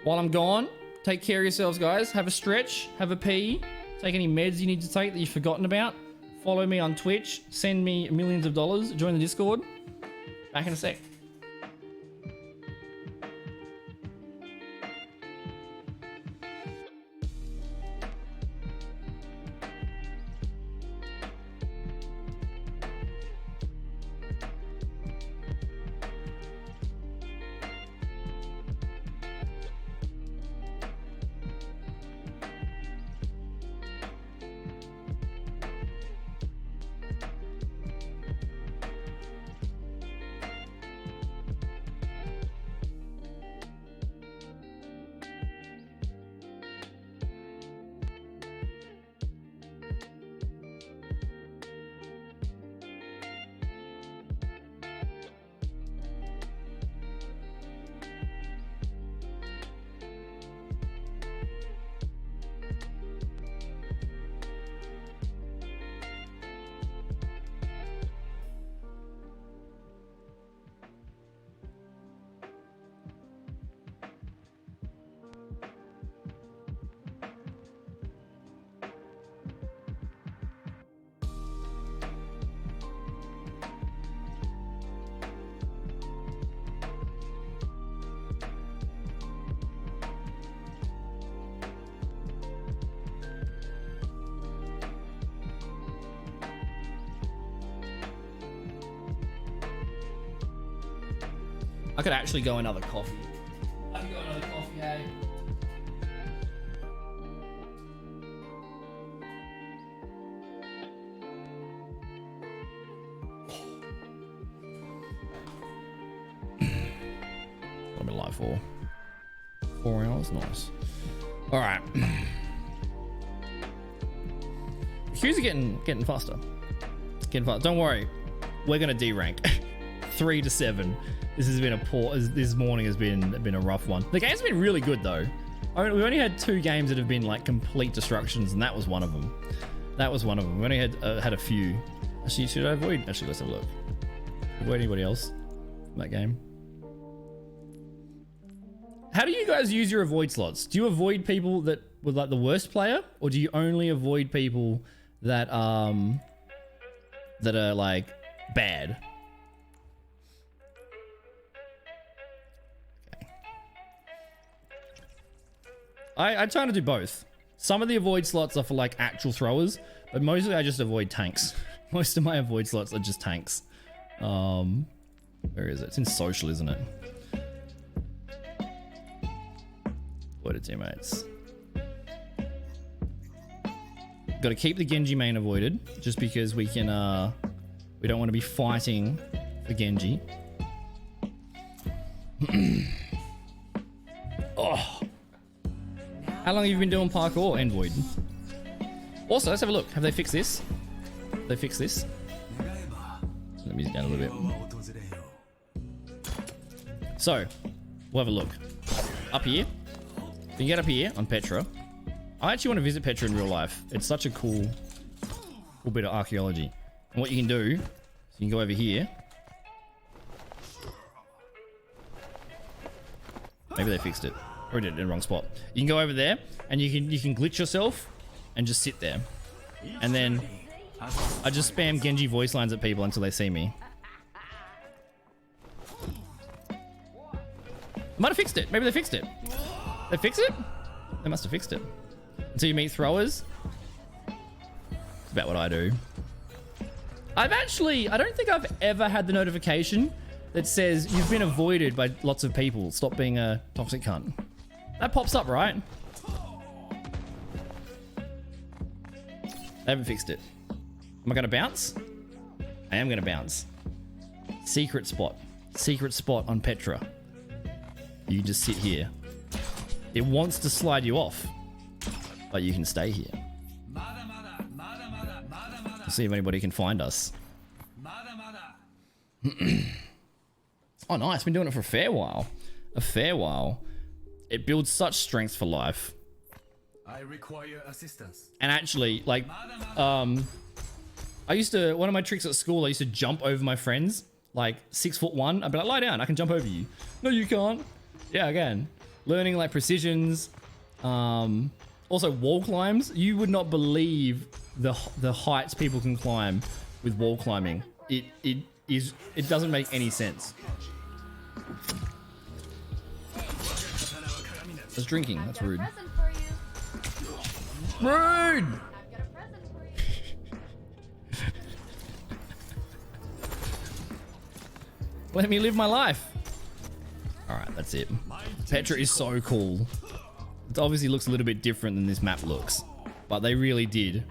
While I'm gone, take care of yourselves, guys. Have a stretch, have a pee. Take any meds you need to take that you've forgotten about. Follow me on Twitch. Send me millions of dollars. Join the Discord. Back in a sec. I could actually go another coffee. I could go another coffee, eh? I've been live for 4 hours. Nice. All right. The queues are getting faster. Don't worry. We're gonna D-rank. 3 to 7. This has been this morning has been a rough one. The game's been really good though. I mean, we've only had 2 games that have been like complete destructions, and that was one of them. We only had a few. Actually, should I avoid? Actually, let's have a look. Avoid anybody else from that game. How do you guys use your avoid slots? Do you avoid people that were like the worst player, or do you only avoid people that are like bad? I try to do both. Some of the avoid slots are for like actual throwers, but mostly I just avoid tanks. Most of my avoid slots are just tanks. Where is it? It's in social, isn't it? Avoided teammates. Got to keep the Genji main avoided, just because we can. We don't want to be fighting for Genji. Oh. How long have you been doing parkour, Envoid? Also, let's have a look. Have they fixed this? Have they fixed this? Let the music down a little bit. So, we'll have a look. Up here. You can get up here on Petra. I actually want to visit Petra in real life. It's such a cool bit of archaeology. And what you can do, so you can go over here. Maybe they fixed it. Or I did it in the wrong spot. You can go over there and you can glitch yourself and just sit there. And then I just spam Genji voice lines at people until they see me. Might have fixed it. Maybe they fixed it. They fixed it? They must have fixed it. Until you meet throwers. It's about what I do. I don't think I've ever had the notification that says you've been avoided by lots of people. Stop being a toxic cunt. That pops up, right? They haven't fixed it. Am I going to bounce? I am going to bounce. Secret spot. Secret spot on Petra. You can just sit here. It wants to slide you off, but you can stay here. Let's see if anybody can find us. Oh, nice. Been doing it for a fair while. A fair while. It builds such strength for life. I require assistance. And actually, like, one of my tricks at school, I used to jump over my friends, like 6'1". I'd be like, lie down, I can jump over you. No, you can't. Yeah, again. Learning like precisions. Also wall climbs. You would not believe the heights people can climb with wall climbing. It doesn't make any sense. I was drinking. That's rude. Rude! Let me live my life. Alright, that's it. Petra is so cool. It obviously looks a little bit different than this map looks. But they really did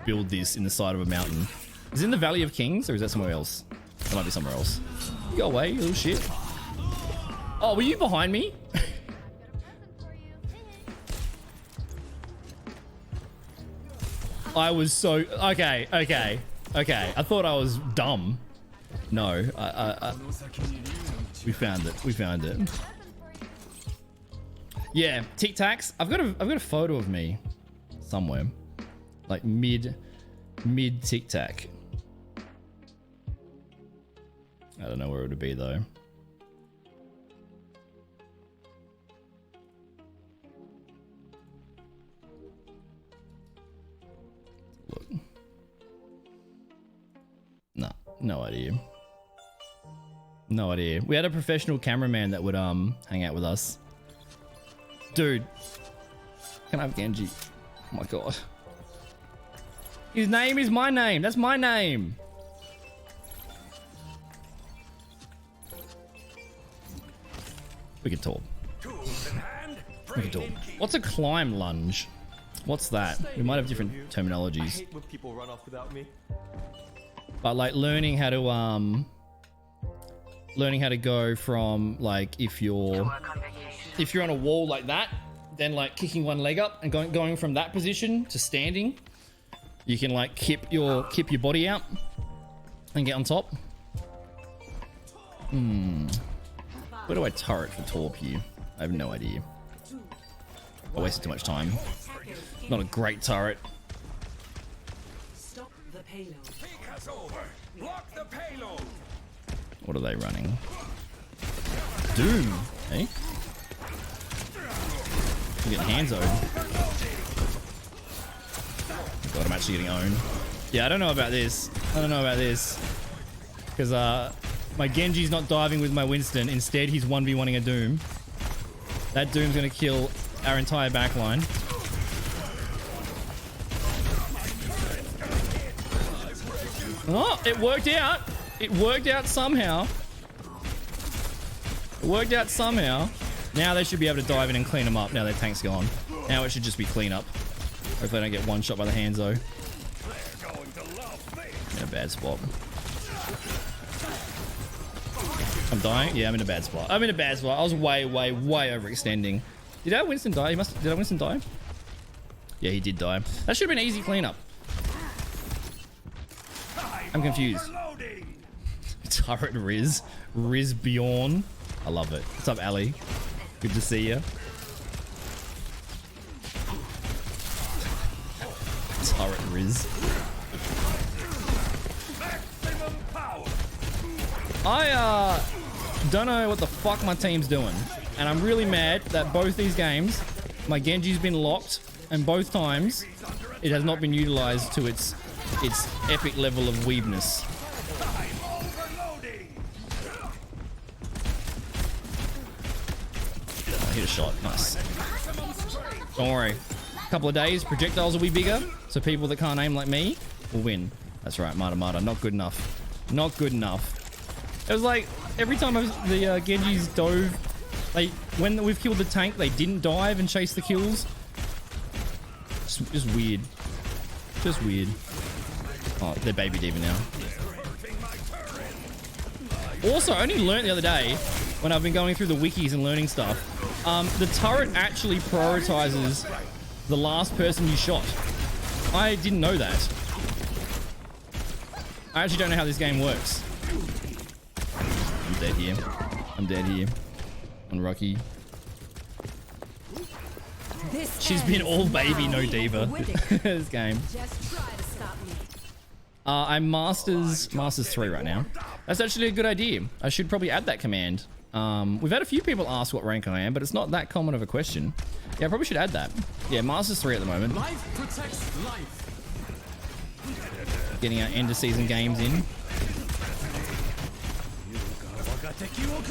build this in the side of a mountain. Is it in the Valley of Kings or is that somewhere else? It might be somewhere else. Go away, you little shit. Oh, were you behind me? I was so... Okay. I thought I was dumb. No, we found it. Yeah, Tic Tacs. I've got a photo of me somewhere, like mid Tic Tac. I don't know where it would be though. Look. No idea. No idea. We had a professional cameraman that would hang out with us. Dude. Can I have Genji? Oh my god. His name is my name. That's my name. We can talk. We can talk. What's a climb lunge? What's that? We might have different terminologies. I hate when people run off without me. But like learning how to go from like if you're on a wall like that, then like kicking one leg up and going from that position to standing, you can like kip your body out and get on top. Where do I turret for Torp here? I have no idea. I wasted too much time. Not a great turret. Stop the payload. Block the payload. What are they running? Doom, eh? I'm getting hands owned. God, I'm actually getting owned. Yeah, I don't know about this. Because my Genji's not diving with my Winston. Instead, he's 1v1ing a Doom. That Doom's going to kill our entire backline. Oh, it worked out. It worked out somehow. It worked out somehow. Now they should be able to dive in and clean them up. Now their tank's gone. Now it should just be clean up. Hopefully I don't get one shot by the Hanzo. In a bad spot. I'm dying? Yeah, I'm in a bad spot. I'm in a bad spot. I was way overextending. Did our Winston die? Did our Winston die? Yeah, he did die. That should have been easy cleanup. I'm confused. Turret Riz. Riz Bjorn. I love it. What's up, Ali? Good to see you. Turret Riz. I don't know what the fuck my team's doing. And I'm really mad that both these games, my Genji's been locked, and both times it has not been utilized to its epic level of weebness. I hit a shot. Nice. Don't worry. A couple of days, projectiles will be bigger, so people that can't aim like me will win. That's right, Mata Mata. Not good enough. Not good enough. It was like, every time the Genjis dove, when we've killed the tank, they didn't dive and chase the kills. Just weird. Just weird. Oh, they're Baby Diva now. Also, I only learned the other day, when I've been going through the wikis and learning stuff, the turret actually prioritizes the last person you shot. I didn't know that. I actually don't know how this game works. I'm dead here. I'm dead here. Unlucky. She's been all baby, no diva. This game. I'm Masters 3 right now. That's actually a good idea. I should probably add that command. We've had a few people ask what rank I am, but it's not that common of a question. Yeah, I probably should add that. Yeah, Masters 3 at the moment. Life protects life. Getting our end of season games in.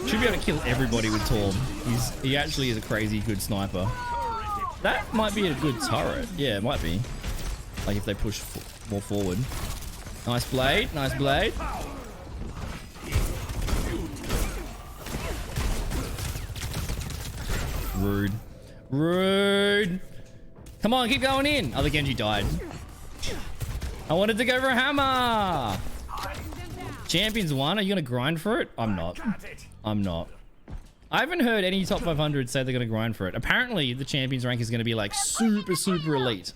Should be able to kill everybody with Torb. He actually is a crazy good sniper. That might be a good turret. Yeah, it might be. Like if they push more forward. Nice blade. Nice blade. Rude. Rude. Come on, keep going in. Oh, the Genji died. I wanted to go for a hammer. Champions 1. Are you going to grind for it? I'm not. I'm not. I haven't heard any top 500 say they're going to grind for it. Apparently, the Champions rank is going to be like super elite.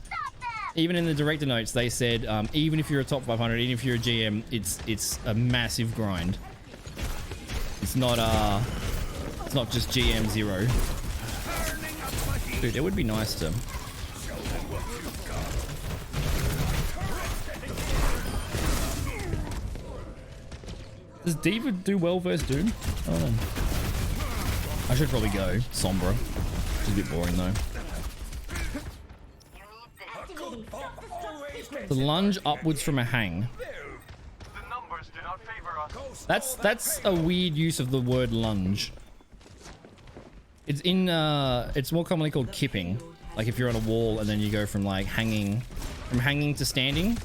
Even in the director notes, they said even if you're a top 500, even if you're a GM, it's a massive grind. It's not just GM 0. Dude, it would be nice to. Does Diva do well versus Doom? I don't know. I should probably go Sombra. It's a bit boring though. The lunge upwards from a hang. That's a weird use of the word lunge. It's in it's more commonly called kipping. Like if you're on a wall and then you go from like hanging to standing.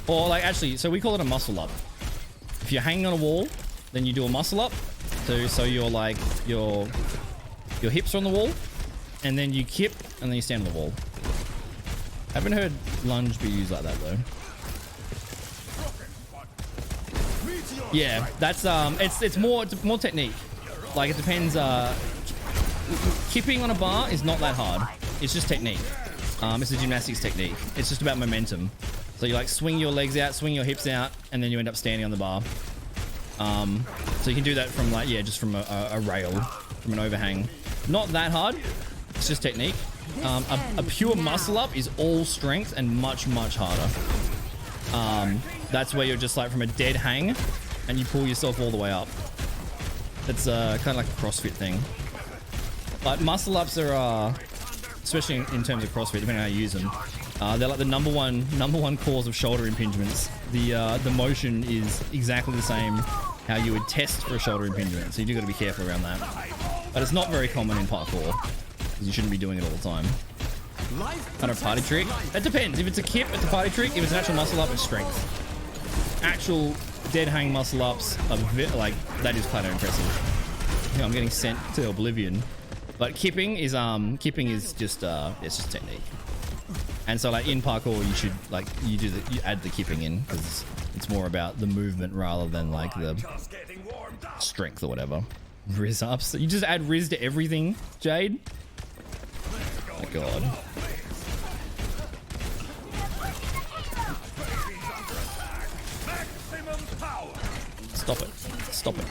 Or like actually, so we call it a muscle up. If you're hanging on a wall, then you do a muscle up. So you're like your hips are on the wall, and then you kip, and then you stand on the wall. Haven't heard lunge be used like that though. Yeah, that's it's more technique. Like it depends. Kipping on a bar is not that hard. It's just technique. It's a gymnastics technique. It's just about momentum. So you like swing your legs out, swing your hips out, and then you end up standing on the bar. So you can do that from like, yeah, just from a rail, from an overhang. Not that hard. It's just technique. A pure muscle up is all strength and much harder. That's where you're just like from a dead hang and you pull yourself all the way up. It's kind of like a CrossFit thing. But muscle ups are, especially in terms of CrossFit, depending on how you use them, they're like the number one cause of shoulder impingements. The motion is exactly the same how you would test for a shoulder impingement. So you do got to be careful around that. But it's not very common in parkour because you shouldn't be doing it all the time. Kind of party trick. It depends. If it's a kip, it's a party trick. If it's an actual muscle up, it's strength. actual dead hang muscle ups are like, that is kind of impressive. Yeah, I'm getting sent to oblivion. But kipping is just it's just technique. And so like in parkour you should like you add the kipping in because it's more about the movement rather than like the strength or whatever. Riz ups. You just add Riz to everything, Jade. Oh my god. Stop it. Stop it.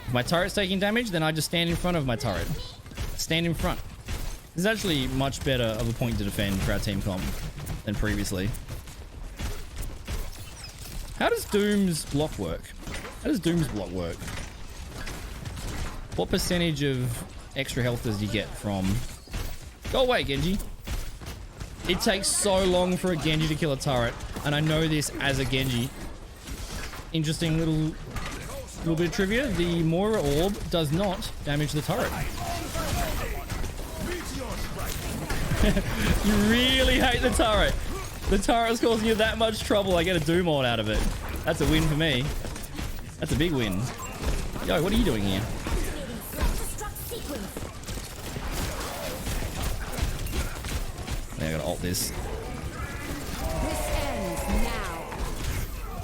If my turret's taking damage, then I just stand in front of my turret. Stand in front. This is actually much better of a point to defend for our team comp than previously. How does Doom's block work? How does Doom's block work? What percentage of extra health does he get from... Go away, Genji. It takes so long for a Genji to kill a turret, and I know this as a Genji. Interesting little bit of trivia. The Moira Orb does not damage the turret. You really hate the turret. The turret is causing you that much trouble. I get a Doom ult out of it. That's a win for me. That's a big win. Yo, what are you doing here? I gotta ult this.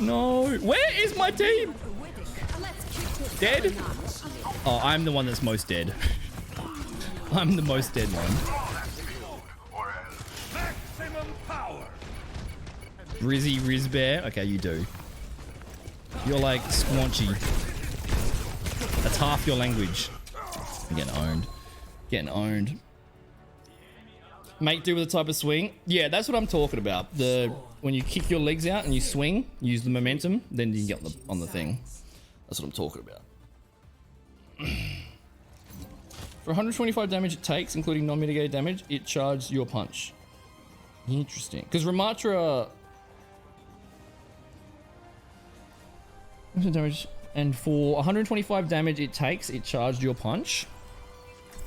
No. Where is my team? Dead? Oh, I'm the one that's most dead. I'm the most dead one. Rizzy Rizbear. Okay, you do. You're like Squanchy. That's half your language. I'm getting owned. Getting owned. Make do with the type of swing. Yeah, that's what I'm talking about. When you kick your legs out and you swing, use the momentum, then you can get on the thing. That's what I'm talking about. For 125 damage it takes, including non-mitigated damage, it charges your punch. Interesting. Because Ramatra... damage, and for 125 damage it takes, it charged your punch.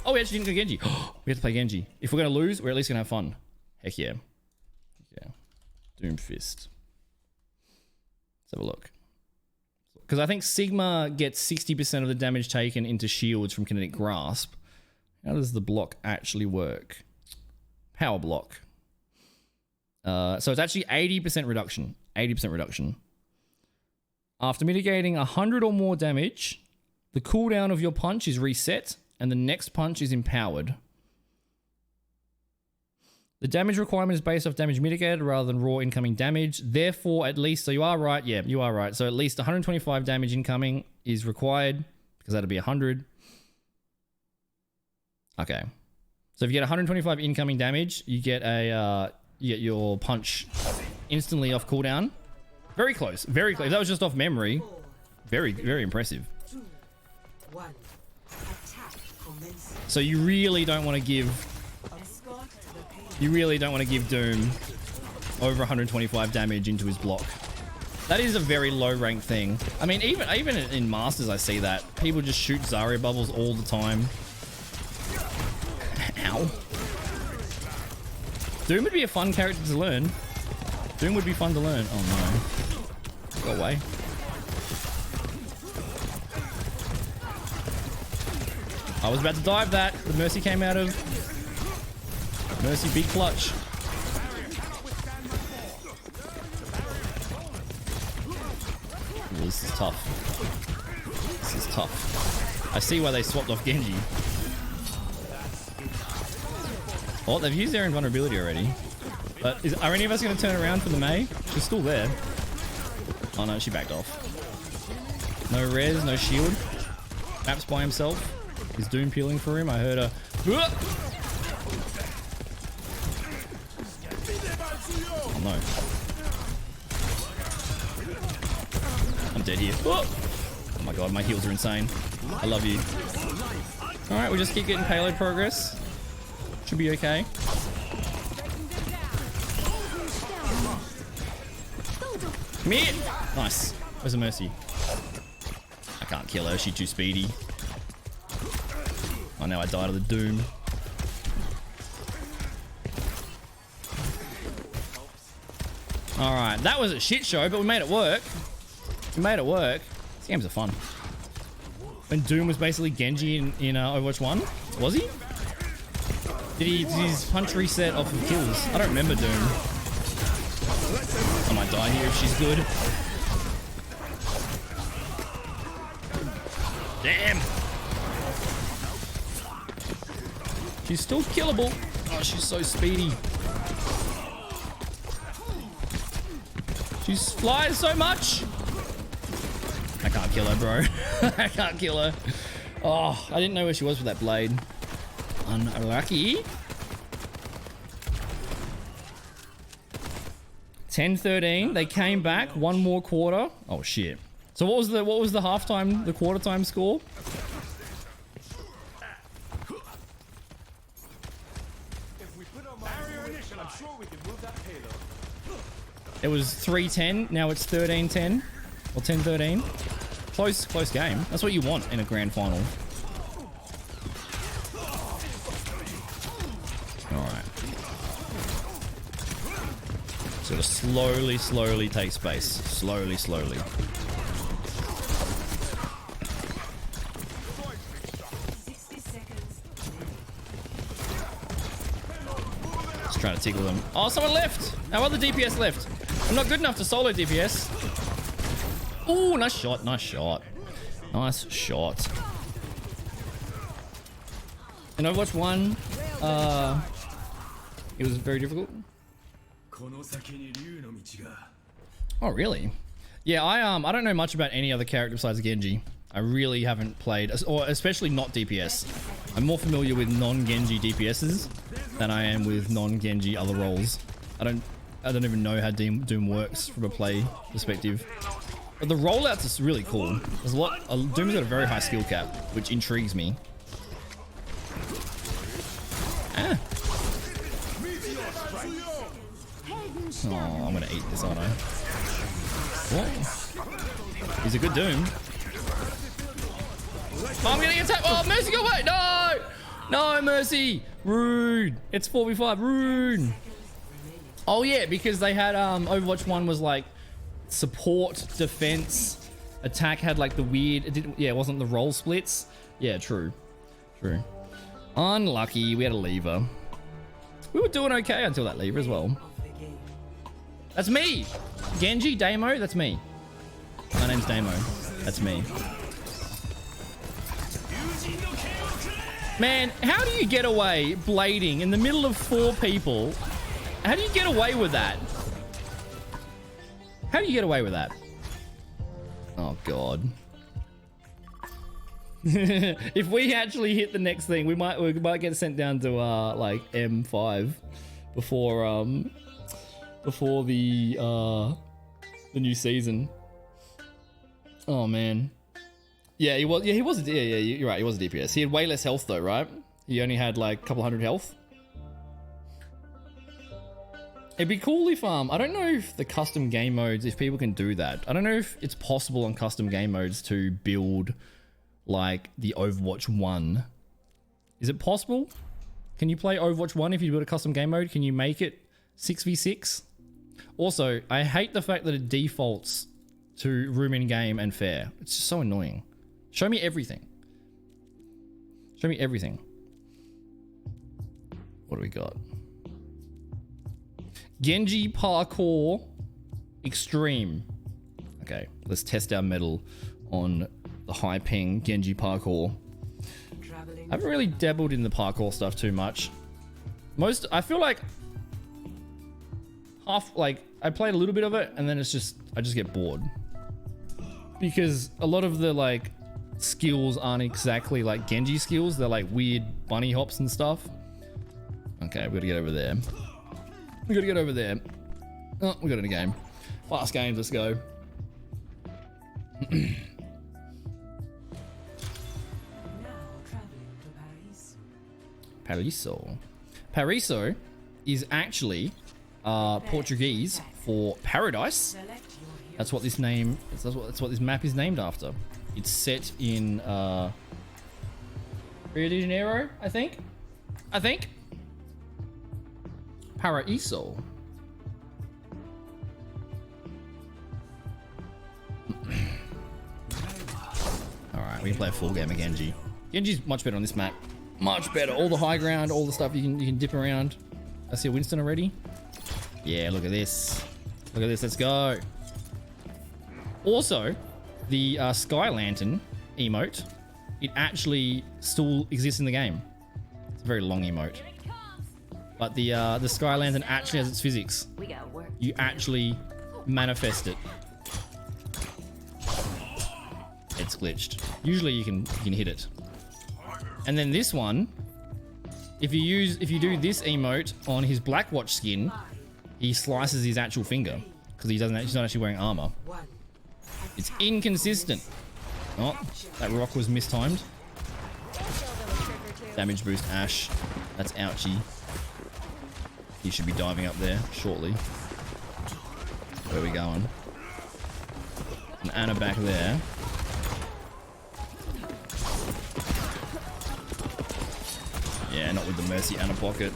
Oh, we actually didn't go Genji. We have to play Genji. If we're going to lose, we're at least going to have fun. Heck yeah. Yeah. Doomfist. Let's have a look. Because I think Sigma gets 60% of the damage taken into shields from Kinetic Grasp. How does the block actually work? Power block. So it's actually 80% reduction. 80% reduction. After mitigating 100 or more damage, the cooldown of your punch is reset, and the next punch is empowered. The damage requirement is based off damage mitigated rather than raw incoming damage. Therefore, at least, so you are right. Yeah, you are right. So at least 125 damage incoming is required because that'll be 100. Okay. So if you get 125 incoming damage, you get your punch instantly off cooldown. Very close. Very close. That was just off memory. Very, very impressive. So you really don't want to give... You really don't want to give Doom over 125 damage into his block. That is a very low rank thing. I mean, even in Masters I see that. People just shoot Zarya bubbles all the time. Ow. Doom would be a fun character to learn. Doom would be fun to learn. Oh no. Go away. I was about to dive that. The Mercy came out of... Mercy big clutch. Ooh, this is tough. This is tough. I see why they swapped off Genji. Oh, they've used their invulnerability already. But are any of us going to turn around for the Mei? She's still there. Oh no, she backed off. No res, no shield. Maps by himself. Is Doom peeling for him? I heard a... Oh no. I'm dead here. Oh my god, my heals are insane. I love you. Alright, we'll just keep getting payload progress. Should be okay. Come here! Nice. Where's the Mercy? I can't kill her, she's too speedy. Oh, now I died of the Doom. All right, that was a shit show, but we made it work. We made it work. These games are fun. When Doom was basically Genji in Overwatch 1, was he? Did his punch reset off of kills? I don't remember Doom. I might die here if she's good. Damn. She's still killable. Oh, she's so speedy. She flies so much. I can't kill her, bro. I can't kill her. Oh, I didn't know where she was with that blade. Unlucky. 10-13. They came back. One more quarter. Oh shit. So what was the halftime, the quarter time score? It was 3-10. Now it's 13-10 or 10-13. Close game. That's what you want in a grand final. All right. Sort of slowly take space. Slowly. Just trying to tickle them. Oh, someone left. Our other DPS left. I'm not good enough to solo DPS. Ooh, nice shot. In Overwatch 1, it was very difficult. Oh, really? Yeah, I don't know much about any other character besides Genji. I really haven't played, or especially not DPS. I'm more familiar with non-Genji DPSs than I am with non-Genji other roles. I don't even know how Doom works from a play perspective. But the rollouts are really cool. There's a lot. Doom's got a very high skill cap, which intrigues me. Ah. Oh, I'm gonna eat this, aren't I? What? He's a good Doom. Oh, I'm getting attacked. Oh, Mercy, go away! No, Mercy. Rude. It's 4v5. Rude. Oh yeah, because they had Overwatch 1 was like support, defense, attack had like the weird. It wasn't the role splits. Yeah, true. Unlucky. We had a lever. We were doing okay until that lever as well. That's me. Genji, Damo, that's me. My name's Damo. That's me. Man, how do you get away blading in the middle of 4 people? How do you get away with that? How do you get away with that? Oh, God. If we actually hit the next thing, we might get sent down to like M5 before the new season. Oh man. Yeah, he was. Yeah, you're right. He was a DPS. He had way less health though, right? He only had like a couple hundred health. It'd be cool if I don't know if the custom game modes, if people can do that. I don't know if it's possible on custom game modes to build like the Overwatch 1. Is it possible? Can you play Overwatch 1 if you build a custom game mode? Can you make it 6v6? Also, I hate the fact that it defaults to room in game and fair. It's just so annoying. Show me everything. Show me everything. What do we got? Genji Parkour Extreme. Okay, let's test our metal on the high ping Genji Parkour. I haven't really dabbled in the parkour stuff too much. I feel like I played a little bit of it and then I just get bored. Because a lot of the like skills aren't exactly like Genji skills. They're like weird bunny hops and stuff. Okay, we gotta get over there. Oh, we got in a game. Fast games, let's go. Paraiso is actually Portuguese for paradise. That's what this name. That's what this map is named after. It's set in Rio de Janeiro, I think. Paraiso. We can play a full game of Genji. Genji's much better on this map. Much better. All the high ground, all the stuff you can dip around. I see a Winston already. Yeah, look at this. Look at this. Let's go. Also, the Sky Lantern emote, it actually still exists in the game. It's a very long emote. But the Sky Lantern actually has its physics. We got work. You actually manifest it. It's glitched. Usually you can hit it. And then this one, if you do this emote on his Blackwatch skin, he slices his actual finger because he's not actually wearing armor. It's inconsistent. Oh, that rock was mistimed. Damage boost Ash. That's ouchie. He should be diving up there shortly. Where are we going? And Anna back there. Yeah, not with the Mercy Anna pocket.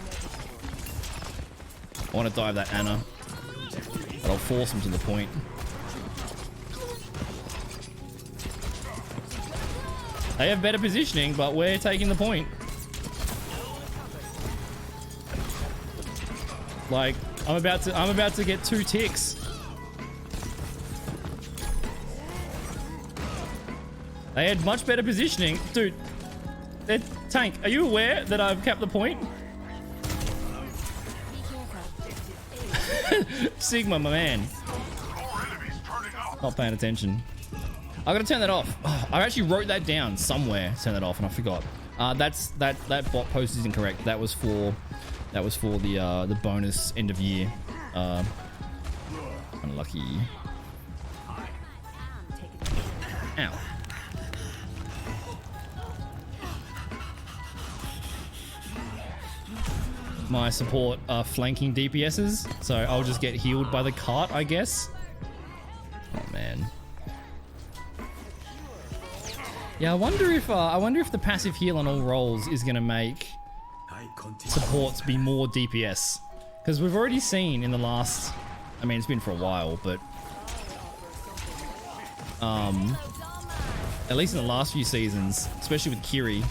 I want to dive that Anna, but I'll force him to the point. They have better positioning, but we're taking the point. Like, I'm about to get 2 ticks. They had much better positioning. Dude, Tank, are you aware that I've capped the point? Sigma, my man. Not paying attention. I gotta turn that off. Oh, I actually wrote that down somewhere. Turn that off, and I forgot. That bot post is incorrect. That was for the bonus end of year. Unlucky. Ow. My support are flanking DPSs, so I'll just get healed by the cart, I guess. Oh man. Yeah, I wonder if the passive heal on all rolls is gonna make supports be more DPS, because we've already seen in the last, I mean it's been for a while, but at least in the last few seasons, especially with Kiri,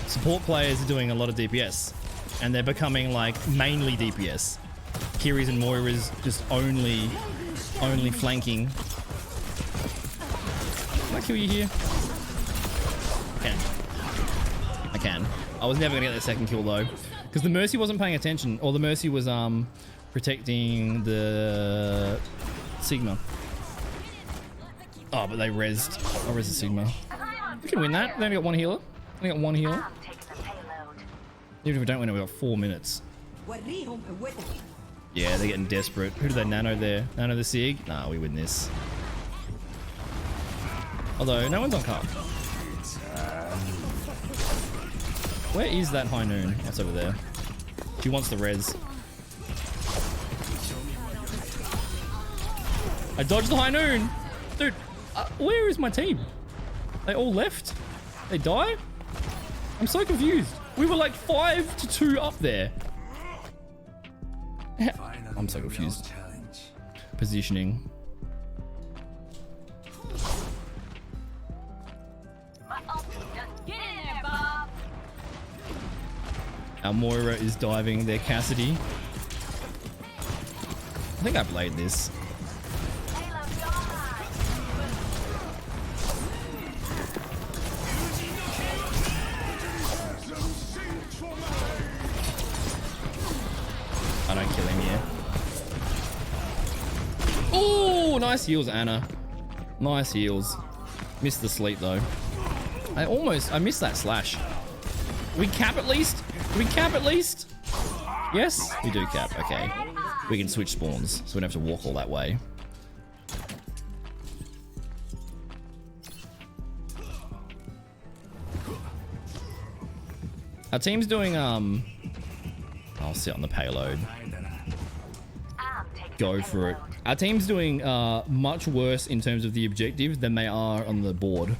support players are doing a lot of DPS. And they're becoming like mainly DPS. Kiri's and Moira's just only flanking. Can I kill you here? I can. I was never gonna get that second kill though, because the Mercy wasn't paying attention, or the Mercy was protecting the Sigma. Oh, but they rezzed. I rezzed the Sigma. We can win that. They only got one healer. They got one healer. Even if we don't win it, we got 4 minutes. Yeah, they're getting desperate. Who do they nano there? Nano the Sig? Nah, we win this. Although, no one's on card. Where is that High Noon? That's over there. She wants the res. I dodged the High Noon! Dude, where is my team? They all left? They died? I'm so confused. We were like 5-2 up there. I'm so confused. Positioning. Get in there, Bob. Our Moira is diving their Cassidy. I think I played this. I don't kill him yet. Oh, nice heals, Anna. Nice heals. Missed the sleep though. I missed that slash. We cap at least? We cap at least? Yes, we do cap. Okay. We can switch spawns, so we don't have to walk all that way. Our team's doing I'll sit on the payload. Go for it. Our team's doing much worse in terms of the objective than they are on the board.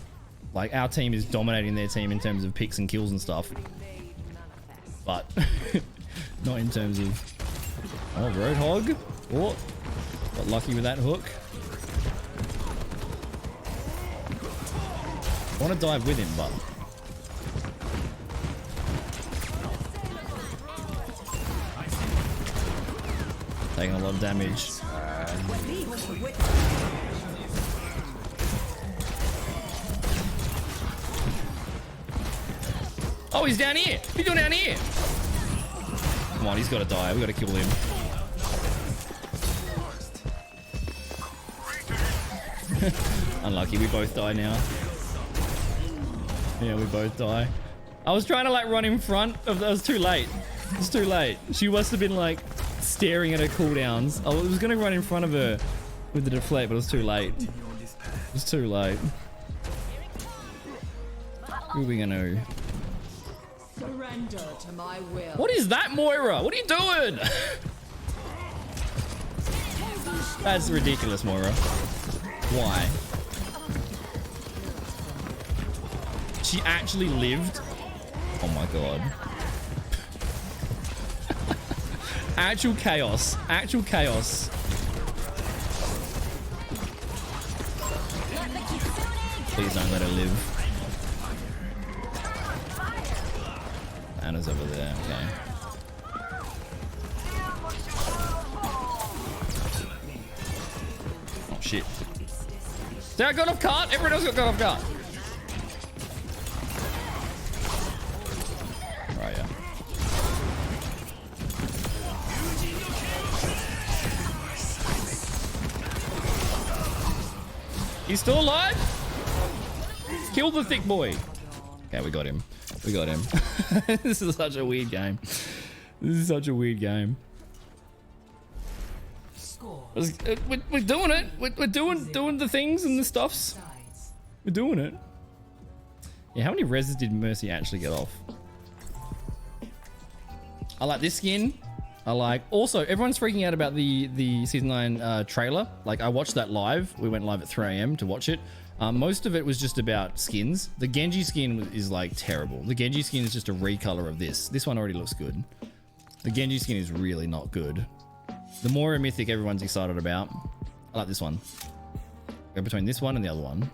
Like, our team is dominating their team in terms of picks and kills and stuff. But not in terms of... Oh, Roadhog. Oh, got lucky with that hook. I want to dive with him, but taking a lot of damage. Oh, he's down here. What are you doing down here? Come on, he's got to die. We got to kill him. Unlucky, we both die now. Yeah, we both die. I was trying to like run in front of. That was too late. It's too late. She must have been like staring at her cooldowns. I was gonna run in front of her with the deflect, but it was too late. It was too late. Who are we gonna? Surrender to my will. What is that, Moira? What are you doing? That's ridiculous, Moira. Why? She actually lived? Oh my god. Actual chaos. Actual chaos. Please don't let her live. Anna's over there, okay. Oh shit. Did I got off cart? Everyone else got off cart. Right, yeah. He's still alive? Kill the thick boy. Okay, we got him. We got him. This is such a weird game. This is such a weird game. We're doing it. We're doing the things and the stuffs. We're doing it. Yeah, how many reses did Mercy actually get off? I like this skin. I like. Also, everyone's freaking out about the season 9 trailer. Like, I watched that live. We went live at 3 AM to watch it. Most of it was just about skins. The Genji skin is like terrible. The Genji skin is just a recolor of this. This one already looks good. The Genji skin is really not good. The Moira Mythic everyone's excited about. I like this one. Go between this one and the other one.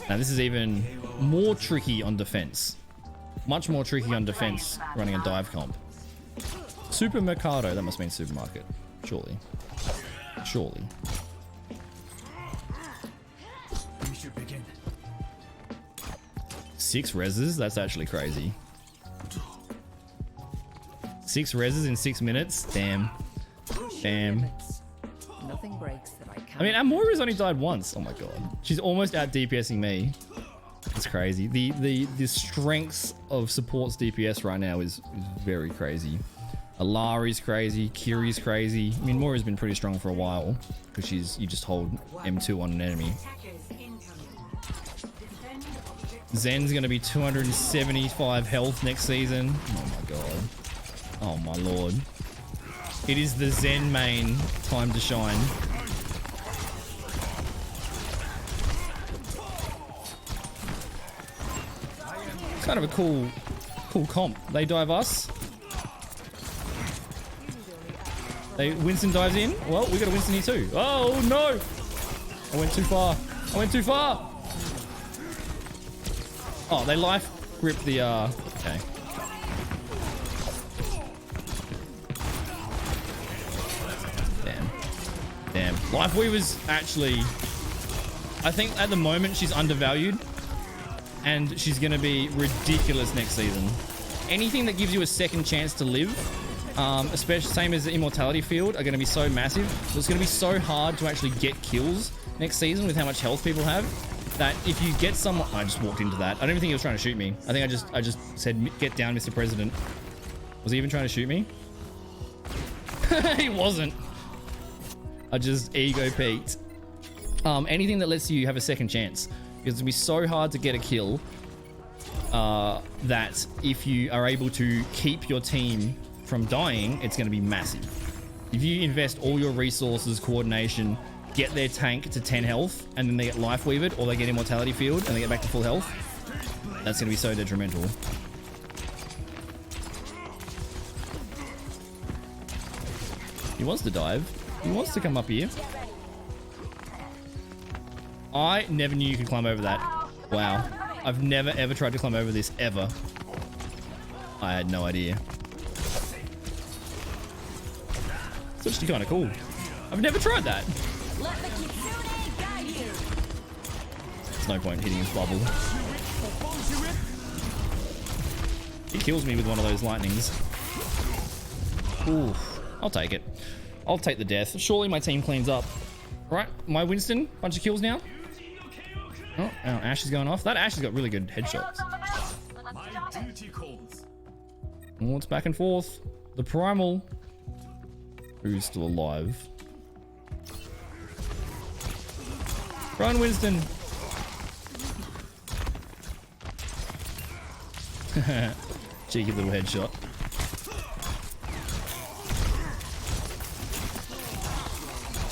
Now this is even more tricky on defense. Much more tricky on defense running a dive comp. Supermercado, that must mean supermarket. Surely. Surely. We should begin. 6 reses? That's actually crazy. 6 reses in 6 minutes? Damn. Damn. Nothing breaks that I can't. I mean, Moira's only died once. Oh my god. She's almost out DPSing me. It's crazy. The strengths of support's DPS right now is very crazy. Alari's crazy, Kiri's crazy. I mean, Moira's been pretty strong for a while because you just hold M2 on an enemy. Zen's gonna be 275 health next season. Oh my god. Oh my lord. It is the Zen main time to shine. It's kind of a cool comp. They dive us. Winston dives in. Well, we got a Winston here too. Oh no! I went too far. I went too far. Oh, they life grip the okay. Damn. Lifeweaver's actually, I think at the moment she's undervalued and she's gonna be ridiculous next season. Anything that gives you a second chance to live, especially same as the immortality field, are going to be so massive. So it's going to be so hard to actually get kills next season with how much health people have, that if you get someone... I just walked into that. I don't even think he was trying to shoot me. I think I just said, get down, Mr. President. Was he even trying to shoot me? He wasn't. I just ego peeked. Anything that lets you have a second chance. Because it's going to be so hard to get a kill that if you are able to keep your team from dying, it's going to be massive. If you invest all your resources, coordination, get their tank to 10 health, and then they get Lifeweavered or they get Immortality Field and they get back to full health, that's going to be so detrimental. He wants to dive. He wants to come up here. I never knew you could climb over that. Wow. I've never ever tried to climb over this ever. I had no idea. It's actually kind of cool. I've never tried that. There's no point hitting his bubble. He kills me with one of those lightnings. Ooh, I'll take it. I'll take the death. Surely my team cleans up. Right, my Winston, bunch of kills now. Oh, Ashe is going off. That Ashe has got really good headshots. Oh, it's back and forth. The Primal. Who's still alive? Run, Winston. Cheeky little headshot.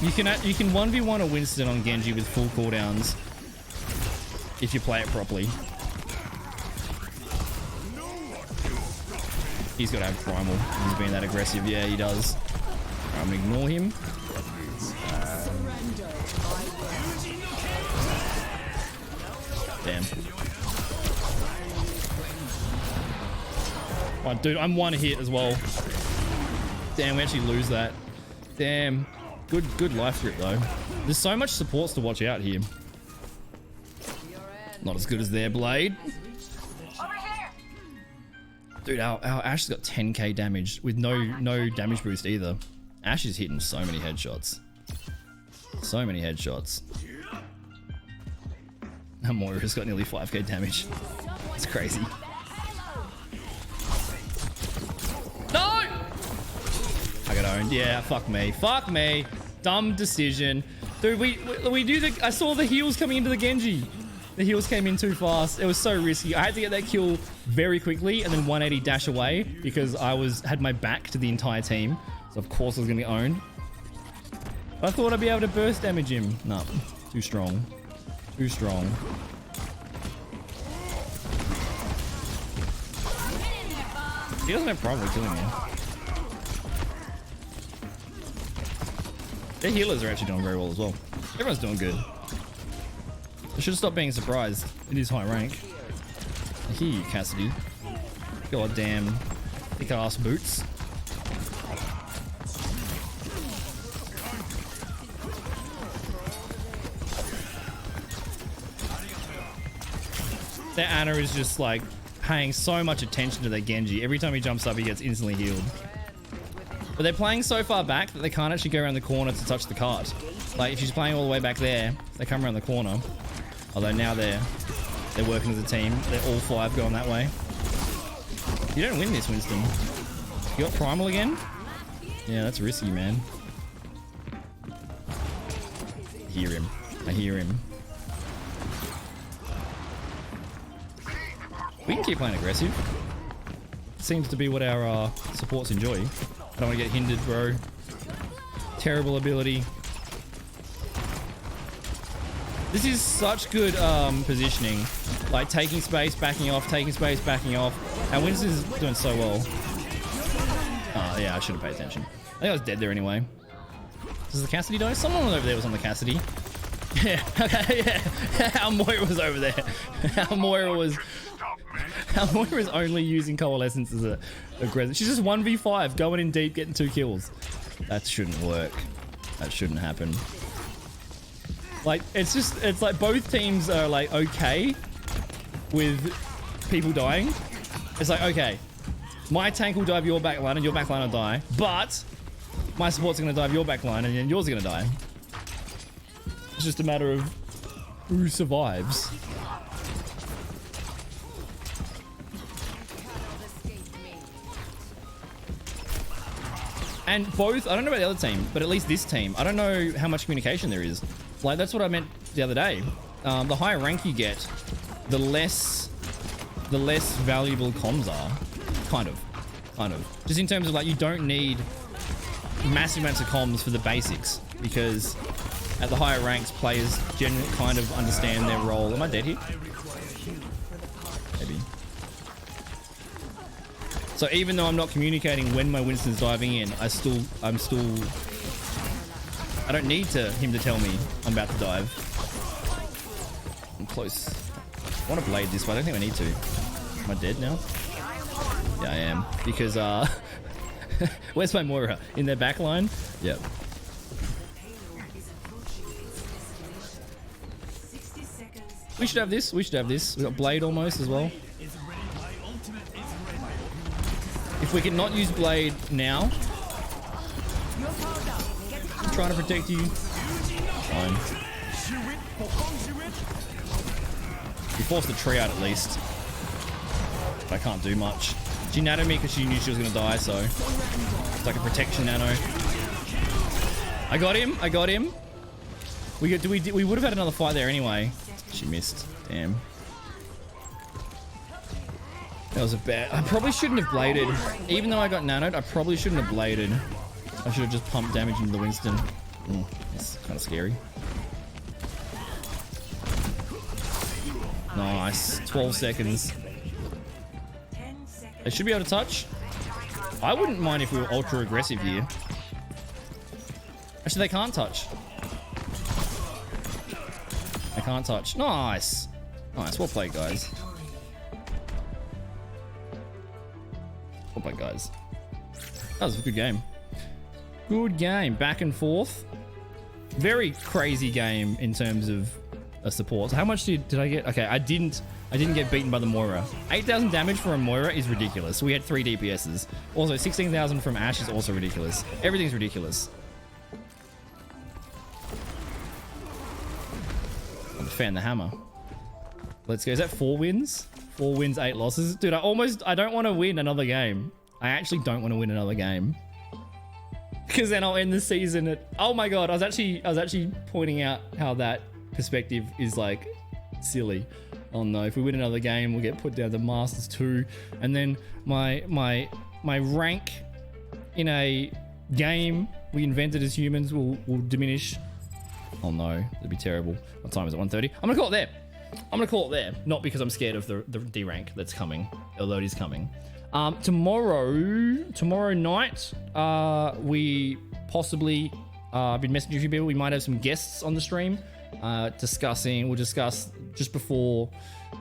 You can 1v1 a Winston on Genji with full cooldowns if you play it properly. He's got to have Primal. He's being that aggressive. Yeah, he does. I'm gonna ignore him. Damn. Oh, dude, I'm one hit as well. Damn, we actually lose that. Damn. Good life grip though. There's so much supports to watch out here. Not as good as their blade. Dude, our Ashe has got 10k damage with no damage boost either. Ashe is hitting so many headshots. So many headshots. And Moira's got nearly 5k damage. It's crazy. No! I got owned. Yeah, fuck me. Fuck me. Dumb decision. Dude, we do the... I saw the heals coming into the Genji. The heals came in too fast. It was so risky. I had to get that kill very quickly and then 180 dash away because I had my back to the entire team. So of course I was going to get owned. I thought I'd be able to burst damage him. No, too strong. Too strong. He doesn't have problem killing me. Their healers are actually doing very well as well. Everyone's doing good. I should stop being surprised. It is high rank. I hear you, Cassidy. Goddamn thick ass boots. Their Ana is just like paying so much attention to their Genji. Every time he jumps up, he gets instantly healed. But they're playing so far back that they can't actually go around the corner to touch the cart. Like if she's playing all the way back there, they come around the corner. Although now they're working as a team. They're all 5 going that way. You don't win this, Winston. You got Primal again? Yeah, that's risky, man. I hear him. I hear him. We can keep playing aggressive. Seems to be what our supports enjoy. I don't want to get hindered, bro. Terrible ability. This is such good positioning. Like taking space, backing off, taking space, backing off. And Winston's doing so well. Oh, yeah, I should have paid attention. I think I was dead there anyway. Does the Cassidy die? Someone over there was on the Cassidy. Yeah, okay, yeah. Our Moira was over there. Our Moira was only using Coalescence as a aggressive. She's just 1v5, going in deep, getting 2 kills. That shouldn't work. That shouldn't happen. Like, it's like both teams are like okay with people dying. It's like, okay, my tank will dive your back line and your back line will die, but my support's gonna dive your back line and then yours are gonna die. It's just a matter of who survives. And both, I don't know about the other team, but at least this team, I don't know how much communication there is. Like, that's what I meant the other day. The higher rank you get, the less valuable comms are. Kind of. Just in terms of, like, you don't need massive amounts of comms for the basics, because at the higher ranks, players generally kind of understand their role. Am I dead here? Maybe. So even though I'm not communicating when my Winston's diving in, I don't need him to tell me I'm about to dive. close. I want to blade this, but I don't think I need to. Am I dead now? Yeah, I am. Because, where's my Moira? In their back line? Yep. We should have this. We should have this. We got blade almost as well. If we can not use blade now. I'm trying to protect you. Fine. We forced the tree out at least. But I can't do much. She nanoed me because she knew she was going to die, so it's like a protection nano. I got him. I got him. We would have had another fight there anyway. She missed. Damn. That was a bad... I probably shouldn't have bladed. Even though I got nanoed, I probably shouldn't have bladed. I should have just pumped damage into the Winston. That's kind of scary. Nice. 12 seconds. They should be able to touch. I wouldn't mind if we were ultra aggressive here. Actually, they can't touch. They can't touch. Nice. Nice. Well played, guys. Well played, guys. That was a good game. Good game. Back and forth. Very crazy game in terms of support. So how much did I get? Okay, I didn't get beaten by the Moira. 8,000 damage for a Moira is ridiculous. We had 3 DPSs. Also, 16,000 from Ashe is also ridiculous. Everything's ridiculous. I'm a fan of the hammer. Let's go. Is that 4 wins? 4 wins, 8 losses? Dude, I don't want to win another game. I actually don't want to win another game. Because then I'll end the season at... Oh my god, I was actually pointing out how that perspective is like silly. Oh no, if we win another game, we'll get put down to Masters 2. And then my rank in a game we invented as humans will diminish. Oh no, that'd be terrible. What time is it? 1:30? I'm gonna call it there. I'm gonna call it there. Not because I'm scared of the D rank that's coming, although it is coming. Tomorrow night, we possibly been messaging a few people. We might have some guests on the stream we'll discuss just before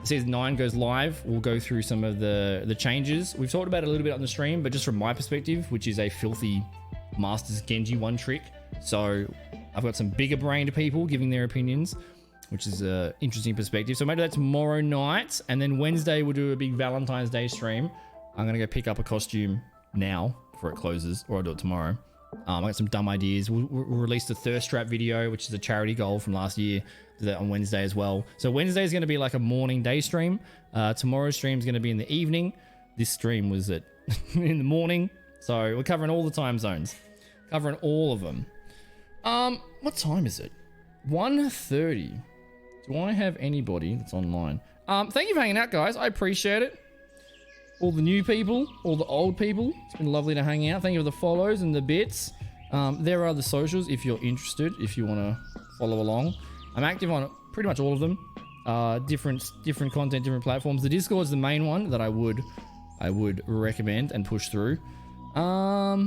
season 9 goes live. We'll go through some of the changes. We've talked about it a little bit on the stream, but just from my perspective, which is a filthy Masters Genji one trick. So I've got some bigger brained people giving their opinions, which is an interesting perspective. So maybe that's tomorrow night, and then Wednesday we'll do a big Valentine's Day stream. I'm gonna go pick up a costume now before it closes, or I'll do it tomorrow. I got some dumb ideas. We'll release the thirst trap video, which is a charity goal from last year. Do that on Wednesday as well. So Wednesday is going to be like a morning day stream. Tomorrow's stream is going to be in the evening. This stream was in the morning. So we're covering all the time zones, covering all of them. What time is it? 1:30. Do I have anybody that's online? Thank you for hanging out, guys. I appreciate it. All the new people, all the old people. It's been lovely to hang out. Thank you for the follows and the bits. There are the socials if you're interested, if you want to follow along. I'm active on pretty much all of them. Different content, different platforms. The Discord is the main one that I would recommend and push through. Yeah,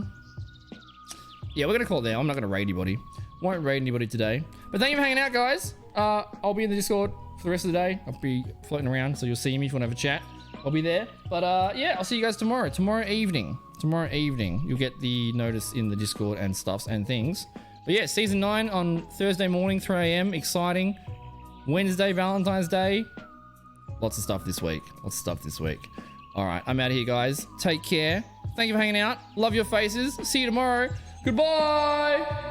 we're gonna call it there. I'm not gonna raid anybody. Won't raid anybody today. But thank you for hanging out, guys. I'll be in the Discord for the rest of the day. I'll be floating around, so you'll see me if you want to have a chat. I'll be there. But yeah, I'll see you guys tomorrow. Tomorrow evening. You'll get the notice in the Discord and stuffs and things. But yeah, season 9 on Thursday morning, 3 a.m. Exciting. Wednesday, Valentine's Day. Lots of stuff this week. All right, I'm out of here, guys. Take care. Thank you for hanging out. Love your faces. See you tomorrow. Goodbye.